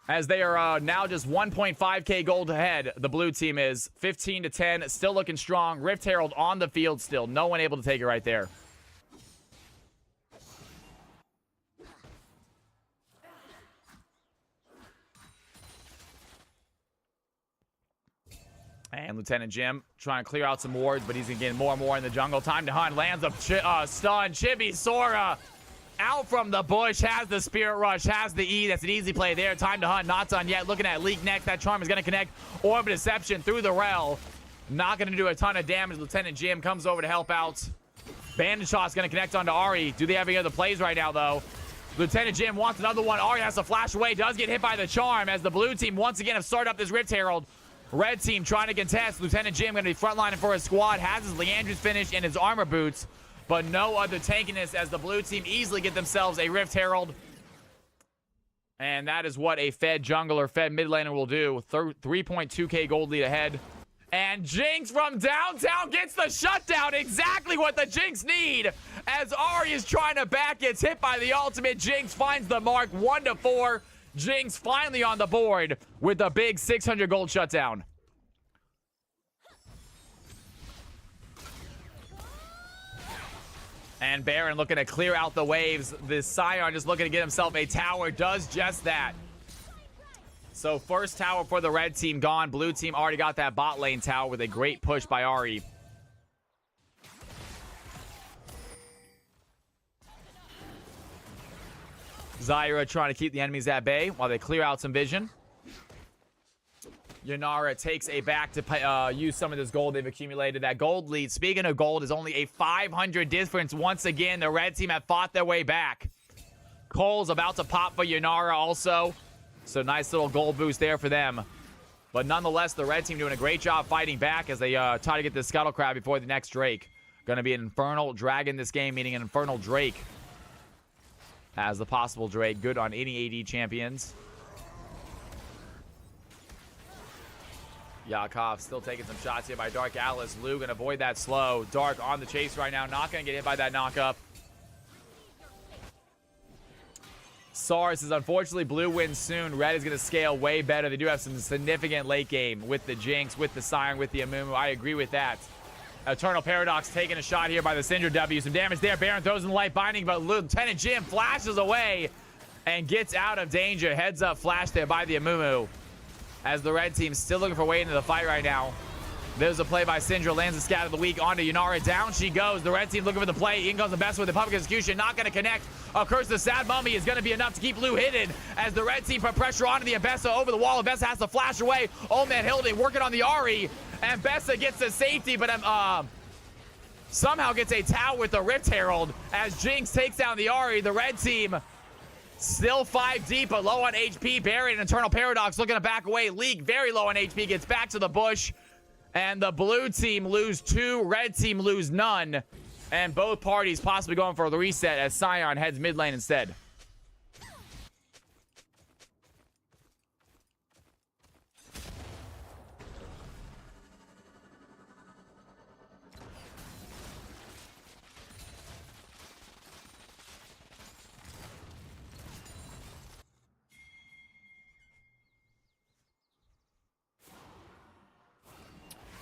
as they are now just 1.5k gold ahead. The blue team is 15-10, still looking strong. Rift Herald on the field still. No one able to take it right there. And Lieutenant Jim trying to clear out some wards, but he's going to get more and more in the jungle. Time to hunt. Lands a stun. Chibi Sora out from the bush. Has the Spirit Rush. Has the E. That's an easy play there. Time to hunt. Not done yet. Looking at Leak next. That charm is going to connect. Orb Deception through the Rel. Not going to do a ton of damage. Lieutenant Jim comes over to help out. Bandit Shot's going to connect onto Ahri. Do they have any other plays right now, though? Lieutenant Jim wants another one. Ahri has to flash away. Does get hit by the charm as the blue team once again have started up this Rift Herald. Red team trying to contest. Lieutenant Jim going to be frontlining for his squad. Has his Leandre's finish and his armor boots, but no other tankiness as the blue team easily get themselves a Rift Herald. And that is what a fed jungler, fed mid laner will do. 3.2k gold lead ahead. And Jinx from downtown gets the shutdown. Exactly what the Jinx need. As Ahri is trying to back, gets hit by the ultimate. Jinx finds the mark. 1-4. Jinx finally on the board with a big 600 gold shutdown. And Baron looking to clear out the waves. This Sion just looking to get himself a tower. Does just that. So first tower for the red team gone. Blue team already got that bot lane tower with a great push by Ahri. Zyra trying to keep the enemies at bay while they clear out some vision. Yunara takes a back to use some of this gold they've accumulated. That gold lead, speaking of gold, is only a 500 difference. Once again, the red team have fought their way back. Cole's about to pop for Yunara also. So nice little gold boost there for them. But nonetheless, the red team doing a great job fighting back as they try to get the Scuttle Crab before the next Drake. Going to be an Infernal Dragon this game, meaning an Infernal Drake. As the possible Drake, good on any AD champions. Yakov still taking some shots here by Dark Alice. Lou gonna avoid that slow. Dark on the chase right now, not gonna get hit by that knockup. Sars is unfortunately blue wins soon. Red is gonna scale way better. They do have some significant late game with the Jinx, with the Siren, with the Amumu. I agree with that. Eternal Paradox taking a shot here by the Syndra W. Some damage there. Baron throws in the light binding, but Lieutenant Jim flashes away and gets out of danger. Heads up flash there by the Amumu. As the red team still looking for a way into the fight right now. There's a play by Syndra. Lands the scat of the week onto Yunara. Down she goes. The red team looking for the play. In goes the best with the public execution. Not going to connect. A Curse the Sad Mummy is going to be enough to keep Lou hidden. As the red team put pressure onto the Ambessa over the wall. Ambessa has to flash away. Old Man Hildy working on the Ahri. Ambessa gets the safety, but somehow gets a tower with the Rift Herald. As Jinx takes down the Ahri. The red team still 5 deep, but low on HP. Barry and Eternal Paradox looking to back away. League very low on HP. Gets back to the bush. And the blue team lose 2, red team lose none. And both parties possibly going for the reset as Sion heads mid lane instead.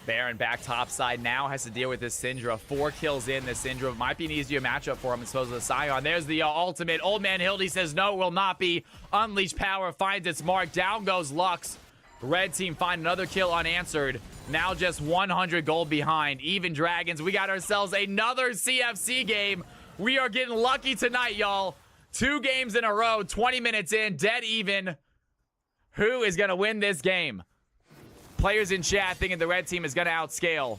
Baron back topside now has to deal with this Syndra. 4 kills in. This Syndra might be an easier matchup for him as opposed to the Sion. There's the ultimate. Old Man Hildy says no, will not be. Unleash power finds its mark. Down goes Lux. Red team find another kill unanswered. Now just 100 gold behind. Even Dragons. We got ourselves another CFC game. We are getting lucky tonight, y'all. 2 games in a row, 20 minutes in, dead even. Who is going to win this game? Players in chat thinking the red team is going to outscale.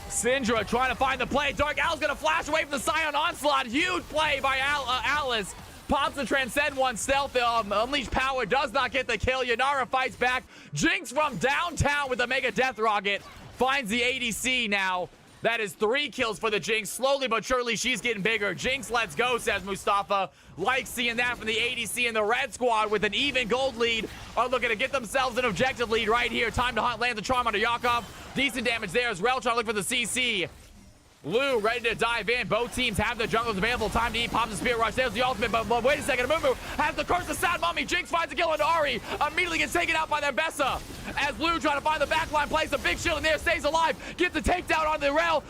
Syndra trying to find the play. Dark Owl's going to flash away from the Scion onslaught. Huge play by Alice. Pops the Transcend one stealth. Unleash Power does not get the kill. Yanara fights back. Jinx from downtown with a Mega Death Rocket. Finds the ADC now. That is 3 kills for the Jinx. Slowly but surely, she's getting bigger. Jinx, let's go, says Mustafa. Like seeing that from the ADC, and the red squad with an even gold lead are looking to get themselves an objective lead right here. Time to hunt, lands the charm onto Yakov. Decent damage there as Rel trying to look for the CC. Lou ready to dive in. Both teams have the jungles available. Time to eat. Pops the Spirit Rush. There's the ultimate, but wait a second. Mumu has the Curse of Sad Mummy. Jinx finds a kill on Ari. Immediately gets taken out by their Bessa. As Lou trying to find the backline, plays a big shield in there, stays alive. Gets the takedown on the Rel.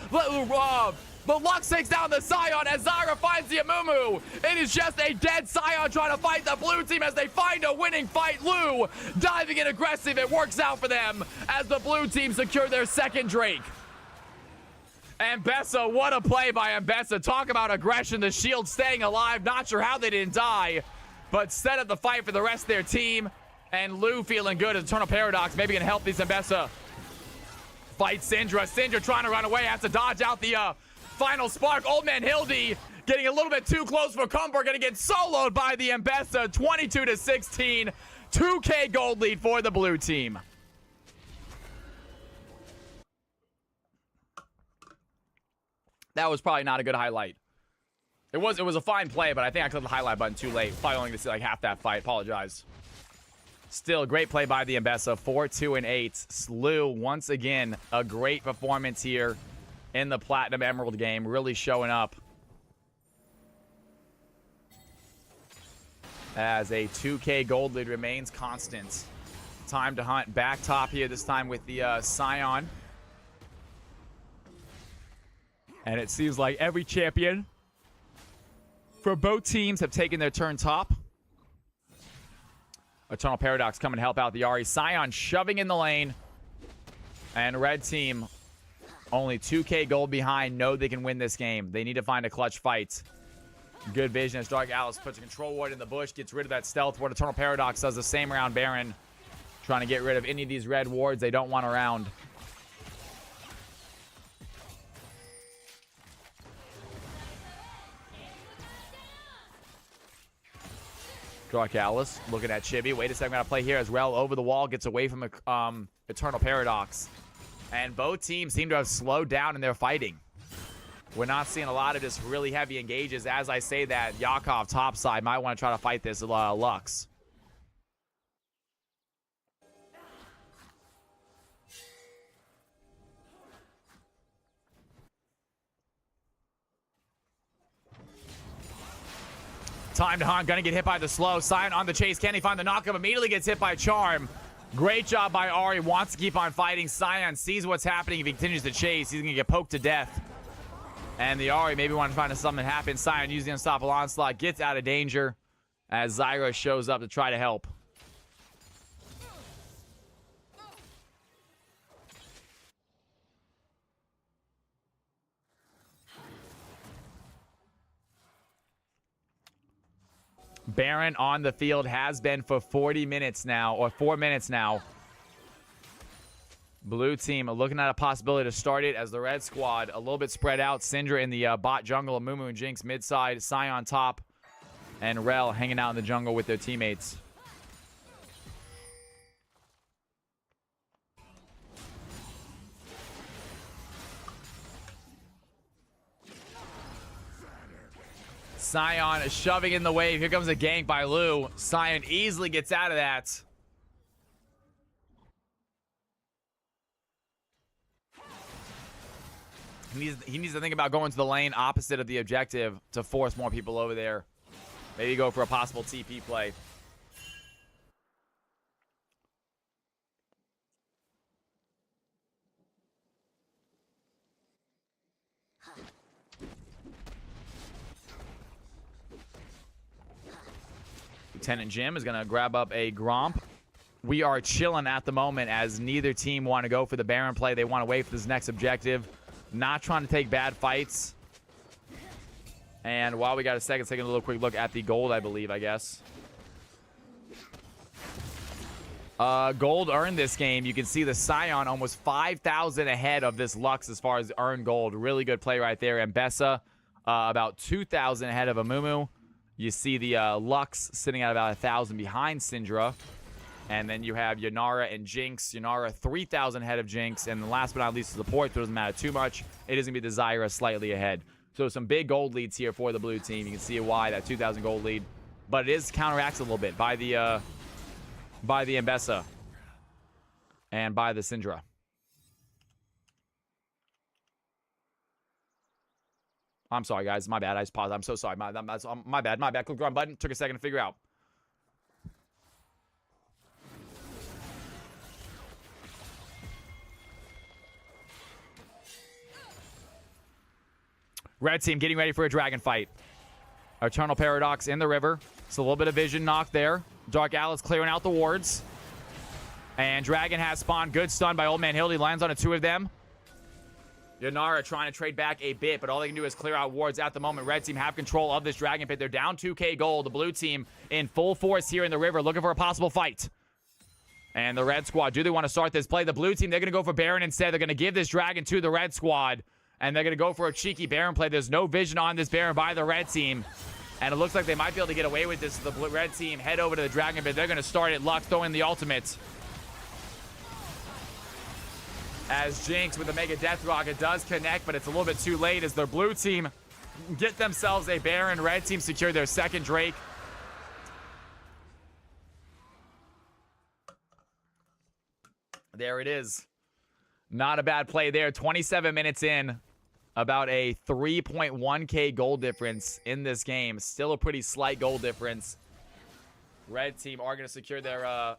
But Lux takes down the Scion as Zyra finds the Amumu. It is just a dead Scion trying to fight the blue team as they find a winning fight. Lou diving in aggressive. It works out for them as the blue team secure their second Drake. Ambessa, what a play by Ambessa. Talk about aggression. The shield staying alive. Not sure how they didn't die, but set up the fight for the rest of their team. And Lou feeling good as Eternal Paradox. Maybe can help these Ambessa fight Syndra. Syndra trying to run away. Has to dodge out the final spark. Old Man Hildy getting a little bit too close for comfort. Going to get soloed by the Ambessa. 22-16. 2K gold lead for the blue team. That was probably not a good highlight. It was a fine play, but I think I clicked the highlight button too late. Probably only to see like half that fight. Apologize. Still, great play by the Ambessa. 4-2-8. Slew, once again, a great performance here in the Platinum Emerald game. Really showing up. As a 2K gold lead remains constant. Time to hunt back top here, this time with the Scion. And it seems like every champion for both teams have taken their turn top. Eternal Paradox coming to help out the Ahri. Scion shoving in the lane. And red team only 2K gold behind. Know they can win this game. They need to find a clutch fight. Good vision as Dark Alice puts a control ward in the bush. Gets rid of that stealth ward. Eternal Paradox does the same around Baron. Trying to get rid of any of these red wards they don't want around. Dark Alice looking at Chibi. Wait a second, I'm gonna play here as well. Over the wall, gets away from Eternal Paradox. And both teams seem to have slowed down in their fighting. We're not seeing a lot of just really heavy engages. As I say that, Yakov topside might want to try to fight this Lux. Time to hunt, gonna get hit by the slow. Scion on the chase, can he find the knockup? Immediately gets hit by Charm. Great job by Ahri, wants to keep on fighting. Scion sees what's happening. If he continues to chase, he's gonna get poked to death. And the Ahri maybe want to find something happen. Scion using the unstoppable onslaught, gets out of danger as Zyra shows up to try to help. Baron on the field has been for 40 minutes now, or 4 minutes now. Blue team looking at a possibility to start it as the red squad a little bit spread out. Syndra in the bot jungle, Mumu and Jinx midside, Scion top, and Rel hanging out in the jungle with their teammates. Scion shoving in the wave. Here comes a gank by Lou. Scion easily gets out of that. He needs to think about going to the lane opposite of the objective to force more people over there. Maybe go for a possible TP play. Lieutenant Jim is going to grab up a Gromp. We are chilling at the moment as neither team want to go for the Baron play. They want to wait for this next objective. Not trying to take bad fights. And while we got a second, taking a little quick look at the gold, I believe, I guess. Gold earned this game. You can see the Scion almost 5,000 ahead of this Lux as far as earned gold. Really good play right there. And Bessa about 2,000 ahead of Amumu. You see the Lux sitting at about 1,000 behind Syndra. And then you have Yanara and Jinx. Yanara 3,000 ahead of Jinx. And last but not least, the support. It doesn't matter too much. It is going to be the Zyra slightly ahead. So some big gold leads here for the blue team. You can see why that 2,000 gold lead. But it is counteracted a little bit by the Mbessa and by the Syndra. I'm sorry, guys. My bad. I just paused. I'm so sorry. My bad. Click the wrong button. Took a second to figure out. Red team getting ready for a dragon fight. Eternal Paradox in the river. It's a little bit of vision knocked there. Dark Alice clearing out the wards. And Dragon has spawned. Good stun by Old Man Hildy. Lands on a 2 of them. Yanara trying to trade back a bit, but all they can do is clear out wards at the moment. Red team have control of this Dragon Pit. They're down 2k gold. The blue team in full force here in the river, looking for a possible fight. And the red squad, do they want to start this play? The blue team, they're going to go for Baron instead. They're going to give this Dragon to the red squad. And they're going to go for a cheeky Baron play. There's no vision on this Baron by the red team. And it looks like they might be able to get away with this. The red team head over to the Dragon Pit. They're going to start it. Lux throwing the ultimate. As Jinx with the Mega Death Rocket does connect, but it's a little bit too late as the blue team get themselves a Baron. Red team secure their second Drake. There it is. Not a bad play there. 27 minutes in. About a 3.1k gold difference in this game. Still a pretty slight gold difference. Red team are going to secure their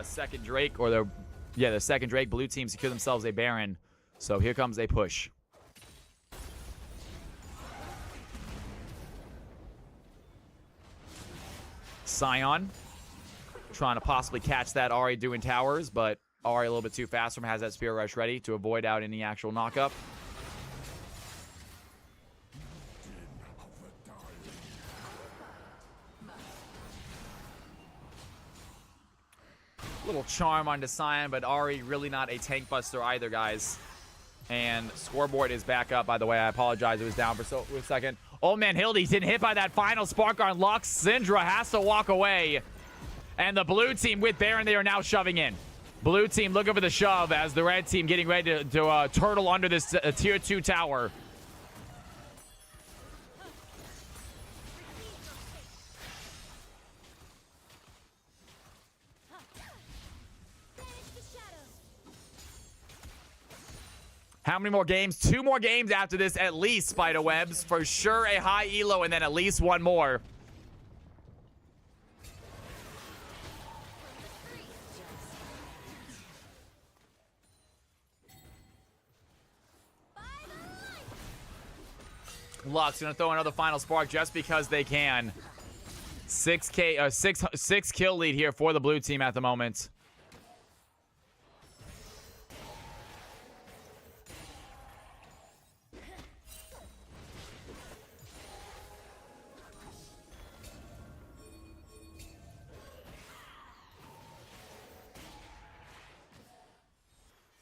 second Drake, or their second Drake. Blue team secure themselves a Baron. So here comes a push. Scion trying to possibly catch that Ahri doing towers, but Ahri a little bit too fast from has that Spear Rush ready to avoid out any actual knockup. Little charm onto Scion, but Ahri really not a tank buster either, guys. And scoreboard is back up, by the way. I apologize. It was down for a second. Old Man Hildy's getting hit by that final spark on Lux. Syndra has to walk away. And the blue team with Baron, they are now shoving in. Blue team looking for the shove as the red team getting ready to turtle under this tier 2 tower. How many more games? 2 more games after this, at least, Spiderwebs. For sure, a high elo, and then at least 1 more. Lux gonna throw another final spark just because they can. 6 kill lead here for the blue team at the moment.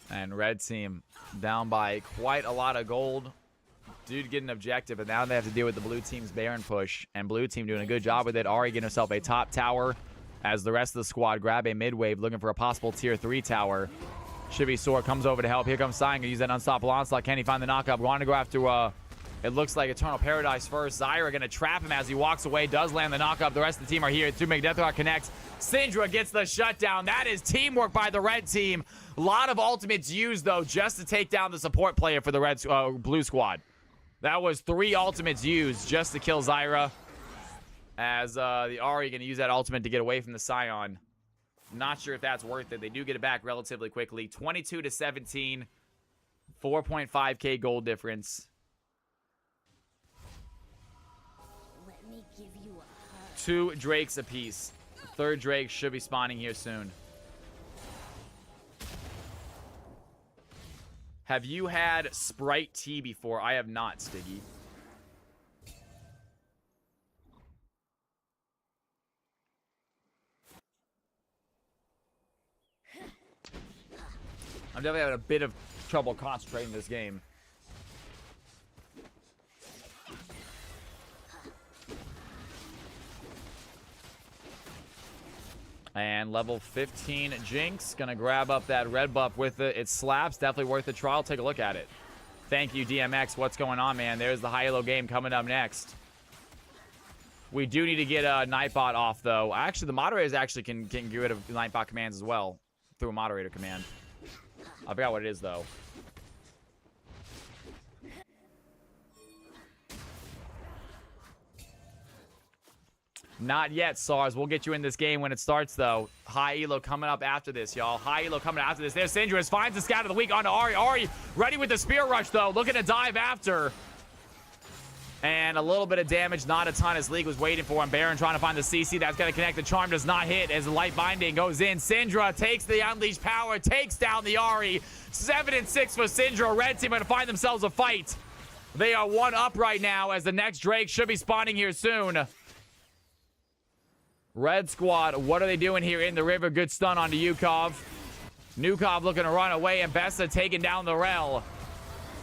And red team down by quite a lot of gold. Dude getting an objective, and now they have to deal with the blue team's Baron push. And blue team doing a good job with it. Ahri getting herself a top tower as the rest of the squad grab a mid wave looking for a possible tier 3 tower. Shivy Sword comes over to help. Here comes Scion. Gonna use that unstoppable onslaught. Can he find the knockup? Want to go after, it looks like Eternal Paradise first. Zyra gonna trap him as he walks away. Does land the knockup. The rest of the team are here. 2 Mega Death Rock connects. Syndra gets the shutdown. That is teamwork by the red team. A lot of ultimates used, though, just to take down the support player for the blue squad. That was 3 ultimates used just to kill Zyra. As the Ahri going to use that ultimate to get away from the Scion. Not sure if that's worth it. They do get it back relatively quickly. 22-17. 4.5k gold difference. Let me give you a hug. 2 Drakes apiece. The third Drake should be spawning here soon. Have you had Sprite tea before? I have not, Stiggy. I'm definitely having a bit of trouble concentrating this game. And level 15 Jinx. Gonna grab up that red buff with it. It slaps. Definitely worth a trial. Take a look at it. Thank you, DMX. What's going on, man? There's the high elo game coming up next. We do need to get a Nightbot off, though. Actually, the moderators actually can get rid of Nightbot commands as well through a moderator command. I forgot what it is, though. Not yet, SARS. We'll get you in this game when it starts, though. High elo coming up after this, y'all. High elo coming after this. There's Syndrome. Finds the scout of the week onto Ahri. Ahri ready with the spear rush, though. Looking to dive after. And a little bit of damage. Not a ton as League was waiting for him. Baron trying to find the CC. That's going to connect. The charm does not hit as the light binding goes in. Syndra takes the unleashed power. Takes down the Ahri. 7-6 for Syndra. Red team going to find themselves a fight. They are 1 up right now as the next Drake should be spawning here soon. Red squad, what are they doing here in the river? Good stun onto Yukov. Nukov looking to run away, and Bessa taking down the Rel.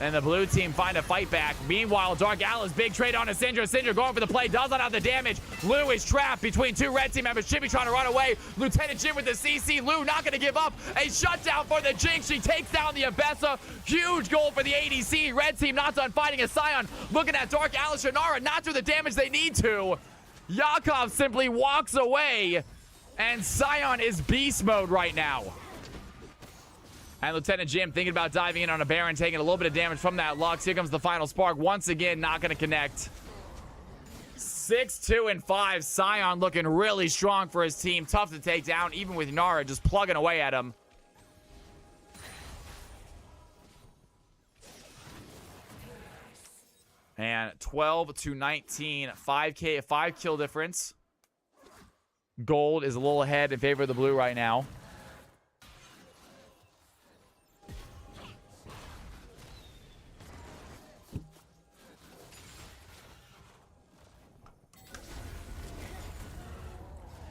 And the blue team find a fight back. Meanwhile, Dark Alice, big trade on to Syndra. Syndra going for the play, does not have the damage. Lou is trapped between 2 red team members. Chibi trying to run away. Lieutenant Jim with the CC. Lou not going to give up. A shutdown for the Jinx. She takes down the Abessa. Huge goal for the ADC. Red team not done fighting as Sion looking at Dark Alice and Nara. Not do the damage they need to. Yakov simply walks away, and Sion is beast mode right now. And Lieutenant Jim thinking about diving in on a Baron, taking a little bit of damage from that Lux. Here comes the final spark. Once again, not going to connect. 6-2-5. Sion looking really strong for his team. Tough to take down, even with Nara just plugging away at him. And 12-19, 5 kill difference. Gold is a little ahead in favor of the blue right now.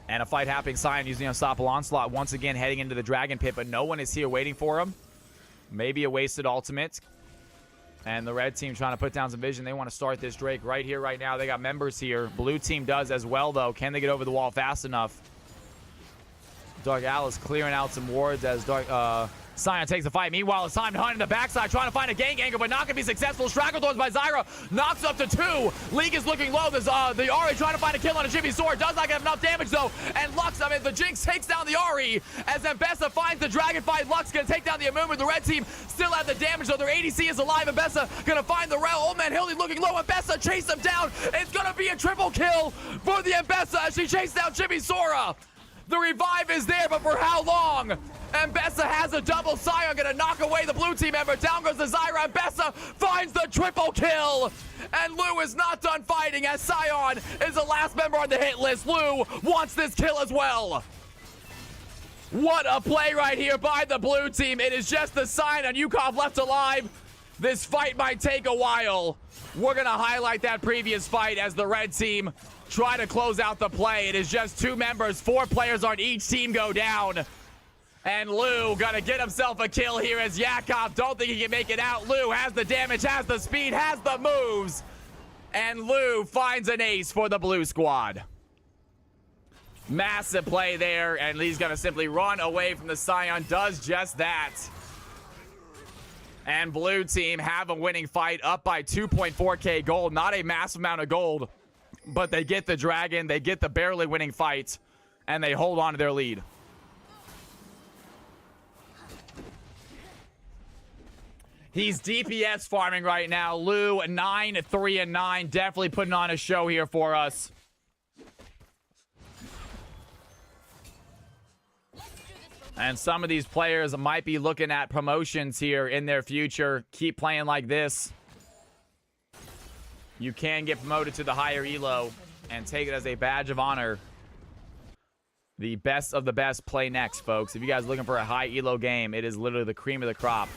And a fight happening. Sion using Unstoppable Onslaught once again heading into the Dragon Pit, but no one is here waiting for him. Maybe a wasted ultimate. And the red team trying to put down some vision. They want to start this Drake right here, right now. They got members here. Blue team does as well, though. Can they get over the wall fast enough? Dark Alice clearing out some wards as Sion takes the fight. Meanwhile, it's time to hunt in the backside, trying to find a gang angle, but not going to be successful. Stranglethorns by Zyra. Knocks up to 2. League is looking low. There's the Ahri trying to find a kill on a Jimmy Sword. Does not get enough damage, though. And Lux, the Jinx takes down the Ahri as Mbessa finds the Dragon fight. Lux going to take down the Amumu. The red team still have the damage, though. Their ADC is alive. Mbessa going to find the Rel. Old Man Hildy looking low. Mbessa chase him down. It's going to be a triple kill for the Mbessa as she chases down Jimmy Sora. The revive is there, but for how long? Mbessa has a double. Sion gonna knock away the blue team member. Down goes the Zyra. Mbessa finds the triple kill. And Lou is not done fighting as Sion is the last member on the hit list. Lou wants this kill as well. What a play right here by the blue team. It is just the Sion and Yukov left alive. This fight might take a while. We're gonna highlight that previous fight as the red team try to close out the play. It is just 2 members, 4 players on each team go down. And Lou gonna get himself a kill here as Yakov don't think he can make it out. Lou has the damage, has the speed, has the moves. And Lou finds an ace for the blue squad. Massive play there, and Lee's gonna simply run away from the Sion. Does just that. And blue team have a winning fight, up by 2.4k gold. Not a massive amount of gold, but they get the dragon, they get the barely winning fight, and they hold on to their lead. He's DPS farming right now. Lou, 9-3-9. Definitely putting on a show here for us. And some of these players might be looking at promotions here in their future. Keep playing like this. You can get promoted to the higher elo and take it as a badge of honor. The best of the best play next, folks. If you guys are looking for a high elo game, it is literally the cream of the crop.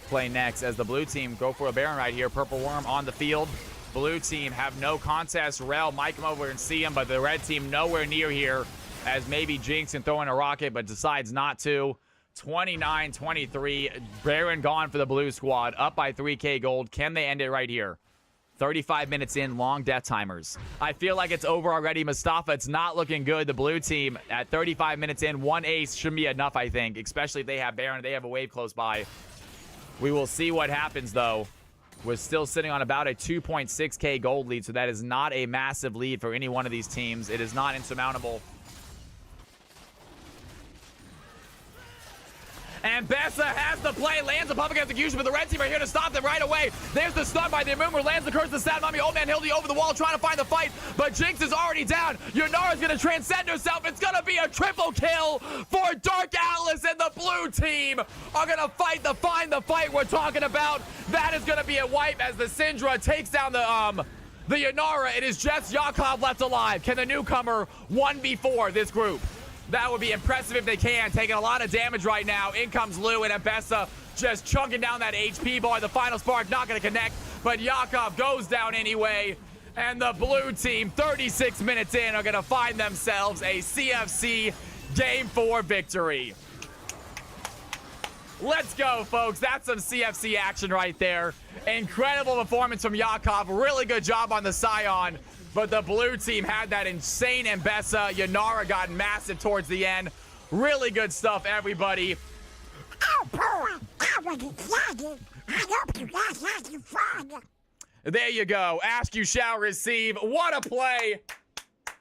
Play next as the blue team go for a Baron right here. Purple Worm on the field. Blue team have no contest. Rel might come over and see him, but the red team nowhere near here, as maybe Jinx can throw in a rocket, but decides not to. 29-23. Baron gone for the blue squad. Up by 3K gold. Can they end it right here? 35 minutes in, long death timers. I feel like it's over already. Mustafa, it's not looking good. The blue team at 35 minutes in, one ace shouldn't be enough, I think, especially if they have Baron. They have a wave close by. We will see what happens, though. We're still sitting on about a 2.6K gold lead, so that is not a massive lead for any one of these teams. It is not insurmountable. And Bessa has the play, lands a public execution, but the red team are here to stop them right away. There's the stun by the Moomer, lands the curse of the Sad Mommy. Old Man Hildy over the wall trying to find the fight, but Jinx is already down. Yunara's going to transcend herself. It's going to be a triple kill for Dark Atlas, and the blue team are going to find the fight we're talking about. That is going to be a wipe as the Syndra takes down the Yunara. It is just Yakov left alive. Can the newcomer 1v4 this group? That would be impressive if they can. Taking a lot of damage right now. In comes Lou, and Ambessa just chunking down that HP bar. The final spark not going to connect, but Yakov goes down anyway. And the blue team, 36 minutes in, are going to find themselves a CFC Game 4 victory. Let's go, folks. That's some CFC action right there. Incredible performance from Yakov. Really good job on the Scion. But the blue team had that insane Ambessa. Yunara got massive towards the end. Really good stuff, everybody. There you go. Ask, you shall receive. What a play.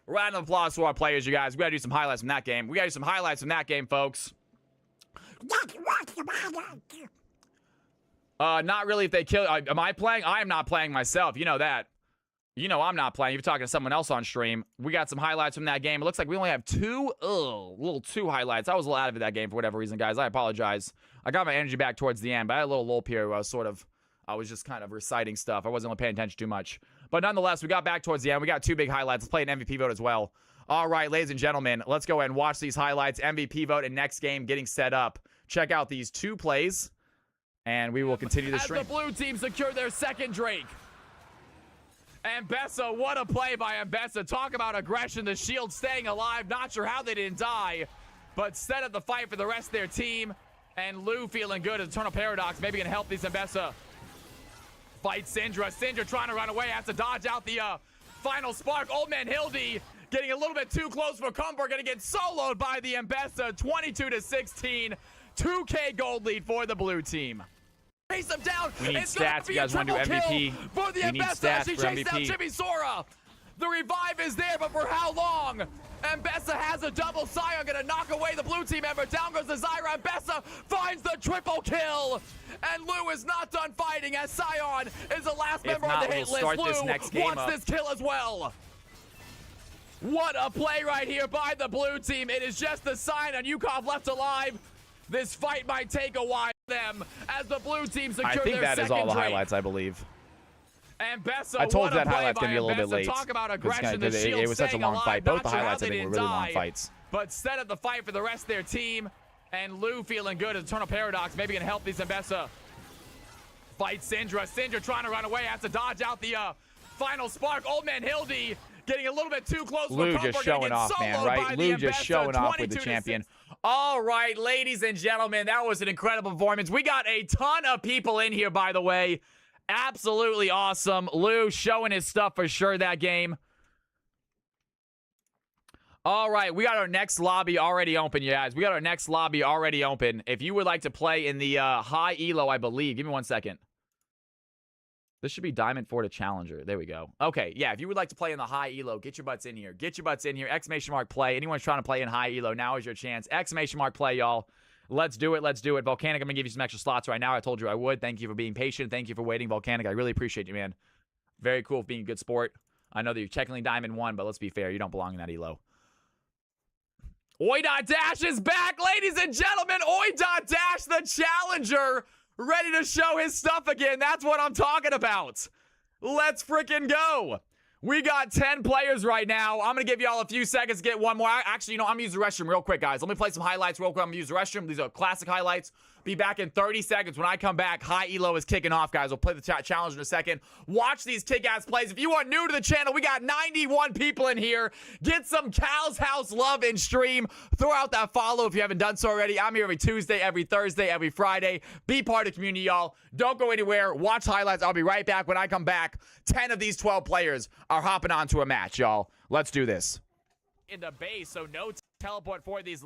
Round of applause to our players, you guys. We got to do some highlights from that game. We got to do some highlights from that game, folks. Not really if they kill. Am I playing? I am not playing myself. You know that. You know I'm not playing. You're talking to someone else on stream. We got some highlights from that game. It looks like we only have two highlights. I was a little out of it that game for whatever reason, guys. I apologize. I got my energy back towards the end, but I had a little lull period where I was just kind of reciting stuff. I wasn't really paying attention too much. But nonetheless, we got back towards the end. We got two big highlights. Let's play an MVP vote as well. All right, ladies and gentlemen, let's go ahead and watch these highlights. MVP vote and next game getting set up. Check out these two plays, and we will continue the stream. As the blue team secure their second Drake. Ambessa, what a play by Ambessa. Talk about aggression. The shield staying alive. Not sure how they didn't die, but set up the fight for the rest of their team. And Lou feeling good as Eternal Paradox. Maybe can help these Ambessa fight Syndra. Syndra trying to run away. Has to dodge out the final spark. Old Man Hildy getting a little bit too close for comfort. Going to get soloed by the Ambessa. 22-16. 2K gold lead for the blue team. Chase them down. We need stats. You guys want to do MVP? For the Ambessa, she chased down Jimmy Sora. The revive is there, but for how long? Ambessa has a double Scion, gonna knock away the blue team member. Down goes the Zyra. Ambessa finds the triple kill. And Lou is not done fighting as Scion is the last member on the hit list. Lou wants this kill as well. What a play right here by the blue team. It is just the sign on Yukov left alive. This fight might take a while for them as the blue team secure their second I think that is all the highlights, I believe. Ambessa, I told you that highlight's going to be a little bit late. Talk about aggression. It was such a long fight. Both the highlights, I think, were really long fights. But set up the fight for the rest of their team. And Lou feeling good as Eternal Paradox. Maybe can help these Ambessa fight Syndra. Syndra trying to run away. Has to dodge out the final spark. Old Man Hildy getting a little bit too close. Lou just showing off, man, right? Lou just showing off with the champion. All right, ladies and gentlemen, that was an incredible performance. We got a ton of people in here, by the way. Absolutely awesome. Lou showing his stuff for sure that game. All right, we got our next lobby already open, you guys. We got our next lobby already open. If you would like to play in the high elo, I believe. Give me 1 second. This should be Diamond 4 to Challenger. There we go. Okay, yeah, if you would like to play in the high elo, get your butts in here. Get your butts in here. Exclamation mark play. Anyone's trying to play in high elo, now is your chance. Exclamation mark play, y'all. Let's do it. Let's do it. Volcanic, I'm going to give you some extra slots right now. I told you I would. Thank you for being patient. Thank you for waiting, Volcanic. I really appreciate you, man. Very cool for being a good sport. I know that you're technically Diamond 1, but let's be fair. You don't belong in that elo. Oi.Dash is back, ladies and gentlemen. Oi.Dash, the challenger, ready to show his stuff again. That's what I'm talking about. Let's freaking go. We got 10 players right now. I'm going to give y'all a few seconds to get one more. Actually, I'm going to use the restroom real quick, guys. Let me play some highlights real quick. I'm going to use the restroom. These are classic highlights. Be back in 30 seconds. When I come back, High Elo is kicking off, guys. We'll play the challenge in a second. Watch these kick-ass plays. If you are new to the channel, we got 91 people in here. Get some Cal's House love and stream. Throw out that follow if you haven't done so already. I'm here every Tuesday, every Thursday, every Friday. Be part of the community, y'all. Don't go anywhere. Watch highlights. I'll be right back. When I come back, 10 of these 12 players are hopping onto a match, y'all. Let's do this. In the base, so no teleport for this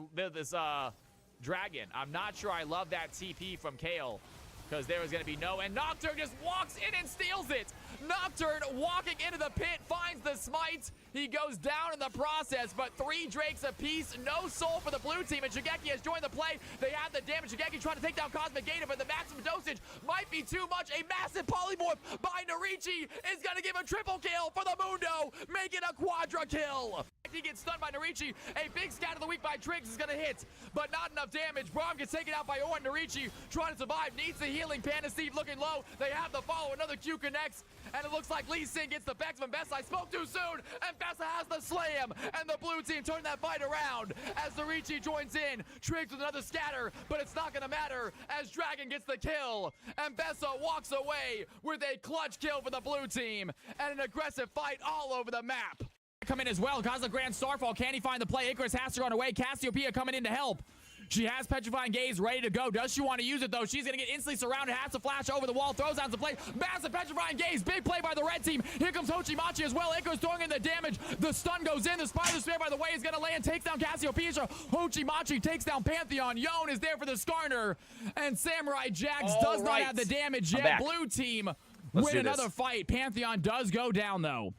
Dragon. I'm not sure I love that TP from Kale, because there is going to be no, and Nocturne just walks in and steals it. Nocturne walking into the pit, finds the smite. He goes down in the process, but 3 Drakes apiece. No soul for the blue team, and Shigeki has joined the play. They have the damage. Shigeki trying to take down Cosmic Gator, but the maximum dosage might be too much. A massive polymorph by Narichi is going to give a triple kill for the Mundo, making a quadra kill. He gets stunned by Narichi. A big scat of the week by Triggs is going to hit, but not enough damage. Braum gets taken out by Orn. Narichi trying to survive, needs the healing. Panda Steve looking low. They have the follow. Another Q connects, and it looks like Lee Sin gets the Vex from Bessa. I spoke too soon, and Bessa has the slam, and the blue team turn that fight around as Narichi joins in. Triggs with another scatter, but it's not going to matter as Dragon gets the kill, and Bessa walks away with a clutch kill for the blue team, and an aggressive fight all over the map. Come in as well. Cosmic Grand Starfall. Can he find the play? Icarus has to run away. Cassiopeia coming in to help. She has Petrifying Gaze ready to go. Does she want to use it, though? She's going to get instantly surrounded. Has to flash over the wall. Throws down the play. Massive Petrifying Gaze. Big play by the red team. Here comes Hochimachi as well. Icarus throwing in the damage. The stun goes in. The Spider Spear, by the way, is going to land. Takes down Cassiopeia. Hochimachi takes down Pantheon. Yon is there for the Skarner. And Samurai Jax does not have the damage yet. Blue team win another fight. Pantheon does go down, though.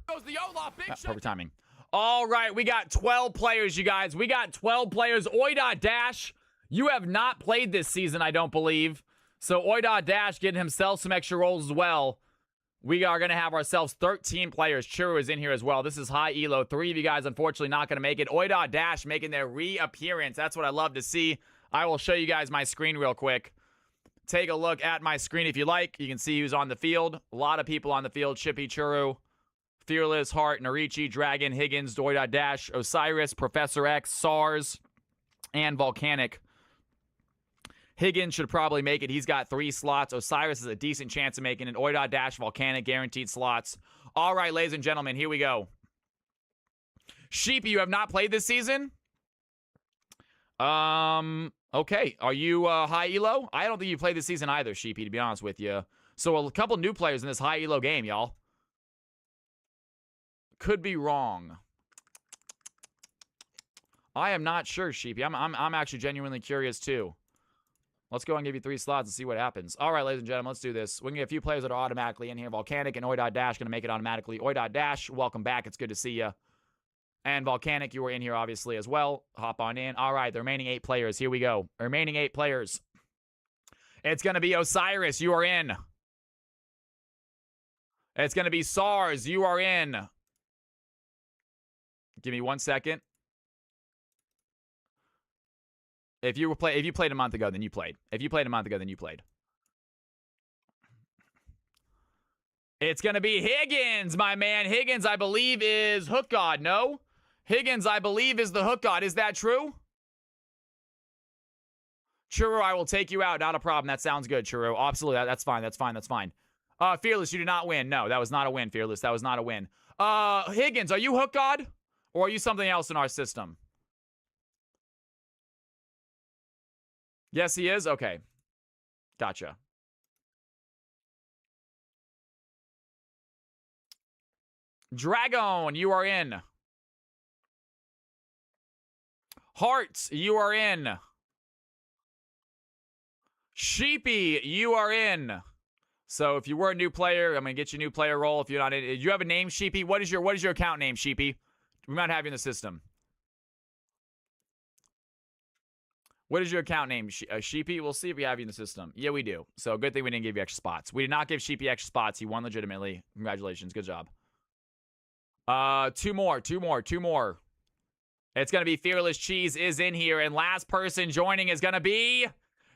Goes the Olaf. Big shot. Perfect timing. All right, we got 12 players, you guys. We got 12 players. Oi.Dash, you have not played this season, I don't believe. So Oi.Dash getting himself some extra rolls as well. We are going to have ourselves 13 players. Churu is in here as well. This is High Elo. 3 of you guys, unfortunately, not going to make it. Oi.Dash making their reappearance. That's what I love to see. I will show you guys my screen real quick. Take a look at my screen if you like. You can see who's on the field. A lot of people on the field. Chippy, Churu, Fearless, Hart, Narichi, Dragon, Higgins, Oi.Dash, Osiris, Professor X, SARS, and Volcanic. Higgins should probably make it. He's got 3 slots. Osiris has a decent chance of making it. Oi.Dash, Volcanic, guaranteed slots. All right, ladies and gentlemen, here we go. Sheepy, you have not played this season? Okay. Are you High Elo? I don't think you played this season either, Sheepy, to be honest with you. So a couple new players in this High Elo game, y'all. Could be wrong. I am not sure, Sheepy. I'm actually genuinely curious too. Let's go and give you 3 slots and see what happens. All right, ladies and gentlemen, let's do this. We can get a few players that are automatically in here. Volcanic and Oi.Dash going to make it automatically. Oi.Dash, welcome back. It's good to see you. And Volcanic, you were in here obviously as well. Hop on in. All right, the remaining 8 players. Here we go. The remaining 8 players. It's going to be Osiris. You are in. It's going to be SARS. You are in. Give me 1 second. If you played a month ago, then you played. If you played a month ago, then you played. It's going to be Higgins, my man. Higgins, I believe, is Hook God, no? Higgins, I believe, is the Hook God. Is that true? Churro, I will take you out. Not a problem. That sounds good, Churro. Absolutely. That's fine. That's fine. That's fine. Fearless, you did not win. No, that was not a win, Fearless. That was not a win. Higgins, are you Hook God? Or are you something else in our system? Yes, he is? Okay. Gotcha. Dragon, you are in. Hearts, you are in. Sheepy, you are in. So if you were a new player, I'm going to get you a new player role. If you're not in, do you have a name, Sheepy? What is your account name, Sheepy? We might have you in the system. What is your account name, Sheepy? We'll see if we have you in the system. Yeah, we do. So good thing we didn't give you extra spots. We did not give Sheepy extra spots. He won legitimately. Congratulations. Good job. 2 more. It's going to be Fearless Cheese is in here. And last person joining is going to be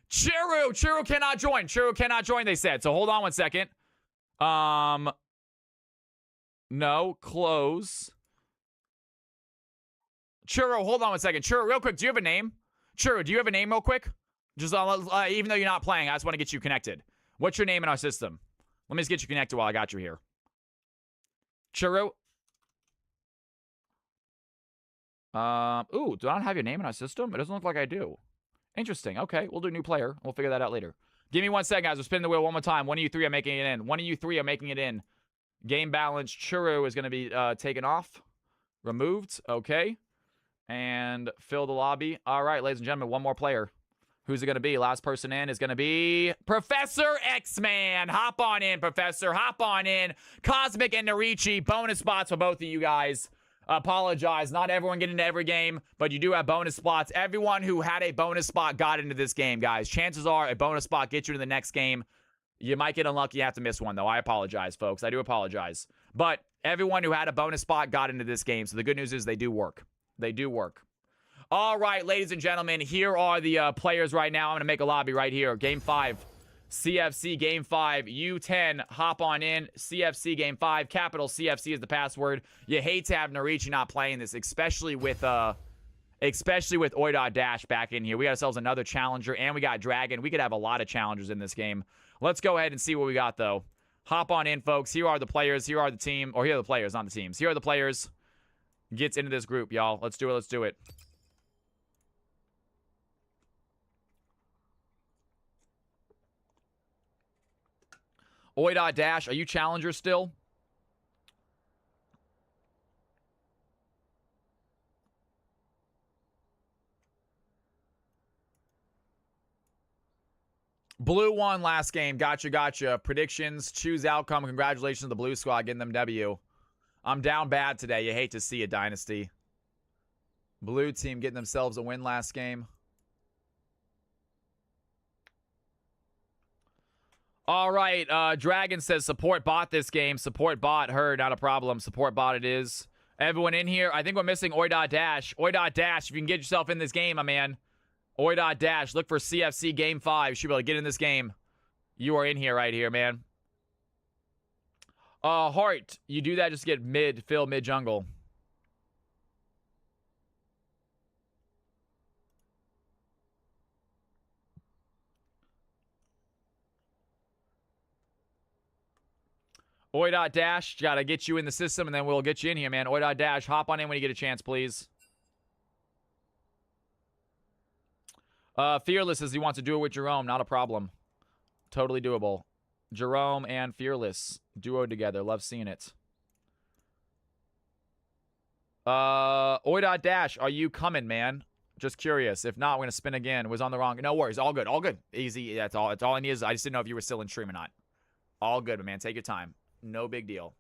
Churu. Churu cannot join. Churu cannot join, they said. So hold on 1 second. No. Close. Churro, hold on one second. Churro, real quick, do you have a name? Churro, do you have a name real quick? Just even though you're not playing, I just want to get you connected. What's your name in our system? Let me just get you connected while I got you here. Churro. Ooh, do I not have your name in our system? It doesn't look like I do. Interesting. Okay, we'll do a new player. We'll figure that out later. Give me 1 second, guys. We'll spin the wheel one more time. One of you three are making it in. One of you three are making it in. Game balance. Churro is going to be taken off. Removed. Okay. And fill the lobby. All right, ladies and gentlemen, one more player. Who's it going to be? Last person in is going to be Professor X-Man. Hop on in, Professor. Hop on in. Cosmic and Narichi. Bonus spots for both of you guys. Apologize. Not everyone get into every game, but you do have bonus spots. Everyone who had a bonus spot got into this game, guys. Chances are a bonus spot gets you to the next game. You might get unlucky. You have to miss one, though. I apologize, folks. I do apologize. But everyone who had a bonus spot got into this game. So the good news is they do work. They do work. All right, ladies and gentlemen, here are the players right now. I'm going to make a lobby right here. Game 5. CFC Game 5. U10, hop on in. CFC Game 5. Capital CFC is the password. You hate to have Narichi not playing this, especially with Oidot Dash back in here. We got ourselves another challenger, and we got Dragon. We could have a lot of challengers in this game. Let's go ahead and see what we got, though. Hop on in, folks. Here are the players. Here are the team. Or here are the players, not the teams. Here are the players. Gets into this group, y'all. Let's do it. Let's do it. Oidot Dash, are you challenger still? Blue won last game. Gotcha, gotcha. Predictions, choose outcome. Congratulations to the Blue Squad getting them W. I'm down bad today. You hate to see it, Dynasty. Blue team getting themselves a win last game. All right, Dragon says support bot this game. Support bot, heard, not a problem. Support bot it is. Everyone in here, I think we're missing Oidot Dash. Oidot Dash, if you can get yourself in this game, my man. Oidot Dash, look for CFC Game 5. You should be able to get in this game. You are in here right here, man. Heart, you do that just to get mid-fill, mid-jungle. Oidot Dash, gotta get you in the system, and then we'll get you in here, man. Oidot Dash, hop on in when you get a chance, please. Fearless says he wants to do it with Jerome. Not a problem. Totally doable. Jerome and Fearless. Duo together. Love seeing it. Oidot Dash, are you coming, man? Just curious. If not, we're going to spin again. It was on the wrong... No worries. All good. All good. Easy. That's all I need is... I just didn't know if you were still in stream or not. All good, man. Take your time. No big deal.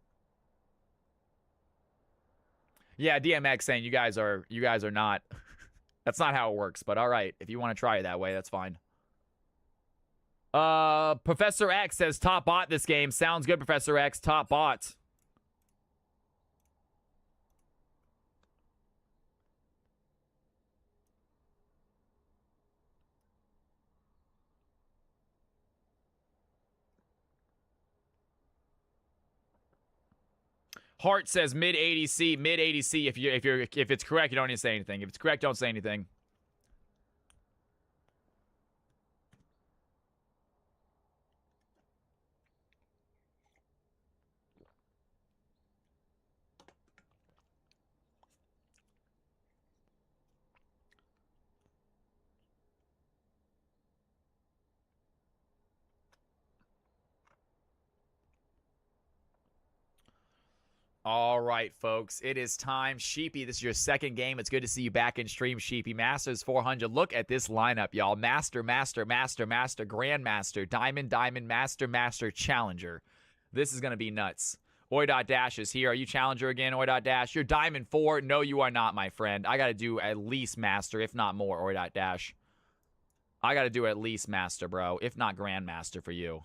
Yeah, DMX saying you guys are not... That's not how it works, but all right. If you want to try it that way, that's fine. Professor X says top bot this game. Sounds good, Professor X. Top bot. Hart says mid ADC, mid ADC. If it's correct, you don't need to say anything. If it's correct, don't say anything. All right, folks. It is time. Sheepy, this is your second game. It's good to see you back in stream, Sheepy. Masters 400. Look at this lineup, y'all. Master, Master, Master, Master, Grandmaster, Diamond, Diamond, Master, Master, Challenger. This is going to be nuts. Oidot Dash is here. Are you Challenger again, Oidot Dash? You're Diamond 4. No, you are not, my friend. I got to do at least Master, if not more, Oidot Dash. I got to do at least Master, bro. If not Grandmaster for you.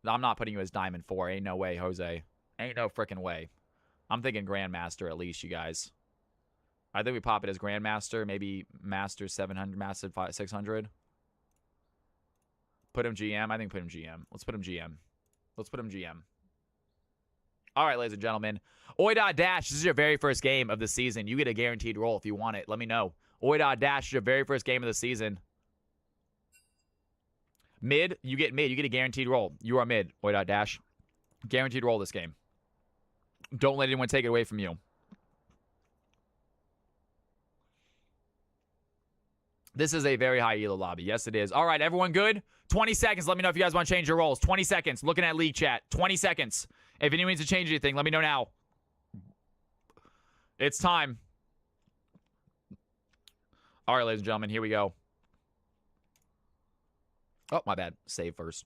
I'm not putting you as Diamond 4. Ain't no way, Jose. Ain't no freaking way. I'm thinking Grandmaster at least, you guys. I think we pop it as Grandmaster. Maybe Master 700, Master 600. Put him GM. I think put him GM. Let's put him GM. Let's put him GM. All right, ladies and gentlemen. Oi.Dash, this is your very first game of the season. You get a guaranteed roll if you want it. Let me know. Oi.Dash is your very first game of the season. Mid, you get mid. You get a guaranteed roll. You are mid. Oi.Dash. Guaranteed roll this game. Don't let anyone take it away from you. This is a very high elo lobby. Yes, it is. All right, everyone good? 20 seconds. Let me know if you guys want to change your roles. 20 seconds. Looking at league chat. 20 seconds. If anyone needs to change anything, let me know now. It's time. All right, ladies and gentlemen, here we go. Oh, my bad. Save first.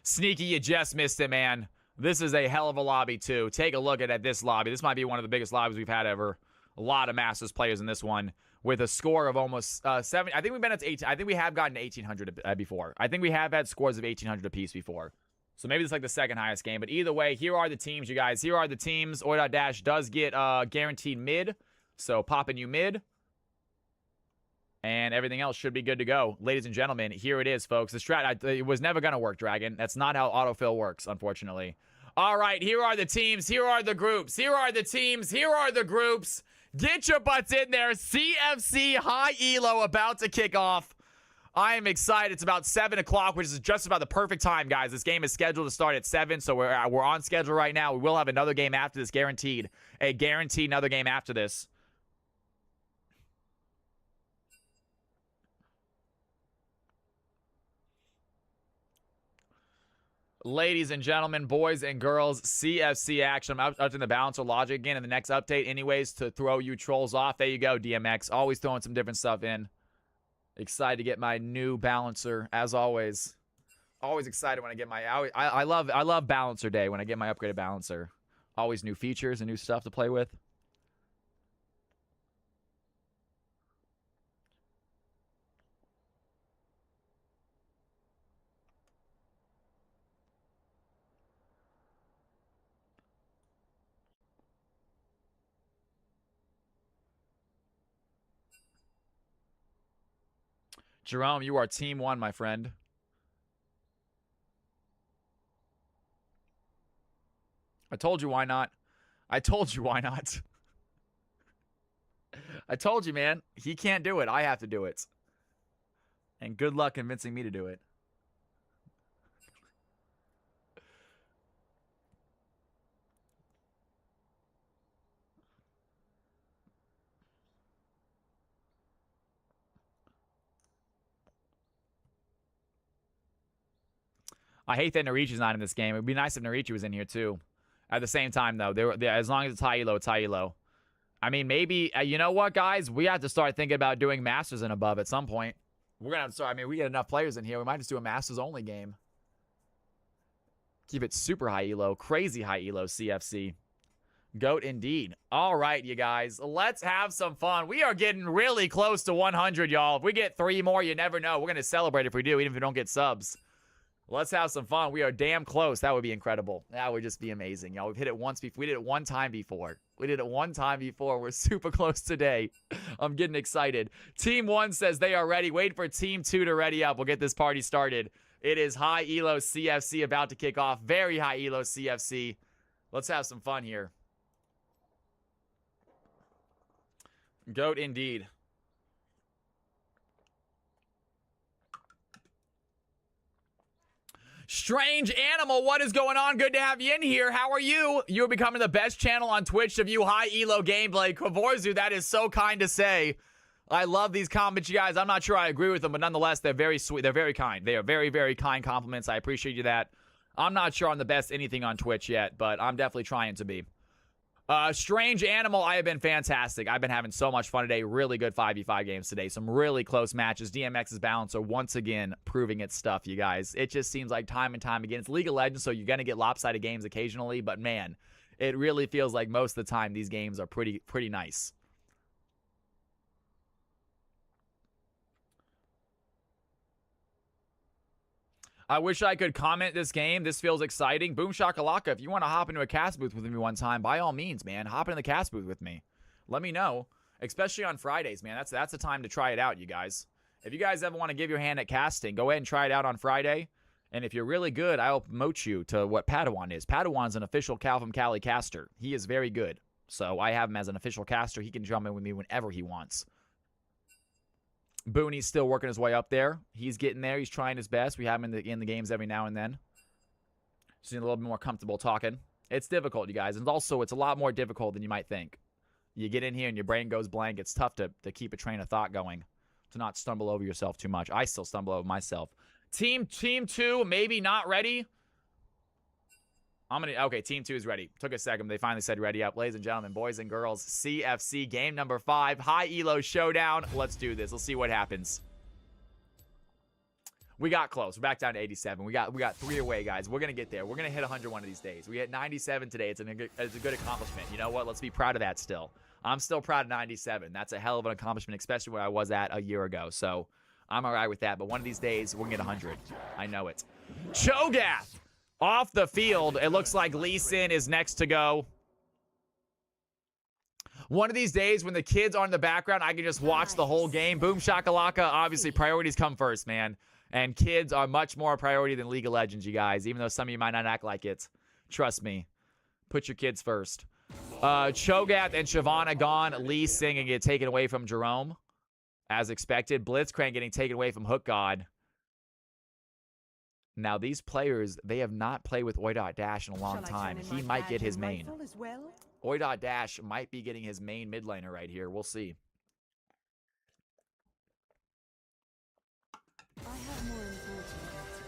Sneaky, you just missed it, man. This is a hell of a lobby, too. Take a look at this lobby. This might be one of the biggest lobbies we've had ever. A lot of Masters players in this one with a score of almost 7. I think we've been at 18. I think we have gotten to 1,800 before. I think we have had scores of 1,800 apiece before. So maybe it's like the second highest game. But either way, here are the teams, you guys. Here are the teams. Oi.Dash does get guaranteed mid. So popping you mid. And everything else should be good to go. Ladies and gentlemen, here it is, folks. The strat, it was never going to work, Dragon. That's not how autofill works, unfortunately. All right, here are the teams. Here are the groups. Here are the teams. Here are the groups. Get your butts in there. CFC High Elo about to kick off. I am excited. It's about 7 o'clock, which is just about the perfect time, guys. This game is scheduled to start at 7, so we're on schedule right now. We will have another game after this, guaranteed. A guaranteed another game after this. Ladies and gentlemen, boys and girls, CFC action. I'm up in the balancer logic again in the next update anyways to throw you trolls off. There you go, DMX. Always throwing some different stuff in. Excited to get my new balancer, as always. Always excited when I get my... I love balancer day when I get my upgraded balancer. Always new features and new stuff to play with. Jerome, you are team 1, my friend. I told you why not. I told you why not. I told you, man. He can't do it. I have to do it. And good luck convincing me to do it. I hate that Narichi's not in this game. It would be nice if Narichi was in here, too. At the same time, though, as long as it's high elo, it's high elo. I mean, maybe, you know what, guys? We have to start thinking about doing Masters and above at some point. We're going to have to start. I mean, we get enough players in here. We might just do a Masters-only game. Keep it super high elo. Crazy high elo, CFC. Goat indeed. All right, you guys. Let's have some fun. We are getting really close to 100, y'all. If we get 3 more, you never know. We're going to celebrate if we do, even if we don't get subs. Let's have some fun. We are damn close. That would be incredible. That would just be amazing, y'all. We've hit it once before. We did it one time before. We're super close today. I'm getting excited. Team 1 says they are ready. Wait for Team 2 to ready up. We'll get this party started. It is high elo CFC about to kick off. Very high elo CFC. Let's have some fun here. Goat indeed. Strange Animal, what is going on? Good to have you in here. How are you? You are becoming the best channel on Twitch to view high elo gameplay. Kavorzu, that is so kind to say. I love these comments, you guys. I'm not sure I agree with them, but nonetheless, they're very sweet. They're very kind. They are very, very kind compliments. I appreciate you that. I'm not sure I'm the best anything on Twitch yet, but I'm definitely trying to be. Strange Animal, I have been fantastic. I've been having so much fun today. Really good 5v5 games today. Some really close matches. DMX's Balancer once again proving its stuff, you guys. It just seems like time and time again. It's League of Legends, so you're going to get lopsided games occasionally, but man, it really feels like most of the time these games are pretty nice. I wish I could comment this game. This feels exciting. Boom Shakalaka, if you want to hop into a cast booth with me one time, by all means, man, hop into the cast booth with me. Let me know, especially on Fridays, man. That's the time to try it out, you guys. If you guys ever want to give your hand at casting, go ahead and try it out on Friday. And if you're really good, I'll promote you to what Padawan is. Padawan's an official Cal from Cali caster. He is very good. So I have him as an official caster. He can jump in with me whenever he wants. Booney's still working his way up there. He's getting there. He's trying his best. We have him in the games every now and then. Just need a little bit more comfortable talking. It's difficult, you guys. And also, it's a lot more difficult than you might think. You get in here and your brain goes blank. It's tough to keep a train of thought going, to not stumble over yourself too much. I still stumble over myself. Team 2, maybe not ready. Okay, Team 2 is ready. Took a second. They finally said ready up. Ladies and gentlemen, boys and girls, CFC game number 5. High Elo Showdown. Let's do this. Let's see what happens. We got close. We're back down to 87. We got 3 away, guys. We're going to get there. We're going to hit 100 one of these days. We hit 97 today. It's a good accomplishment. You know what? Let's be proud of that still. I'm still proud of 97. That's a hell of an accomplishment, especially where I was at a year ago. So I'm all right with that. But one of these days, we're going to get 100. I know it. Cho'Gath off the field. It looks like Lee Sin is next to go. One of these days when the kids are in the background, I can just watch the whole game. Boom shakalaka. Obviously, priorities come first, man. And kids are much more a priority than League of Legends, you guys. Even though some of you might not act like it. Trust me. Put your kids first. Cho'Gath and Shyvana gone. Lee Sin and get taken away from Jerome. As expected. Blitzcrank getting taken away from Hook God. Now, these players, they have not played with Oi.Dash in a long time. He might get his main. Oi.Dash might be getting his main mid laner right here. We'll see.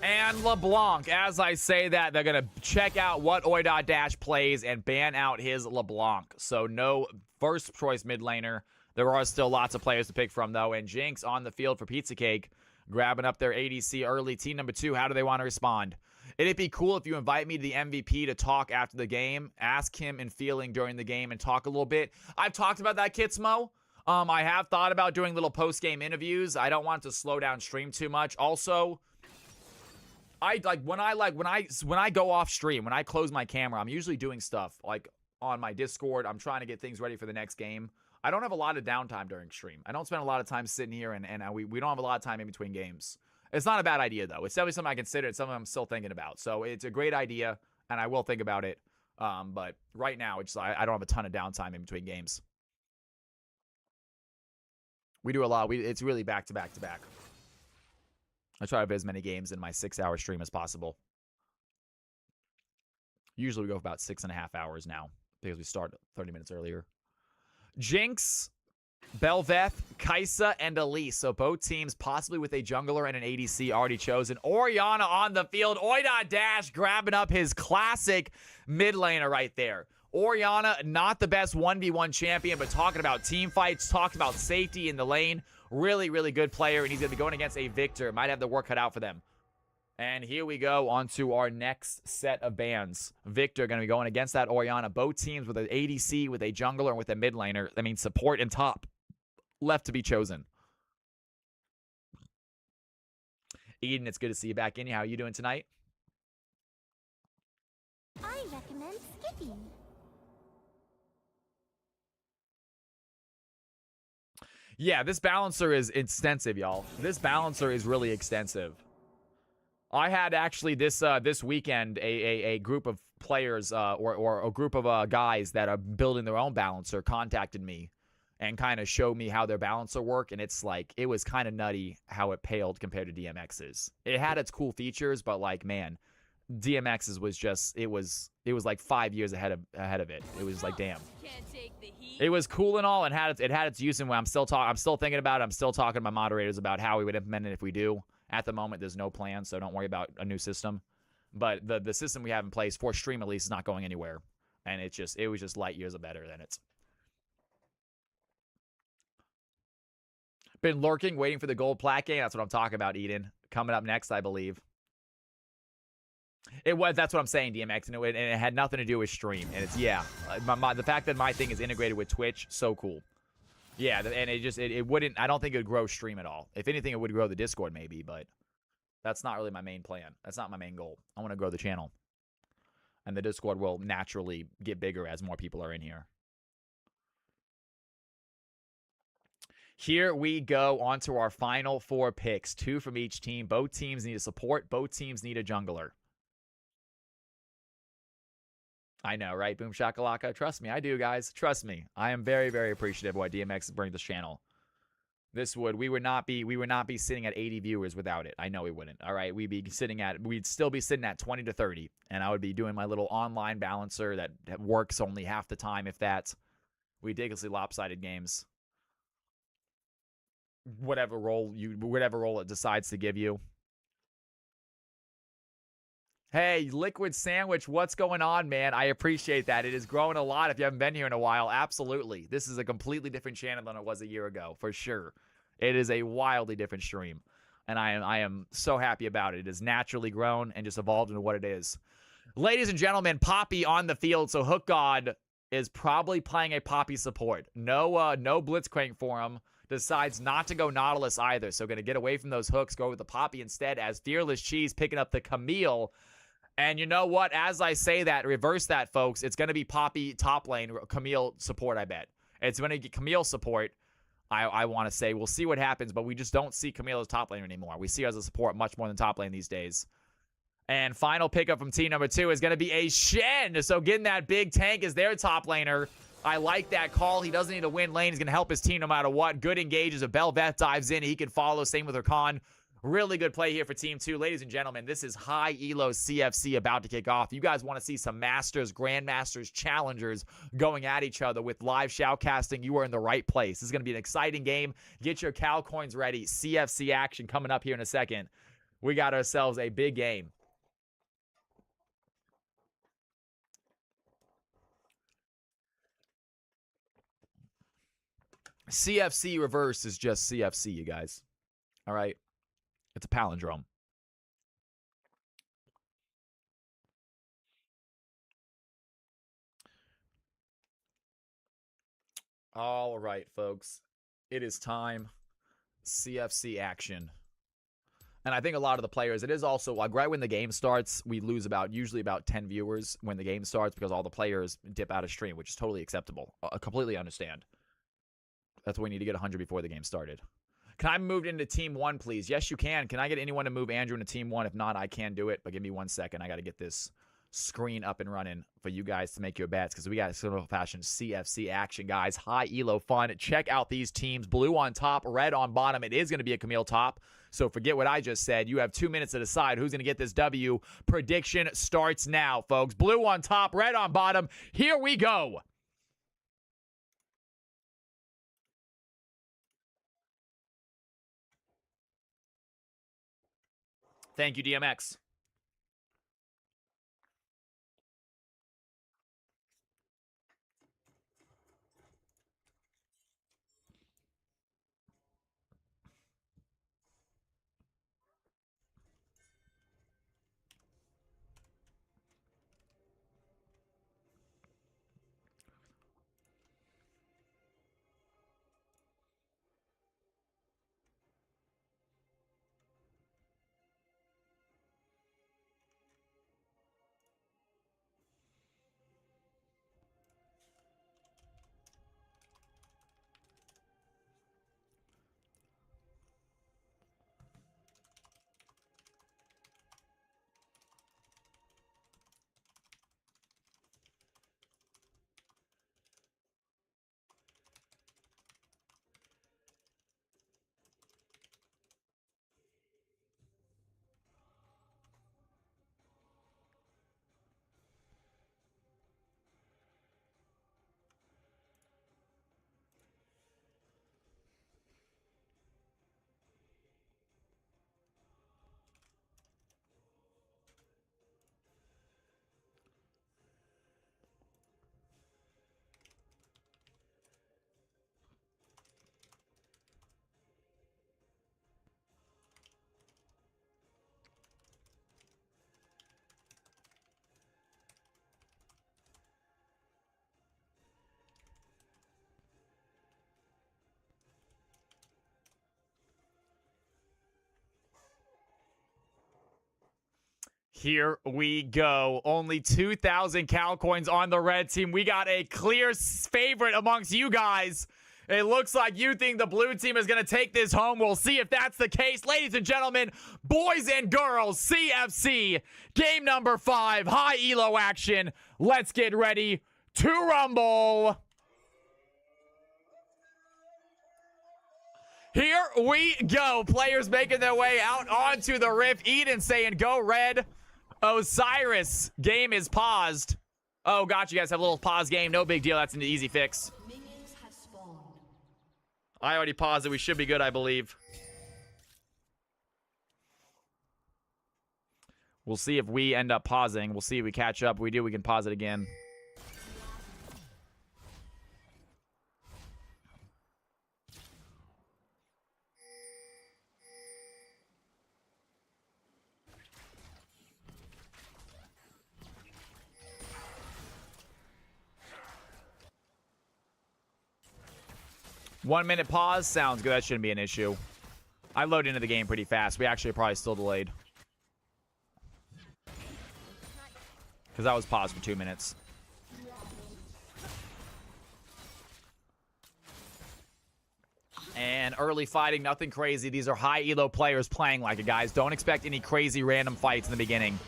And LeBlanc, as I say that, they're going to check out what Oi.Dash plays and ban out his LeBlanc. So no first choice mid laner. There are still lots of players to pick from, though. And Jinx on the field for Pizza Cake, grabbing up their ADC early. Team number 2, how do they want to respond? It'd be cool if you invite me to the MVP to talk after the game. Ask him in feeling during the game and talk a little bit. I've talked about that, Kitsmo. I have thought about doing little post-game interviews. I don't want to slow down stream too much. Also, when I go off stream, when I close my camera, I'm usually doing stuff like on my Discord. I'm trying to get things ready for the next game. I don't have a lot of downtime during stream. I don't spend a lot of time sitting here, and we don't have a lot of time in between games. It's not a bad idea, though. It's definitely something I consider. It's something I'm still thinking about. So it's a great idea, and I will think about it. But right now, I don't have a ton of downtime in between games. We do a lot. It's really back to back to back. I try to have as many games in my 6-hour stream as possible. Usually we go for about 6.5 hours now because we start 30 minutes earlier. Jinx, Belveth, Kaisa, and Elise. So both teams possibly with a jungler and an ADC already chosen. Orianna on the field. Oi.Dash grabbing up his classic mid laner right there. Orianna, not the best 1v1 champion, but talking about team fights, talking about safety in the lane. Really, really good player, and he's going to be going against a Victor. Might have the work cut out for them. And here we go on to our next set of bans. Victor going to be going against that Orianna. Both teams with an ADC, with a jungler, and with a mid laner. I mean, support and top left to be chosen. Eden, it's good to see you back in. How are you doing tonight? I recommend skipping. Yeah, this balancer is extensive, y'all. This balancer is really extensive. I had actually this weekend a group of players or a group of guys that are building their own balancer contacted me and kind of showed me how their balancer work, and it's like it was kind of nutty how it paled compared to DMX's. It had its cool features, but like man, DMX's was just it was like 5 years ahead of it. It was like damn. It was cool and all, and it had its use, and I'm still thinking about it. I'm still talking to my moderators about how we would implement it if we do. At the moment, there's no plan, so don't worry about a new system. But the system we have in place for stream at least is not going anywhere, and it was just light years better than it's. Been lurking, waiting for the gold plat game. That's what I'm talking about, Eden. Coming up next, I believe. That's what I'm saying, DMX, and it had nothing to do with stream. And it's, yeah, the fact that my thing is integrated with Twitch, so cool. Yeah, and it wouldn't, I don't think it would grow stream at all. If anything, it would grow the Discord maybe, but that's not really my main plan. That's not my main goal. I want to grow the channel. And the Discord will naturally get bigger as more people are in here. Here we go on to our final 4 picks. 2 from each team. Both teams need a support. Both teams need a jungler. I know, right? Boom shakalaka. Trust me, I do, guys. Trust me. I am very, very appreciative of what DMX is bringing to this channel. We would not be sitting at 80 viewers without it. I know we wouldn't. All right, we'd still be sitting at 20 to 30, and I would be doing my little online balancer that works only half the time, if that's ridiculously lopsided games. Whatever role it decides to give you. Hey, Liquid Sandwich, what's going on, man? I appreciate that. It has grown a lot if you haven't been here in a while. Absolutely. This is a completely different channel than it was a year ago, for sure. It is a wildly different stream, and I am so happy about it. It has naturally grown and just evolved into what it is. Ladies and gentlemen, Poppy on the field, so Hook God is probably playing a Poppy support. No Blitzcrank for him. Decides not to go Nautilus either, so going to get away from those hooks, go with the Poppy instead, as Fearless Cheese picking up the Camille. And you know what? As I say that, reverse that, folks. It's going to be Poppy top lane, Camille support, I bet. It's going to get Camille support, I want to say. We'll see what happens, but we just don't see Camille as top lane anymore. We see her as a support much more than top lane these days. And final pickup from team number 2 is going to be a Shen. So getting that big tank as their top laner. I like that call. He doesn't need to win lane. He's going to help his team no matter what. Good engages. If Bel'Veth dives in, he can follow. Same with Rakan. Really good play here for Team 2. Ladies and gentlemen, this is high elo CFC about to kick off. You guys want to see some Masters, Grandmasters, Challengers going at each other with live shoutcasting, you are in the right place. This is going to be an exciting game. Get your Cal coins ready. CFC action coming up here in a second. We got ourselves a big game. CFC reverse is just CFC, you guys. All right? It's a palindrome. All right, folks. It is time. CFC action. And I think a lot of the players, it is also, like right when the game starts, we lose usually about 10 viewers when the game starts because all the players dip out of stream, which is totally acceptable. I completely understand. That's why we need to get 100 before the game started. Can I move into Team 1, please? Yes, you can. Can I get anyone to move Andrew into Team 1? If not, I can do it. But give me 1 second. I got to get this screen up and running for you guys to make your bets because we got sort of fashion CFC action, guys. High elo fun. Check out these teams. Blue on top, red on bottom. It is going to be a Camille top. So forget what I just said. You have 2 minutes to decide who's going to get this W. Prediction starts now, folks. Blue on top, red on bottom. Here we go. Thank you, DMX. Here we go. Only 2,000 Cal coins on the red team. We got a clear favorite amongst you guys. It looks like you think the blue team is going to take this home. We'll see if that's the case. Ladies and gentlemen, boys and girls, CFC, game number 5, high elo action. Let's get ready to rumble. Here we go. Players making their way out onto the rift. Eden saying, go red. Osiris, game is paused. Oh, gotcha. You guys have a little pause game. No big deal. That's an easy fix. Minions have spawned. I already paused it. We should be good, I believe. We'll see if we end up pausing. We'll see if we catch up. If we do, we can pause it again. One-minute pause. Sounds good. That shouldn't be an issue. I load into the game pretty fast. We actually are probably still delayed. Because I was paused for 2 minutes. And early fighting, nothing crazy. These are high elo players playing like it, guys. Don't expect any crazy random fights in the beginning.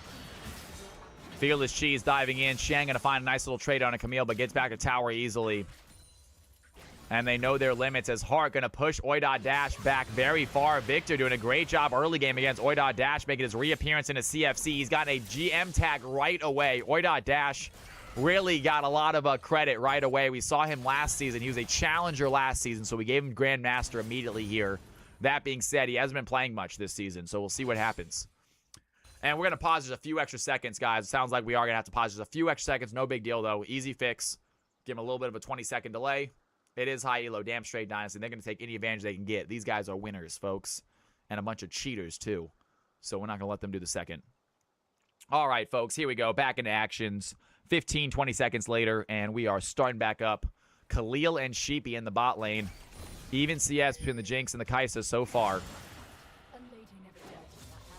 Fearless Cheese diving in. Shen gonna find a nice little trade on a Camille, but gets back to tower easily. And they know their limits as Hart going to push Oidot Dash back very far. Victor doing a great job early game against Oidot Dash, making his reappearance in a CFC. He's got a GM tag right away. Oidot Dash really got a lot of credit right away. We saw him last season. He was a challenger last season, so we gave him Grandmaster immediately here. That being said, he hasn't been playing much this season, so we'll see what happens. And we're going to pause just a few extra seconds, guys. It sounds like we are going to have to pause just a few extra seconds. No big deal, though. Easy fix. Give him a little bit of a 20-second delay. It is high elo, damn straight dynasty. They're going to take any advantage they can get. These guys are winners, folks. And a bunch of cheaters, too. So we're not going to let them do the second. All right, folks, here we go. Back into actions. 15, 20 seconds later, and we are starting back up. Khalil and Sheepy in the bot lane. Even CS between the Jinx and the Kaisa so far.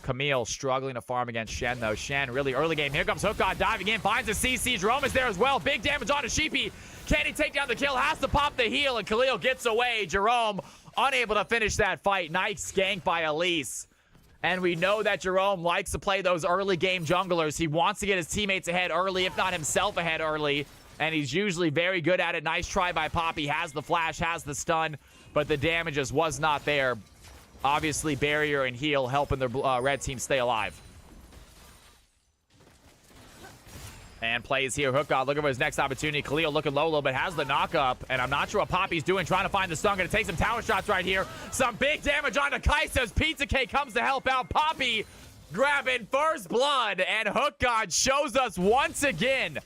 Camille struggling to farm against Shen, though. Shen really early game. Here comes Hookah diving in. Finds a CC. Jerome is there as well. Big damage onto Sheepy. Can he take down the kill? Has to pop the heal, and Khalil gets away. Jerome unable to finish that fight. Nice gank by Elise. And we know that Jerome likes to play those early game junglers. He wants to get his teammates ahead early, if not himself ahead early. And he's usually very good at it. Nice try by Poppy. Has the flash, has the stun, but the damage just was not there. Obviously, barrier and heal helping the red team stay alive. And plays here. Hook God looking for his next opportunity. Khalil looking low a little bit. Has the knock up. And I'm not sure what Poppy's doing. Trying to find the stun. Going to take some tower shots right here. Some big damage onto Kaisa's. Pizza Cake comes to help out. Poppy grabbing first blood. And Hook God shows us once again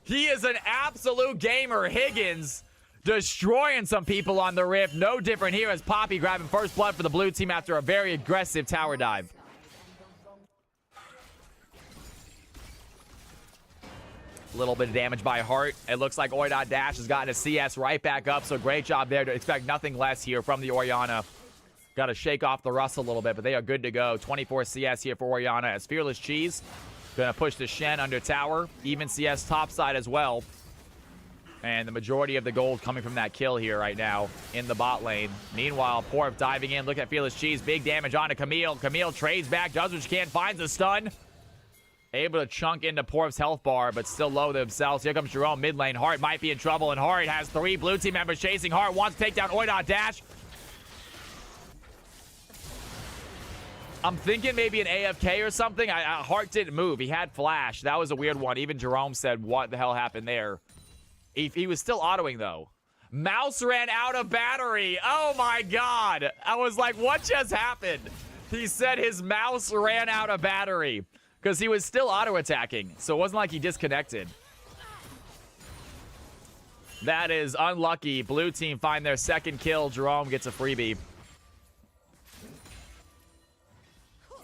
he is an absolute gamer. Higgins destroying some people on the rift. No different here as Poppy grabbing first blood for the blue team after a very aggressive tower dive. A little bit of damage by Hart. It looks like Oidot Dash has gotten a CS right back up, so great job there. To expect nothing less here from the Orianna. Got to shake off the rust a little bit, but they are good to go. 24 CS here for Orianna as Fearless Cheese. Gonna push the Shen under tower. Even CS top side as well. And the majority of the gold coming from that kill here right now in the bot lane. Meanwhile, Porf diving in. Look at Fearless Cheese. Big damage onto Camille. Camille trades back, does what she can, finds a stun. Able to chunk into Porf's health bar, but still low themselves. Here comes Jerome mid lane. Hart might be in trouble, and Hart has 3 blue team members chasing. Hart wants to take down Oidot Dash. I'm thinking maybe an AFK or something. Hart didn't move. He had flash. That was a weird one. Even Jerome said, what the hell happened there? He was still autoing, though. Mouse ran out of battery. Oh, my God. I was like, what just happened? He said his mouse ran out of battery because he was still auto-attacking. So it wasn't like he disconnected. That is unlucky. Blue team find their second kill. Jerome gets a freebie.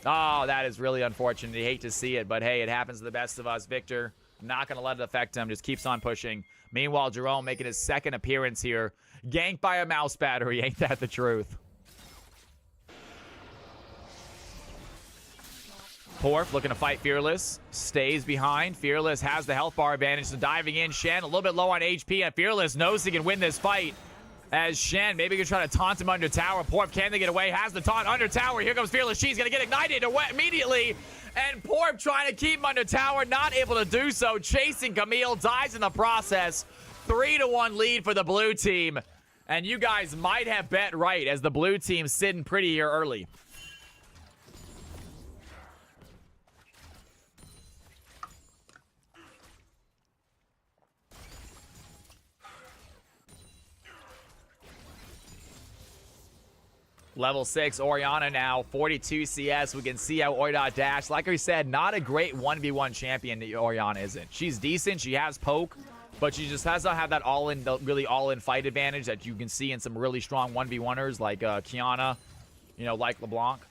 Oh, that is really unfortunate. You hate to see it, but hey, it happens to the best of us. Victor, not going to let it affect him. Just keeps on pushing. Meanwhile, Jerome making his second appearance here. Ganked by a mouse battery. Ain't that the truth? Porf looking to fight Fearless. Stays behind. Fearless has the health bar advantage. So diving in. Shen a little bit low on HP. And Fearless knows he can win this fight. As Shen maybe gonna try to taunt him under tower. Porf, can they get away? Has the taunt under tower. Here comes Fearless. She's gonna get ignited immediately. And Porf trying to keep him under tower, not able to do so. Chasing Camille, dies in the process. 3-1 lead for the blue team. And you guys might have bet right, as the blue team's sitting pretty here early. Level 6, Orianna now, 42 CS. We can see how Oidot dash. Like I said, not a great 1v1 champion, Orianna isn't. She's decent, she has poke, but she just has not have that all-in, really all-in fight advantage that you can see in some really strong 1v1ers like Kiana, you know, like LeBlanc.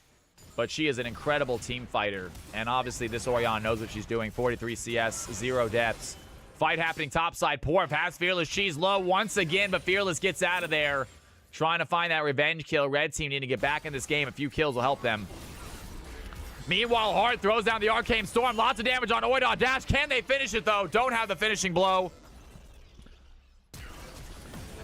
But she is an incredible team fighter, and obviously this Orianna knows what she's doing. 43 CS, 0 deaths. Fight happening topside. Porf has Fearless. She's low once again, but Fearless gets out of there. Trying to find that revenge kill. Red team need to get back in this game. A few kills will help them. Meanwhile, Hart throws down the Arcane Storm. Lots of damage on Oidot dash. Can they finish it, though? Don't have the finishing blow.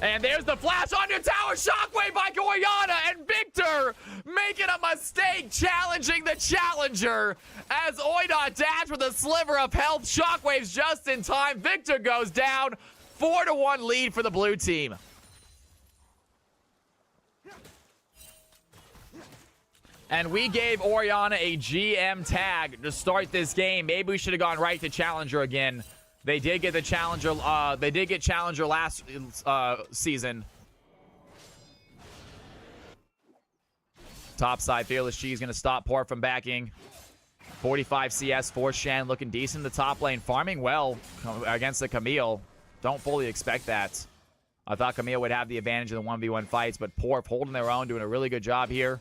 And there's the flash under tower. Shockwave by Orianna. And Victor making a mistake challenging the challenger. As Oidot dash with a sliver of health. Shockwave's just in time. Victor goes down. 4-1 lead for the blue team. And we gave Orianna a GM tag to start this game. Maybe we should have gone right to Challenger again. They did get the Challenger. They did get Challenger last season. Topside, Fearless Cheese going to stop Porf from backing. 45 CS for Shen, looking decent in the top lane. Farming well against the Camille. Don't fully expect that. I thought Camille would have the advantage in the 1v1 fights, but Porf holding their own, doing a really good job here.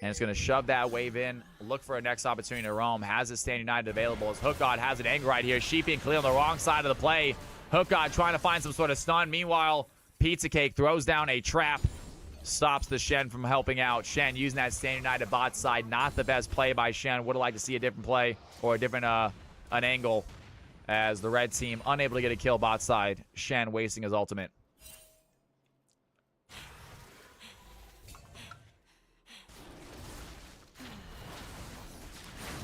And it's going to shove that wave in. Look for a next opportunity to roam. Has his Stand United available as Hook God has an angle right here. Sheepy and Khalil on the wrong side of the play. Hook God trying to find some sort of stun. Meanwhile, Pizza Cake throws down a trap. Stops the Shen from helping out. Shen using that Stand United bot side. Not the best play by Shen. Would have liked to see a different play or a different an angle. As the red team unable to get a kill bot side. Shen wasting his ultimate.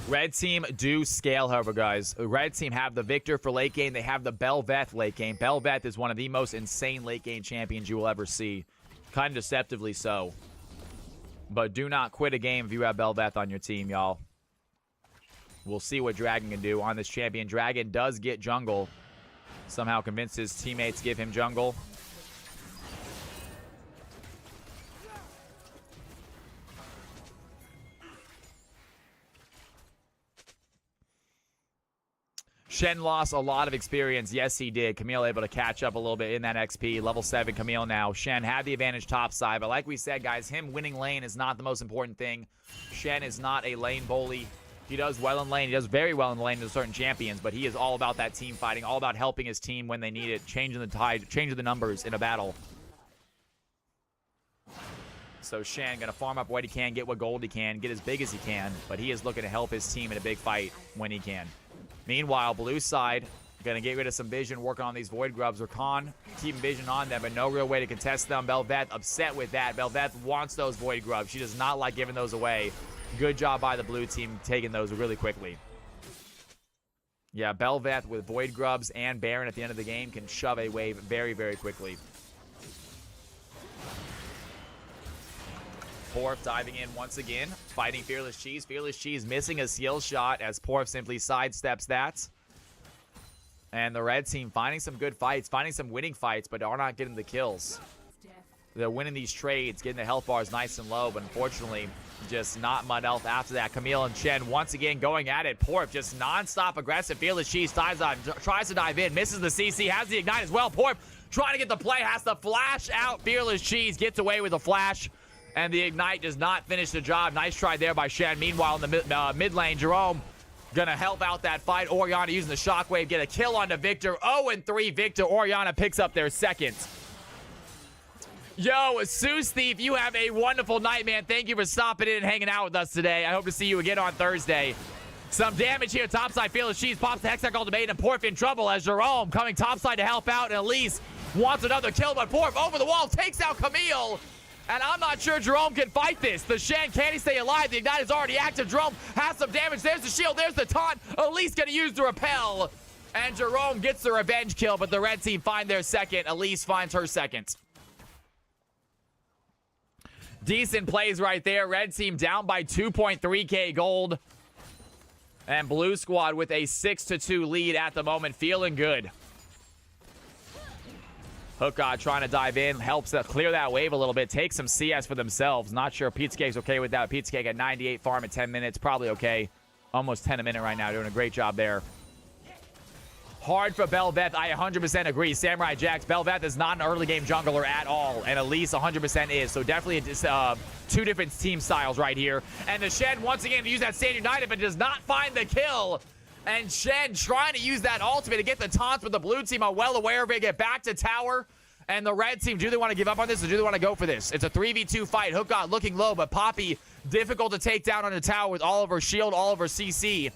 Red team do scale, however, guys. Red team have the Victor for late game. They have the Bel'Veth late game. Bel'Veth is one of the most insane late game champions you will ever see. Kind of deceptively so. But do not quit a game if you have Bel'Veth on your team, y'all. We'll see what Dragon can do on this champion. Dragon does get jungle. Somehow convinced his teammates give him jungle. Shen lost a lot of experience. Yes, he did. Camille able to catch up a little bit in that XP. Level 7 Camille now. Shen had the advantage top side, but like we said, guys, him winning lane is not the most important thing. Shen is not a lane bully. He does well in lane. He does very well in the lane to certain champions, but he is all about that team fighting, all about helping his team when they need it, changing the tide, changing the numbers in a battle. So Shen going to farm up what he can, get what gold he can, get as big as he can, but he is looking to help his team in a big fight when he can. Meanwhile, blue side, going to get rid of some vision, working on these Void Grubs. Rakan keeping vision on them, but no real way to contest them. Bel'Veth upset with that. Bel'Veth wants those Void Grubs. She does not like giving those away. Good job by the blue team taking those really quickly. Yeah, Bel'Veth with Void Grubs and Baron at the end of the game can shove a wave very, very quickly. Porf diving in once again, fighting Fearless Cheese. Fearless Cheese missing a skill shot as Porf simply sidesteps that. And the red team finding some good fights, finding some winning fights, but are not getting the kills. They're winning these trades, getting the health bars nice and low, but unfortunately, just not much health after that. Camille and Shen once again going at it. Porf just non-stop aggressive. Fearless Cheese tries to dive in, misses the CC, has the ignite as well. Porf trying to get the play, has to flash out. Fearless Cheese gets away with the flash. And the ignite does not finish the job. Nice try there by Shen. Meanwhile, in the mid lane, Jerome gonna help out that fight. Orianna using the shockwave, get a kill onto Victor. 0-3 Victor. Orianna picks up their second. Yo, Zeus Thief, you have a wonderful night, man. Thank you for stopping in and hanging out with us today. I hope to see you again on Thursday. Some damage here. Topside, Fearless Cheese pops the Hextech ultimate, and Porf in trouble as Jerome coming topside to help out, and Elise wants another kill, but Porf over the wall takes out Camille. And I'm not sure Jerome can fight this. The Shen, can he stay alive? The Ignite is already active. Jerome has some damage. There's the shield. There's the taunt. Elise going to use the repel. And Jerome gets the revenge kill, but the red team find their second. Elise finds her second. Decent plays right there. Red team down by 2.3k gold. And blue squad with a 6-2 lead at the moment. Feeling good. Hookah trying to dive in, helps clear that wave a little bit, take some CS for themselves. Not sure Pizza Cake's okay with that. Pizza Cake at 98 farm at 10 minutes, probably okay. Almost 10 a minute right now, doing a great job there. Hard for Belveth, I 100% agree. Samurai Jax, Belveth is not an early game jungler at all, and Elise 100% is. So definitely two different team styles right here. And the Shen once again use that Stand United, but does not find the kill. And Shen trying to use that ultimate to get the taunts, but the blue team are well aware of it. Get back to tower. And the red team, do they want to give up on this or do they want to go for this? It's a 3v2 fight. Hookah looking low, but Poppy difficult to take down on the tower with all of her shield, all of her CC.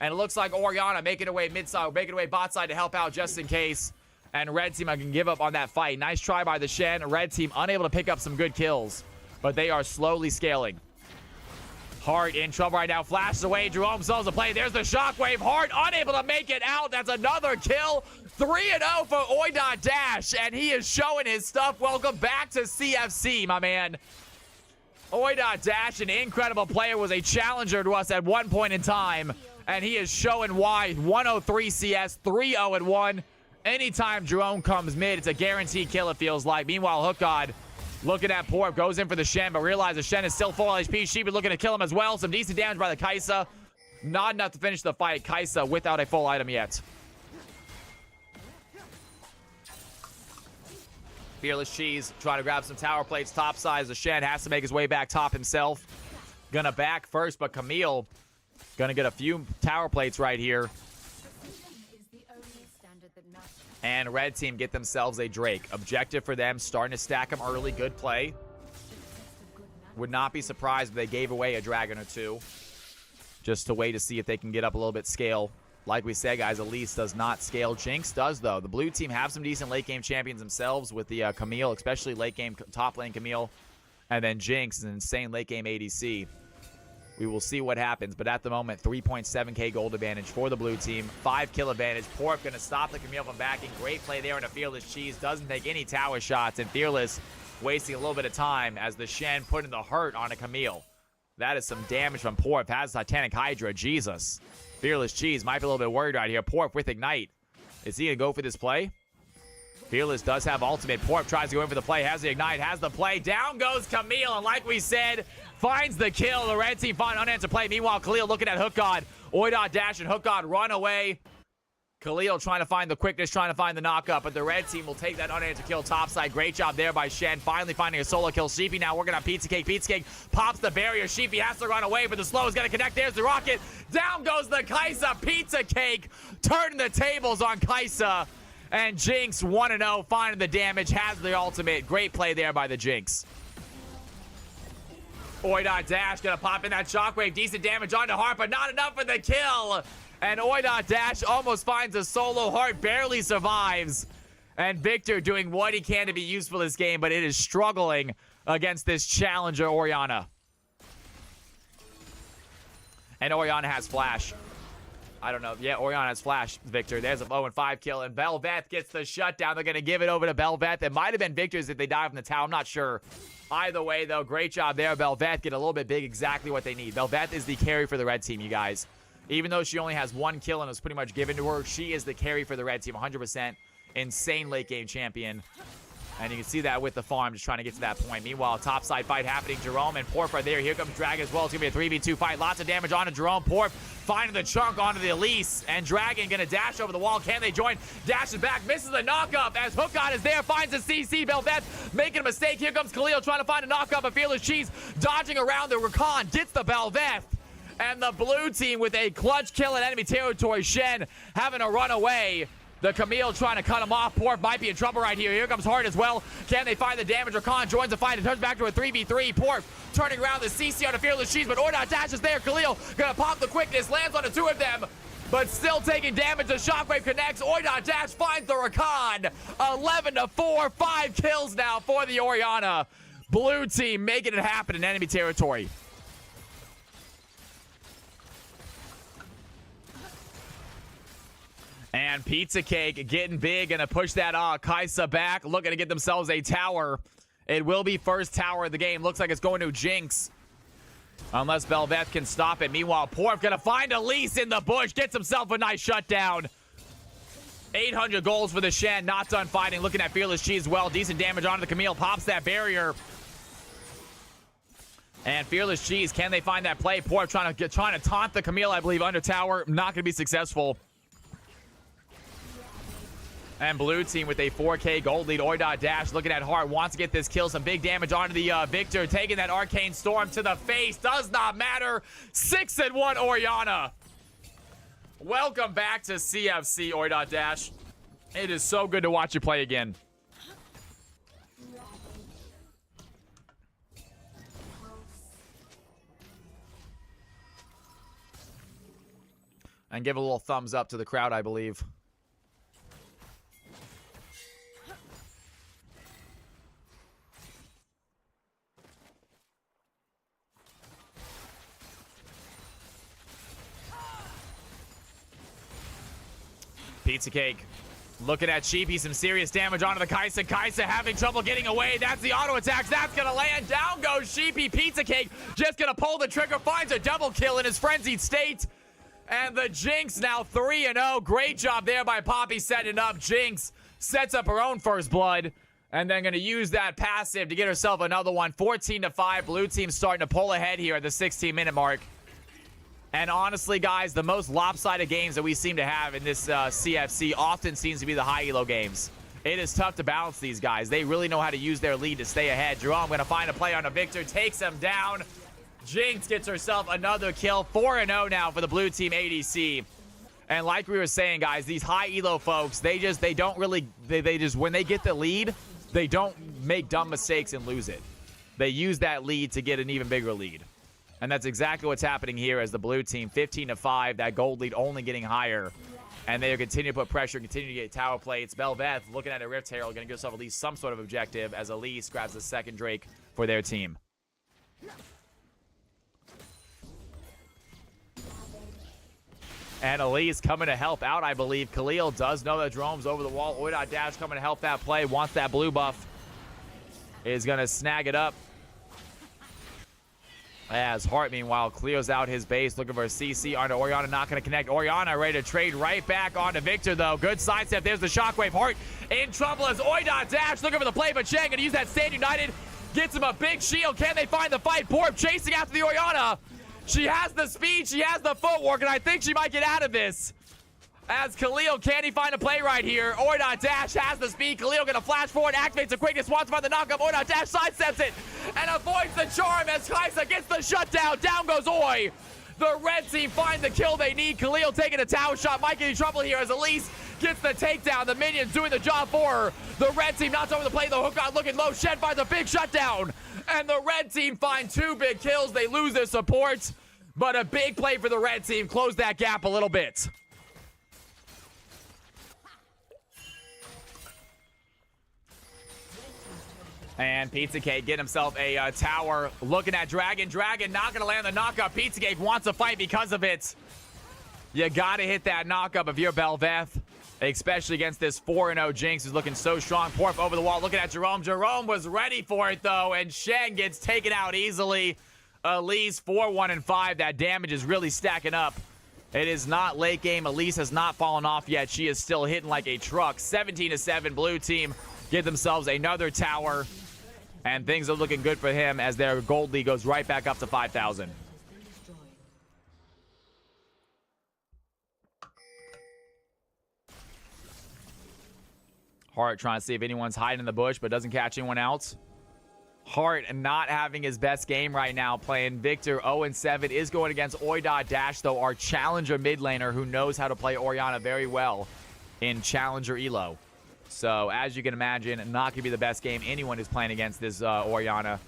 And it looks like Orianna making her way mid-side, making her way bot side to help out just in case. And red team, I can give up on that fight. Nice try by the Shen. Red team unable to pick up some good kills, but they are slowly scaling. Hart in trouble right now. Flashes away. Jerome solves the play. There's the shockwave. Hart unable to make it out. That's another kill. 3-0 for Oi.Dash, and he is showing his stuff. Welcome back to CFC, my man. Oi.Dash, an incredible player, was a challenger to us at one point in time, and he is showing why. 103 CS, 3-0-1. Anytime Jerome comes mid, it's a guaranteed kill, it feels like. Meanwhile, Hookgod looking at Porp, goes in for the Shen, but realizes the Shen is still full HP. She'd be looking to kill him as well. Some decent damage by the Kaisa. Not enough to finish the fight. Kaisa without a full item yet. Fearless Cheese trying to grab some tower plates top size. The Shen has to make his way back top himself. Gonna back first, but Camille gonna get a few tower plates right here. And red team get themselves a Drake. Objective for them, starting to stack them early. Good play. Would not be surprised if they gave away a dragon or two. Just to wait to see if they can get up a little bit scale. Like we said, guys, Elise does not scale. Jinx does, though. The blue team have some decent late game champions themselves with the Camille, especially late game top lane Camille. And then Jinx is an insane late game ADC. We will see what happens, but at the moment, 3.7k gold advantage for the blue team. 5 kill advantage. Porp going to stop the Camille from backing. Great play there in a Fearless Cheese. Doesn't take any tower shots, and Fearless wasting a little bit of time as the Shen putting the hurt on a Camille. That is some damage from Porp. Has Titanic Hydra. Jesus. Fearless Cheese might be a little bit worried right here. Porp with Ignite. Is he going to go for this play? Fearless does have ultimate. Porp tries to go in for the play. Has the Ignite. Has the play. Down goes Camille. And like we said, finds the kill. The red team find unanswered play. Meanwhile, Khalil looking at Hookgod. Oi.Dash and Hookgod run away. Khalil trying to find the quickness, trying to find the knockup, but the red team will take that unanswered kill topside. Great job there by Shen, finally finding a solo kill. Sheepy now working on Pizza Cake. Pizza Cake pops the barrier. Sheepy has to run away, but the slow is going to connect. There's the rocket. Down goes the Kaisa. Pizza Cake turning the tables on Kaisa. And Jinx 1-0, finding the damage, has the ultimate. Great play there by the Jinx. Oi.Dash going to pop in that shockwave. Decent damage onto Hart, but not enough for the kill. And Oi.Dash almost finds a solo. Hart barely survives. And Victor doing what he can to be useful this game, but it is struggling against this challenger, Orianna. And Orianna has flash. I don't know. Yeah, Orianna has flash, Victor. There's a 0-5 kill, and Belveth gets the shutdown. They're going to give it over to Belveth. It might have been Victor's if they dive from the tower. I'm not sure. Either way, though, great job there. Belveth get a little bit big, exactly what they need. Belveth is the carry for the red team, you guys. Even though she only has 1 kill and it was pretty much given to her, she is the carry for the red team, 100%. Insane late game champion. And you can see that with the farm, just trying to get to that point. Meanwhile, topside fight happening. Jerome and Porp are there. Here comes Dragon as well. It's going to be a 3v2 fight. Lots of damage onto Jerome. Porp finding the chunk onto the Elise. And Dragon going to dash over the wall. Can they join? Dashes back. Misses the knockup as Hookgod is there. Finds the CC. Belveth making a mistake. Here comes Khalil trying to find a knockup. A Fearless Cheese dodging around the Rakan. Gets the Belveth. And the blue team with a clutch kill in enemy territory. Shen having a run away. The Camille trying to cut him off. Porp might be in trouble right here. Here comes Hart as well. Can they find the damage? Rakan joins the fight and turns back to a 3v3. Porp turning around the CC on a Fearless Cheese, but Oi.Dash is there. Khalil gonna pop the quickness, lands on the 2 of them. but still taking damage. The shockwave connects. Oidot Dash finds the Rakan. 11-4, 5 kills now for the Orianna. Blue team making it happen in enemy territory. And Pizza Cake getting big, gonna push that Kaisa back, looking to get themselves a tower. It will be first tower of the game. Looks like it's going to Jinx, unless Belveth can stop it. Meanwhile, Porf gonna find Elise in the bush, gets himself a nice shutdown. 800 goals for the Shen, not done fighting. Looking at Fearless Chi as well. Decent damage onto the Camille, pops that barrier. And Fearless Cheese, can they find that play? Porf trying to taunt the Camille, I believe, under tower. Not gonna be successful. And blue team with a 4K gold lead. Oidot Dash looking at Heart, wants to get this kill. Some big damage onto the Victor, taking that Arcane Storm to the face. Does not matter. 6-1 Orianna. Welcome back to CFC, Oidot Dash. It is so good to watch you play again. And give a little thumbs up to the crowd, I believe. Pizza Cake looking at Sheepy, some serious damage onto the Kaisa. Kaisa having trouble getting away. That's the auto attacks. That's gonna land. Down goes Sheepy. Pizza Cake just gonna pull the trigger, finds a double kill in his frenzied state. And the Jinx now 3-0. Great job there by Poppy setting up. Jinx sets up her own first blood, and then gonna use that passive to get herself another one. 14-5. Blue team starting to pull ahead here at the 16-minute mark. And honestly, guys, the most lopsided games that we seem to have in this CFC often seems to be the high elo games. It is tough to balance these guys. They really know how to use their lead to stay ahead. Jerome going to find a play on a Victor, takes him down. Jinx gets herself another kill. 4-0 now for the blue team ADC. And like we were saying, guys, these high elo folks, they don't really, they just, when they get the lead, they don't make dumb mistakes and lose it. They use that lead to get an even bigger lead. And that's exactly what's happening here as the blue team, 15-5, that gold lead only getting higher. And they continue to put pressure, continue to get tower plates. Belveth looking at a Rift Herald, going to give herself at least some sort of objective as Elise grabs the second Drake for their team. And Elise coming to help out, I believe. Khalil does know that Jerome's over the wall. Oidot Dash coming to help that play, wants that blue buff. Is going to snag it up. As Hart, meanwhile, clears out his base, looking for a CC onto Orianna, not going to connect. Orianna ready to trade right back onto Victor, though. Good sidestep. There's the shockwave. Hart in trouble as Oidot Dash looking for the play, but Chang going to use that Stand United. Gets him a big shield. Can they find the fight? Porp chasing after the Orianna. She has the speed. She has the footwork, and I think she might get out of this. As Khalil, can he find a play right here? Oidot Dash has the speed. Khalil going to flash forward, activates the quickness, wants to find the knockup. Oidot Dash sidesteps it and avoids the charm as Kaisa gets the shutdown. Down goes Oi. The red team find the kill they need. Khalil taking a tower shot. Might get in trouble here as Elise gets the takedown. The minions doing the job for her. The red team knocks over the play. The hook out looking low. Shen finds a big shutdown. And the red team find 2 big kills. They lose their support. But a big play for the red team. Close that gap a little bit. And Pizza Cake getting himself a tower. Looking at Dragon. Dragon not going to land the knockup. Pizza Cake wants to fight because of it. You got to hit that knockup if you're Belveth. Especially against this 4-0 Jinx who's looking so strong. Porf over the wall looking at Jerome. Jerome was ready for it though. And Shen gets taken out easily. Elise 4-1-5. That damage is really stacking up. It is not late game. Elise has not fallen off yet. She is still hitting like a truck. 17-7 blue team. Get themselves another tower. And things are looking good for him as their gold lead goes right back up to 5,000. Hart trying to see if anyone's hiding in the bush, but doesn't catch anyone else. Hart not having his best game right now, playing Victor 0-7, is going against Oidot Dash, though, our challenger mid laner who knows how to play Orianna very well in challenger elo. So, as you can imagine, not going to be the best game anyone is playing against this Orianna.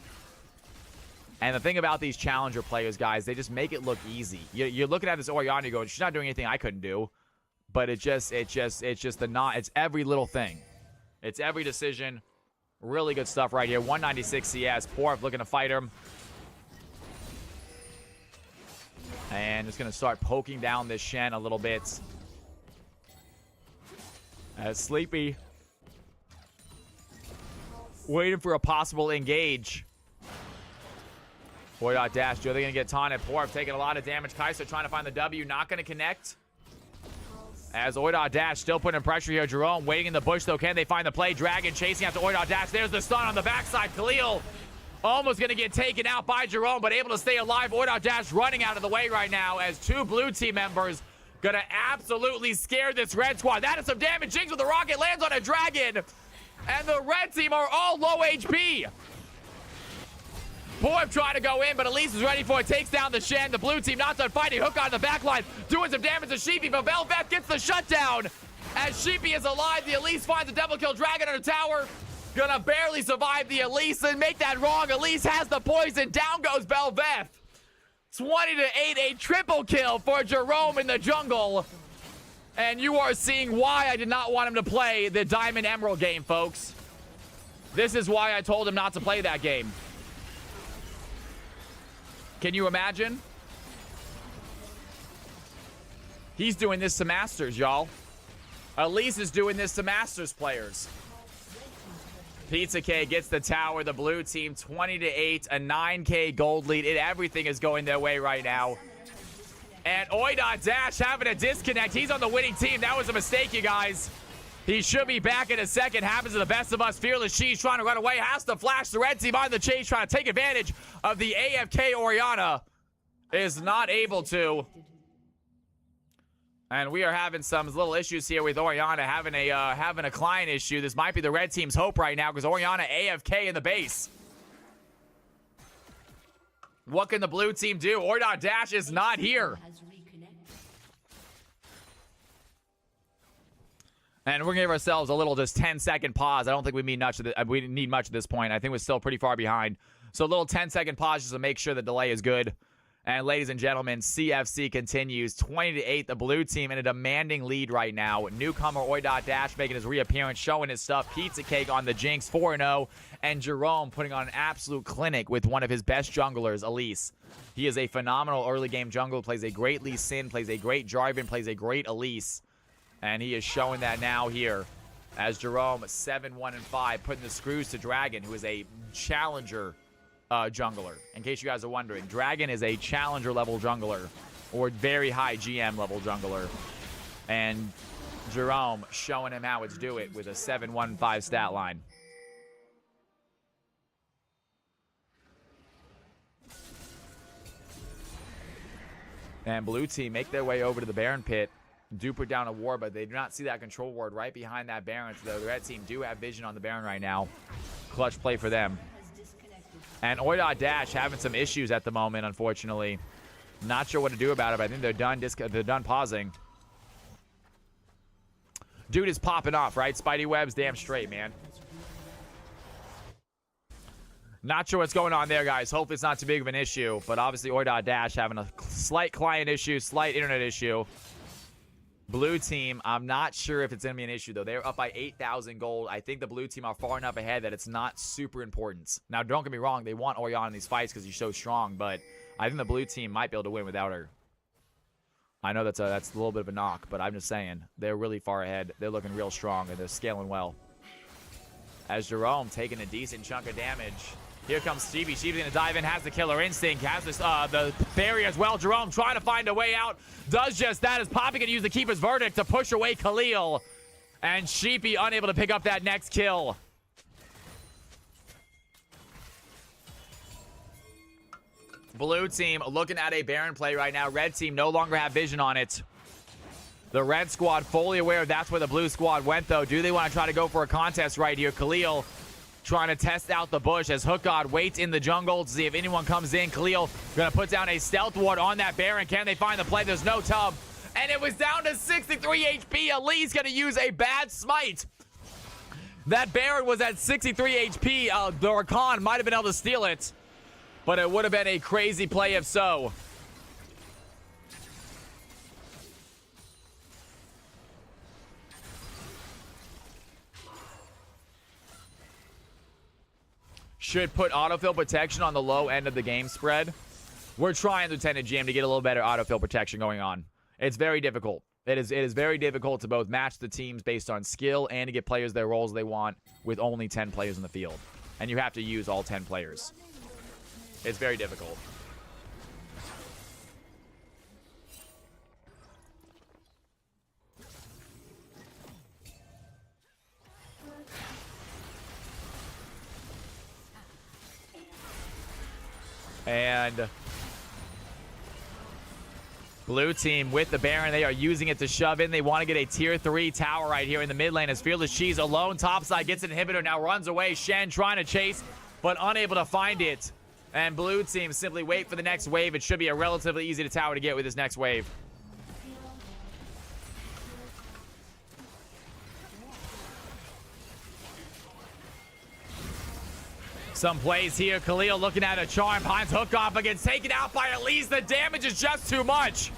And the thing about these challenger players, guys, they just make it look easy. You're looking at this Orianna going, she's not doing anything I couldn't do. But it's just it's every little thing. It's every decision. Really good stuff right here. 196 CS. Porf looking to fight him. And just going to start poking down this Shen a little bit. As Sleepy waiting for a possible engage. Boy dash. Are they going to get taunted? Porf taking a lot of damage. Kaiser trying to find the W. Not going to connect. As Oidot Dash still putting pressure here. Jerome waiting in the bush, though. Can they find the play? Dragon chasing after Oidot Dash. There's the stun on the backside. Khalil almost going to get taken out by Jerome, but able to stay alive. Oidot Dash running out of the way right now as two blue team members going to absolutely scare this red squad. That is some damage. Jinx with the rocket lands on a dragon. And the red team are all low HP. Porf trying to go in, but Elise is ready for it. Takes down the Shen. The blue team not done fighting. Hook on the back line. Doing some damage to Sheepy, but Velvet gets the shutdown. As Sheepy is alive, the Elise finds a double kill dragon on a tower. Gonna barely survive the Elise and make that wrong. Elise has the poison. Down goes Belveth. 20-8, a triple kill for Jerome in the jungle. And you are seeing why I did not want him to play the Diamond Emerald game, folks. This is why I told him not to play that game. Can you imagine? He's doing this to Masters, y'all. Elise is doing this to Masters players. Pizza K gets the tower. The blue team 20-8, a 9K gold lead. Everything is going their way right now. And Oidot Dash having a disconnect. He's on the winning team. That was a mistake, you guys. He should be back in a second. Happens to the best of us. Fearless She's trying to run away. Has to flash the red team on the chase. Trying to take advantage of the AFK Orianna. Is not able to. And we are having some little issues here with Orianna having a client issue. This might be the red team's hope right now because Orianna AFK in the base. What can the blue team do? Oidot Dash is not here. And we're going to give ourselves a little just 10-second pause. I don't think we need much at this point. I think we're still pretty far behind. So a little 10-second pause just to make sure the delay is good. And ladies and gentlemen, CFC continues. 20-8, the blue team in a demanding lead right now. Newcomer Oidot Dash making his reappearance, showing his stuff. Pizza Cake on the Jinx, 4-0. And Jerome putting on an absolute clinic with one of his best junglers, Elise. He is a phenomenal early game jungler, plays a great Lee Sin, plays a great Jarvan, plays a great Elise. And he is showing that now here as Jerome 7-1-5, putting the screws to Dragon, who is a challenger jungler. In case you guys are wondering, Dragon is a challenger level jungler or very high GM level jungler. And Jerome showing him how it's do it with a 7-1-5 stat line. And blue team make their way over to the Baron pit. Do put down a ward, but they do not see that control ward right behind that Baron. So the red team do have vision on the Baron right now. Clutch play for them. And Oidot Dash having some issues at the moment, unfortunately. Not sure what to do about it, but I think they're done pausing. Dude is popping off, right? Spidey webs, damn straight, man. Not sure what's going on there, guys. Hope it's not too big of an issue, but obviously Oidot Dash having a slight client issue, slight internet issue. Blue team, I'm not sure if it's going to be an issue, though. They're up by 8,000 gold. I think the blue team are far enough ahead that it's not super important. Now, don't get me wrong. They want Orianna in these fights because he's so strong, but I think the blue team might be able to win without her. I know that's a little bit of a knock, but I'm just saying. They're really far ahead. They're looking real strong, and they're scaling well. As Jerome taking a decent chunk of damage. Here comes Stevie. Stevie's going to dive in, has the killer instinct, has this, the barrier as well. Jerome trying to find a way out. Does just that as Poppy going to use the Keeper's Verdict to push away Khalil. And Sheepy unable to pick up that next kill. Blue team looking at a Baron play right now. Red team no longer have vision on it. The red squad fully aware that's where the blue squad went, though. Do they want to try to go for a contest right here? Khalil trying to test out the bush as Hook God waits in the jungle to see if anyone comes in. Khalil going to put down a stealth ward on that Baron. Can they find the play? There's no tub. And it was down to 63 HP. Ali's going to use a bad smite. That Baron was at 63 HP. The Rakan might have been able to steal it. but it would have been a crazy play if so. Should put autofill protection on the low end of the game spread. We're trying, Lieutenant GM, to get a little better autofill protection going on. It's very difficult. It is very difficult to both match the teams based on skill and to get players their roles they want with only 10 players in the field. And you have to use all 10 players. It's very difficult. And blue team with the Baron. They are using it to shove in. They want to get a tier 3 tower right here in the mid lane as Fearless Cheese alone topside gets an inhibitor. Now runs away. Shen trying to chase, but unable to find it. And blue team simply wait for the next wave. It should be a relatively easy tower to get with this next wave. Some plays here. Khalil looking at a charm. Hines hook off again. Taken out by Elise. The damage is just too much.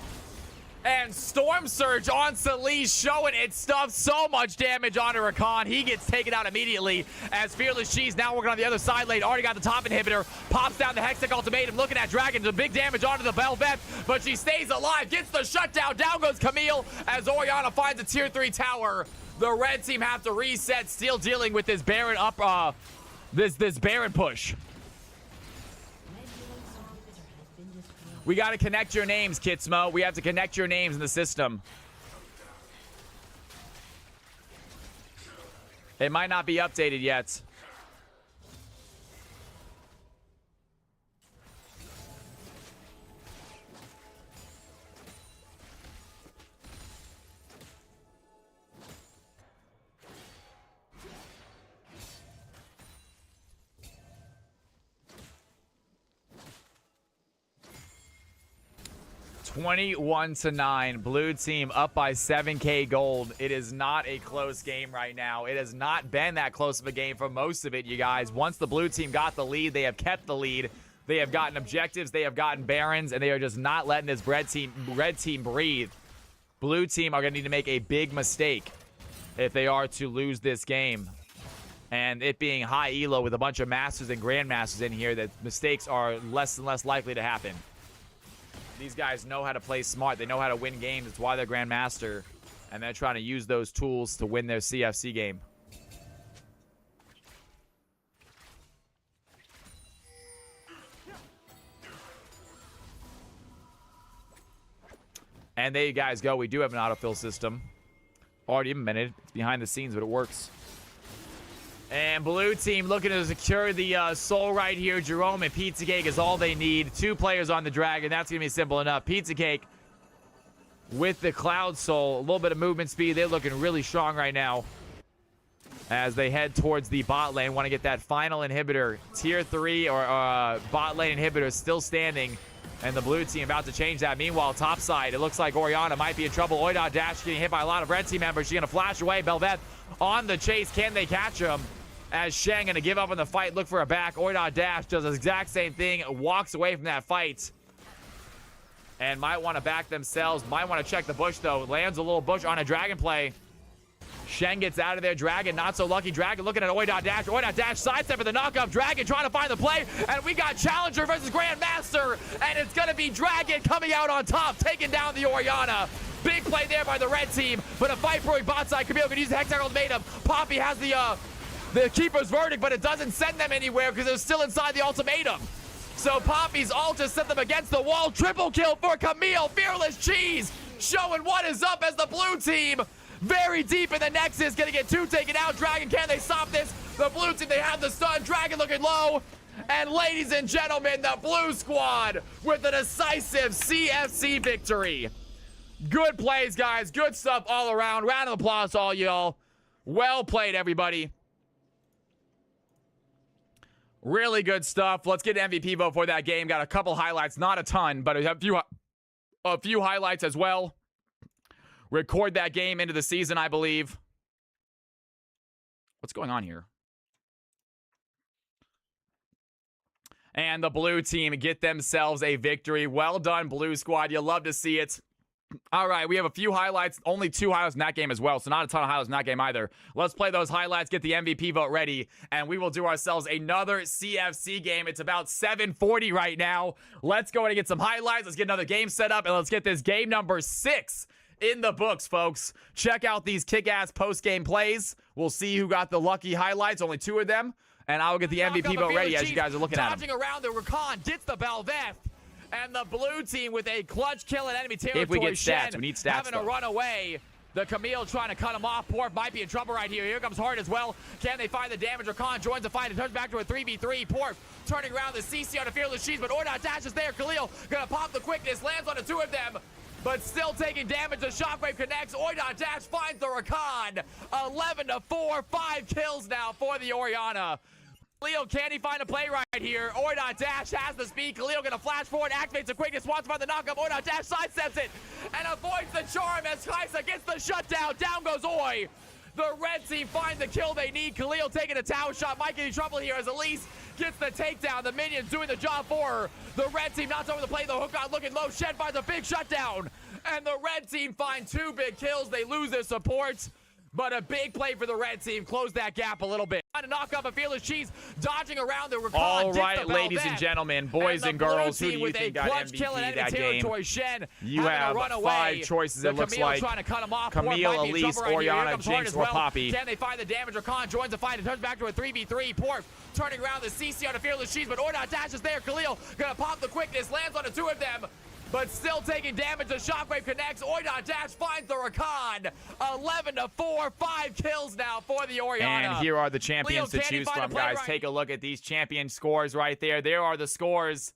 And Storm Surge on Elise showing it stuffed so much damage onto Rakan. He gets taken out immediately as Fearless Cheese now working on the other side lane. Already got the top inhibitor. Pops down the Hextech ultimatum. Looking at Dragon. The big damage onto the Bel'Veth. But she stays alive. Gets the shutdown. Down goes Camille as Orianna finds a tier 3 tower. The red team have to reset. Still dealing with this Baron up... This Baron push. We got to connect your names, Kitsmo. We have to connect your names in the system. It might not be updated yet. $21-9. Blue team up by 7K gold. It is not a close game right now. It has not been that close of a game for most of it, you guys. Once the blue team got the lead, they have kept the lead. They have gotten objectives, they have gotten barons, and they are just not letting this red team breathe. Blue team are going to need to make a big mistake if they are to lose this game. And it being high elo with a bunch of masters and grandmasters in here, that mistakes are less and less likely to happen. These guys know how to play smart. They know how to win games. It's why they're Grandmaster. And they're trying to use those tools to win their CFC game. And there you guys go. We do have an autofill system. Already implemented. It's behind the scenes, but it works. And blue team looking to secure the soul right here. Jerome and Pizza Cake is all they need. 2 players on the dragon. That's going to be simple enough. Pizza Cake with the Cloud Soul. A little bit of movement speed. They're looking really strong right now as they head towards the bot lane. Want to get that final inhibitor. Tier 3 or bot lane inhibitor still standing. And the blue team about to change that. Meanwhile, topside, it looks like Orianna might be in trouble. Oida Dash getting hit by a lot of red team members. She's going to flash away. Bel'Veth on the chase. Can they catch him? As Shang going to give up on the fight, look for a back. Oida Dash does the exact same thing, walks away from that fight. And might want to back themselves. Might want to check the bush, though. Lands a little bush on a dragon play. Shen gets out of there. Dragon, not so lucky. Dragon looking at Oida Dash. Oida Dash sidestepping the knockup. Dragon trying to find the play. And we got Challenger versus Grandmaster. And it's going to be Dragon coming out on top, taking down the Orianna. Big play there by the red team. But a fight brewing bot side. Camille can use the Hextech ultimatum. Poppy has the keeper's verdict, but it doesn't send them anywhere because they're still inside the ultimatum. So Poppy's ult just set them against the wall. Triple kill for Camille. Fearless Cheese showing what is up as the blue team very deep in the Nexus. Gonna get 2 taken out. Dragon, can they stop this? The blue team, they have the stun. Dragon looking low. And ladies and gentlemen, the blue squad with a decisive CFC victory. Good plays, guys. Good stuff all around. Round of applause to all y'all. Well played, everybody. Really good stuff. Let's get an MVP vote for that game. Got a couple highlights, not a ton, but a few highlights as well. Record that game into the season, I believe. What's going on here? And the blue team get themselves a victory. Well done, blue squad. You love to see it. All right, we have a few highlights. Only 2 highlights in that game as well, so not a ton of highlights in that game either. Let's play those highlights, get the MVP vote ready, and we will do ourselves another CFC game. It's about 7:40 right now. Let's go ahead and get some highlights. Let's get another game set up, and let's get this game number 6 in the books, folks. Check out these kick-ass post-game plays. We'll see who got the lucky highlights. Only 2 of them, and I'll get the MVP vote ready as you guys are looking at them. Dodging around the Rakan, gets the Belveth. And the blue team with a clutch kill in enemy territory. If we get stats, we need stats, having to run away. The Camille trying to cut him off. Porf might be in trouble right here. Here comes Hart as well. Can they find the damage? Rakan joins the fight and turns back to a 3v3. Porf turning around the CC on a Fearless Cheese, but Ordot dashes there. Khalil gonna pop the quickness, lands on the 2 of them, but still taking damage. The Shockwave connects. Ordot dash finds the Rakan. 11-4, 5 kills now for the Orianna. Khalil, can he find a play right here? Ordot dash has the speed. Khalil gonna flash forward, activates the quickness, wants to find the knockup. Ordot dash sidesteps it and avoids the charm as Kaisa gets the shutdown. Down goes Oi. The red team finds the kill they need. Khalil taking a tower shot. Might get in trouble here as Elise gets the takedown. The minions doing the job for her. The red team knocks over the play. The hook on looking low. Shed finds a big shutdown. And the red team find 2 big kills. They lose their support. But a big play for the red team. Close that gap a little bit. Trying to knock up a Fearless Cheese. Dodging around the Rakan. All right, ladies and gentlemen, boys and girls, who do you think got MVP that game? Shen You have 5 choices, it looks like. Trying to cut him off. Camille, Elise, Orianna, Jinx, or Poppy. Can they find the damage? Rakan joins the fight and turns back to a 3v3. Porf turning around the CC on a Fearless Cheese, but Ordot dashes there. Khalil gonna pop the quickness, lands on the 2 of them, but still taking damage. The Shockwave connects. Ordot dash finds the Rakan. 11-4, 5 kills now for the Orianna. And here are the champions to choose from, guys. Take a look at these champion scores right there. There are the scores.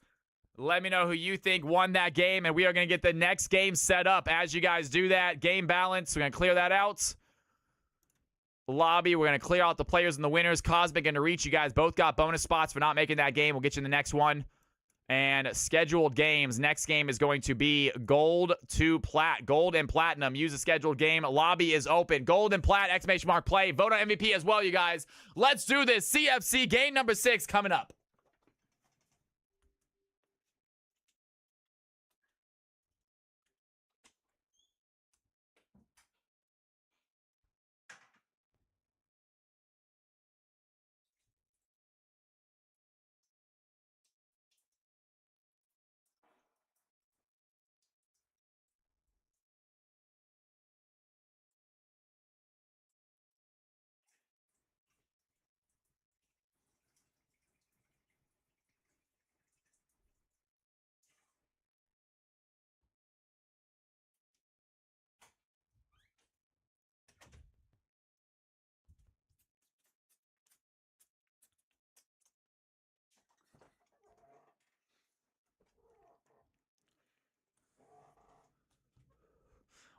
Let me know who you think won that game, and we are going to get the next game set up. As you guys do that, game balance, we're going to clear that out. Lobby, we're going to clear out the players and the winners. Cosmic and Reach, you guys both got bonus spots for not making that game. We'll get you in the next one. And scheduled games. Next game is going to be Gold to Plat. Gold and Platinum. Use a scheduled game. Lobby is open. Gold and Plat, exclamation mark, play. Vote on MVP as well, you guys. Let's do this. CFC game number 6 coming up.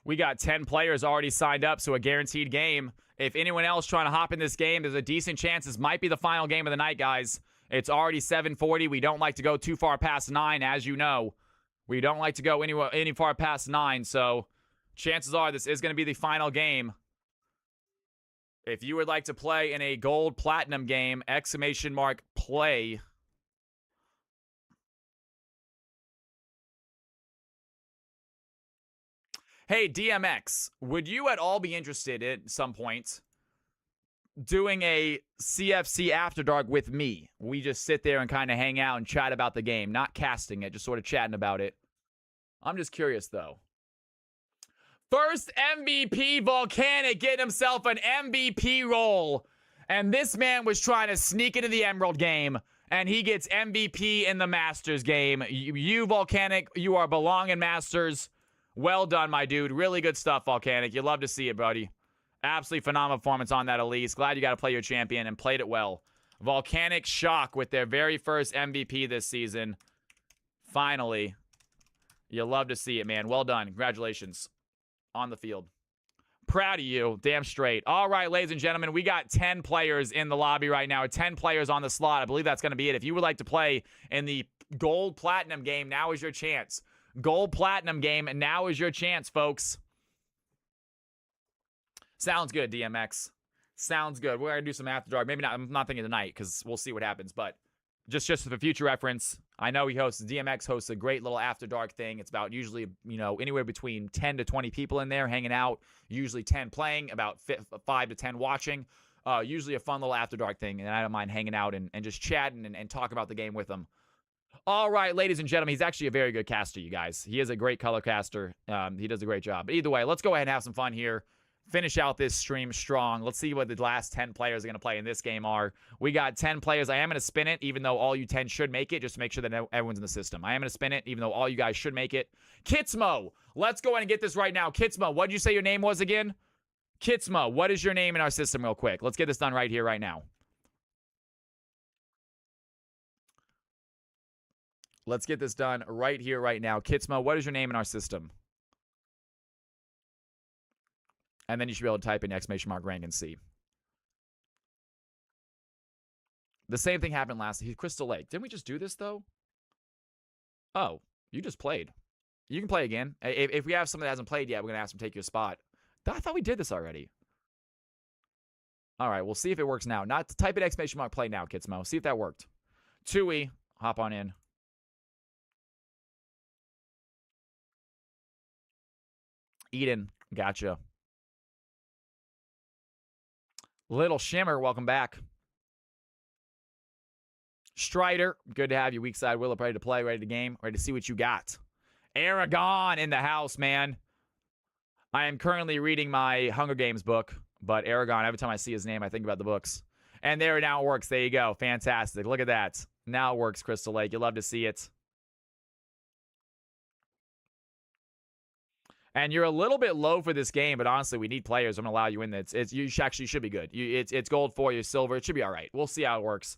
We got 10 players already signed up, so a guaranteed game. If anyone else trying to hop in this game, there's a decent chance this might be the final game of the night, guys. It's already 7:40. We don't like to go too far past 9, as you know. We don't like to go any far past 9, so chances are this is going to be the final game. If you would like to play in a gold platinum game, exclamation mark play. Hey, DMX, would you at all be interested at some point doing a CFC After Dark with me? We just sit there and kind of hang out and chat about the game, not casting it, just sort of chatting about it. I'm just curious, though. First MVP Volcanic getting himself an MVP role. And this man was trying to sneak into the Emerald game, and he gets MVP in the Masters game. You Volcanic, you are belonging Masters. Well done, my dude. Really good stuff, Volcanic. You love to see it, buddy. Absolutely phenomenal performance on that, Elise. Glad you got to play your champion and played it well. Volcanic Shock with their very first MVP this season. Finally. You love to see it, man. Well done. Congratulations. On the field. Proud of you. Damn straight. All right, ladies and gentlemen, we got 10 players in the lobby right now. 10 players on the slot. I believe that's going to be it. If you would like to play in the Gold Platinum game, now is your chance. Gold Platinum game, and now is your chance, folks. Sounds good, DMX. Sounds good. We're going to do some After Dark. Maybe not. I'm not thinking tonight because we'll see what happens. But just for future reference, I know DMX hosts a great little after dark thing. It's about usually, anywhere between 10 to 20 people in there hanging out, usually 10 playing, about 5 to 10 watching. Usually a fun little after dark thing, and I don't mind hanging out and just chatting and talk about the game with them. All right, ladies and gentlemen, he's actually a very good caster, you guys. He is a great color caster. He does a great job. But either way, let's go ahead and have some fun here. Finish out this stream strong. Let's see what the last 10 players are going to play in this game are. We got 10 players. I am going to spin it, even though all you 10 should make it, just to make sure that everyone's in the system. I am going to spin it, even though all you guys should make it. Kitsmo, let's go ahead and get this right now. Kitsmo, what did you say your name was again? Kitsmo, what is your name in our system real quick? Let's get this done right here, right now. Let's get this done right here, right now. Kitsmo, what is your name in our system? And then you should be able to type in !rank and see. The same thing happened last Crystal Lake. Didn't we just do this, though? Oh, you just played. You can play again. If we have someone that hasn't played yet, we're going to ask them to take your spot. I thought we did this already. All right, we'll see if it works now. Not type in !play now, Kitsmo. See if that worked. Tui, hop on in. Eden, gotcha. Little Shimmer, welcome back. Strider, good to have you. Weak side, Willip, ready to play, ready to game, ready to see what you got. Aragon in the house, man. I am currently reading my Hunger Games book, but Aragon, every time I see his name, I think about the books. And there it now works. There you go. Fantastic. Look at that. Now it works, Crystal Lake. You'll love to see it. And you're a little bit low for this game, but honestly, we need players. I'm going to allow you in. You actually should be good. It's gold for you, silver. It should be all right. We'll see how it works.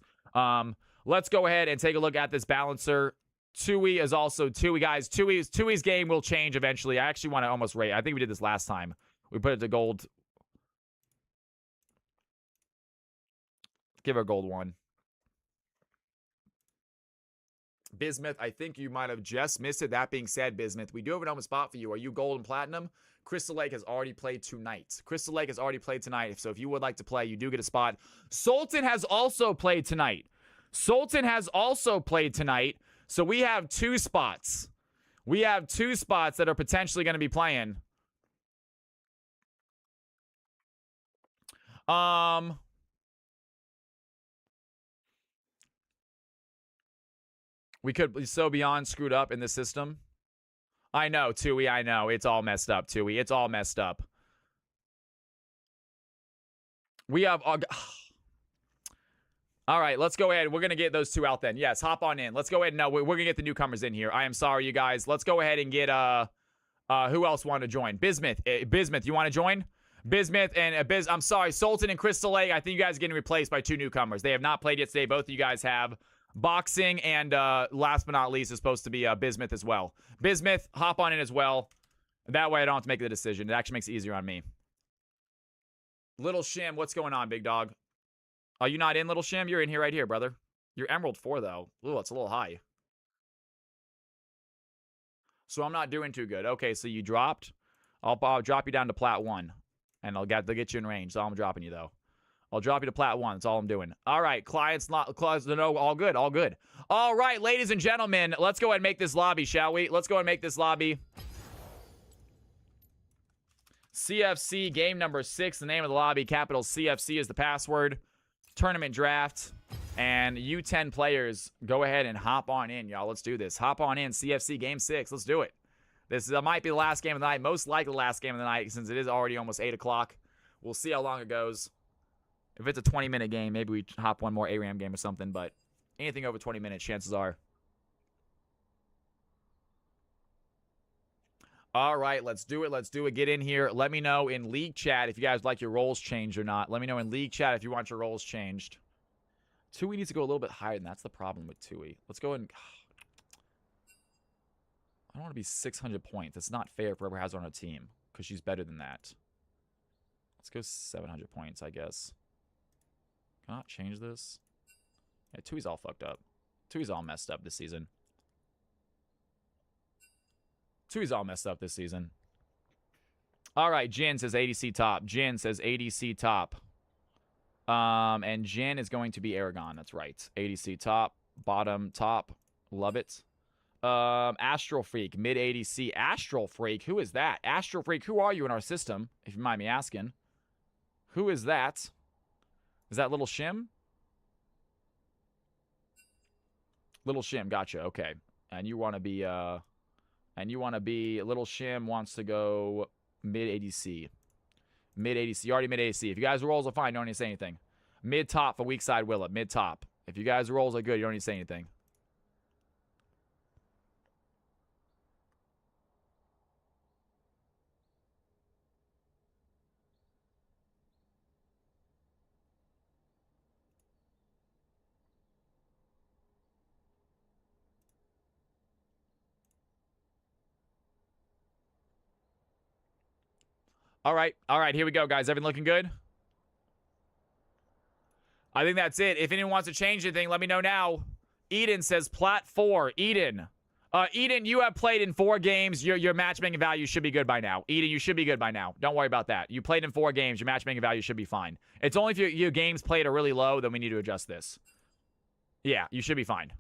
Let's go ahead and take a look at this balancer. Tui is also Tui, guys. Tui's game will change eventually. I actually want to almost rate. I think we did this last time. We put it to gold. Give her a gold 1. Bismuth, I think you might have just missed it. That being said, Bismuth, we do have an open spot for you. Are you gold and platinum? Crystal Lake has already played tonight. Crystal Lake has already played tonight. So if you would like to play, you do get a spot. Sultan has also played tonight. So we have 2 spots. We have 2 spots that are potentially going to be playing. We could be so beyond screwed up in the system. I know, Tui, I know. It's all messed up, Tui. It's all messed up. We have... All right, let's go ahead. We're going to get those 2 out then. Yes, hop on in. Let's go ahead. No, we're going to get the newcomers in here. I am sorry, you guys. Let's go ahead and get... who else wanted to join? Bismuth. Bismuth, you want to join? Bismuth and I'm sorry, Sultan and Crystal Lake. I think you guys are getting replaced by 2 newcomers. They have not played yet today. Both of you guys have... Boxing, and last but not least is supposed to be Bismuth as well. Bismuth, hop on in as well. That way I don't have to make the decision. It actually makes it easier on me. Little Shim, what's going on, big dog? Are you not in, Little Shim? You're in here right here, brother. You're Emerald 4, though. Ooh, that's a little high. So I'm not doing too good. Okay, so you dropped. I'll drop you down to Plat 1. And they'll get you in range. So I'm dropping you, though. I'll drop you to Plat 1. That's all I'm doing. All right, clients, no, all good, all good. All right, ladies and gentlemen, let's go ahead and make this lobby, shall we? Let's go ahead and make this lobby. CFC game number 6, the name of the lobby, capital CFC is the password. Tournament draft. And you 10 players, go ahead and hop on in, y'all. Let's do this. Hop on in, CFC game 6. Let's do it. This might be the last game of the night, most likely the last game of the night, since it is already almost 8 o'clock. We'll see how long it goes. If it's a 20-minute game, maybe we hop one more ARAM game or something, but anything over 20 minutes, chances are. All right, let's do it. Let's do it. Get in here. Let me know in League Chat if you guys like your roles changed or not. Let me know in League Chat if you want your roles changed. Tui needs to go a little bit higher, and that's the problem with Tui. Let's go and... I don't want to be 600 points. It's not fair for whoever has her on a team, because she's better than that. Let's go 700 points, I guess. Can I not change this? Yeah, Tui's all fucked up. Tui's all messed up this season. Tui's all messed up this season. All right, Jin says ADC top. Jin says ADC top. And Jin is going to be Aragon. That's right. ADC top. bottom, top. Love it. Astral Freak, mid ADC. Astral Freak, who is that? Astral Freak, who are you in our system, if you mind me asking? Who is that? Is that Little Shim? Little Shim, gotcha, okay. And you want to be, Little Shim wants to go mid ADC. Mid ADC, you already mid ADC. If you guys' rolls are fine, don't need to say anything. Mid top for weak side Willa, mid top. If you guys' rolls are good, you don't need to say anything. All right, here we go, guys. Everything looking good? I think that's it. If anyone wants to change anything, let me know now. Eden says plat 4. Eden, you have played in 4 games. Your matchmaking value should be good by now. Eden, you should be good by now. Don't worry about that. You played in 4 games. Your matchmaking value should be fine. It's only if your games played are really low, then we need to adjust this. Yeah, you should be fine.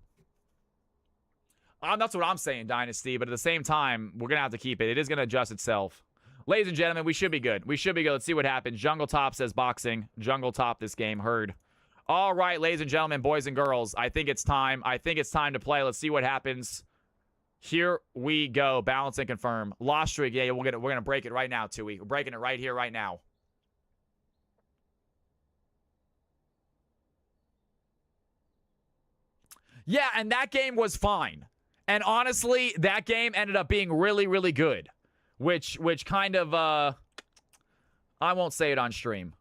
That's what I'm saying, Dynasty. But at the same time, we're going to have to keep it. It is going to adjust itself. Ladies and gentlemen, we should be good. We should be good. Let's see what happens. Jungle Top says boxing. Jungle Top this game. Heard. All right, ladies and gentlemen, boys and girls. I think it's time. I think it's time to play. Let's see what happens. Here we go. Balance and confirm. Lost streak. Yeah, we're gonna break it right now, Tui. We're breaking it right here, right now. Yeah, and that game was fine. And honestly, that game ended up being really, really good. Which kind of I won't say it on stream.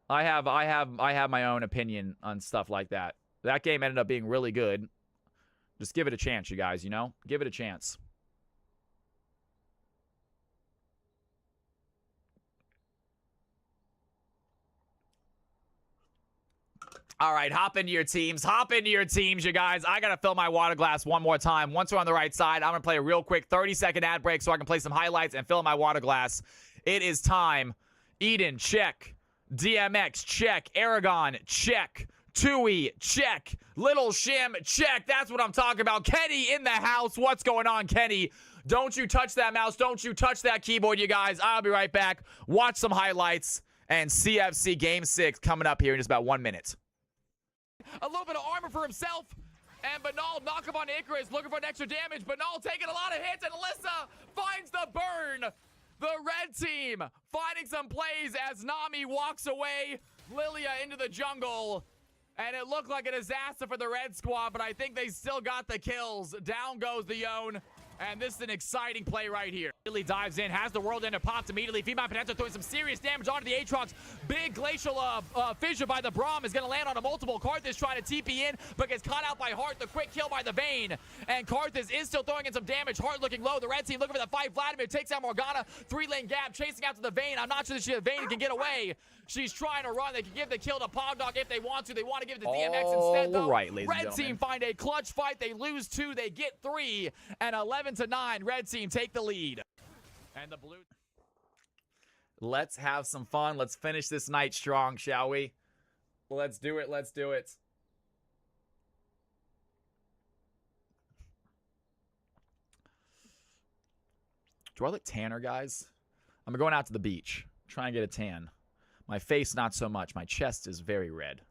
I have my own opinion on stuff like that. That game ended up being really good. Just give it a chance, you guys, you know? Give it a chance. All right, hop into your teams. Hop into your teams, you guys. I got to fill my water glass one more time. Once we're on the right side, I'm going to play a real quick 30-second ad break so I can play some highlights and fill my water glass. It is time. Eden, check. DMX, check. Aragon, check. Tui, check. Little Shim, check. That's what I'm talking about. Kenny in the house. What's going on, Kenny? Don't you touch that mouse. Don't you touch that keyboard, you guys. I'll be right back. Watch some highlights and CFC Game 6 coming up here in just about 1 minute. A little bit of armor for himself. And Banal knock him on Icarus, looking for an extra damage. Banal taking a lot of hits, and Alyssa finds the burn. The red team finding some plays as Nami walks away. Lilia into the jungle. And it looked like a disaster for the red squad, but I think they still got the kills. Down goes the Yone. And this is an exciting play right here. Really dives in, has the world ender popped immediately. Female Potential throwing some serious damage onto the Aatrox. Big glacial fissure by the Braum is going to land on a multiple. Karthus trying to TP in, but gets caught out by Heart. The quick kill by the Vayne. And Karthus is still throwing in some damage. Heart looking low. The red team looking for the fight. Vladimir takes out Morgana. 3-lane gap, chasing after the Vayne. I'm not sure that the Vayne can get away. She's trying to run. They can give the kill to Pogdog if they want to. They want to give it to DMX instead, though. Right, ladies and red gentlemen. team find a clutch fight. They lose 2. They get 3. And 11-9. Red team take the lead. And the blue. Let's have some fun. Let's finish this night strong, shall we? Let's do it. Let's do it. Do I look tanner, guys? I'm going out to the beach. Try and get a tan. My face, not so much. My chest is very red.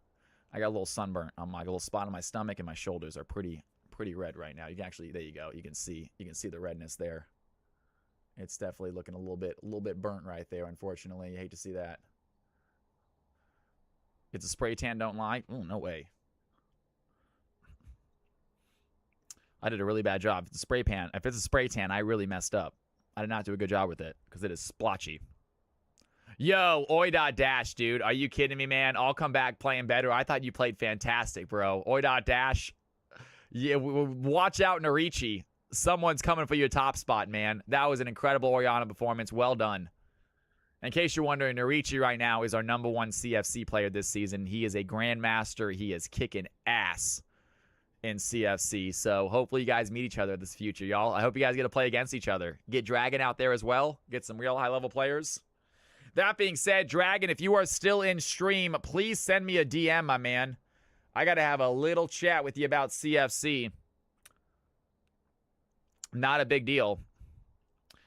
I got a little sunburn on my little spot on my stomach, and my shoulders are pretty red right now. You can actually, there you go. You can see the redness there. It's definitely looking a little bit burnt right there. Unfortunately, you hate to see that. It's a spray tan. Don't lie. Oh, no way. I did a really bad job. If it's a spray tan, I really messed up. I did not do a good job with it because it is splotchy. Yo, Oi.Dash, dude. Are you kidding me, man? I'll come back playing better. I thought you played fantastic, bro. Oi.Dash. Yeah, watch out, Narichi. Someone's coming for your top spot, man. That was an incredible Orianna performance. Well done. In case you're wondering, Narichi right now is our #1 CFC player this season. He is a grandmaster. He is kicking ass in CFC. So hopefully you guys meet each other in this future, y'all. I hope you guys get to play against each other. Get Dragon out there as well. Get some real high-level players. That being said, Dragon, if you are still in stream, please send me a DM, my man. I got to have a little chat with you about CFC. Not a big deal.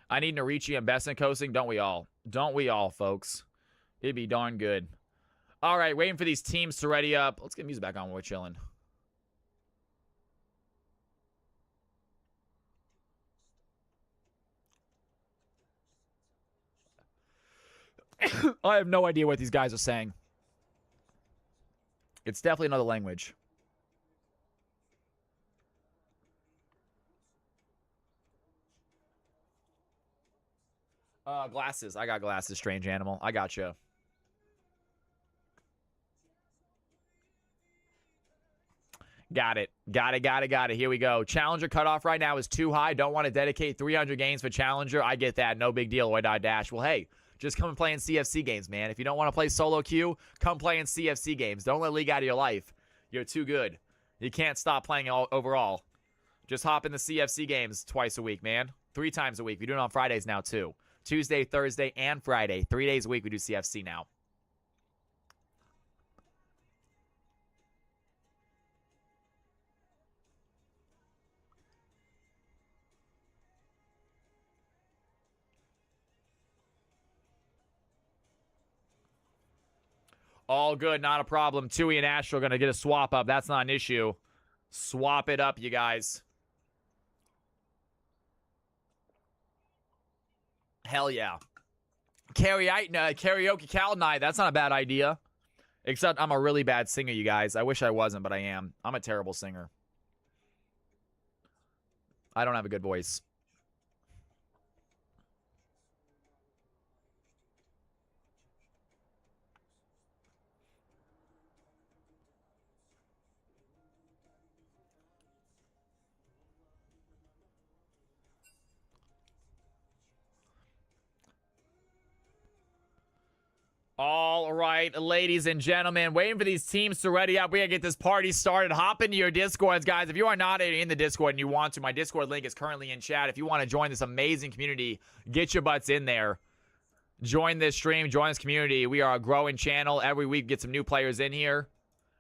I need Narichi and Besson coasting. Don't we all? Don't we all, folks? It'd be darn good. All right, waiting for these teams to ready up. Let's get music back on while we're chilling. I have no idea what these guys are saying. It's definitely another language. Glasses. I got glasses, strange animal. I got you. Got it. Got it. Here we go. Challenger cutoff right now is too high. Don't want to dedicate 300 games for Challenger. I get that. No big deal. Dash. Well, hey, just come and play in CFC games, man. If you don't want to play solo queue, come play in CFC games. Don't let League out of your life. You're too good. You can't stop playing overall. Just hop in the CFC games twice a week, man. 3 times a week. We do it on Fridays now, too. Tuesday, Thursday, and Friday. 3 days a week we do CFC now. All good, not a problem. Tui and Astro are going to get a swap up. That's not an issue. Swap it up, you guys. Hell yeah. Karaoke Cal night. That's not a bad idea. Except I'm a really bad singer, you guys. I wish I wasn't, but I am. I'm a terrible singer. I don't have a good voice. All right, ladies and gentlemen, waiting for these teams to ready up. We gotta get this party started. Hop into your Discords, guys. If you are not in the Discord and you want to, my Discord link is currently in chat. If you want to join this amazing community, get your butts in there. Join this stream, join this community. We are a growing channel. Every week, get some new players in here.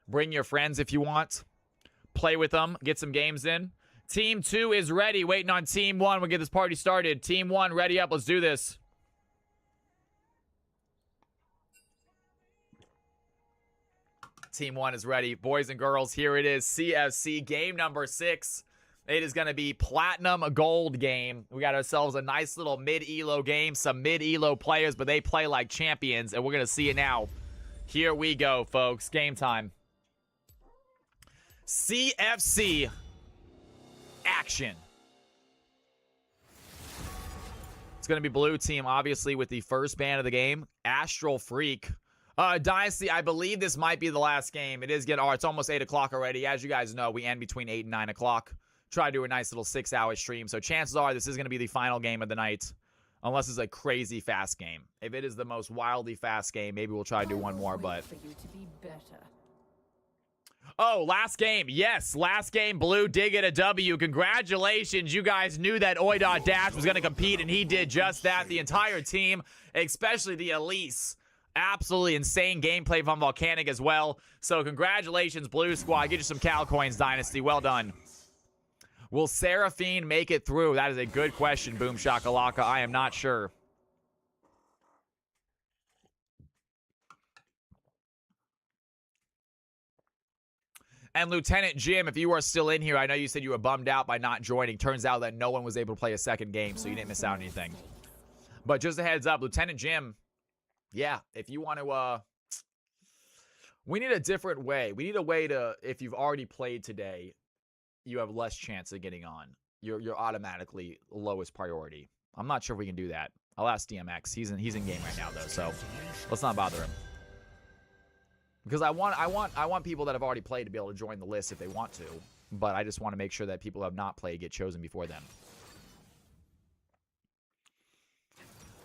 Bring your friends if you want. Play with them, get some games in. Team 2 is ready, waiting on Team 1. We'll get this party started. Team 1, ready up. Let's do this. Team 1 is ready. Boys and girls, here it is. CFC game number 6. It is going to be Platinum Gold game. We got ourselves a nice little mid-elo game. Some mid-elo players, but they play like champions, and we're going to see it now. Here we go, folks. Game time. CFC action. It's going to be blue team, obviously, with the first ban of the game. Astral Freak. Dynasty, I believe this might be the last game. It is getting, it's almost 8 o'clock already. As you guys know, we end between 8 and 9 o'clock. Try to do a nice little 6-hour stream. So chances are this is going to be the final game of the night. Unless it's a crazy fast game. If it is the most wildly fast game, maybe we'll try to do one more, but... Oh, last game. Yes, last game. Blue did get a W. Congratulations. You guys knew that Dash was going to compete, and he did just that. The entire team, especially the Elise. Absolutely insane gameplay from Volcanic as well. So congratulations, Blue Squad. Get you some Cal Coins, Dynasty. Well done. Will Seraphine make it through? That is a good question, Boom Shakalaka. I am not sure. And Lieutenant Jim, if you are still in here, I know you said you were bummed out by not joining. Turns out that no one was able to play a second game, so you didn't miss out on anything. But just a heads up, Lieutenant Jim... Yeah, if you want to, we need a different way. We need a way to, if you've already played today, you have less chance of getting on. You're automatically lowest priority. I'm not sure if we can do that. I'll ask DMX. He's in game right now though, so let's not bother him. Because I want people that have already played to be able to join the list if they want to, but I just want to make sure that people who have not played get chosen before them.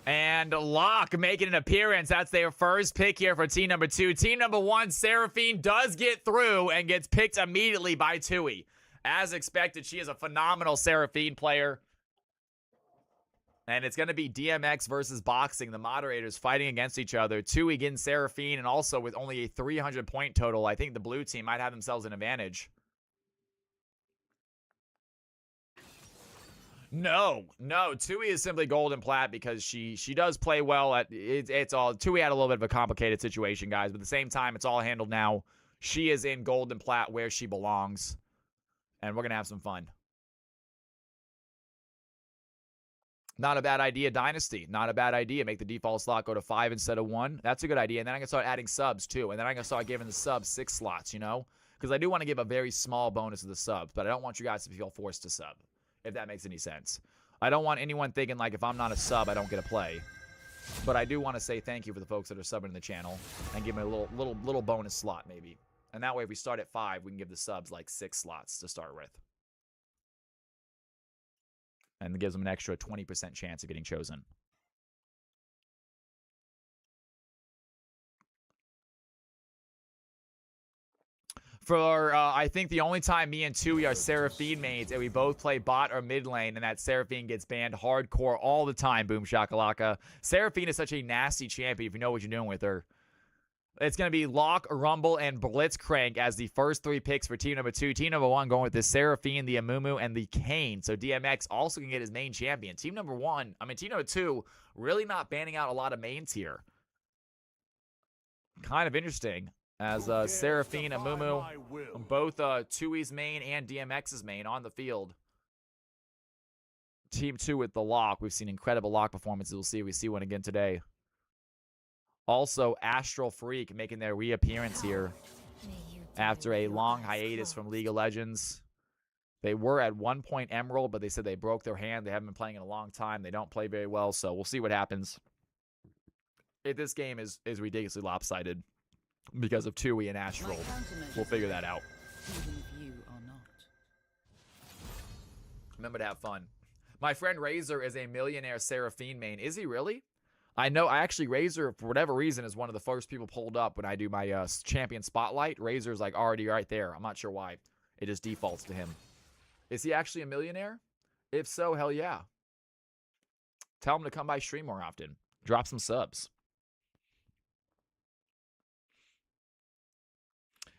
And Locke making an appearance. That's their first pick here for team number 2. Team number 1, Seraphine, does get through and gets picked immediately by Tui. As expected, she is a phenomenal Seraphine player. And it's going to be DMX versus Boxing, the moderators fighting against each other. Tue against Seraphine, and also with only a 300-point total, I think the blue team might have themselves an advantage. No. Tue is simply gold and plat because she does play well at it's all. Tue had a little bit of a complicated situation, guys, but at the same time, it's all handled now. She is in gold and plat where she belongs, and we're gonna have some fun. Not a bad idea, Dynasty. Not a bad idea. Make the default slot go to 5 instead of 1. That's a good idea. And then I can start adding subs, too. And then I can start giving the subs 6 slots, you know? Because I do want to give a very small bonus to the subs, but I don't want you guys to feel forced to sub, if that makes any sense. I don't want anyone thinking, like, if I'm not a sub, I don't get a play. But I do want to say thank you for the folks that are subbing in the channel and give me a little bonus slot, maybe. And that way, if we start at 5, we can give the subs, like, 6 slots to start with. And it gives them an extra 20% chance of getting chosen. For, I think the only time me and Tui are Seraphine mains and we both play bot or mid lane and that Seraphine gets banned hardcore all the time, Boom Shakalaka. Seraphine is such a nasty champion if you know what you're doing with her. It's going to be Locke, Rumble, and Blitzcrank as the first 3 picks for team number 2. Team number 1 going with the Seraphine, the Amumu, and the Kane. So DMX also can get his main champion. Team number 2 really not banning out a lot of mains here. Kind of interesting as Seraphine, Amumu, both Tui's main and DMX's main on the field. Team 2 with the Locke. We've seen incredible Locke performances. We'll see if we see one again today. Also, Astral Freak making their reappearance here after a long hiatus from League of Legends. They were at 1 point Emerald, but they said they broke their hand. They haven't been playing in a long time. They don't play very well, so we'll see what happens. This game is ridiculously lopsided because of Tui and Astral. We'll figure that out. Remember to have fun. My friend Razor is a millionaire Seraphine main. Is he really? I know, actually, Razor, for whatever reason, is one of the first people pulled up when I do my champion spotlight. Razor's, like, already right there. I'm not sure why. It just defaults to him. Is he actually a millionaire? If so, hell yeah. Tell him to come by stream more often. Drop some subs.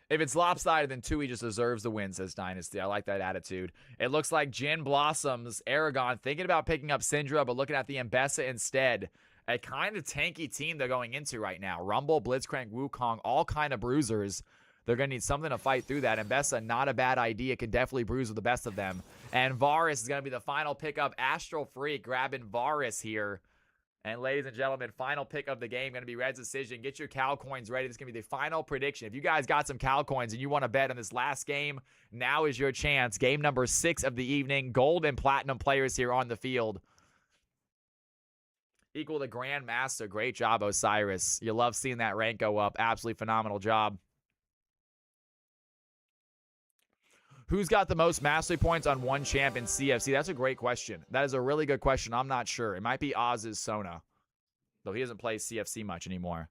If it's lopsided, then Tui just deserves the win, says Dynasty. I like that attitude. It looks like Jin Blossoms, Aragon, thinking about picking up Syndra, but looking at the Mbessa instead. A kind of tanky team they're going into right now. Rumble, Blitzcrank, Wukong, all kind of bruisers. They're going to need something to fight through that. And Mbessa, not a bad idea. Can definitely bruise with the best of them. And Varus is going to be the final pickup. Astral Freak grabbing Varus here. And ladies and gentlemen, final pick of the game. Going to be Red's decision. Get your Cal coins ready. This is going to be the final prediction. If you guys got some Cal coins and you want to bet on this last game, now is your chance. Game number 6 of the evening. Gold and platinum players here on the field. Equal to Grandmaster. Great job, Osiris. You love seeing that rank go up. Absolutely phenomenal job. Who's got the most mastery points on one champ in CFC? That's a great question. That is a really good question. I'm not sure. It might be Oz's Sona, though he doesn't play CFC much anymore.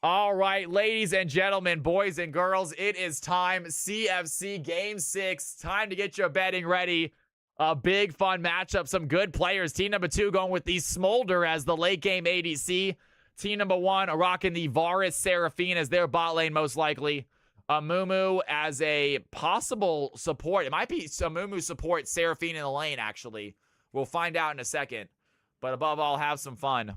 All right, ladies and gentlemen, boys and girls, it is time. CFC Game 6. Time to get your betting ready. A big, fun matchup. Some good players. Team number 2 going with the Smolder as the late game ADC. Team number 1 rocking the Varus Seraphine as their bot lane, most likely. Amumu as a possible support. It might be Amumu support Seraphine in the lane, actually. We'll find out in a second. But above all, have some fun.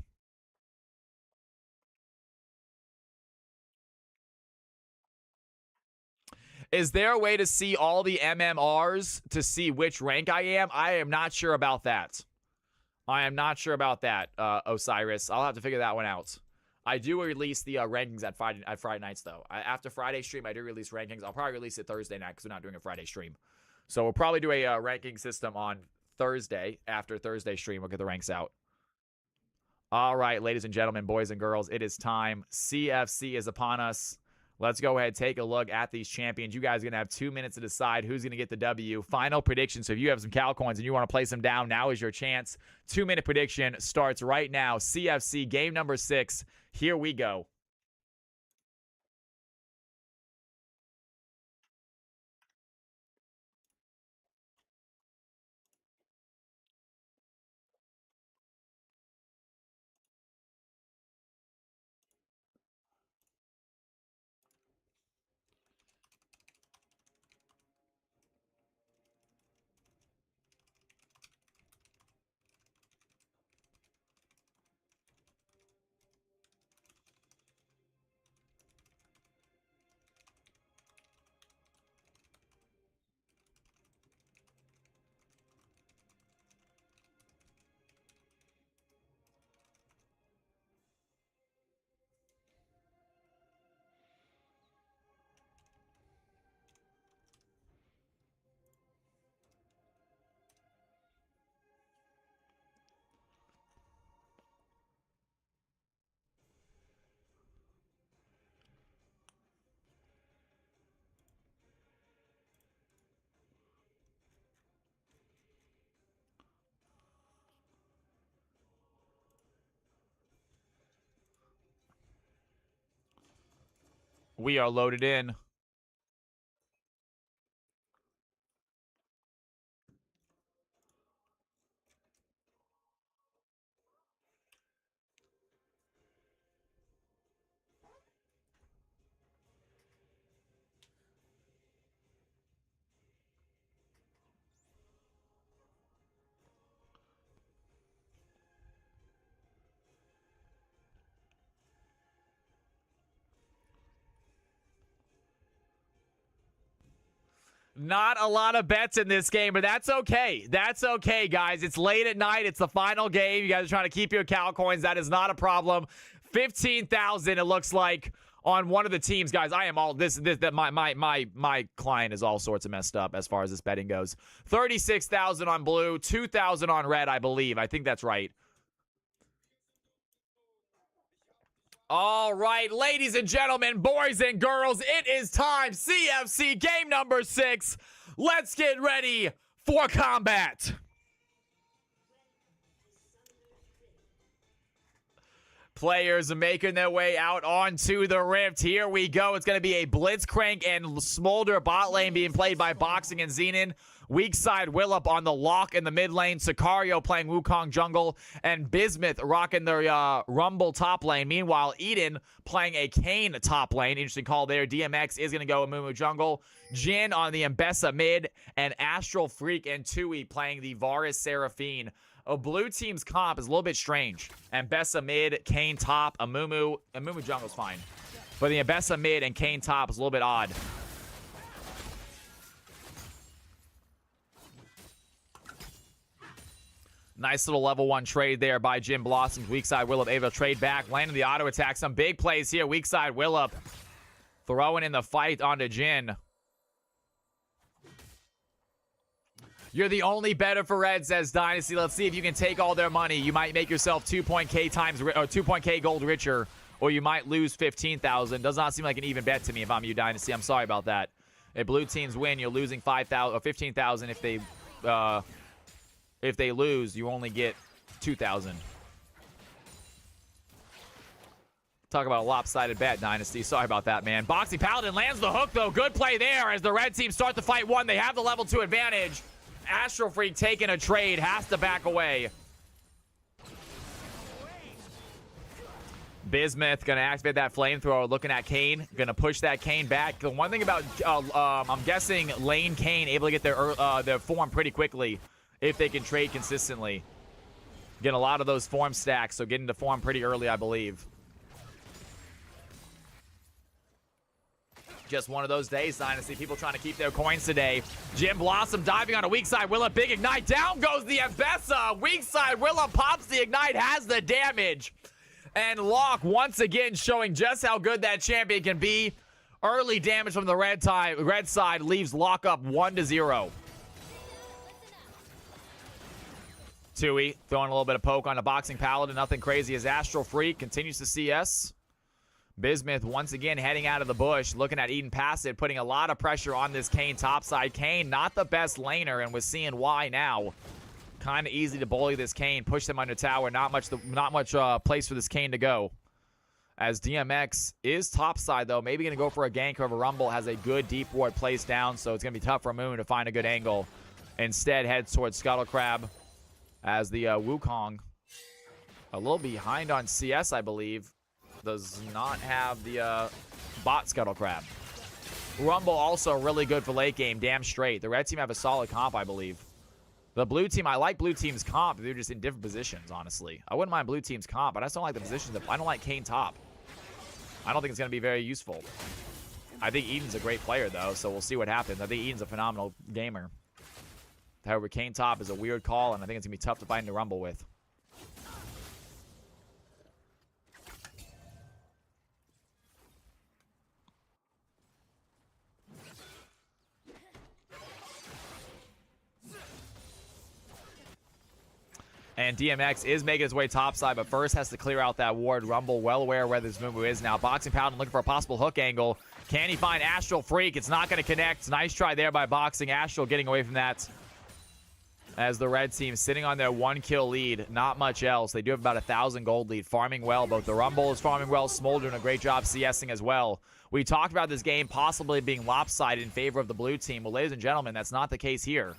Is there a way to see all the MMRs to see which rank I am? I am not sure about that. Osiris. I'll have to figure that one out. I do release the rankings at Friday nights, though. After Friday stream, I do release rankings. I'll probably release it Thursday night because we're not doing a Friday stream. So we'll probably do a ranking system on Thursday. After Thursday stream, we'll get the ranks out. All right, ladies and gentlemen, boys and girls, it is time. CFC is upon us. Let's go ahead and take a look at these champions. You guys are going to have 2 minutes to decide who's going to get the W. Final prediction. So if you have some Cal coins and you want to place them down, now is your chance. 2-minute prediction starts right now. CFC game number 6. Here we go. We are loaded in. Not a lot of bets in this game, but that's okay. That's okay, guys. It's late at night. It's the final game. You guys are trying to keep your cow coins. That is not a problem. 15,000, it looks like, on one of the teams. Guys, I am all my client is all sorts of messed up as far as this betting goes. 36,000 on blue, 2,000 on red, I believe. I think that's right. All right, ladies and gentlemen, boys and girls, it is time. CFC game number 6. Let's get ready for combat. Players are making their way out onto the rift. Here we go. It's going to be a Blitzcrank and Smolder bot lane being played by Boxing and Xenon. Weak side Willup on the lock in the mid lane. Sicario playing Wukong jungle. And Bismuth rocking the Rumble top lane. Meanwhile, Eden playing a Kayn top lane. Interesting call there. DMX is going to go Amumu jungle. Jin on the Mbessa mid. And Astral Freak and Tui playing the Varus Seraphine. A blue team's comp is a little bit strange. Mbessa mid, Kayn top, Amumu jungle's fine. But the Mbessa mid and Kayn top is a little bit odd. Nice little level 1 trade there by Jim Blossoms. Weak side Willup able to trade back. Landing the auto attack. Some big plays here. Weak side Willup throwing in the fight onto Jin. You're the only better for red, says Dynasty. Let's see if you can take all their money. You might make yourself 2.K gold richer, or you might lose 15,000. Does not seem like an even bet to me if I'm you, Dynasty. I'm sorry about that. If blue teams win, you're losing 5,000 or 15,000. If they lose, you only get 2,000. Talk about a lopsided bet, Dynasty. Sorry about that, man. Boxy Paladin lands the hook, though. Good play there as the red team start the fight 1. They have the level 2 advantage. Astral Freak taking a trade, has to back away. Bismuth gonna activate that flamethrower, looking at Kayn, gonna push that Kayn back. The one thing about, I'm guessing lane Kayn able to get their form pretty quickly if they can trade consistently. Get a lot of those form stacks, so get into form pretty early, I believe. Just one of those days, Dynasty. People trying to keep their coins today. Jim Blossom diving on a weak side. Willup, big ignite. Down goes the Mbessa. Weak side. Willup pops the ignite, has the damage. And Locke once again showing just how good that champion can be. Early damage from the red side leaves Locke up 1-0. Tui throwing a little bit of poke on the Boxing Paladin. Nothing crazy as Astral Freak continues to CS. Bismuth once again heading out of the bush, looking at Eden passive, putting a lot of pressure on this Kayn topside. Kayn not the best laner, and we're seeing why now. Kind of easy to bully this Kayn, push them under tower. Not much place for this Kayn to go. As DMX is topside, though, maybe going to go for a gank over Rumble. Has a good deep ward placed down, so it's going to be tough for Moon to find a good angle. Instead, heads towards Scuttle Crab as the Wukong, a little behind on CS, I believe, does not have the bot Scuttle Crab. Rumble also really good for late game, damn straight. The red team have a solid comp, I believe. The blue team, I like blue team's comp. They're just in different positions, honestly. I wouldn't mind blue team's comp, but I just don't like the positions. I don't like Kayn top. I don't think it's going to be very useful. I think Eden's a great player, though, so we'll see what happens. I think Eden's a phenomenal gamer. However, Kayn top is a weird call, and I think it's going to be tough to find the Rumble with. And DMX is making his way topside, but first has to clear out that ward. Rumble well aware where this Mumu is now. Boxing Paladin looking for a possible hook angle. Can he find Astral Freak? It's not going to connect. Nice try there by Boxing. Astral getting away from that. As the red team sitting on their 1-kill lead. Not much else. They do have about 1,000 gold lead. Farming well. Both the Rumble is farming well. Smolder doing a great job CSing as well. We talked about this game possibly being lopsided in favor of the blue team. Well, ladies and gentlemen, that's not the case here.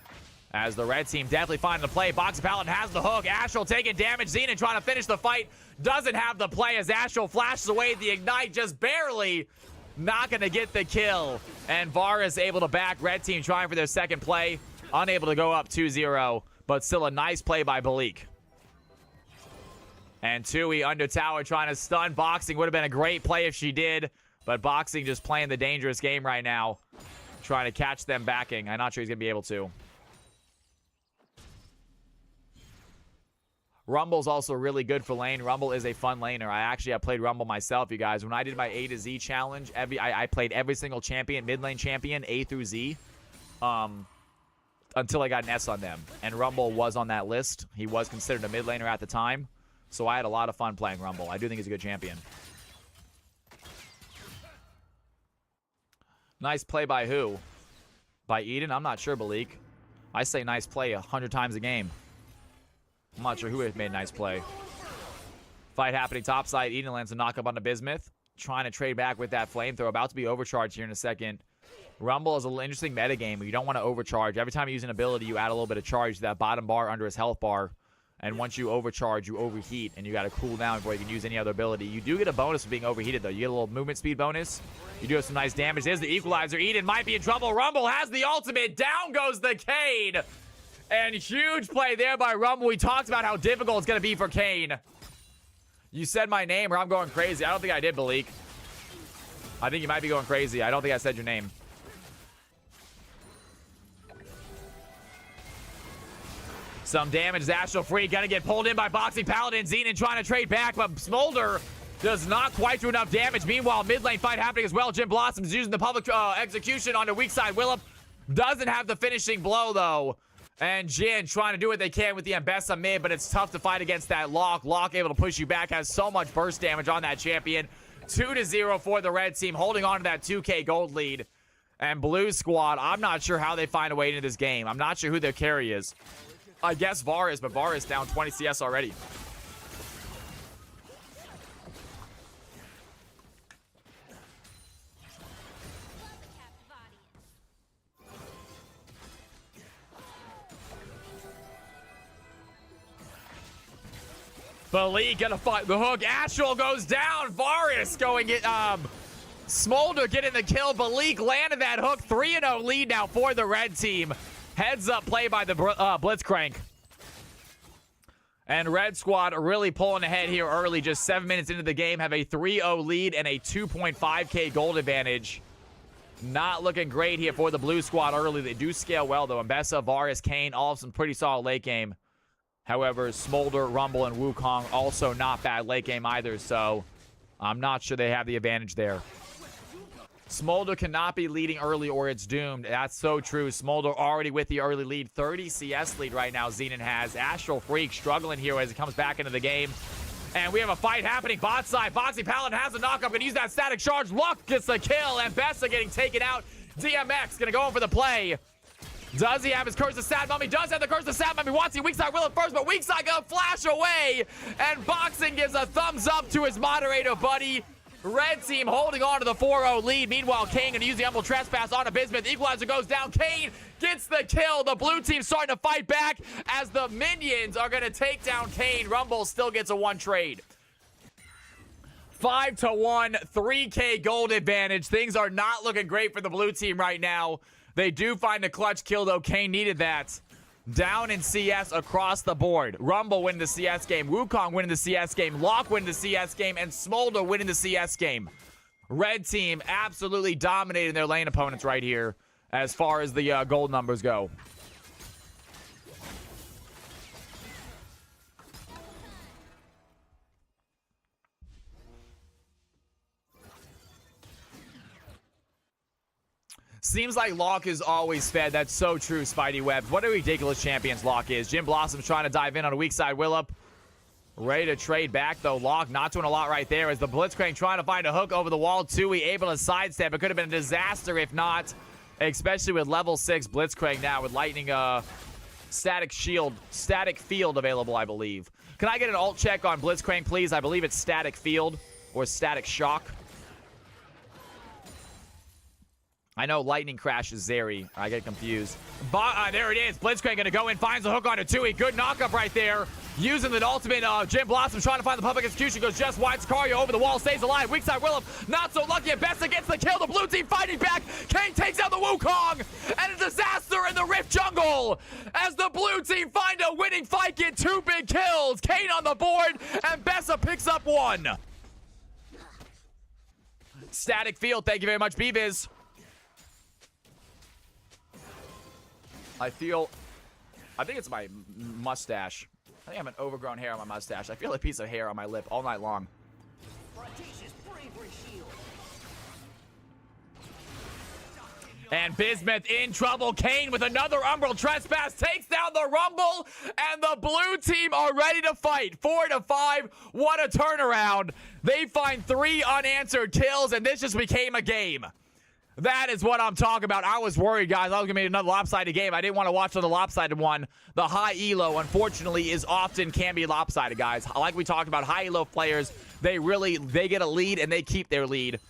As the red team definitely finding the play. Boxy Paladin has the hook. Astral taking damage. Xenon trying to finish the fight. Doesn't have the play as Astral flashes away the ignite. Just barely. Not going to get the kill. And Varus able to back red team trying for their second play. Unable to go up 2-0. But still a nice play by Balik. And Tui under tower trying to stun. Boxing would have been a great play if she did. But Boxing just playing the dangerous game right now. Trying to catch them backing. I'm not sure he's going to be able to. Rumble's also really good for lane. Rumble is a fun laner. I have played Rumble myself, you guys. When I did my A to Z challenge, I played every single champion, mid lane champion, A through Z, until I got an S on them. And Rumble was on that list. He was considered a mid laner at the time. So I had a lot of fun playing Rumble. I do think he's a good champion. Nice play by who? By Eden? I'm not sure, Balik. I say nice play 100 times a game. I'm not sure who made a nice play. Fight happening topside. Eden lands a knock up on the Bismuth. Trying to trade back with that flamethrower. About to be overcharged here in a second. Rumble is a little interesting metagame. You don't want to overcharge. Every time you use an ability, you add a little bit of charge to that bottom bar under his health bar. And once you overcharge, you overheat. And you got to cool down before you can use any other ability. You do get a bonus for being overheated, though. You get a little movement speed bonus. You do have some nice damage. There's the equalizer. Eden might be in trouble. Rumble has the ultimate. Down goes the Kane. And huge play there by Rumble. We talked about how difficult it's going to be for Kane. You said my name or I'm going crazy. I don't think I did, Balik. I think you might be going crazy. I don't think I said your name. Some damage. Astral Free going to get pulled in by Boxing Paladin. Xenon trying to trade back, but Smolder does not quite do enough damage. Meanwhile, mid lane fight happening as well. Jim Blossom's using the public execution on the weak side. Willem doesn't have the finishing blow, though. And Jin trying to do what they can with the Ambessa mid, but it's tough to fight against that Lock. Lock able to push you back, has so much burst damage on that champion. 2-0 for the red team, holding on to that 2K gold lead. And blue squad, I'm not sure how they find a way into this game. I'm not sure who their carry is. I guess Varus, but Varus down 20 CS already. Balik gonna fight the hook. Astral goes down. Varus going get Smolder getting the kill. Balik landed that hook. 3-0 lead now for the red team. Heads up play by the Blitzcrank. And red squad are really pulling ahead here early. Just 7 minutes into the game. Have a 3-0 lead and a 2.5k gold advantage. Not looking great here for the blue squad early. They do scale well though. Ambessa, Varus, Kane, all of some pretty solid late game. However, Smolder, Rumble, and Wukong also not bad late game either, so I'm not sure they have the advantage there. Smolder cannot be leading early or it's doomed. That's so true. Smolder already with the early lead. 30 CS lead right now Xenon has. Astral Freak struggling here as he comes back into the game. And we have a fight happening bot side. Boxy Paladin has a knockup. Gonna use that static charge. Luck gets the kill. And Bessa getting taken out. DMX gonna go in for the play. Does he have his Curse of Sad Mummy? Does have the Curse of Sad Mummy. Wants to Weak Side Will at first, but Weak Side gonna flash away. And Boxing gives a thumbs up to his moderator buddy. Red team holding on to the 4-0 lead. Meanwhile, Kane gonna use the Humble Trespass on a Bismuth. Equalizer goes down. Kane gets the kill. The blue team starting to fight back as the minions are gonna take down Kane. Rumble still gets a 1 trade. 5-1, 3K gold advantage. Things are not looking great for the blue team right now. They do find a clutch kill, though. Kane needed that. Down in CS across the board. Rumble winning the CS game. Wukong winning the CS game. Lock winning the CS game. And Smolder winning the CS game. Red team absolutely dominating their lane opponents right here as far as the gold numbers go. Seems like Locke is always fed. That's so true, Spidey Webs. What a ridiculous champions Locke is. Jim Blossom's trying to dive in on a weak side. Willop ready to trade back, though. Locke not doing a lot right there as the Blitzcrank trying to find a hook over the wall. Tui able to sidestep. It could have been a disaster if not, especially with level 6 Blitzcrank now with lightning static field available, I believe. Can I get an ult check on Blitzcrank, please? I believe it's static field or static shock. I know Lightning crashes Zeri. I get confused. There it is. Blitzcrank gonna go in, finds the hook on a Tui. Good knockup right there. Using the ultimate, Jim Blossom trying to find the public execution. Goes just wide. Sicario over the wall, stays alive. Weak side Willem, not so lucky. Bessa gets the kill. The blue team fighting back. Kane takes out the Wukong. And a disaster in the Rift Jungle. As the blue team find a winning fight, get 2 big kills. Kane on the board, and Bessa picks up 1. Static field, thank you very much, BViz. I think it's my mustache. I think I have an overgrown hair on my mustache. I feel a piece of hair on my lip all night long. And Bismuth in trouble. Kane with another Umbral Trespass takes down the Rumble, and the blue team are ready to fight. 4-5. What a turnaround. They find 3 unanswered kills, and this just became a game. That is what I'm talking about. I was worried, guys. I was going to make another lopsided game. I didn't want to watch the lopsided one. The high elo, unfortunately, can be lopsided, guys. Like we talked about, high elo players, they get a lead, and they keep their lead.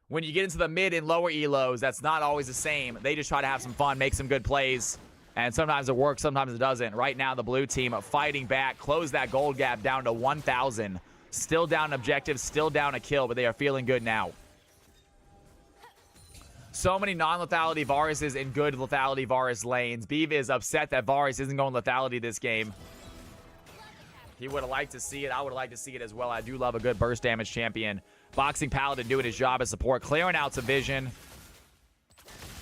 When you get into the mid and lower elos, that's not always the same. They just try to have some fun, make some good plays, and sometimes it works, sometimes it doesn't. Right now, the blue team fighting back, close that gold gap down to 1,000. Still down objectives, still down a kill, but they are feeling good now. So many non-lethality Varuses in good lethality Varus lanes. Beav is upset that Varus isn't going lethality this game. He would have liked to see it. I would have liked to see it as well. I do love a good burst damage champion. Boxing Paladin doing his job as support. Clearing out some vision.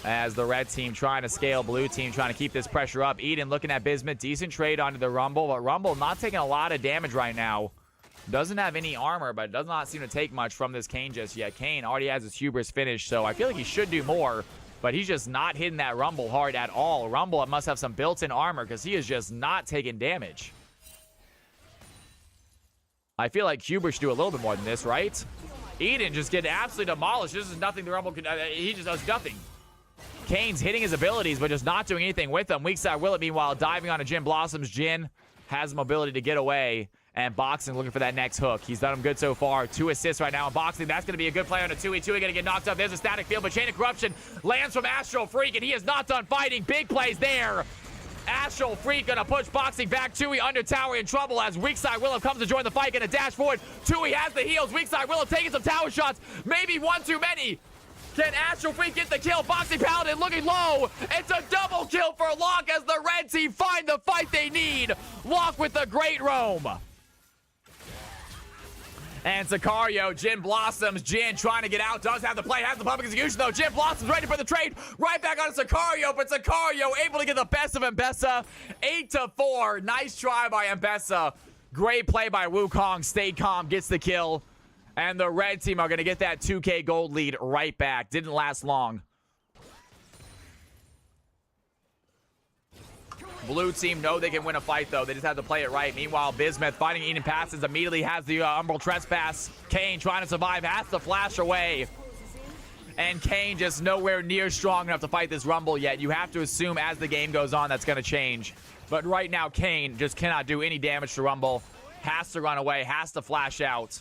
As the red team trying to scale. Blue team trying to keep this pressure up. Eden looking at Bismuth. Decent trade onto the Rumble. But Rumble not taking a lot of damage right now. Doesn't have any armor, but does not seem to take much from this Kane just yet. Kane already has his hubris finished, so I feel like he should do more, but he's just not hitting that Rumble hard at all. Rumble must have some built-in armor because he is just not taking damage. I feel like Hubris should do a little bit more than this, right? Eden just getting absolutely demolished. This is nothing the Rumble can... he just does nothing. Kane's hitting his abilities, but just not doing anything with them. Weak side Willet, meanwhile, diving on a Jin Blossoms. Jin has mobility to get away. And Boxing looking for that next hook. He's done him good so far. 2 assists right now in Boxing. That's going to be a good play on a 2v2. Going to get knocked up. There's a static field, but Chain of Corruption lands from Astral Freak, and he is not done fighting. Big plays there. Astral Freak going to push Boxing back. Tui under tower in trouble as Weak Side Willow comes to join the fight. Going to dash forward. Tui has the heals. Weak Side Willow taking some tower shots. Maybe one too many. Can Astral Freak get the kill? Boxing Paladin looking low. It's a double kill for Locke as the red team find the fight they need. Locke with the great roam. And Sicario, Jin Blossoms. Jin trying to get out, does have the play, has the public execution though. Jin Blossoms ready for the trade. Right back on Sicario, but Sicario able to get the best of Mbessa. 8-4. Nice try by Mbessa. Great play by Wukong. Stayed calm, gets the kill. And the red team are going to get that 2K gold lead right back. Didn't last long. Blue team know they can win a fight, though. They just have to play it right. Meanwhile, Bismuth fighting Eden passes immediately has the Umbral Trespass. Kane trying to survive, has to flash away. And Kane just nowhere near strong enough to fight this Rumble yet. You have to assume as the game goes on that's going to change. But right now, Kane just cannot do any damage to Rumble. Has to run away, has to flash out.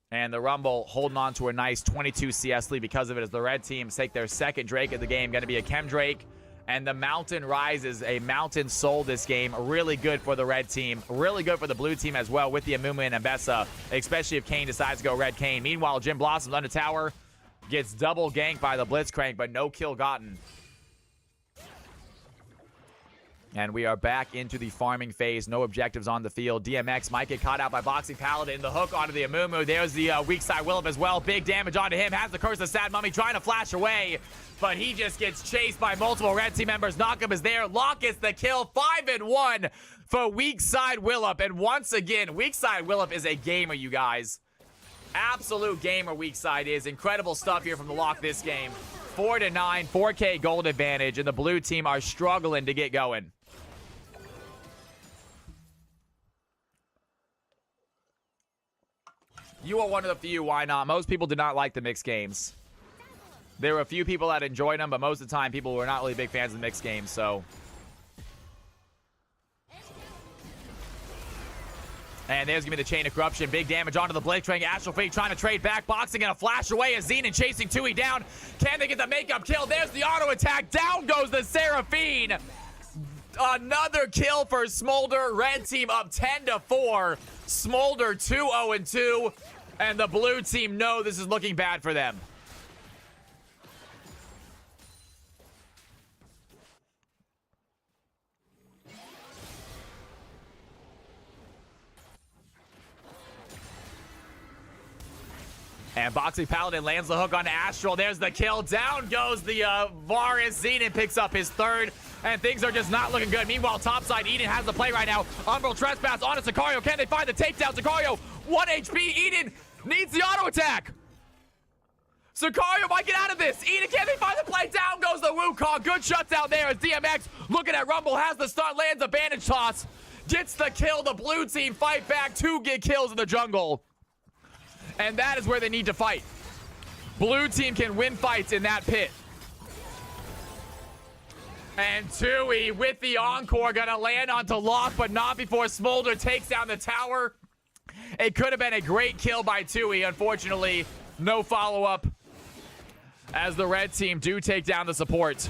And the Rumble holding on to a nice 22 CS lead because of it as the red teams take their second Drake of the game. Going to be a Chem Drake. And the Mountain Rises, a Mountain Soul this game. Really good for the red team. Really good for the blue team as well with the Amumu and Mbessa, especially if Kane decides to go red Kane. Meanwhile, Jin Blossoms under tower. Gets double ganked by the Blitzcrank, but no kill gotten. And we are back into the farming phase. No objectives on the field. DMX might get caught out by Boxing Paladin. The hook onto the Amumu. There's the weak side Willem as well. Big damage onto him. Has the Curse of Sad Mummy trying to flash away. But he just gets chased by multiple red team members. Knockup is there. Locke gets the kill. 5-1 for weak side Willem. And once again, weak side Willem is a gamer, you guys. Absolute gamer weak side is. Incredible stuff here from the Locke this game. 4-9, 4K gold advantage. And the blue team are struggling to get going. You are one of the few, why not? Most people did not like the mixed games. There were a few people that enjoyed them, but most of the time people were not really big fans of the mixed games, so. And there's going to be the Chain of Corruption. Big damage onto the Blitzcrank. Astral Fleet trying to trade back. Boxing going to flash away as Xenon chasing Tui down. Can they get the makeup kill? There's the auto attack. Down goes the Seraphine. Another kill for Smolder. Red team up 10-4. Smolder 2-0-2. And the blue team know this is looking bad for them. And Boxing Paladin lands the hook on Astral. There's the kill. Down goes the Varus. Xenon picks up his third. And things are just not looking good. Meanwhile, topside, Eden has the play right now. Umbral Trespass onto Sicario. Can they find the takedown? Sicario, 1 HP. Eden needs the auto attack. Sicario might get out of this. Eden, can they find the play? Down goes the Wukong. Good shutdown there as DMX looking at Rumble. Has the stun, lands a bandage toss. Gets the kill. The blue team fight back. 2 get kills in the jungle. And that is where they need to fight. Blue team can win fights in that pit. And Tui with the encore gonna land onto Lock, but not before Smolder takes down the tower. It could have been a great kill by Tui. Unfortunately, no follow-up as the red team do take down the support.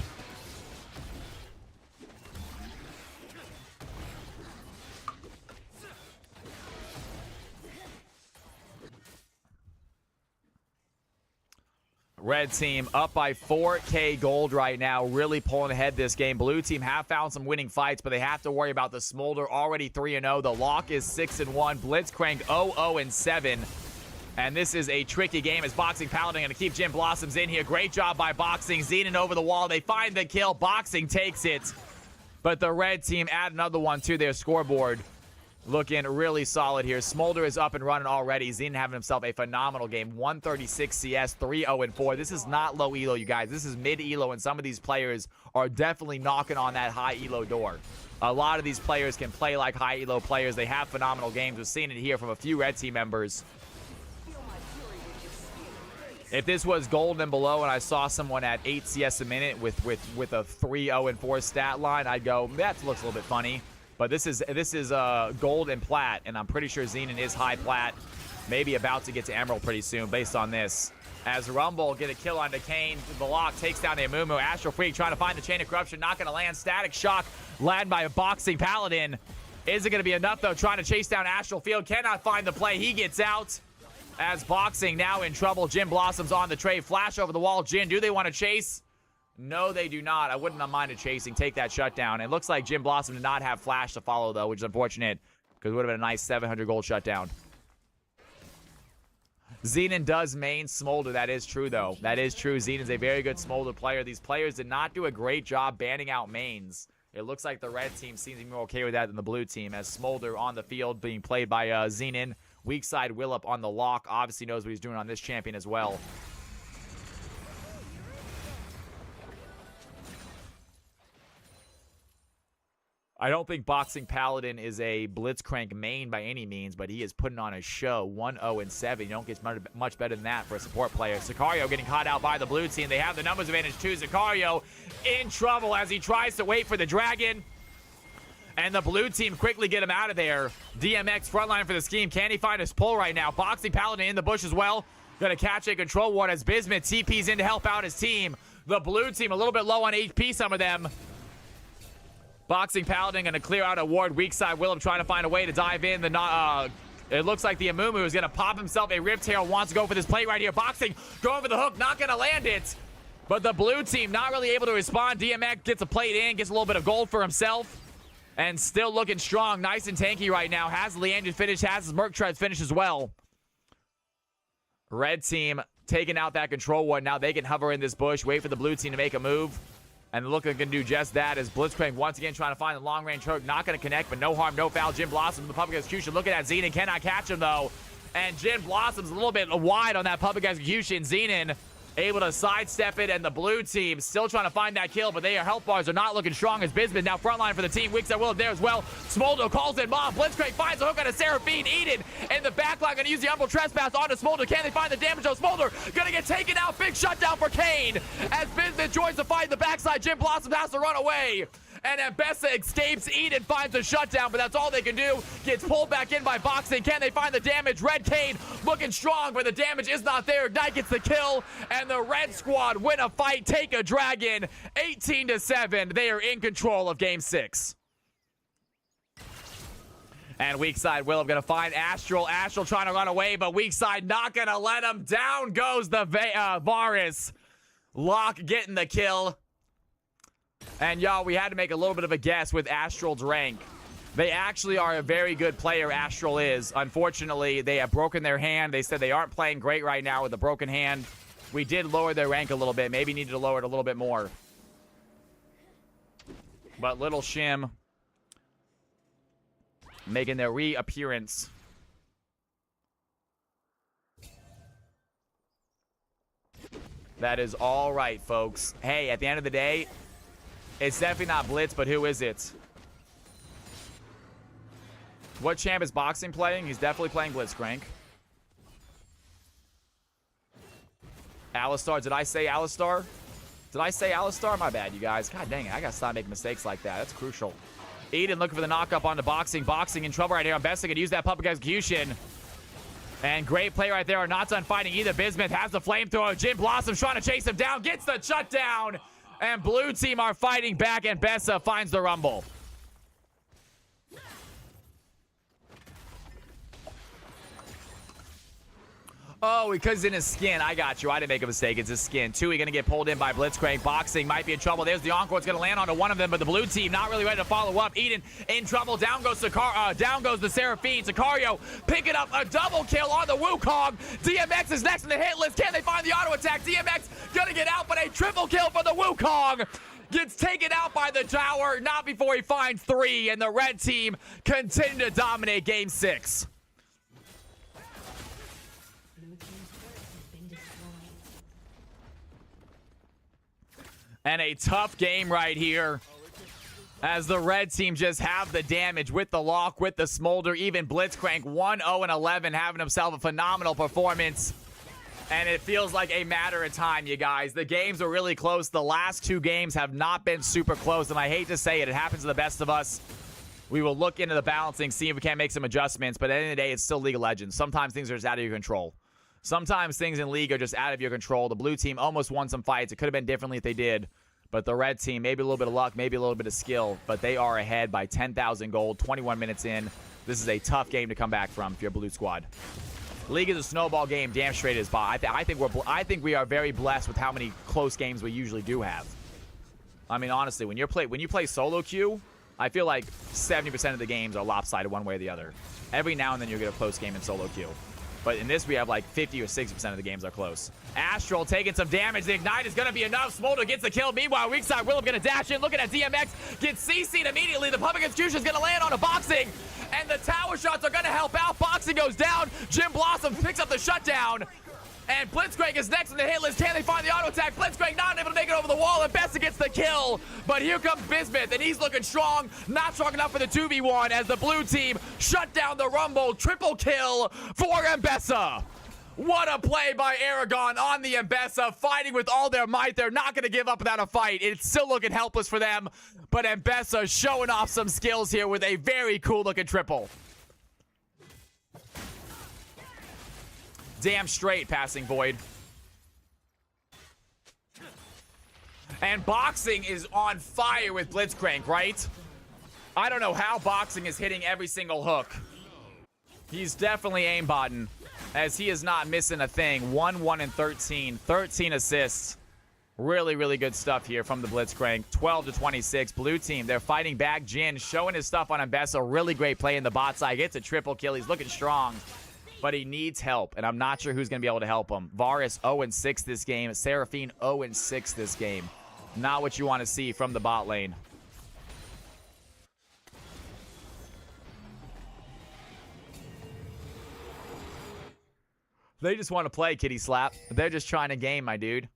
Red team up by 4K gold right now, really pulling ahead this game. Blue team have found some winning fights, but they have to worry about the Smolder already 3-0. The Lock is 6-1. Blitzcrank 0-0-7. And this is a tricky game as Boxing Paladin going to keep Jim Blossoms in here. Great job by Boxing. Xenon over the wall. They find the kill. Boxing takes it. But the red team add another one to their scoreboard. Looking really solid here. Smolder is up and running already. Xenon having himself a phenomenal game. 136 CS, 3-0-4. This is not low elo, you guys. This is mid elo, and some of these players are definitely knocking on that high elo door. A lot of these players can play like high elo players. They have phenomenal games. We're seeing it here from a few red team members. If this was gold and below and I saw someone at 8 CS a minute with a 3-0-4 stat line, I'd go, that looks a little bit funny. But this is gold and plat, and I'm pretty sure Xenon is high plat. Maybe about to get to emerald pretty soon based on this. As Rumble get a kill on Kane, the Lock takes down the Amumu. Astral Freak trying to find the Chain of Corruption, not going to land. Static Shock led by a Boxing Paladin. Is it going to be enough, though? Trying to chase down Astral Field, cannot find the play. He gets out. As Boxing now in trouble. Jin Blossoms on the trade. Flash over the wall. Jin, do they want to chase? No, they do not. I wouldn't have minded chasing. Take that shutdown. It looks like Jim Blossom did not have flash to follow, though, which is unfortunate because it would have been a nice 700 gold shutdown. Xenon does main Smolder. That is true, though. That is true. Xenon's a very good Smolder player. These players did not do a great job banning out mains. It looks like the red team seems to be more okay with that than the blue team, as Smolder on the field being played by Xenon. Weak side Willip on the Lock. Obviously knows what he's doing on this champion as well. I don't think Boxing Paladin is a Blitzcrank main by any means, but he is putting on a show. 1-0-7. You don't get much better than that for a support player. Sicario getting caught out by the blue team. They have the numbers advantage too. Sicario in trouble as he tries to wait for the dragon. And the blue team quickly get him out of there. DMX frontline for the scheme. Can he find his pull right now? Boxing Paladin in the bush as well. Gonna catch a control ward as Bismuth TP's in to help out his team. The blue team a little bit low on HP, some of them. Boxing Paladin gonna clear out a ward. Weak side Willem trying to find a way to dive in. It looks like the Amumu is gonna pop himself a Rift Tail. Wants to go for this play right here. Boxing going for the hook, not gonna land it. But the blue team not really able to respond. DMX gets a plate in, gets a little bit of gold for himself. And still looking strong, nice and tanky right now. Has Leandrin finish, has his Merc Treads finish as well. Red team taking out that control ward. Now they can hover in this bush, wait for the blue team to make a move. And look, they can do just that as Blitzcrank once again trying to find the long-range hook. Not going to connect, but no harm, no foul. Jin Blossom, the public execution. Looking at Xenon, cannot catch him, though. And Jin Blossom's a little bit wide on that public execution. Xenon able to sidestep it, and the blue team still trying to find that kill, but their health bars are not looking strong as Bismuth now frontline for the team. Weeks at Will there as well. Smolder calls in Mom. Blitzcrank finds a hook on a Seraphine. Eden in the back line going to use the Umbral Trespass onto Smolder. Can they find the damage on Smolder? Going to get taken out. Big shutdown for Kane as Bismuth joins the fight in the backside. Jim Blossom has to run away And Ambessa escapes. Eden finds a shutdown, but that's all they can do. Gets pulled back in by Boxing. Can they find the damage? Red Kane looking strong, but the damage is not there. Ignite gets the kill, and the red squad win a fight, take a dragon. 18-7. They are in control of game 6. And weak side Willem gonna find Astral. Astral trying to run away, but weak side not gonna let him. Down goes the Varus. Locke getting the kill. And y'all, we had to make a little bit of a guess with Astral's rank. They actually are a very good player, Astral is. Unfortunately, they have broken their hand. They said they aren't playing great right now with a broken hand. We did lower their rank a little bit. Maybe needed to lower it a little bit more. But Little Shim making their reappearance. That is all right, folks. Hey, at the end of the day, it's definitely not Blitz, but who is it? What champ is Boxing playing? He's definitely playing Blitzcrank. Alistar. Did I say Alistar? Did I say Alistar? My bad, you guys. God dang it. I gotta stop making mistakes like that. That's crucial. Eden looking for the knock-up on the Boxing. Boxing in trouble right here. Ambessa could use that public execution. And great play right there. Are not done fighting either. Bismuth has the flamethrower. Jim Blossom trying to chase him down. Gets the shutdown. And blue team are fighting back. And Bessa finds the rumble. Oh, because in his skin. I got you. I didn't make a mistake. It's his skin. Tui going to get pulled in by Blitzcrank. Boxing might be in trouble. There's the Encore. It's going to land onto one of them, but the blue team not really ready to follow up. Eden in trouble. Down goes the Seraphine. Sicario picking up a double kill on the Wukong. DMX is next in the hit list. Can they find the auto attack? DMX going to get out, but a triple kill for the Wukong. Gets taken out by the tower. Not before he finds 3, and the red team continue to dominate game 6. And a tough game right here as the red team just have the damage with the lock, with the smolder. Even Blitzcrank 1-0-11 having himself a phenomenal performance. And it feels like a matter of time, you guys. The games are really close. The last 2 games have not been super close. And I hate to say it, it happens to the best of us. We will look into the balancing, see if we can't make some adjustments. But at the end of the day, it's still League of Legends. Sometimes things are just out of your control. Sometimes things in League are just out of your control. The blue team almost won some fights. It could have been differently if they did. But the red team, maybe a little bit of luck, maybe a little bit of skill. But they are ahead by 10,000 gold, 21 minutes in. This is a tough game to come back from if you're a blue squad. League is a snowball game. Damn straight it is. I think we are very blessed with how many close games we usually do have. I mean, honestly, when you play solo queue, I feel like 70% of the games are lopsided one way or the other. Every now and then you'll get a close game in solo queue. But in this, we have like 50 or 60% of the games are close. Astral taking some damage. The Ignite is going to be enough. Smolder gets the kill. Meanwhile, weak side Willem going to dash in. Looking at DMX. Gets CC'd immediately. The public execution is going to land on a Boxing. And the tower shots are going to help out. Boxing goes down. Jim Blossom picks up the shutdown. And Blitzcrank is next in the hit list. Can they find the auto attack? Blitzcrank not able to make it over the wall. And Bessa gets the kill. But here comes Bismuth, and he's looking strong. Not strong enough for the 2v1 as the blue team shut down the Rumble. Triple kill for Ambessa. What a play by Aragon on the Ambessa, fighting with all their might. They're not going to give up without a fight. It's still looking helpless for them. But Ambessa showing off some skills here with a very cool-looking triple. Damn straight passing Void. And Boxing is on fire with Blitzcrank, right? I don't know how Boxing is hitting every single hook. He's definitely aimbotting, as he is not missing a thing. 1-1-13. 13 assists. Really, really good stuff here from the Blitzcrank. 12-26. Blue team, they're fighting back. Jin showing his stuff on Ambessa. Really great play in the bot side. Gets a triple kill. He's looking strong. But he needs help, and I'm not sure who's going to be able to help him. Varus 0-6 this game. Seraphine 0-6 this game. Not what you want to see from the bot lane. They just want to play, kitty slap. They're just trying to game, my dude.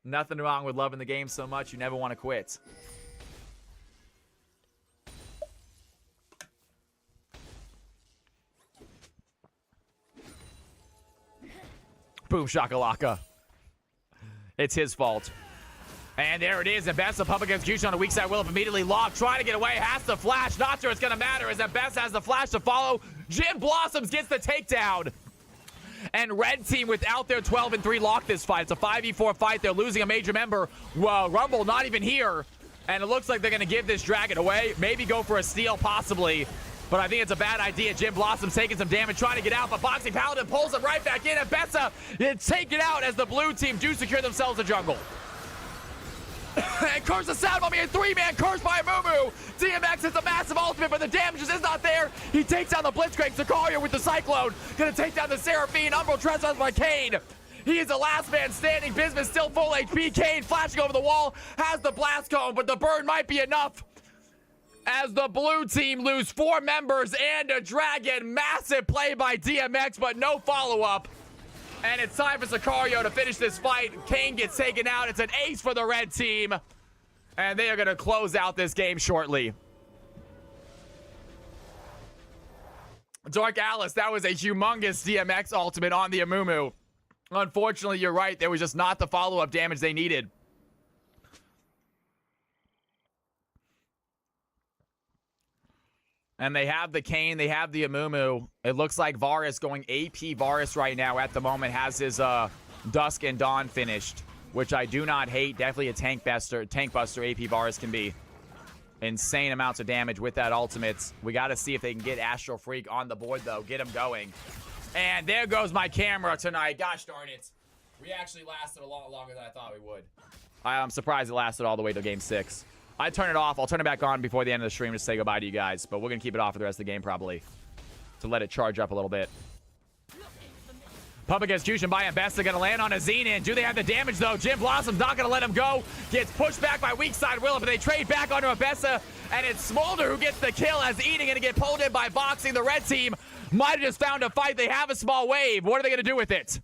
Nothing wrong with loving the game so much you never want to quit. Boom shakalaka. It's his fault. And there it is. Abessa public execution on the weak side. Will immediately locked. Trying to get away. Has to flash. Not sure it's going to matter as Abessa has the flash to follow. Jim Blossoms gets the takedown. And red team without their 12 and 3 lock this fight. It's a 5v4 fight. They're losing a major member. Rumble not even here. And it looks like they're going to give this dragon away. Maybe go for a steal possibly. But I think it's a bad idea. Jim Blossom's taking some damage, trying to get out. But Boxing Paladin pulls him right back in. And Bessa is taken out as the blue team do secure themselves a jungle. And Curse the Sound Mummy, a 3-man curse by Amumu. DMX hits a massive ultimate, but the damage is not there. He takes down the Blitzcrank. Sicario with the Cyclone. Gonna take down the Seraphine. Umbral Trespass by Kane. He is the last man standing. Bismuth still full HP. Kane flashing over the wall. Has the Blast Cone, but the burn might be enough. As the blue team lose 4 members and a dragon. Massive play by DMX, but no follow-up. And it's time for Sicario to finish this fight. Kane gets taken out. It's an ace for the red team. And they are going to close out this game shortly. Dark Alice, that was a humongous DMX ultimate on the Amumu. Unfortunately, you're right. There was just not the follow-up damage they needed. And they have the Kane, they have the Amumu. It looks like Varus going AP Varus right now at the moment. Has his Dusk and Dawn finished, which I do not hate. Definitely a tank buster AP Varus can be. Insane amounts of damage with that ultimate. We got to see if they can get Astral Freak on the board, though. Get him going. And there goes my camera tonight. Gosh darn it. We actually lasted a lot longer than I thought we would. I'm surprised it lasted all the way to Game 6. I turn it off. I'll turn it back on before the end of the stream to say goodbye to you guys. But we're going to keep it off for the rest of the game probably. To let it charge up a little bit. Public execution by Ambessa. Going to land on a Xenon. Do they have the damage though? Jim Blossom's not going to let him go. Gets pushed back by weak side Willow. But they trade back onto Ambessa. And it's Smolder who gets the kill as Eden going to get pulled in by Boxing. The red team might have just found a fight. They have a small wave. What are they going to do with it?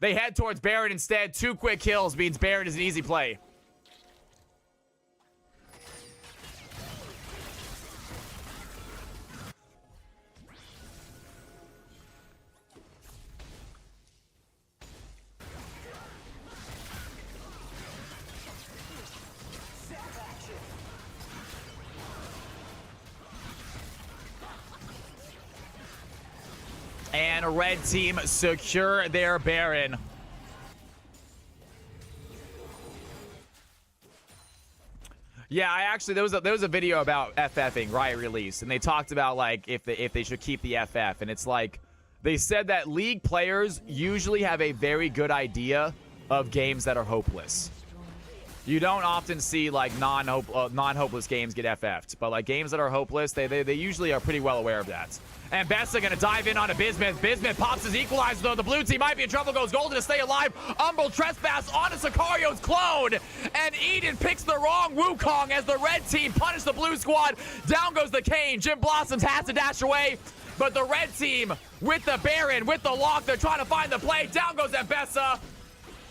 They head towards Baron instead. 2 quick kills means Baron is an easy play. And a red team secure their Baron. Yeah, I actually there was a video about FFing Riot release, and they talked about like if they should keep the FF, and it's like they said that league players usually have a very good idea of games that are hopeless. You don't often see like non-hopeless games get FF'd, but like games that are hopeless, they usually are pretty well aware of that. And Bessa gonna dive in onto Bismuth. Bismuth pops his equalizer though. The blue team might be in trouble. Goes Golden to stay alive. Umbral Trespass onto Sicario's clone. And Eden picks the wrong Wukong as the red team punish the blue squad. Down goes the Kane. Jim Blossoms has to dash away. But the red team with the Baron, with the lock, they're trying to find the play. Down goes Ambessa.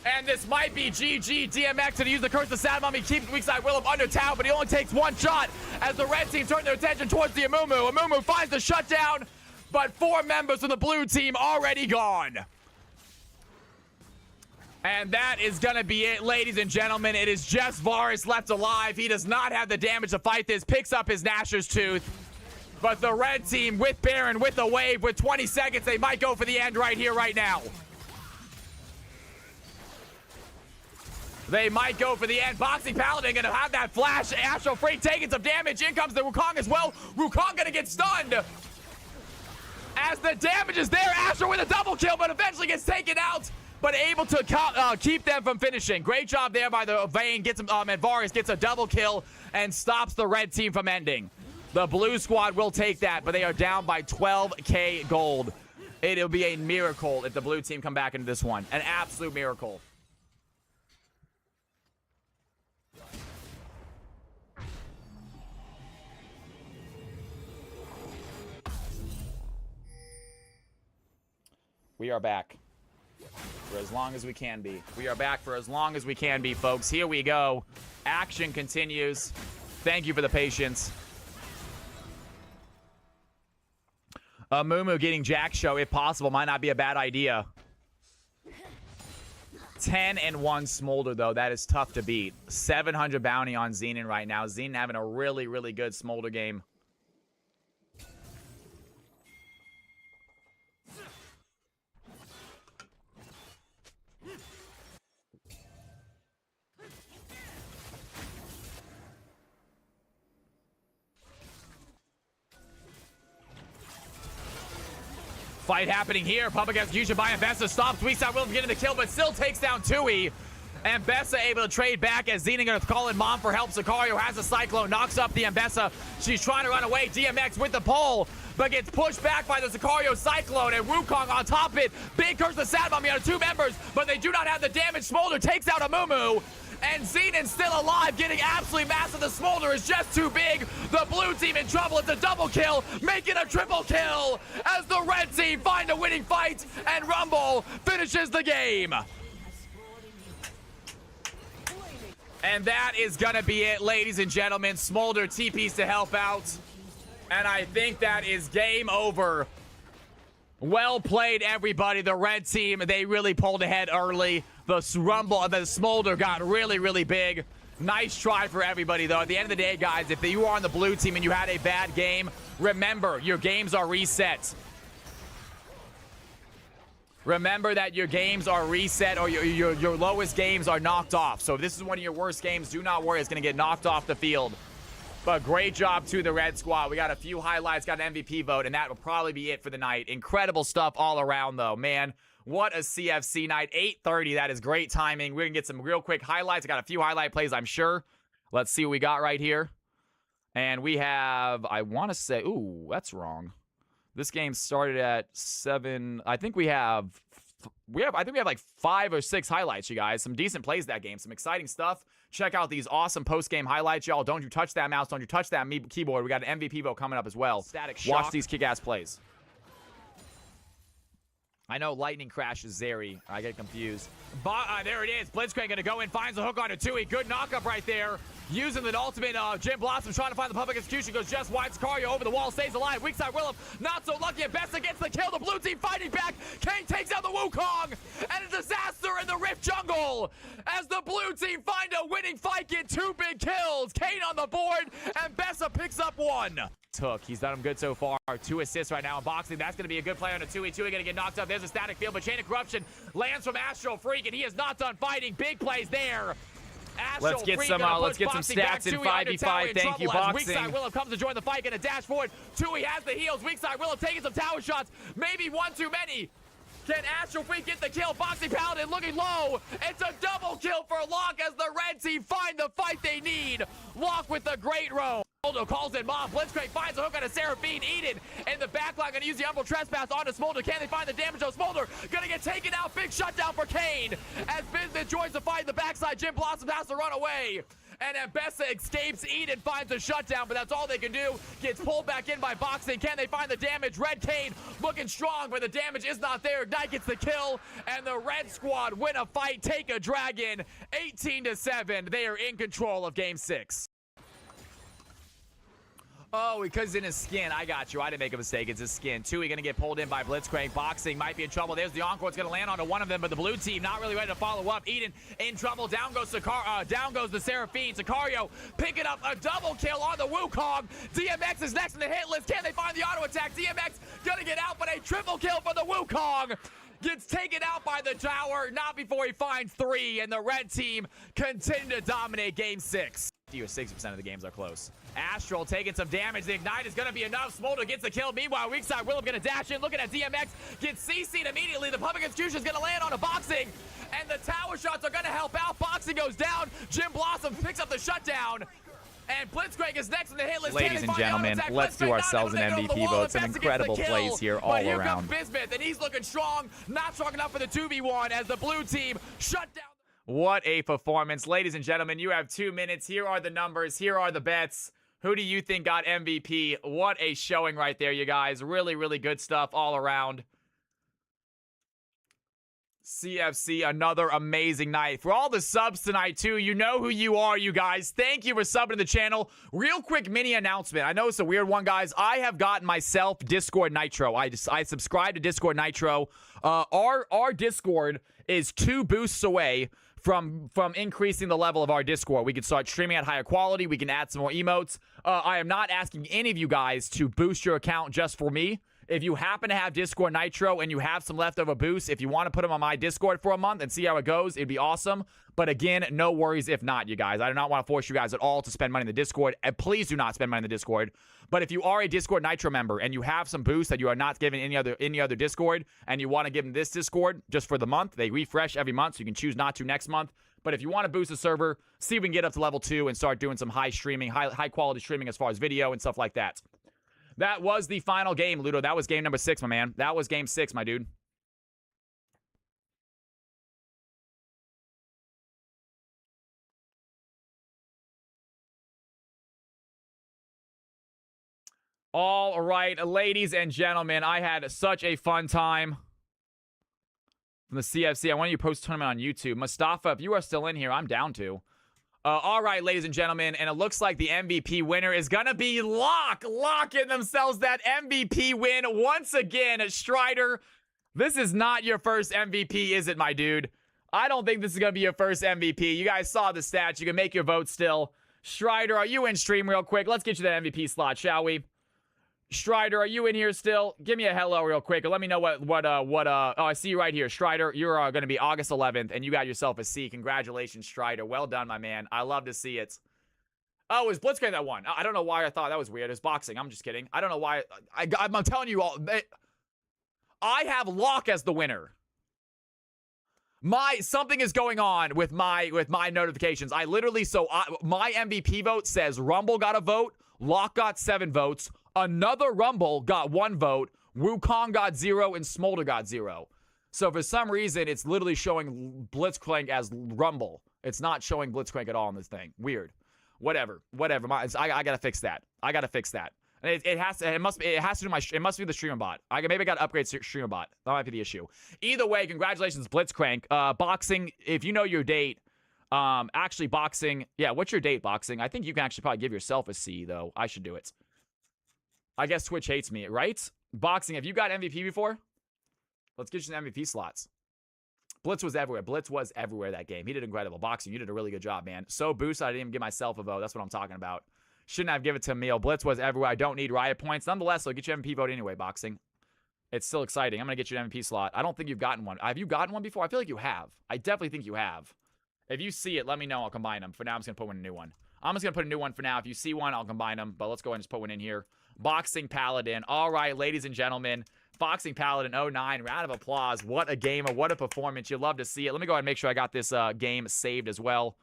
And this might be GG. DMX to use the Curse of Sad Mummy. Keeps weak side Willem under tower, but he only takes 1 shot as the red team turn their attention towards the Amumu. Amumu finds the shutdown, but 4 members from the blue team already gone. And that is going to be it, ladies and gentlemen. It is just Varus left alive. He does not have the damage to fight this. Picks up his Gnasher's Tooth. But the red team with Baron, with the wave, with 20 seconds, they might go for the end right here, right now. They might go for the end. Boxing Paladin gonna have that flash. Astral Freak taking some damage. In comes the Wukong as well. Wukong gonna get stunned. As the damage is there, Astral with a double kill, but eventually gets taken out, but able to keep them from finishing. Great job there by the Vayne. Gets him, and Varus gets a double kill and stops the red team from ending. The blue squad will take that, but they are down by 12k gold. It'll be a miracle if the blue team come back into this one. An absolute miracle. We are back for as long as we can be. We are back for as long as we can be, folks. Here we go. Action continues. Thank you for the patience. Mumu getting Jack Show, if possible, might not be a bad idea. 10-1 Smolder, though. That is tough to beat. 700 bounty on Xenon right now. Xenon having a really, really good Smolder game. Fight happening here. Public execution by Ambessa. Stops Weekside Will from getting the kill, but still takes down Tui. Ambessa able to trade back as Xenon going to call in Mom for help. Sicario has a Cyclone, knocks up the Ambessa. She's trying to run away. DMX with the pole, but gets pushed back by the Sicario Cyclone, and Wukong on top of it. Big curse the Sad Bomb on 2 members, but they do not have the damage. Smolder takes out a Mumu. And Xenon's still alive, getting absolutely massive. The Smolder is just too big. The blue team in trouble. It's a double kill, making a triple kill as the red team find a winning fight, and Rumble finishes the game. And that is gonna be it, ladies and gentlemen. Smolder TPs to help out. And I think that is game over. Well played, everybody. The red team, they really pulled ahead early. The Rumble, the Smolder got really, really big. Nice try for everybody, though. At the end of the day, guys, if you are on the blue team and you had a bad game, remember, your games are reset. Remember that your games are reset, or your lowest games are knocked off. So if this is one of your worst games, do not worry. It's going to get knocked off the field. But great job to the red squad. We got a few highlights, got an MVP vote, and that will probably be it for the night. Incredible stuff all around, though. Man, what a CFC night. 8:30, that is great timing. We're going to get some real quick highlights. I got a few highlight plays, I'm sure. Let's see what we got right here. And we have, I want to say, ooh, that's wrong. This game started at 7. I think we have like 5 or 6 highlights, you guys. Some decent plays that game. Some exciting stuff. Check out these awesome post-game highlights, y'all. Don't you touch that mouse. Don't you touch that keyboard. We got an MVP vote coming up as well. Static Shock. Watch these kick-ass plays. I know Lightning crashes Zeri. I get confused. There it is. Blitzcrank going to go in. Finds the hook on a Tui. Good knock-up right there. Using the ultimate, Jim Blossom trying to find the public execution. Goes just wide. Sicario over the wall. Stays alive. Weak side Willem. Not so lucky. Ambessa gets the kill. The blue team fighting back. Kane takes out the Wukong. And a disaster in the Rift Jungle. As the blue team find a winning fight. Get 2 big kills. Kane on the board. And Ambessa picks up 1. He's done him good so far. 2 assists right now in boxing. That's going to be a good play on a Tui. Tui going to get knocked up. There's a static field, but Chain of Corruption lands from Astro Freak, and he is not done fighting. Big plays there. Let's get some stats in 5v5. Thank you, Boxing. Weakside Willem comes to join the fight, gonna dash forward. Tui has the heals. Weakside Willem taking some tower shots. Maybe one too many. Can Astro Freak get the kill? Boxing Paladin looking low. It's a double kill for Locke as the red team find the fight they need. Locke with the great roam. Smolder calls in Mob. Blitzcrank finds a hook on a Seraphine. Eden in the backline gonna use the Umbral Trespass onto Smolder. Can they find the damage on Smolder? Gonna get taken out. Big shutdown for Kane. As Bismuth joins the fight in the backside, Jim Blossom has to run away. And Ambessa escapes. Eden finds a shutdown, but that's all they can do. Gets pulled back in by Boxing. Can they find the damage? Red Kane looking strong, but the damage is not there. Ignite gets the kill, and the red squad win a fight, take a dragon. 18-7. They are in control of game 6. Oh, because in his skin. I got you. I didn't make a mistake. It's his skin. Tui going to get pulled in by Blitzcrank. Boxing might be in trouble. There's the Encore. It's going to land onto one of them, but the blue team not really ready to follow up. Eden in trouble. Down goes down goes the Seraphine. Sicario picking up a double kill on the Wukong. DMX is next in the hit list. Can they find the auto attack? DMX going to get out, but a triple kill for the Wukong. Gets taken out by the tower. Not before he finds 3, and the red team continue to dominate game 6. 60% of the games are close. Astral taking some damage. The Ignite is going to be enough. Smolder gets the kill. Meanwhile, weak side Willem going to dash in. Looking at DMX. Gets CC'd immediately. The public execution is going to land on a Boxing. And the tower shots are going to help out. Boxing goes down. Jim Blossom picks up the shutdown. And Blitzcrank is next in the hit list. Ladies and gentlemen, let's do ourselves an MVP vote. Some incredible plays here all around. Here comes Bismuth, and he's looking strong. Not strong enough for the 2v1 as the blue team shut down. What a performance. Ladies and gentlemen, you have 2 minutes. Here are the numbers. Here are the bets. Who do you think got MVP? What a showing right there, you guys. Really, really good stuff all around. CFC, another amazing night. For all the subs tonight, too, you know who you are, you guys. Thank you for subbing to the channel. Real quick mini announcement. I know it's a weird one, guys. I have gotten myself Discord Nitro. I subscribe to Discord Nitro. Our Discord is 2 boosts away from increasing the level of our Discord. We can start streaming at higher quality. We can add some more emotes. I am not asking any of you guys to boost your account just for me. If you happen to have Discord Nitro and you have some leftover boosts, if you want to put them on my Discord for a month and see how it goes, it'd be awesome. But again, no worries if not, you guys. I do not want to force you guys at all to spend money in the Discord. And please do not spend money in the Discord. But if you are a Discord Nitro member and you have some boosts that you are not giving any other Discord, and you want to give them this Discord just for the month, they refresh every month, so you can choose not to next month. But if you want to boost the server, see if we can get up to level 2 and start doing some high quality streaming as far as video and stuff like that. That was the final game, Ludo. That was game number 6, my man. That was game 6, my dude. All right, ladies and gentlemen, I had such a fun time from the CFC. I want you to post a tournament on YouTube. Mustafa, if you are still in here, I'm down to. All right, ladies and gentlemen, and it looks like the MVP winner is going to be locking themselves that MVP win once again. Strider, this is not your first MVP, is it, my dude? I don't think this is going to be your first MVP. You guys saw the stats. You can make your vote still. Strider, are you in stream real quick? Let's get you that MVP slot, shall we? Strider, are you in here still? Give me a hello real quick. Let me know oh, I see you right here. Strider, you're going to be August 11th, and you got yourself a C. Congratulations, Strider. Well done, my man. I love to see it. Oh, it was Blitzcrank that won. I don't know why I thought that was weird. It's boxing. I'm just kidding. I don't know why. I'm telling you all. I have Locke as the winner. Something is going on with my notifications. I literally, my MVP vote says Rumble got a vote, Locke got 7 votes, another Rumble got 1 vote, Wukong got 0, and Smolder got 0. So for some reason, it's literally showing Blitzcrank as Rumble. It's not showing Blitzcrank at all in this thing. Weird. Whatever. I gotta fix that. It must be the streamer bot. Maybe I got to upgrade streamer bot. That might be the issue. Either way, congratulations, Blitzcrank. Boxing, if you know your date, actually boxing, yeah, what's your date, boxing? I think you can actually probably give yourself a C, though. I should do it. I guess Twitch hates me, right? Boxing, have you got MVP before? Let's get you some MVP slots. Blitz was everywhere. Blitz was everywhere that game. He did incredible. Boxing, you did a really good job, man. So boost, I didn't even give myself a vote. That's what I'm talking about. Shouldn't have given it to Emil. Blitz was everywhere. I don't need riot points. Nonetheless, I'll get you MVP vote anyway, boxing. It's still exciting. I'm going to get you an MVP slot. I don't think you've gotten one. Have you gotten one before? I feel like you have. I definitely think you have. If you see it, let me know. I'll combine them. For now, I'm just going to put one in a new one. I'm just going to put a new one for now. If you see one, I'll combine them. But let's go ahead and just put one in here. Boxing Paladin. All right, ladies and gentlemen. Boxing Paladin 09. Round of applause. What a gamer. What a performance. You'll love to see it. Let me go ahead and make sure I got this game saved as well.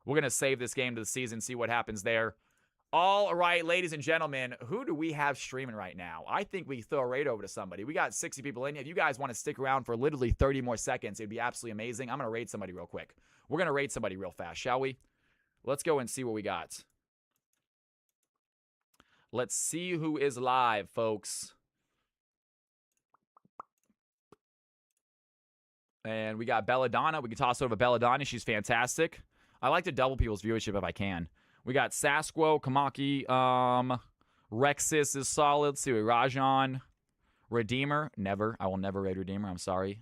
We're going to save this game to the season, see what happens there. All right, ladies and gentlemen, who do we have streaming right now? I think we throw a raid over to somebody. We got 60 people in. If you guys want to stick around for literally 30 more seconds, it'd be absolutely amazing. I'm going to raid somebody real quick. We're going to raid somebody real fast, shall we? Let's go and see what we got. Let's see who is live, folks. And we got Belladonna. We can toss over Belladonna. She's fantastic. I like to double people's viewership if I can. We got Sasquo, Kamaki, Rexus is solid. Let's see, Rajan, Redeemer. Never. I will never raid Redeemer. I'm sorry.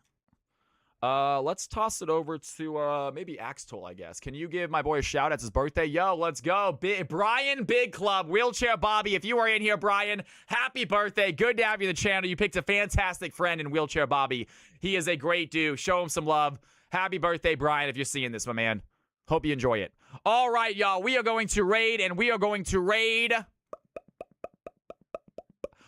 Let's toss it over to maybe Axtol, I guess. Can you give my boy a shout? It's his birthday. Yo, let's go. Brian Big Club, Wheelchair Bobby. If you are in here, Brian, happy birthday. Good to have you on the channel. You picked a fantastic friend in Wheelchair Bobby. He is a great dude. Show him some love. Happy birthday, Brian, if you're seeing this, my man. Hope you enjoy it. All right, y'all. We are going to raid, and we are going to raid.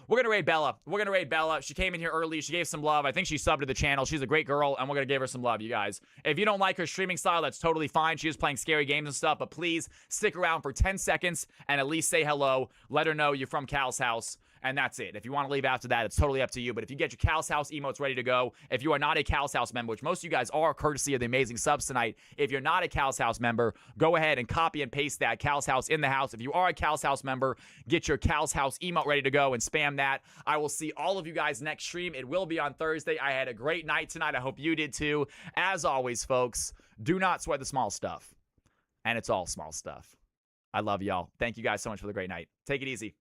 We're going to raid Bella. We're going to raid Bella. She came in here early. She gave some love. I think she subbed to the channel. She's a great girl, and we're going to give her some love, you guys. If you don't like her streaming style, that's totally fine. She is playing scary games and stuff, but please stick around for 10 seconds and at least say hello. Let her know you're from Cal's house, and that's it. If you want to leave after that, it's totally up to you. But if you get your Cal's House emotes ready to go, if you are not a Cal's House member, which most of you guys are courtesy of the amazing subs tonight, if you're not a Cal's House member, go ahead and copy and paste that Cal's House in the house. If you are a Cal's House member, get your Cal's House emote ready to go and spam that. I will see all of you guys next stream. It will be on Thursday. I had a great night tonight. I hope you did too. As always, folks, do not sweat the small stuff. And it's all small stuff. I love y'all. Thank you guys so much for the great night. Take it easy.